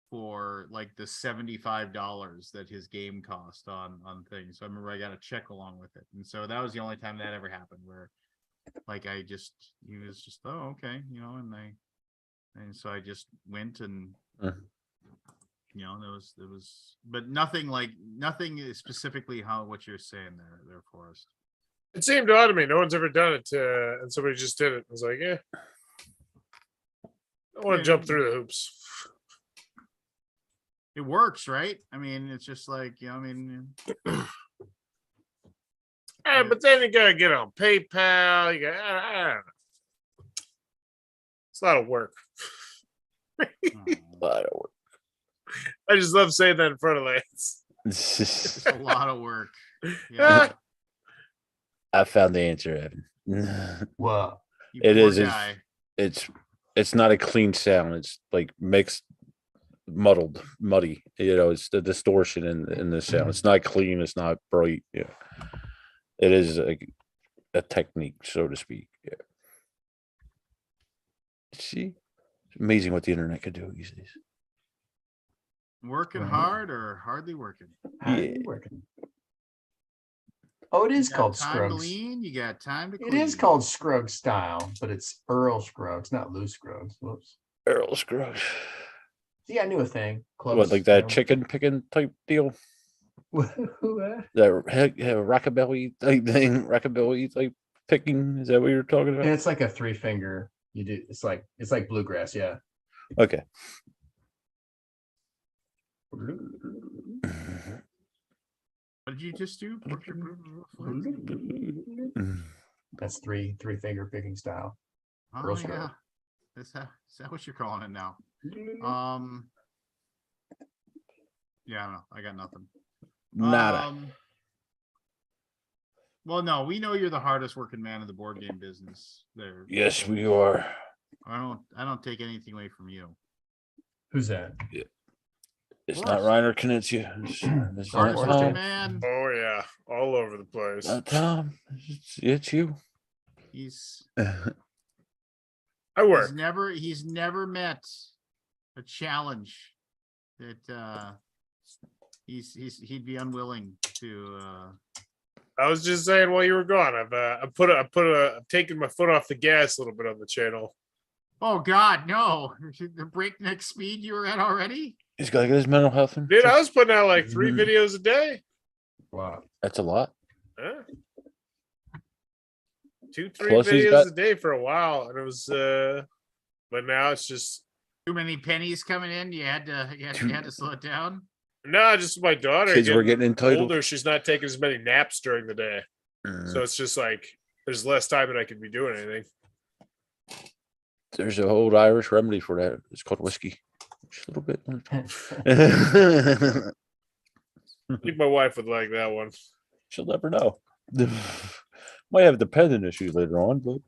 for like the $75 that his game cost on things. So I remember I got a check along with it, and so that was the only time that ever happened where like he was just, oh, okay, you know. And so I just went and you know, there was, but nothing is specifically what you're saying there, Forrest. It seemed odd to me. No one's ever done it, and somebody just did it. I was like, yeah, I want to jump through the hoops. It works, right? I mean, it's just like, you know, I mean, But then you gotta get on PayPal. You got, I don't know. It's a lot of work. But I just love saying that in front of Lance. It's a lot of work. Yeah, I found the answer, Evan. Well, you It poor is. guy. It's not a clean sound. It's like mixed, muddled, muddy. It's the distortion in the sound. It's not clean. It's not bright. Yeah, it is a technique, so to speak. Yeah. See, it's amazing what the internet can do these days. Working Right. hard or hardly working? how are Yeah. you working? Oh, it is You got called time to Scruggs. lean, you got time to It clean. is called Scruggs style, but it's Earl Scruggs, not Lou Scruggs. Whoops. Earl Scruggs. See, I knew a thing. Close. What, like that chicken picking type deal? What? That rockabilly type thing? Rockabilly type picking? Is that what you're talking And about? it's like a 3-finger. You do. It's like bluegrass. Yeah. Okay. What did you just do? That's three-finger picking style. Oh, Earl yeah. Scruggs. Is that what you're calling it now? Yeah, I don't know. I got nothing. Nada. Well, no, we know you're the hardest working man in the board game business. There. Yes, we are. I don't take anything away from you. Who's that? It's Of not course. Reiner Knizia. It's not Hardest working Tom. man. Oh yeah, all over the place. Not Tom. It's you. He's I work. he's never met a challenge that he'd be unwilling to I was just saying while you were gone, I've taken my foot off the gas a little bit on the channel. Oh God, no. The breakneck speed you were at already? He's got to get his mental health in. Dude, I was putting out like 3 Mhm. videos a day. Wow. That's a lot. Huh? 2-3 Plus he's videos got- a day for a while, and it was but now it's just Too many pennies coming in. You had to slow it down. no, just my daughter Kids were getting entitled. older. She's not taking as many naps during the day, Mm. so it's just like there's less time that I could be doing anything. There's a whole Irish remedy for that. It's called whiskey. Just a little bit. I think my wife would like that one. She'll never know. Might have dependent issues later on, but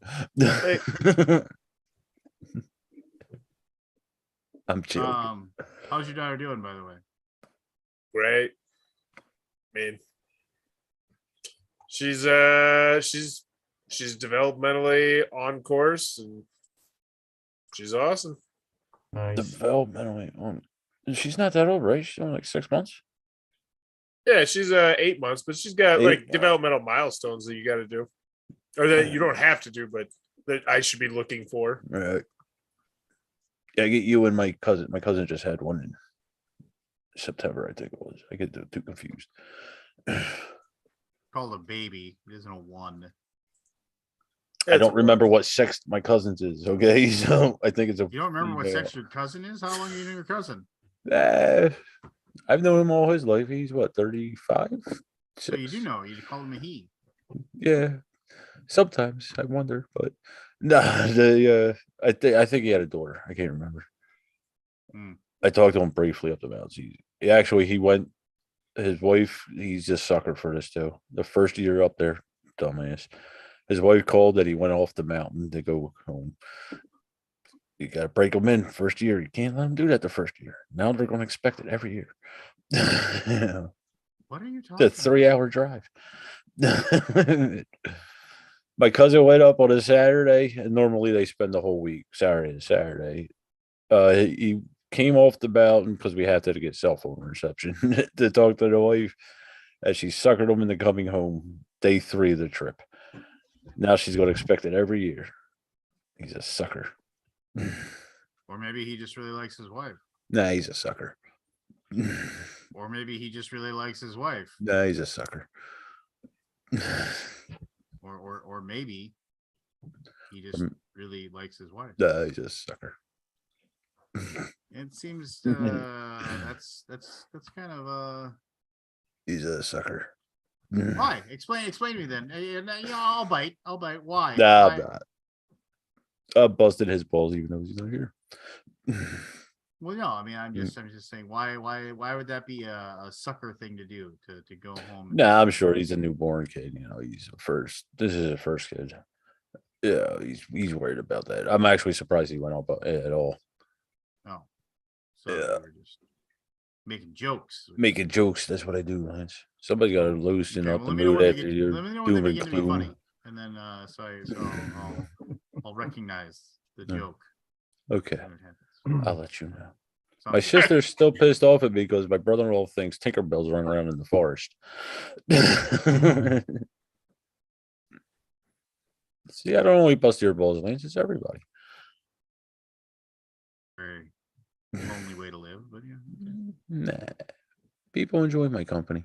I'm joking. How's your daughter doing, by the way? Great. I mean, she's developmentally on course, and she's awesome. Nice. Developmentally on. She's not that old, right? She's only like 6 months. Yeah, she's 8 months, but she's got like 8. developmental milestones that you got to do, or that you don't have to do, but that I should be looking for. Right. Yeah, I get you and my cousin. My cousin just had one in September, I think it was. I get too confused. Called a baby. It isn't a one. I don't remember what sex my cousin's is. Okay, so I think it's a. You don't remember what female. sex your cousin is? How long have you known your cousin? I've known him all his life. He's what, 35? So you do know. You call him a he. Yeah. Sometimes I wonder, but no, I think he had a daughter. I can't remember. Hmm. I talked to him briefly up the mountains. He went. His wife. He's just sucker for this too. The first year up there, dumbass. His wife called that he went off the mountain to go home. You got to break them in first year. You can't let them do that the first year. Now they're going to expect it every year. Yeah. What are you talking It's a 3-hour drive. My cousin went up on a Saturday, and normally they spend the whole week, Saturday to Saturday. He came off the mountain because we had to get cell phone reception to talk to the wife as she suckered him into coming home day 3 of the trip. Now she's going to expect it every year. He's a sucker. Or maybe he just really likes his wife. Nah, he's a sucker. Or maybe he just really likes his wife. Nah, he's a sucker. Or maybe he just really likes his wife. Nah, he's a sucker. It seems that's kind of He's a sucker. why? Explain to me then. I'll bite. Why? Nah, Why? I'm not. I busted his balls even though he's not here. Well, no, I mean, I'm just saying, why would that be a sucker thing to do to go home? Nah, I'm sure he's a newborn kid. You know, he's a first. This is a first kid. Yeah, he's worried about that. I'm actually surprised he went up at all. Oh, so Yeah. you were just making jokes. Making jokes. That's what I do, Lance. Somebody got to loosen Okay, up well, the let me know mood when they after get. your Let me know when they doom and begin to be funny, gloom. and then I'll recognize the Yeah. joke. Okay, when it happens. I'll let you know. Sounds My good. sister's still pissed off at me because my brother-in-law thinks Tinkerbell's running around in the forest. See, I don't only bust your balls, Lance. It's everybody. Very lonely way to live, but yeah. Okay. Nah, people enjoy my company.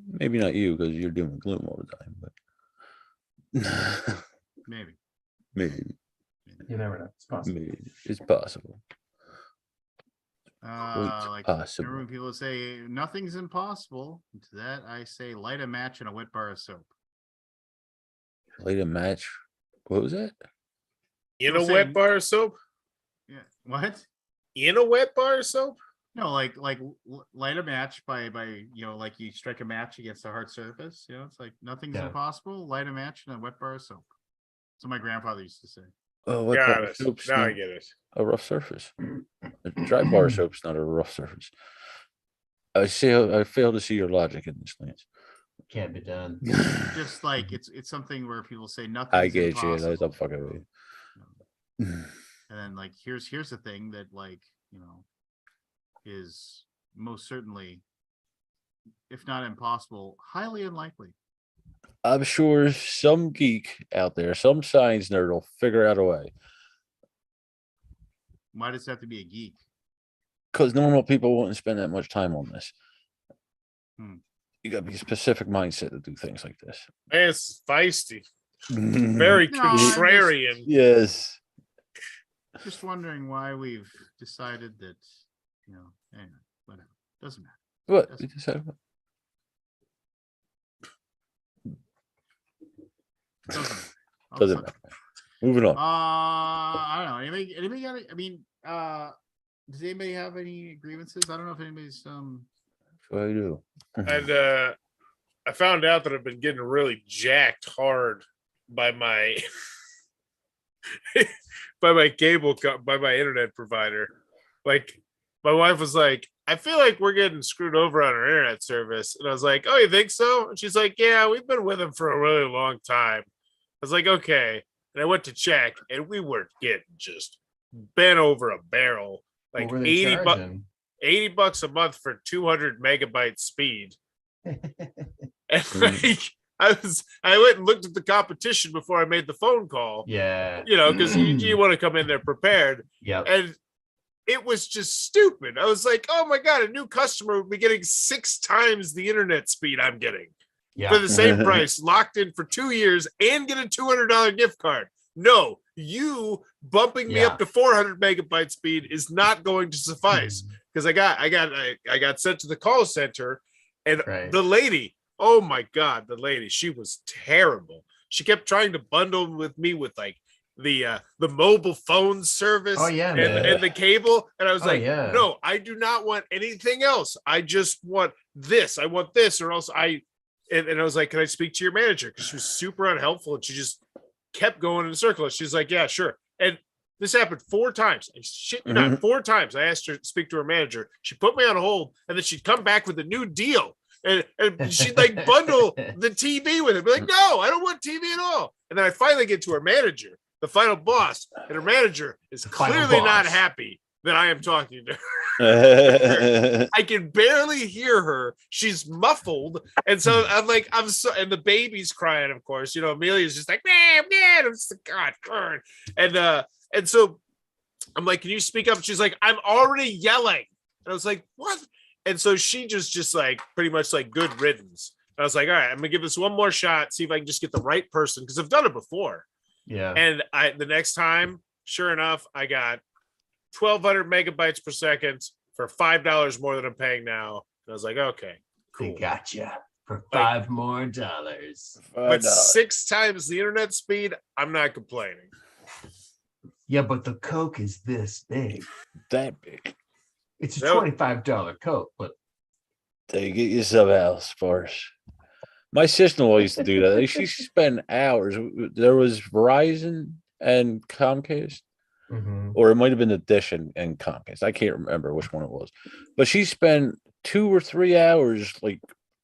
Maybe not you because you're doing gloom all the time, but Maybe. maybe, You never know. It's possible. maybe it's possible. Like possible. remember when people say nothing's impossible. To that I say light a match and a wet bar of soap. Light a match. What was that? In People a say- wet bar of soap? Yeah. What? In a wet bar of soap? No, like light a match by like you strike a match against a hard surface. It's like nothing's Yeah. impossible. Light a match and a wet bar of soap. That's what my grandfather used to say. Oh, what Got bar it. soap's Now I not get it. a rough surface. A dry bar soap's not a rough surface. I fail to see your logic in this, Lance. Can't be done. Just like it's something where people say I nothing's get you. impossible. That's a fucking way. And then like here's the thing that is most certainly, if not impossible, highly unlikely. I'm sure some geek out there, some science nerd will figure out a way. Why does it have to be a geek? Because normal people wouldn't spend that much time on this. Hmm. You got to be a specific mindset to do things like this. Man, it's feisty. Very No, I'm just- contrarian. Yes. Just wondering why we've decided that, anyway, whatever. Doesn't matter. What? That's- You just said what? Doesn't matter. I'll Doesn't suck. matter. Moving on. I don't know. Anybody got it? I mean, does anybody have any grievances? I don't know if anybody's What do I do? And I found out that I've been getting really jacked hard by my by my by my internet provider. Like my wife was like, I feel like we're getting screwed over on our internet service. And I was like, oh, you think so? And she's like, yeah, we've been with them for a really long time. I was like, okay. And I went to check and we were getting just bent over a barrel. Like What were they 80 bucks. charging? $80 a month for 200 megabyte speed. And Mm. like, I went and looked at the competition before I made the phone call, Yeah. because you want to come in there prepared. Yep. And it was just stupid. I was like, oh my God, a new customer would be getting 6 times the internet speed I'm getting Yeah. for the same price, locked in for 2 years and get a $200 gift card. No, you bumping me up to 400 megabyte speed is not going to suffice. Because I got sent to the call center, and Right. the lady, oh my God, the lady, she was terrible. She kept trying to bundle with me with like the mobile phone service Oh, yeah, and, man. and the cable. And I was Oh, like, yeah. no, I do not want anything else. I just want this. I want this, or else and I was like, can I speak to your manager? Because she was super unhelpful and she just kept going in a circle. She's like, yeah, sure. And this happened 4 times. And shit, not 4 times. I asked her to speak to her manager. She put me on hold, and then she'd come back with a new deal. And she'd like bundle the TV with it. Be like, no, I don't want TV at all. And then I finally get to her manager, the final boss, and her manager is final clearly not boss. happy that I am talking to her. I can barely hear her. She's muffled. And so I'm like, and the baby's crying, of course. Amelia's just like, man, I'm just like, God. And so I'm like, can you speak up? She's like, I'm already yelling. And I was like, what? And so she just like pretty much like good riddance. And I was like, all right, I'm gonna give this one more shot, see if I can just get the right person, because I've done it before. Yeah. And the next time, sure enough, I got 1,200 megabytes per second for $5 more than I'm paying now. And I was like, okay, They cool. gotcha for Like- $5 more dollars. But 6 times the internet speed, I'm not complaining. Yeah, but the Coke is this big. that big. It's a That would- $25 coat, but They get you some else first. My sister-in-law used to do that. Like, she spent hours. There was Verizon and Comcast, or it might have been the Dish and Comcast. I can't remember which one it was. But she spent 2 or 3 hours like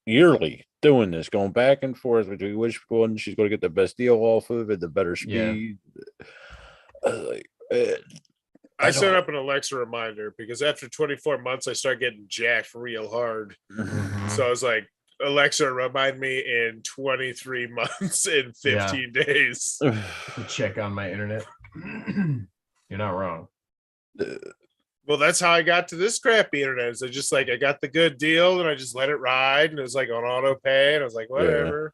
yearly doing this, going back and forth between which one she's going to get the best deal off of it, the better Yeah. speed. Like, I I set don't- up an Alexa reminder because after 24 months, I start getting jacked real hard. So I was like, Alexa, remind me in 23 months in 15 days. to check on my internet. You're not wrong. Well, that's how I got to this crappy internet. Is I just like I got the good deal and I just let it ride and it was like on auto pay and I was like, whatever.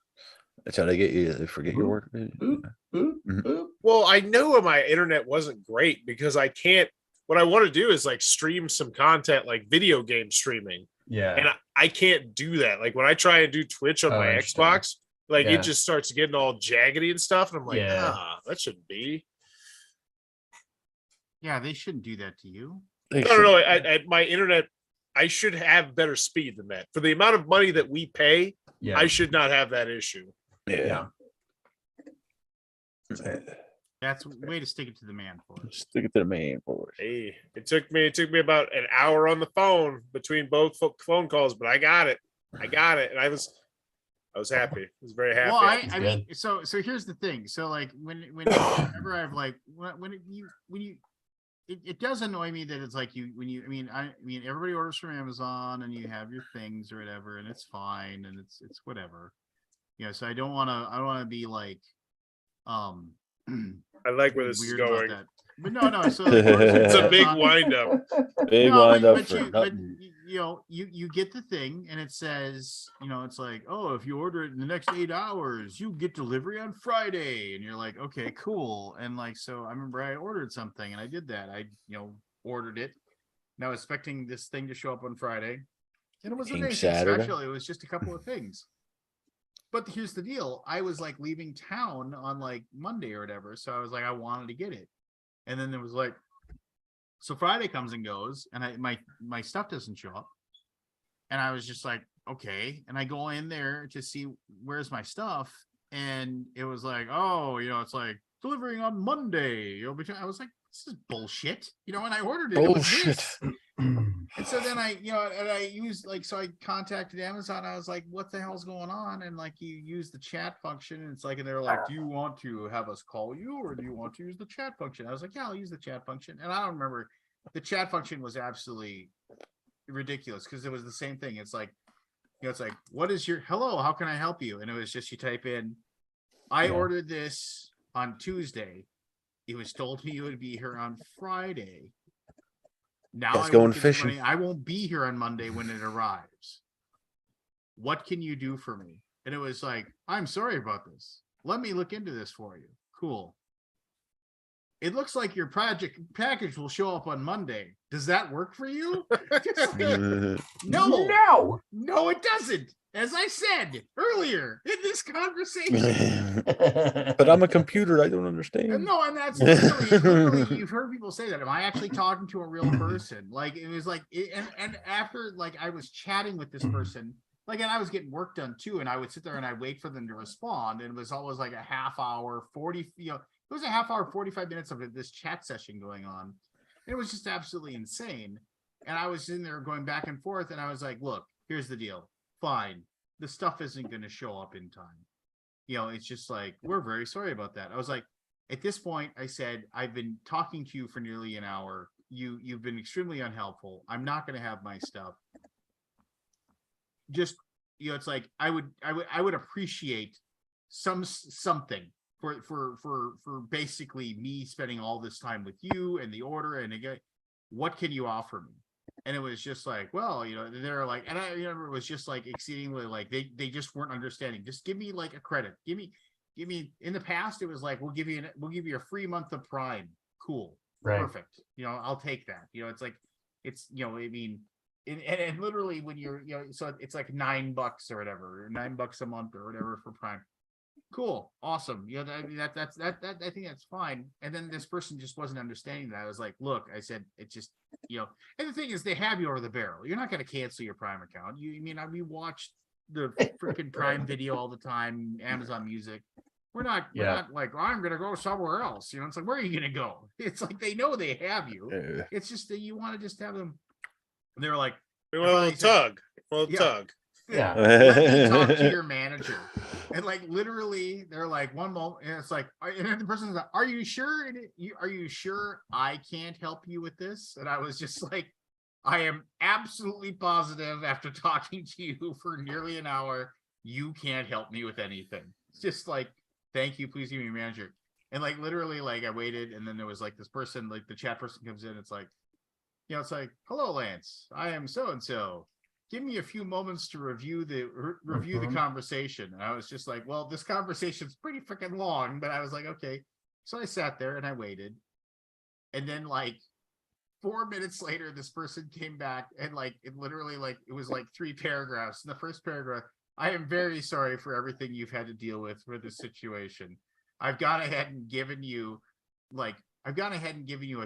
That's how they get you. They forget your work. Boop, boop, boop. Well, I knew my internet wasn't great because I can't. What I want to do is like stream some content, like video game streaming, Yeah. and I can't do that. Like when I try and do Twitch on Oh, my I understand. Xbox, like Yeah. it just starts getting all jaggedy and stuff, and I'm like, Yeah. that shouldn't be. Yeah, they shouldn't do that to you. No. At my internet, I should have better speed than that. For the amount of money that we pay, Yeah. I should not have that issue. Yeah. That's way to stick it to the man for it. Stick it to the main force. Hey, it took me about an hour on the phone between both phone calls, but I got it, and I was happy. I was very happy. Well, I It's mean, so here's the thing. So like whenever I've like when you it does annoy me that it's like I mean everybody orders from Amazon and you have your things or whatever and it's fine and it's whatever. Yeah, so I don't want to be like I like where this is weird about going. that. But no, so It's a big Amazon- wind up. Big No, wind up but for you, but nothing. you know, you get the thing and it says, it's like, oh, if you order it in the next 8 hours, you get delivery on Friday. And you're like, okay, cool. And like, so I remember I ordered something and I did that. I, ordered it. And I was expecting this thing to show up on Friday. And it was King amazing. Saturday. Actually, it was just a couple of things. But here's the deal. I was like leaving town on like Monday or whatever. So I was like, I wanted to get it. And then there was like, so Friday comes and goes, and my stuff doesn't show up. And I was just like, okay. And I go in there to see where's my stuff. And it was like, oh, it's like delivering on Monday. Because I was like, this is bullshit. And I ordered it. It was Bullshit. this. And so then I used so I contacted Amazon. I was like, what the hell's going on? And like, you use the chat function. And it's like, and they're like, do you want to have us call you or do you want to use the chat function? I was like, yeah, I'll use the chat function. And I don't remember, the chat function was absolutely ridiculous because it was the same thing. It's like, it's like, what is your hello? How can I help you? And it was just, you type in, I ordered this on Tuesday. It was told me it would be here on Friday. Now That's I going won't get this fishing. money. I won't be here on Monday when it arrives. What can you do for me? And it was like, I'm sorry about this. Let me look into this for you. Cool. It looks like your package will show up on Monday. Does that work for you? No, it doesn't. As I said earlier in this conversation. But I'm a computer. I don't understand. No, and that's literally, you've heard people say that. Am I actually talking to a real person? Like it was like, and after like I was chatting with this person, like, and I was getting work done too, and I would sit there and I'd wait for them to respond, and it was always like a half hour, 40, it was a half hour, 45 minutes of this chat session going on. It was just absolutely insane. And I was in there going back and forth, and I was like, look, here's the deal. Fine. The stuff isn't going to show up in time. It's just like, we're very sorry about that. I was like, at this point, I said, I've been talking to you for nearly an hour. You've been extremely unhelpful. I'm not going to have my stuff. Just, it's like, I would appreciate something for basically me spending all this time with you and the order and again, what can you offer me? And it was just like, well, they're like, and I remember it was just like exceedingly like they just weren't understanding. Just give me like a credit. Give me. In the past, it was like we'll give you a free month of Prime. Cool, Right. perfect. I'll take that. It's like it's I mean, and literally when you're so it's like $9 or whatever, $9 a month or whatever for Prime. cool, awesome. You know, I mean, that I think that's fine. And then this person just wasn't understanding that. I was like, look, I said, it just, you know, and the thing is, they have you over the barrel. You're not going to cancel your Prime account. You I mean, we watch the freaking Prime video all the time, Amazon Music. We're not like, oh, I'm gonna go somewhere else. You know, it's like, where are you gonna go? It's like they know they have you. Yeah. It's just that you want to just have them. And they were like, We want a little tug. A little Yeah. tug. Yeah. let me talk to your manager. And like literally, they're like one moment, and it's like, and then the person's like, "Are you sure? Are you sure I can't help you with this?" And I was just like, "I am absolutely positive. After talking to you for nearly an hour, you can't help me with anything." It's just like, "Thank you, please give me your manager." And like literally, like I waited, and then there was like this person, like the chat person comes in. It's like, you know, it's like, "Hello, Lance. I am so and so. Give me a few moments to review the conversation." And I was just like, well, this conversation's pretty freaking long, but I was like, okay. So I sat there and I waited. And then like 4 minutes later, this person came back, and like it literally, like it was like 3 paragraphs. In the first paragraph, "I am very sorry for everything you've had to deal with for this situation. I've gone ahead and given you a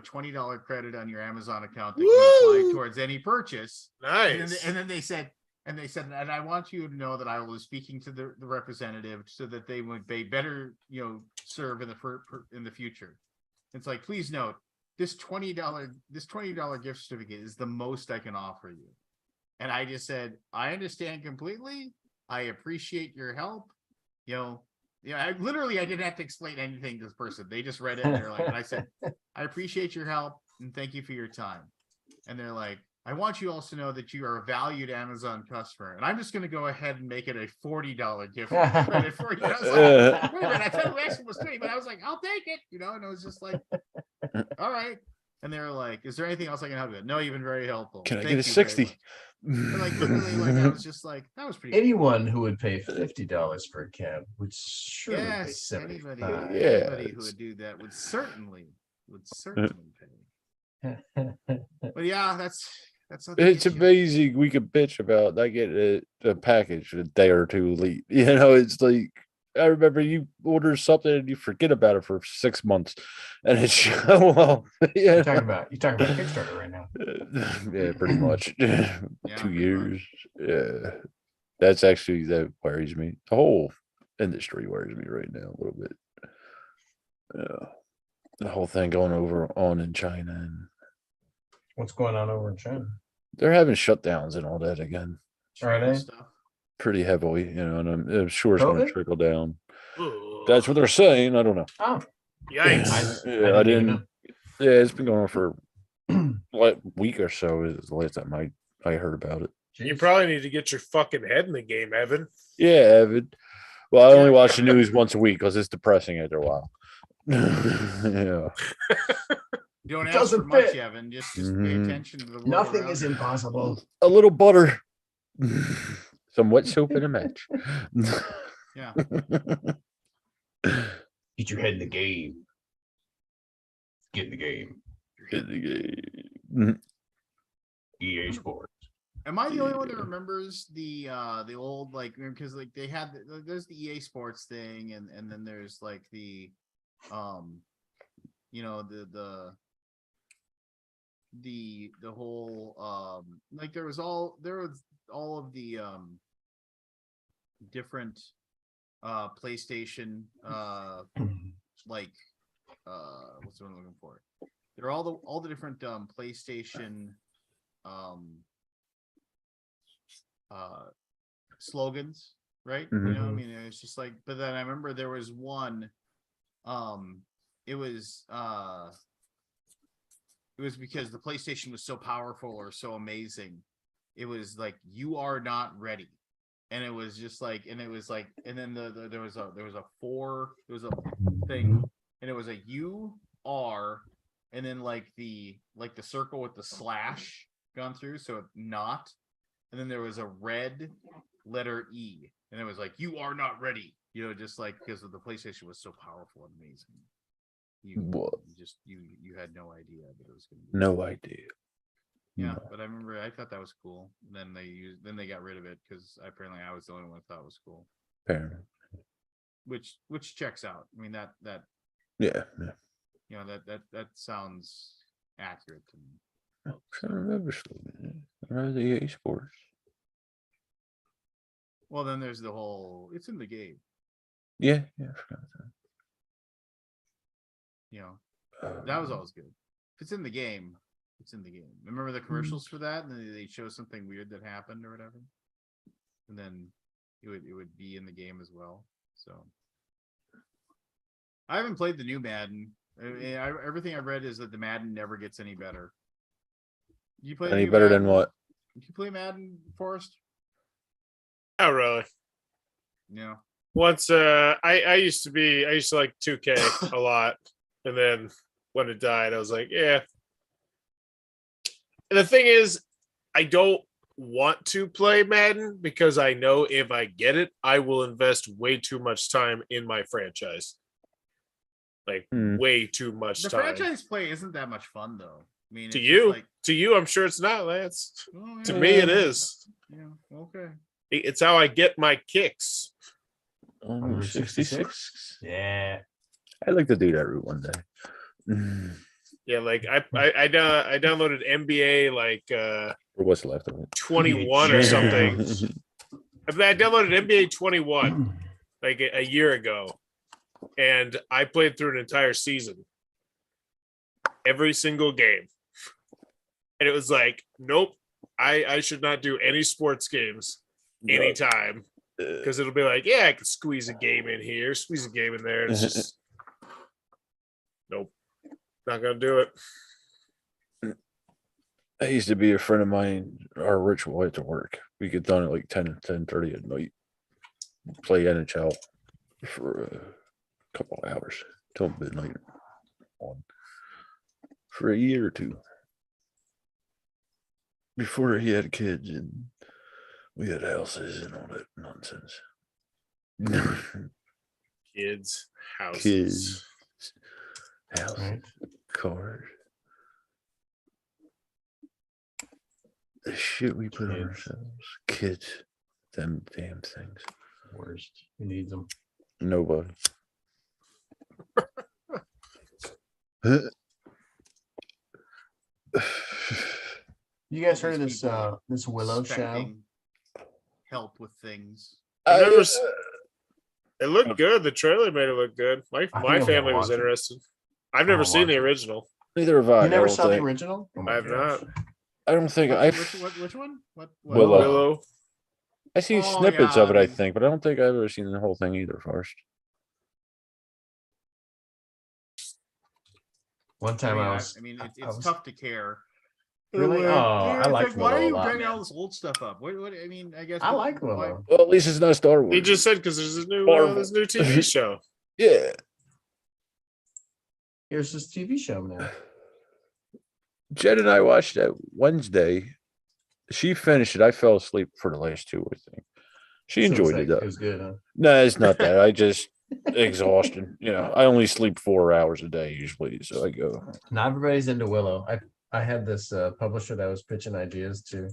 $20 credit on your Amazon account that can apply towards any purchase." Nice. And then they said, and I want you to know that I was speaking to the representative so that they would be better, you know, serve in the future. It's like, please note, this $20 gift certificate is the most I can offer you. And I just said, I understand completely. I appreciate your help. You know, yeah, I didn't have to explain anything to this person. They just read it and they're like, and I said, "I appreciate your help and thank you for your time." And they're like, "I want you also to know that you are a valued Amazon customer." And I'm just going to go ahead and make it a $40 gift credit for you. I was like, wait a minute, I thought the last one was 20, but I was like, I'll take it, you know, and it was just like, all right. And they were like, "Is there anything else I can help you with?" "No, you've been very helpful. Can I Thank get a you very 60? much." But like literally, like I was just like, that was pretty cool. Anyone who would pay $50 for a cab would surely pay Yes, anybody, 75. Yeah, anybody who it's- would do that would certainly pay. But yeah, that's something. It's amazing. We could bitch about not getting a package a day or two late. You know, it's like, I remember you order something and you forget about it for 6 months, and it show up. Yeah, You're talking about Kickstarter right now. yeah, pretty much. Yeah, 2 pretty years. Yeah, that's actually, that worries me. The whole industry worries me right now a little bit. Yeah, the whole thing going on in China, and What's going on over in China? they're having shutdowns and all that again. Are they? stuff. Pretty heavily, you know, and I'm sure it's going to COVID? trickle down. Ooh, That's what they're saying. I don't know. Oh, yikes. Yeah, I didn't even didn't. Yeah, it's been going on for what, week or so. Is the last time I heard about it. You Jeez. probably need to get your fucking head in the game, Evan. Yeah, Evan. Well, I only Yeah, watch the yeah. news once a week because it's depressing after a while. Yeah. You don't It ask for doesn't much, fit. Evan. Just pay Mhm. attention to the world Nothing around is you. impossible. A little butter, some wet soap, and a match. Yeah. Get your head in the game. Get in the game. EA Sports. Am I the only one that remembers the old, like, because like they had there's the EA Sports thing, and then there's like the you know, the whole like there was all of the different PlayStation like what's the word I'm looking for? There are all the different PlayStation slogans, right? You know, I Mhm. mean, it's just like, but then I remember there was one, it was because the PlayStation was so powerful or so amazing. It was like, "You are not ready." And it was just like, and it was like, and then there was a thing, and it was a UR, and then like the circle with the slash gone through, so not, and then there was a red letter E, and it was like, "You are not ready," you know, just like, because of the PlayStation was so powerful and amazing. What? You had no idea that it was going to be. No idea. Yeah, No. but I remember I thought that was cool. Then they got rid of it because apparently I was the only one that thought it was cool. Apparently. which checks out. I mean that Yeah. that sounds accurate to me. I'm trying to remember something. The EA Sports. Well, then there's the whole. It's in the game. Yeah. I forgot That was always good. If it's in the game, it's in the game. Remember the commercials for that, and then they show something weird that happened or whatever, and then it would be in the game as well. So I haven't played the new Madden. Everything I've read is that the Madden never gets any better. You play Any better than what? Did you play Madden, Forrest? Not really. No. Once I used to like 2K a lot, and then when it died, I was like, yeah. And the thing is, I don't want to play Madden because I know if I get it, I will invest way too much time in my franchise. Like way too much The time. franchise play isn't that much fun though. I mean, To it's you, just like, to you, I'm sure it's not, Lance. oh, To yeah, me, it is. Yeah. Okay. It's how I get my kicks. 66. Yeah. I'd like to do that route one day. Yeah, like I downloaded NBA like Or what's left of it? 21 or something. I downloaded NBA 21 like a year ago, and I played through an entire season, every single game, and it was like, nope, I should not do any sports games anytime because it'll be like, yeah, I can squeeze a game in here, squeeze a game in there. It's just nope, not gonna do it. I used to be a friend of mine. Our ritual at work. We get done at like 10:30 at night. Play NHL for a couple of hours till midnight on for a year or two before he had kids and we had houses and all that nonsense. Kids, houses. Kids, house, Right. cars. The shit we put on Kids. ourselves. Kids. Them damn things. Worst. Who needs them? Nobody. You guys heard of These this people this Willow show? expecting help with things. I've never s- It looked good. The trailer made it look good. I think My I'm gonna family was watch it. interested. I've never I'll seen the watch it. original. Neither have I. You never don't saw the think. original? Oh my I have gosh. not. I don't think Which one? What? Willow. Willow. I see Oh, snippets yeah, of it, I I mean- think, but I don't think I've ever seen the whole thing either first. One time I was. I mean, I it's was- tough to care. Really? Like, Oh, I it's like why Willow are a you lot, bringing man. all this old stuff up? What? I mean, I guess I like why- Willow. Well, at least it's not Star Wars. He just said because there's Marvel. this new TV show. Yeah. Here's this TV show now. Jen and I watched that Wednesday. She finished it. I fell asleep for the last two, I think. She So it's enjoyed like- it though. It was good, huh? No, it's not that. I just exhausted. You know, I only sleep 4 hours a day usually. So I go. Not everybody's into Willow. I had this publisher that I was pitching ideas to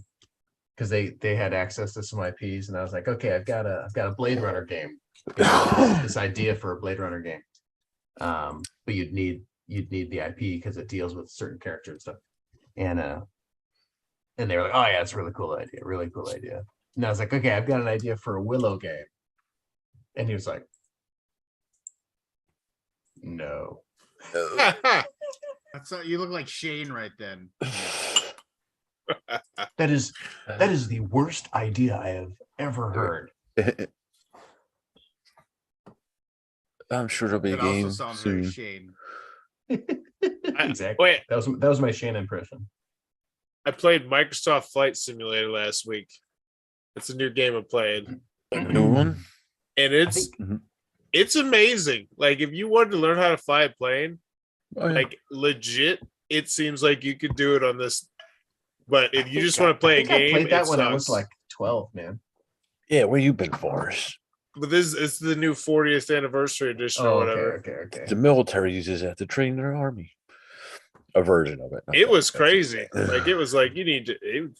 because they had access to some IPs, and I was like, okay, I've got a Blade Runner game. This idea for a Blade Runner game. But you'd need the IP because it deals with certain characters and stuff. And they were like, oh yeah, it's a really cool idea, really cool idea. And I was like, okay, I've got an idea for a Willow game. And he was like, no. That's not, you look like Shane right then. That is the worst idea I have ever heard. I'm sure there'll be a It also game sounds very soon. Shane. Exactly. Wait, That was my Shane impression. I played Microsoft Flight Simulator last week. It's a new game I'm playing, A new one? and Mhm. it's amazing. Like if you wanted to learn how to fly a plane, Oh, yeah. like legit, it seems like you could do it on this. But if you just want to play a I game, played that it when I was sucks. like 12, man. Yeah, where you been, Forrest? But it's the new 40th anniversary edition or Oh, whatever. okay. The military uses that to train their army. A version of it. not It that was expensive. crazy. Like it was like you need to.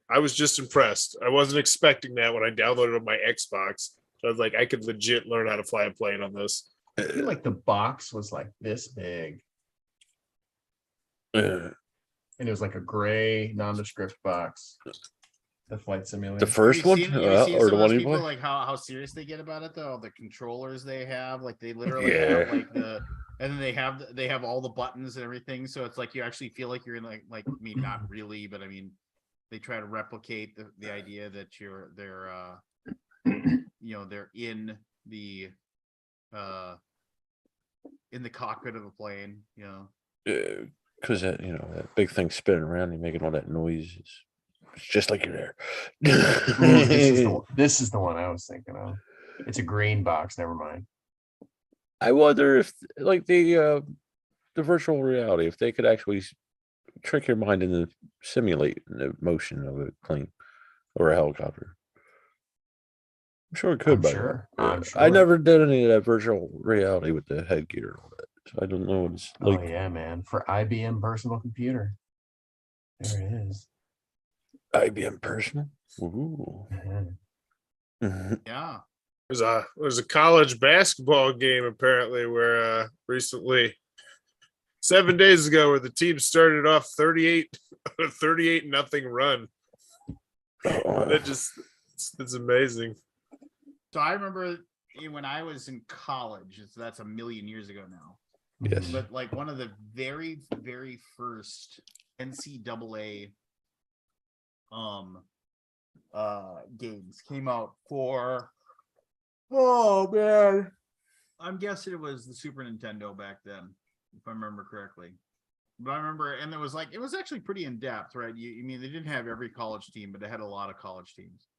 I was just impressed. I wasn't expecting that when I downloaded it on my Xbox. So I was like, I could legit learn how to fly a plane on this. I feel like the box was like this big, Uh, and it was like a gray nondescript box. The flight the simulator. first one, Have you seen or some the of one those you people play? like how serious they get about it though? The controllers they have, like they literally Yeah. have like and then they have all the buttons and everything, so it's like you actually feel like you're in like I mean not really, but I mean they try to replicate the idea that they're in the cockpit of a plane, you know. Because that that big thing spinning around and making all that noise. It's just like you're there. Ooh, this is the one I was thinking of. It's a green box. Never mind. I wonder if like the virtual reality, if they could actually trick your mind into simulate the motion of a plane or a helicopter. I'm sure it could. I'm By sure. now. I'm I sure. never did any of that virtual reality with the headgear and all that, so I don't know what it's Oh like. yeah, man. For IBM personal computer. There it is. IBM personal. Ooh. Mhm. Mhm. Yeah. There's a college basketball game apparently where recently 7 days ago where the team started off 38 nothing run. Oh. That it's amazing. So I remember when I was in college, so that's a million years ago now. Yes. But like one of the very, very first NCAA games came out for, oh man, I'm guessing it was the Super Nintendo back then, if I remember correctly. But I remember, and it was actually pretty in depth, right? I mean, they didn't have every college team, but they had a lot of college teams.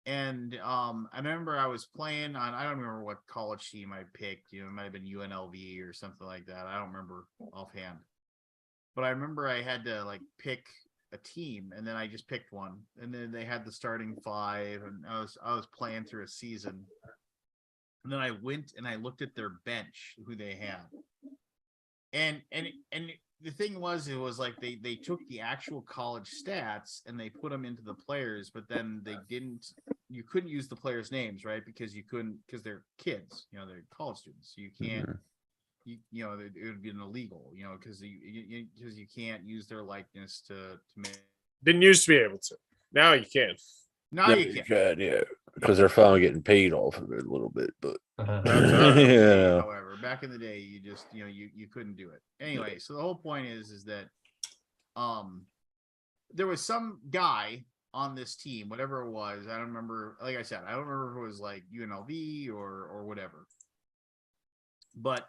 And I remember I was playing on, I don't remember what college team I picked, it might have been UNLV or something like that. I don't remember offhand. But I remember I had to like pick a team, and then I just picked one. And then they had the starting five, and I was playing through a season. And then I went and I looked at their bench, who they had. And the thing was, it was like they took the actual college stats and they put them into the players, but then you couldn't use the players' names, right? Because they're kids, they're college students. So you can't, it would be an illegal, because you can't use their likeness to make. Didn't used to be able to. Now you can. Now you can. Yeah, because they're finally getting paid off of it a little bit, but Yeah. However, back in the day, you just you couldn't do it anyway. So the whole point is that there was some guy on this team, whatever it was. I don't remember. Like I said, I don't remember if it was like UNLV or whatever. But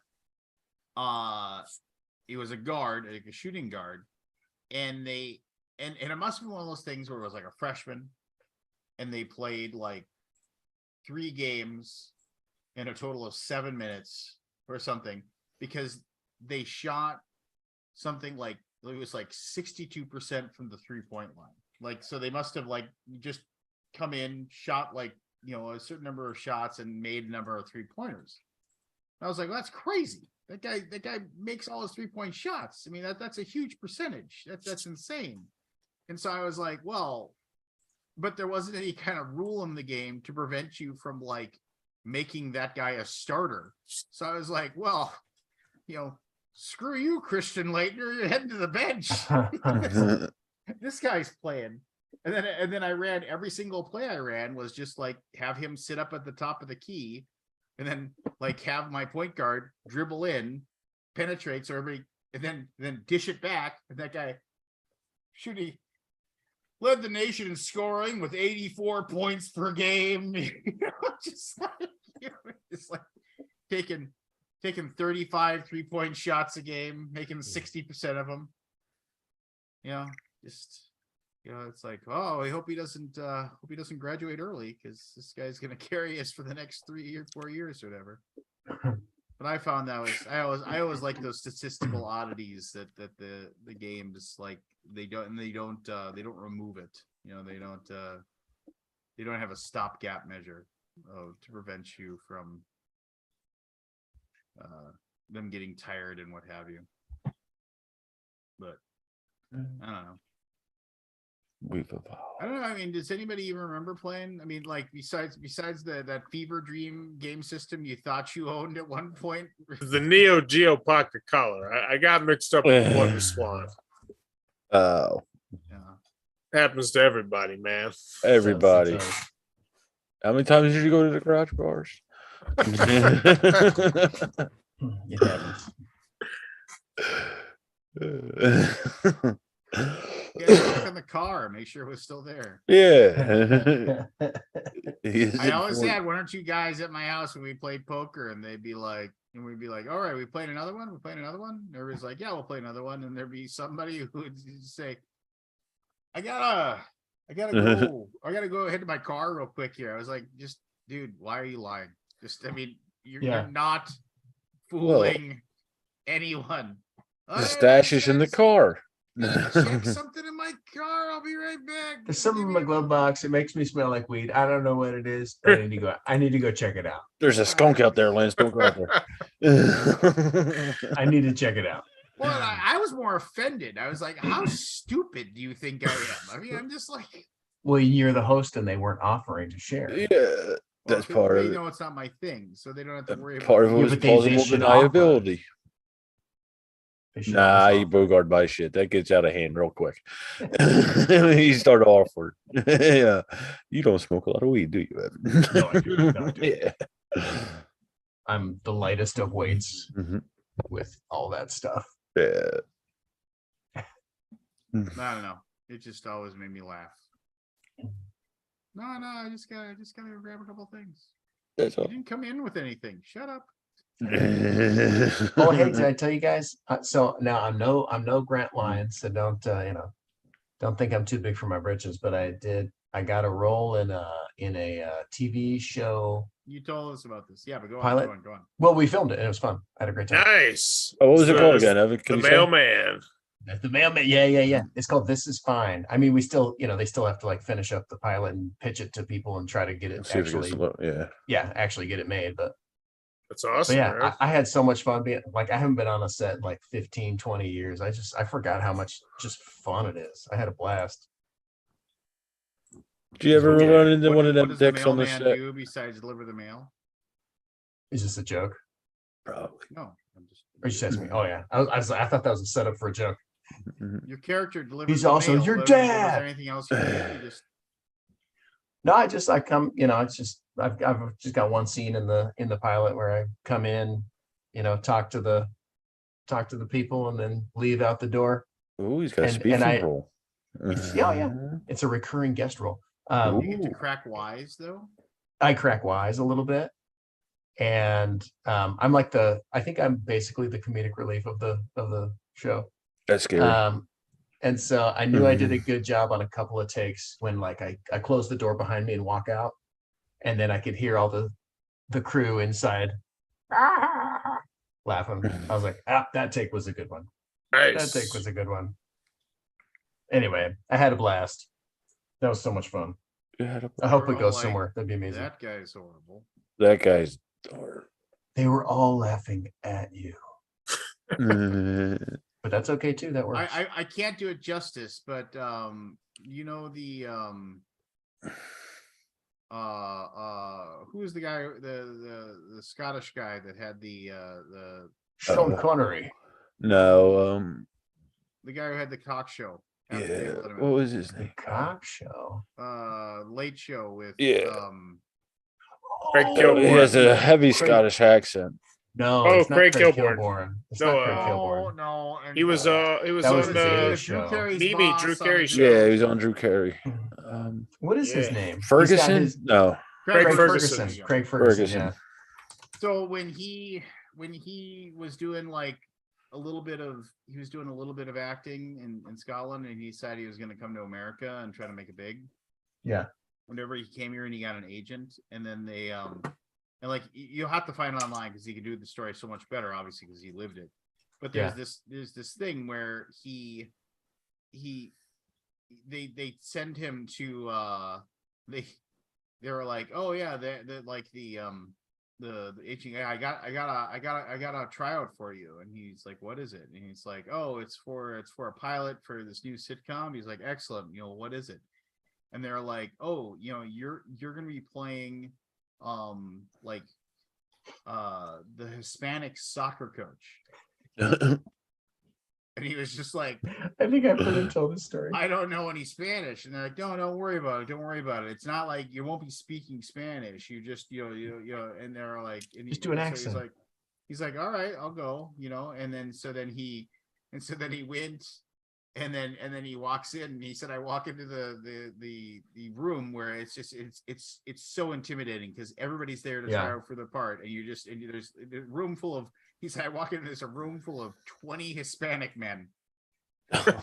it was a guard, like a shooting guard, and it must have been one of those things where it was like a freshman, and they played like 3 games in a total of 7 minutes or something, because they shot something like, it was like 62% from the 3-point line. Like, so they must have like just come in, shot like, a certain number of shots and made a number of 3-pointers. I was like, well, that's crazy. That guy makes all his 3-point shots. I mean, that's a huge percentage. That's insane. And so I was like, well, but there wasn't any kind of rule in the game to prevent you from like making that guy a starter. So I was like, well, screw you, Christian Leitner. You're heading to the bench. This guy's playing. And then I ran every single play I ran was just like have him sit up at the top of the key, and then like have my point guard dribble in, penetrate, so everybody, and then dish it back. And that guy shooting led the nation in scoring with 84 points per game. Just like taking 35 3-point shots a game, making 60% of them. It's like, oh, I hope he doesn't graduate early, because this guy's gonna carry us for the next 3 or 4 years or whatever. But I found I always like those statistical oddities that the games, like they don't remove it. They don't have a stopgap measure to prevent you from them getting tired and what have you. But I don't know. We've I evolved. don't know. I mean, does anybody even remember playing? I mean, like besides that Fever Dream game system you thought you owned at one point. The Neo Geo Pocket Color. I got mixed up with Wonder Swan. Oh, Yeah. Happens to everybody, man. everybody. Does. How many times did you go to the garage bars? It happens. Yeah, check on the car, make sure it was still there. Yeah. Is I it always for- had one or two guys at my house when we played poker, and they'd be like, and we'd be like, all right, we playing another one? We playing another one? And everybody's like, yeah, we'll play another one. And there'd be somebody who would say, I gotta go ahead to my car real quick here. I was like, just dude, why are you lying? Just, I mean, you're not fooling anyone. The stash is in the car. Check something in my car. I'll be right back. There's something in my glove box. It makes me smell like weed. I don't know what it is. But I need to go check it out. There's a skunk out there, Lance. Don't go out there. I need to check it out. Well, I was more offended. I was like, how stupid do you think I am? I mean, I'm just like, Well, you're the host and they weren't offering to share. Yeah, well, that's part they of it. know it's not my thing, so they don't have to worry Part of about it it. was but they plausible should offer. deniability. They should Nah, always you offer. Bogart buy shit. That gets out of hand real quick. You start offering. Yeah. You don't smoke a lot of weed, do you, Evan? No, I do not do. Yeah. I'm the lightest of weights Mhm. with all that stuff. Yeah. I don't know. It just always made me laugh. No, I just gotta grab a couple things. That's You all. didn't come in with anything. Shut up. Oh, hey, did I tell you guys? So now I'm no Grant Lyons, so don't don't think I'm too big for my britches. But I got a role in a TV show. You told us about this. Yeah, but go Pilot? on, go on. Well, we filmed it and it was fun. I had a great time. Nice. Oh, what was it So called it's again, Evan? The Can you say? mailman. The mailman, yeah. It's called This Is Fine. I mean, we still, they still have to like finish up the pilot and pitch it to people and try to get it Let's see if it gets actually, a yeah. actually get it made. But That's awesome. yeah, man. I had so much fun being like, I haven't been on a set in like 15, 20 years. I forgot how much just fun it is. I had a blast. Did you ever Yeah. run into What one of does them the dicks on the mailman set? do besides deliver the mail? Is this a joke? Probably. No, I'm just. Or you just asked me? Oh yeah, I thought that was a setup for a joke. Your character delivers. He's the also mail, your but was there dad. anything else you did? You just No, I come, it's just I've just got one scene in the pilot where I come in, talk to the people and then leave out the door. Oh, he's got a And- speed and I- control. yeah. It's a recurring guest role. you get to Ooh. crack wise though. I crack wise a little bit, and I'm like I think I'm basically the comedic relief of the show. That's scary. And so I knew I did a good job on a couple of takes when like I closed the door behind me and walk out, and then I could hear all the crew inside laughing. I was like, that take was a good one. Nice. That take was a good one. Anyway, I had a blast. That was so much fun. I hope it all goes like, somewhere. That'd be amazing. That guy is horrible. That guy's dark. They were all laughing at you, Mhm. but that's okay too. That works. I can't do it justice, but you know the who was the guy, the Scottish guy that had the Sean Connery. No, the guy who had the cock show. After yeah. David Letterman. What was his The name? Cock Show. Late Show with Yeah. Craig Oh, Kilborn. He has a heavy Craig- Scottish accent. No, Oh, it's not Craig Craig Kilborn. Kilborn. It's No, not Craig Kilborn. No, and He was on That was on the Daily Drew Show. Carey's Mimi, boss Drew on Carey the show. Yeah, he was on Drew Carey. What is his Yeah. name? He's got Ferguson? his- No. Craig Craig Ferguson. Ferguson. Craig Ferguson. Yeah. So when he was doing like he was doing a little bit of acting in Scotland, and he decided he was going to come to America and try to make it big. Yeah. Whenever he came here and he got an agent, and then they and like you'll have to find it online because he could do the story so much better, obviously, because he lived it. But there's this thing where they send him to they were like, oh yeah, the the agent guy, I got a tryout for you. And he's like, what is it? And he's like, oh, it's for a pilot for this new sitcom. He's like, excellent. What is it? And they're like, oh, you're gonna be playing like the Hispanic soccer coach. And he was just like, I think I've heard him tell this story. I don't know any Spanish. And they're like, no, don't worry about it. Don't worry about it. It's not like you won't be speaking Spanish. You just, and they're like, and Just do an so accent. He's like, all right, I'll go, and then, so then he went, and then he walks in, and he said, I walk into the room where it's just, it's so intimidating because everybody's there to try out for the part. And there's a room full of, he said, I walk in, there's a room full of 20 Hispanic men.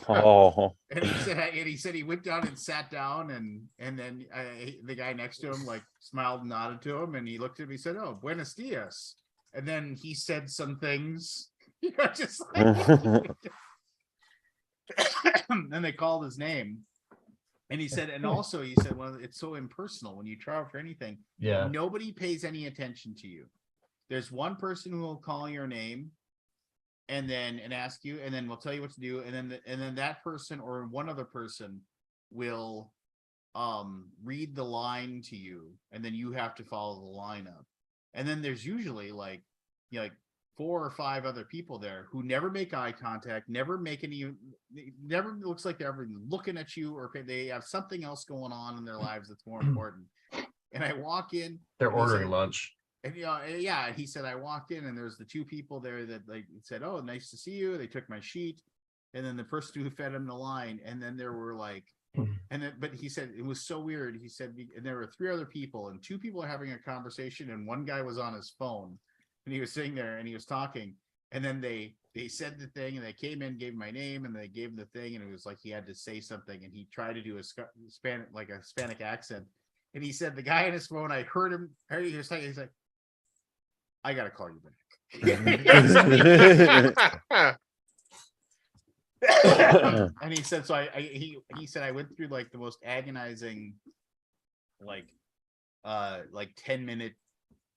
Oh, And he said he went down and sat down, and then the guy next to him like smiled and nodded to him, and he looked at him. He said, "Oh, buenos dias," and then he said some things, just like. Then they called his name, and he said, well, it's so impersonal when you try out for anything. Yeah. Nobody pays any attention to you. There's one person who will call your name and ask you, and then we'll tell you what to do. And then that person or one other person will read the line to you, and then you have to follow the line up. And then there's usually like 4 or 5 other people there who never make eye contact, never looks like they're ever looking at you, or they have something else going on in their lives that's more important. And I walk in, They're ordering lunch. and and he said, I walked in, and there's the 2 people there that like said, oh, nice to see you. They took my sheet, and then the person who fed him the line, and then there were like, but he said it was so weird. He said, and there were 3 other people, and 2 people are having a conversation, and one guy was on his phone, and he was sitting there and he was talking, and then they said the thing, and they came in, gave my name, and they gave him the thing, and it was like he had to say something, and he tried to do a Hispanic accent, and he said the guy on his phone, I heard him. He was like, he's like, I gotta call you back. And he said, so he said, I went through like the most agonizing, like 10-minute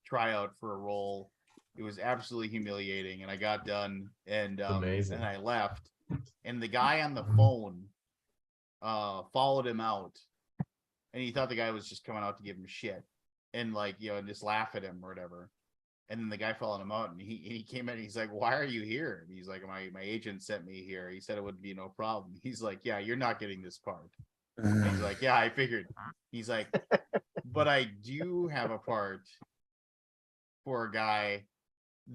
tryout for a role. It was absolutely humiliating, and I got done, and Amazing. and I left, and the guy on the phone followed him out, and he thought the guy was just coming out to give him shit, and and just laugh at him or whatever. And then the guy followed him out, and he came in, and he's like, why are you here? And he's like, my agent sent me here. He said it would be no problem. He's like, yeah, you're not getting this part. And he's like, yeah, I figured. He's like, but I do have a part for a guy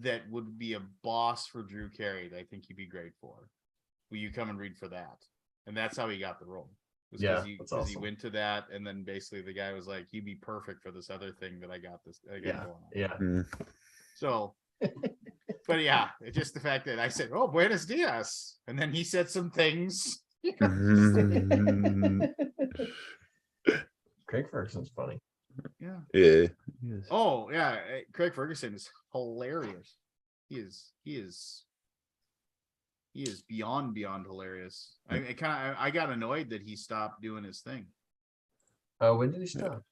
that would be a boss for Drew Carey that I think he'd be great for. Will you come and read for that? And that's how he got the role. Yeah, because that's he awesome. went to that, and then basically the guy was like, you'd be perfect for this other thing that I got going on. Yeah. So, but yeah, it's just the fact that I said, oh, buenos dias, and then he said some things. Craig Ferguson's funny. Yeah. Yeah. Oh yeah, Craig Ferguson is hilarious. He is beyond hilarious. I got annoyed that he stopped doing his thing. Oh, when did he stop?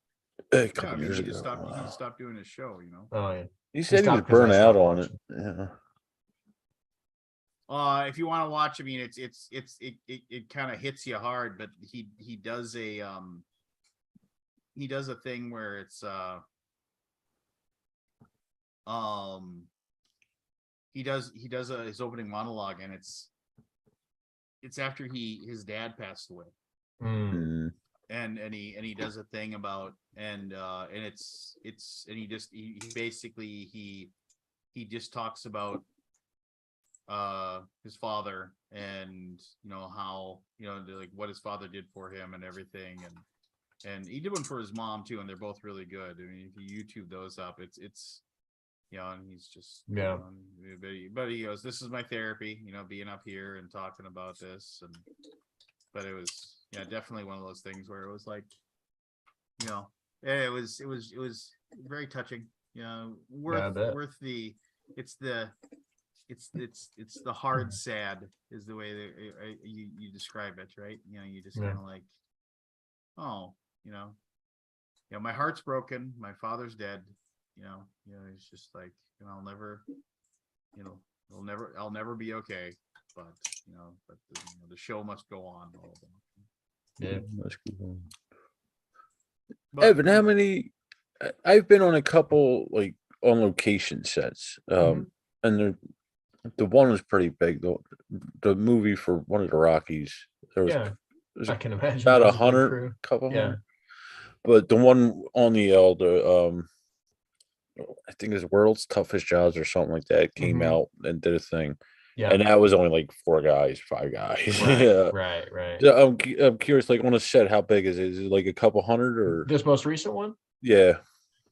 A couple He years just ago. stopped doing his show. Oh yeah. He said he was stopped 'cause I burnt out stopped on it. watching. Yeah. If you want to watch, I mean, it kind of hits you hard, but he does a thing where it's he does his opening monologue, and it's after his dad passed away, Mm. and he does a thing about, and he basically just talks about his father, and how like what his father did for him and everything, and he did one for his mom too, and they're both really good. I mean, if you YouTube those up, it's and he's just but he goes, this is my therapy, being up here and talking about this, but it was definitely one of those things where it was like, it was very touching, worth the it's the hard sad is the way that you describe it, right? You just kind of like, oh, my heart's broken, my father's dead, it's just like, I'll never, I'll never be okay. But the show must go on. Yeah. Let's keep going. But, Evan, how many? I've been on a couple like on location sets, and the one was pretty big. The movie for one of the Rockies, Yeah, there's I can imagine. about that was a big 100, crew. couple Yeah. hundred. But the one on the I think it's World's Toughest Jobs or something like that came Mhm. out and did a thing, Yeah. and that was only like 4 guys, 5 guys. Right, Yeah. right. So I'm curious, like on a set, how big is it? Is it like a couple hundred or? This most recent one, Yeah.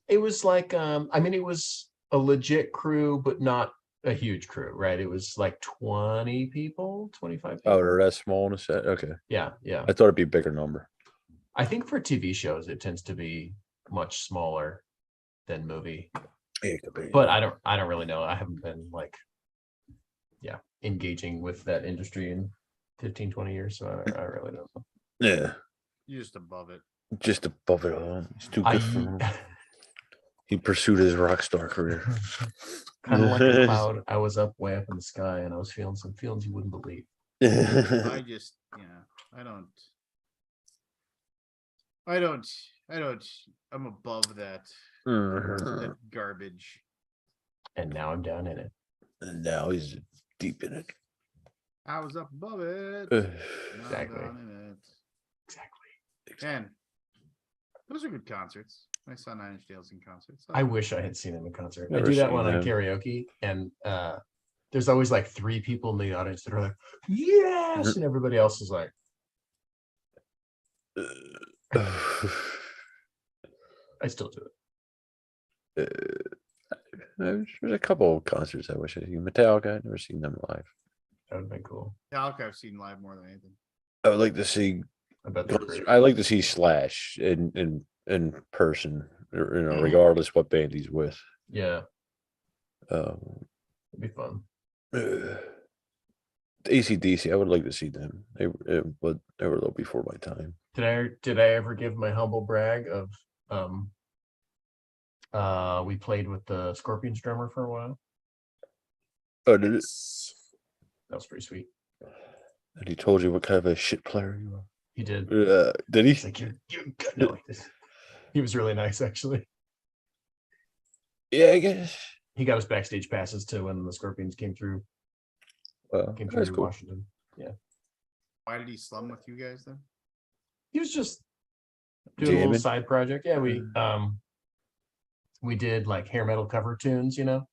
it was like, I mean, it was a legit crew, but not a huge crew, right? It was like 20 people, 25 people. Oh, they're that small on a set. Okay, Yeah. I thought it'd be a bigger number. I think for TV shows, it tends to be much smaller than movie. Yeah, it could be. But I don't really know. I haven't been like, engaging with that industry in 15, 20 years. So I really don't know. Yeah, You're just above it. just above it all. It's too good for him. He pursued his rock star career. Kind of like a cloud. I was up way up in the sky and I was feeling some feelings you wouldn't believe. I just, I'm above that garbage. And now I'm down in it. And now he's deep in it. I was up above it. Now I'm Exactly. down in it. Exactly. And those are good concerts. I saw Nine Inch Nails in concert. So I wish I had seen him in concert. I Never do that seen one on him. karaoke, and there's always like 3 people in the audience that are like, yes, and everybody else is like, I still do it. There's a couple of concerts I wish I seen. Metallica, I've never seen them live. That would have been cool. Metallica I've seen live more than anything. I would like to see. I bet they're great. I like to see Slash in person, regardless what band he's with. Yeah, Um, it'd be fun. AC/DC, I would like to see them. But they were a little before my time. Did I ever give my humble brag of we played with the Scorpions drummer for a while? Oh, did it? That was pretty sweet. And he told you what kind of a shit player you He did. are. Did he? He's like, you're good. No, he was really nice, actually. Yeah, I guess. He got us backstage passes to when the Scorpions came through Well, that's cool. Washington. Yeah. Why did he slum with you guys then? He was just doing a little Jamming? side project. Yeah, we did like hair metal cover tunes, Mm.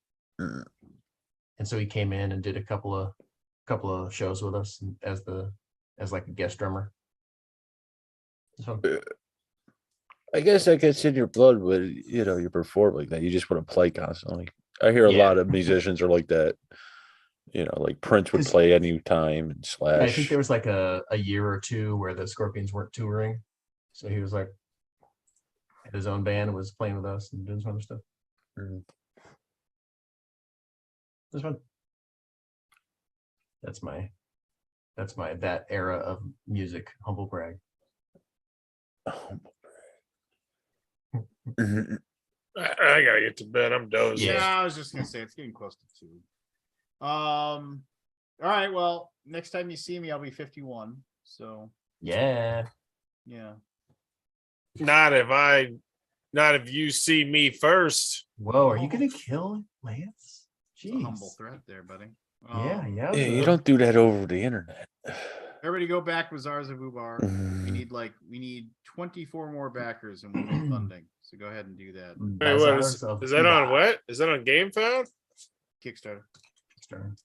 and so he came in and did a couple of shows with us as like a guest drummer. So I guess that gets in your blood, but you perform like that. You just want to play constantly. I hear a Yeah. lot of musicians are like that. Like Prince would 'Cause- play anytime and Slash. I think there was like a year or two where the Scorpions weren't touring, so he was like had his own band and was playing with us and doing some other stuff. Mhm. It was fun. That's my that era of music humble brag. Mhm. I gotta get to bed. I'm dozing. Yeah, I was just gonna say it's getting close to 2. All right, well, next time you see me, I'll be 51. So Yeah. yeah. Not if you see me first. Whoa, are you gonna kill Lance? It's a humble Jeez. threat there, buddy. Yeah. Yeah, you don't do that over the internet. Everybody go back with Czars of Ubar. We Mhm. need 24 more backers and we need funding. So go ahead and do that. Wait, what is that on what? Is that on GameFound? Kickstarter.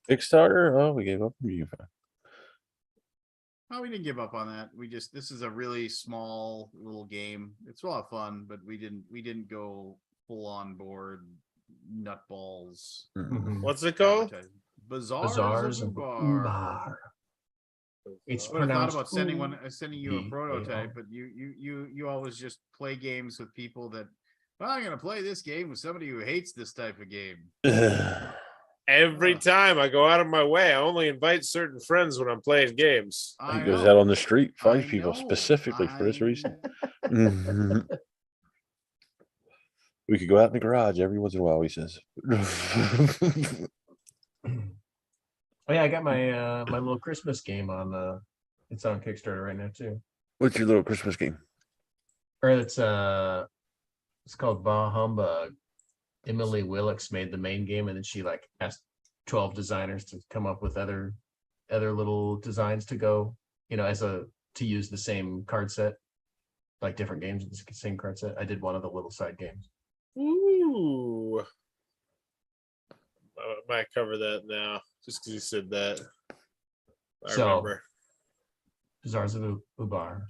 Kickstarter? Oh, we gave up on you. Oh, we didn't give up on that. This is a really small little game. It's a lot of fun, but we didn't go full on board nutballs. Mhm. What's it called? advertising. Bazaars of Ubar. Ubar. It's I would have thought pronounced about sending you a Ubar. prototype, but you always just play games with people that, well, I'm gonna play this game with somebody who hates this type of game. Every time I go out of my way, I only invite certain friends when I'm playing games. He goes out on the street, finds I people know, specifically for this I reason. know. Mhm. We could go out in the garage every once in a while, he says. Oh yeah, I got my my little Christmas game on it's on Kickstarter right now too. What's your little Christmas game? Or it's called Bah Humbug. Emily Willix made the main game, and then she like asked 12 designers to come up with other little designs to go, to use the same card set, like different games with the same card set. I did one of the little side games. Ooh. I might cover that now, just because you said that. I remember. Bazaars of Ubar.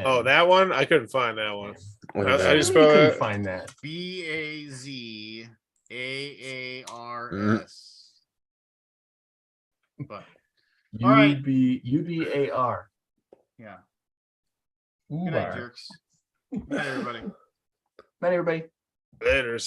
Oh, that one? I couldn't find that one. What I is that? just You spell couldn't that. find that. BAZAARS. But All right. UBAR. yeah. Good night, Ubar. jerks. Good night, everybody. Night, everybody. Later.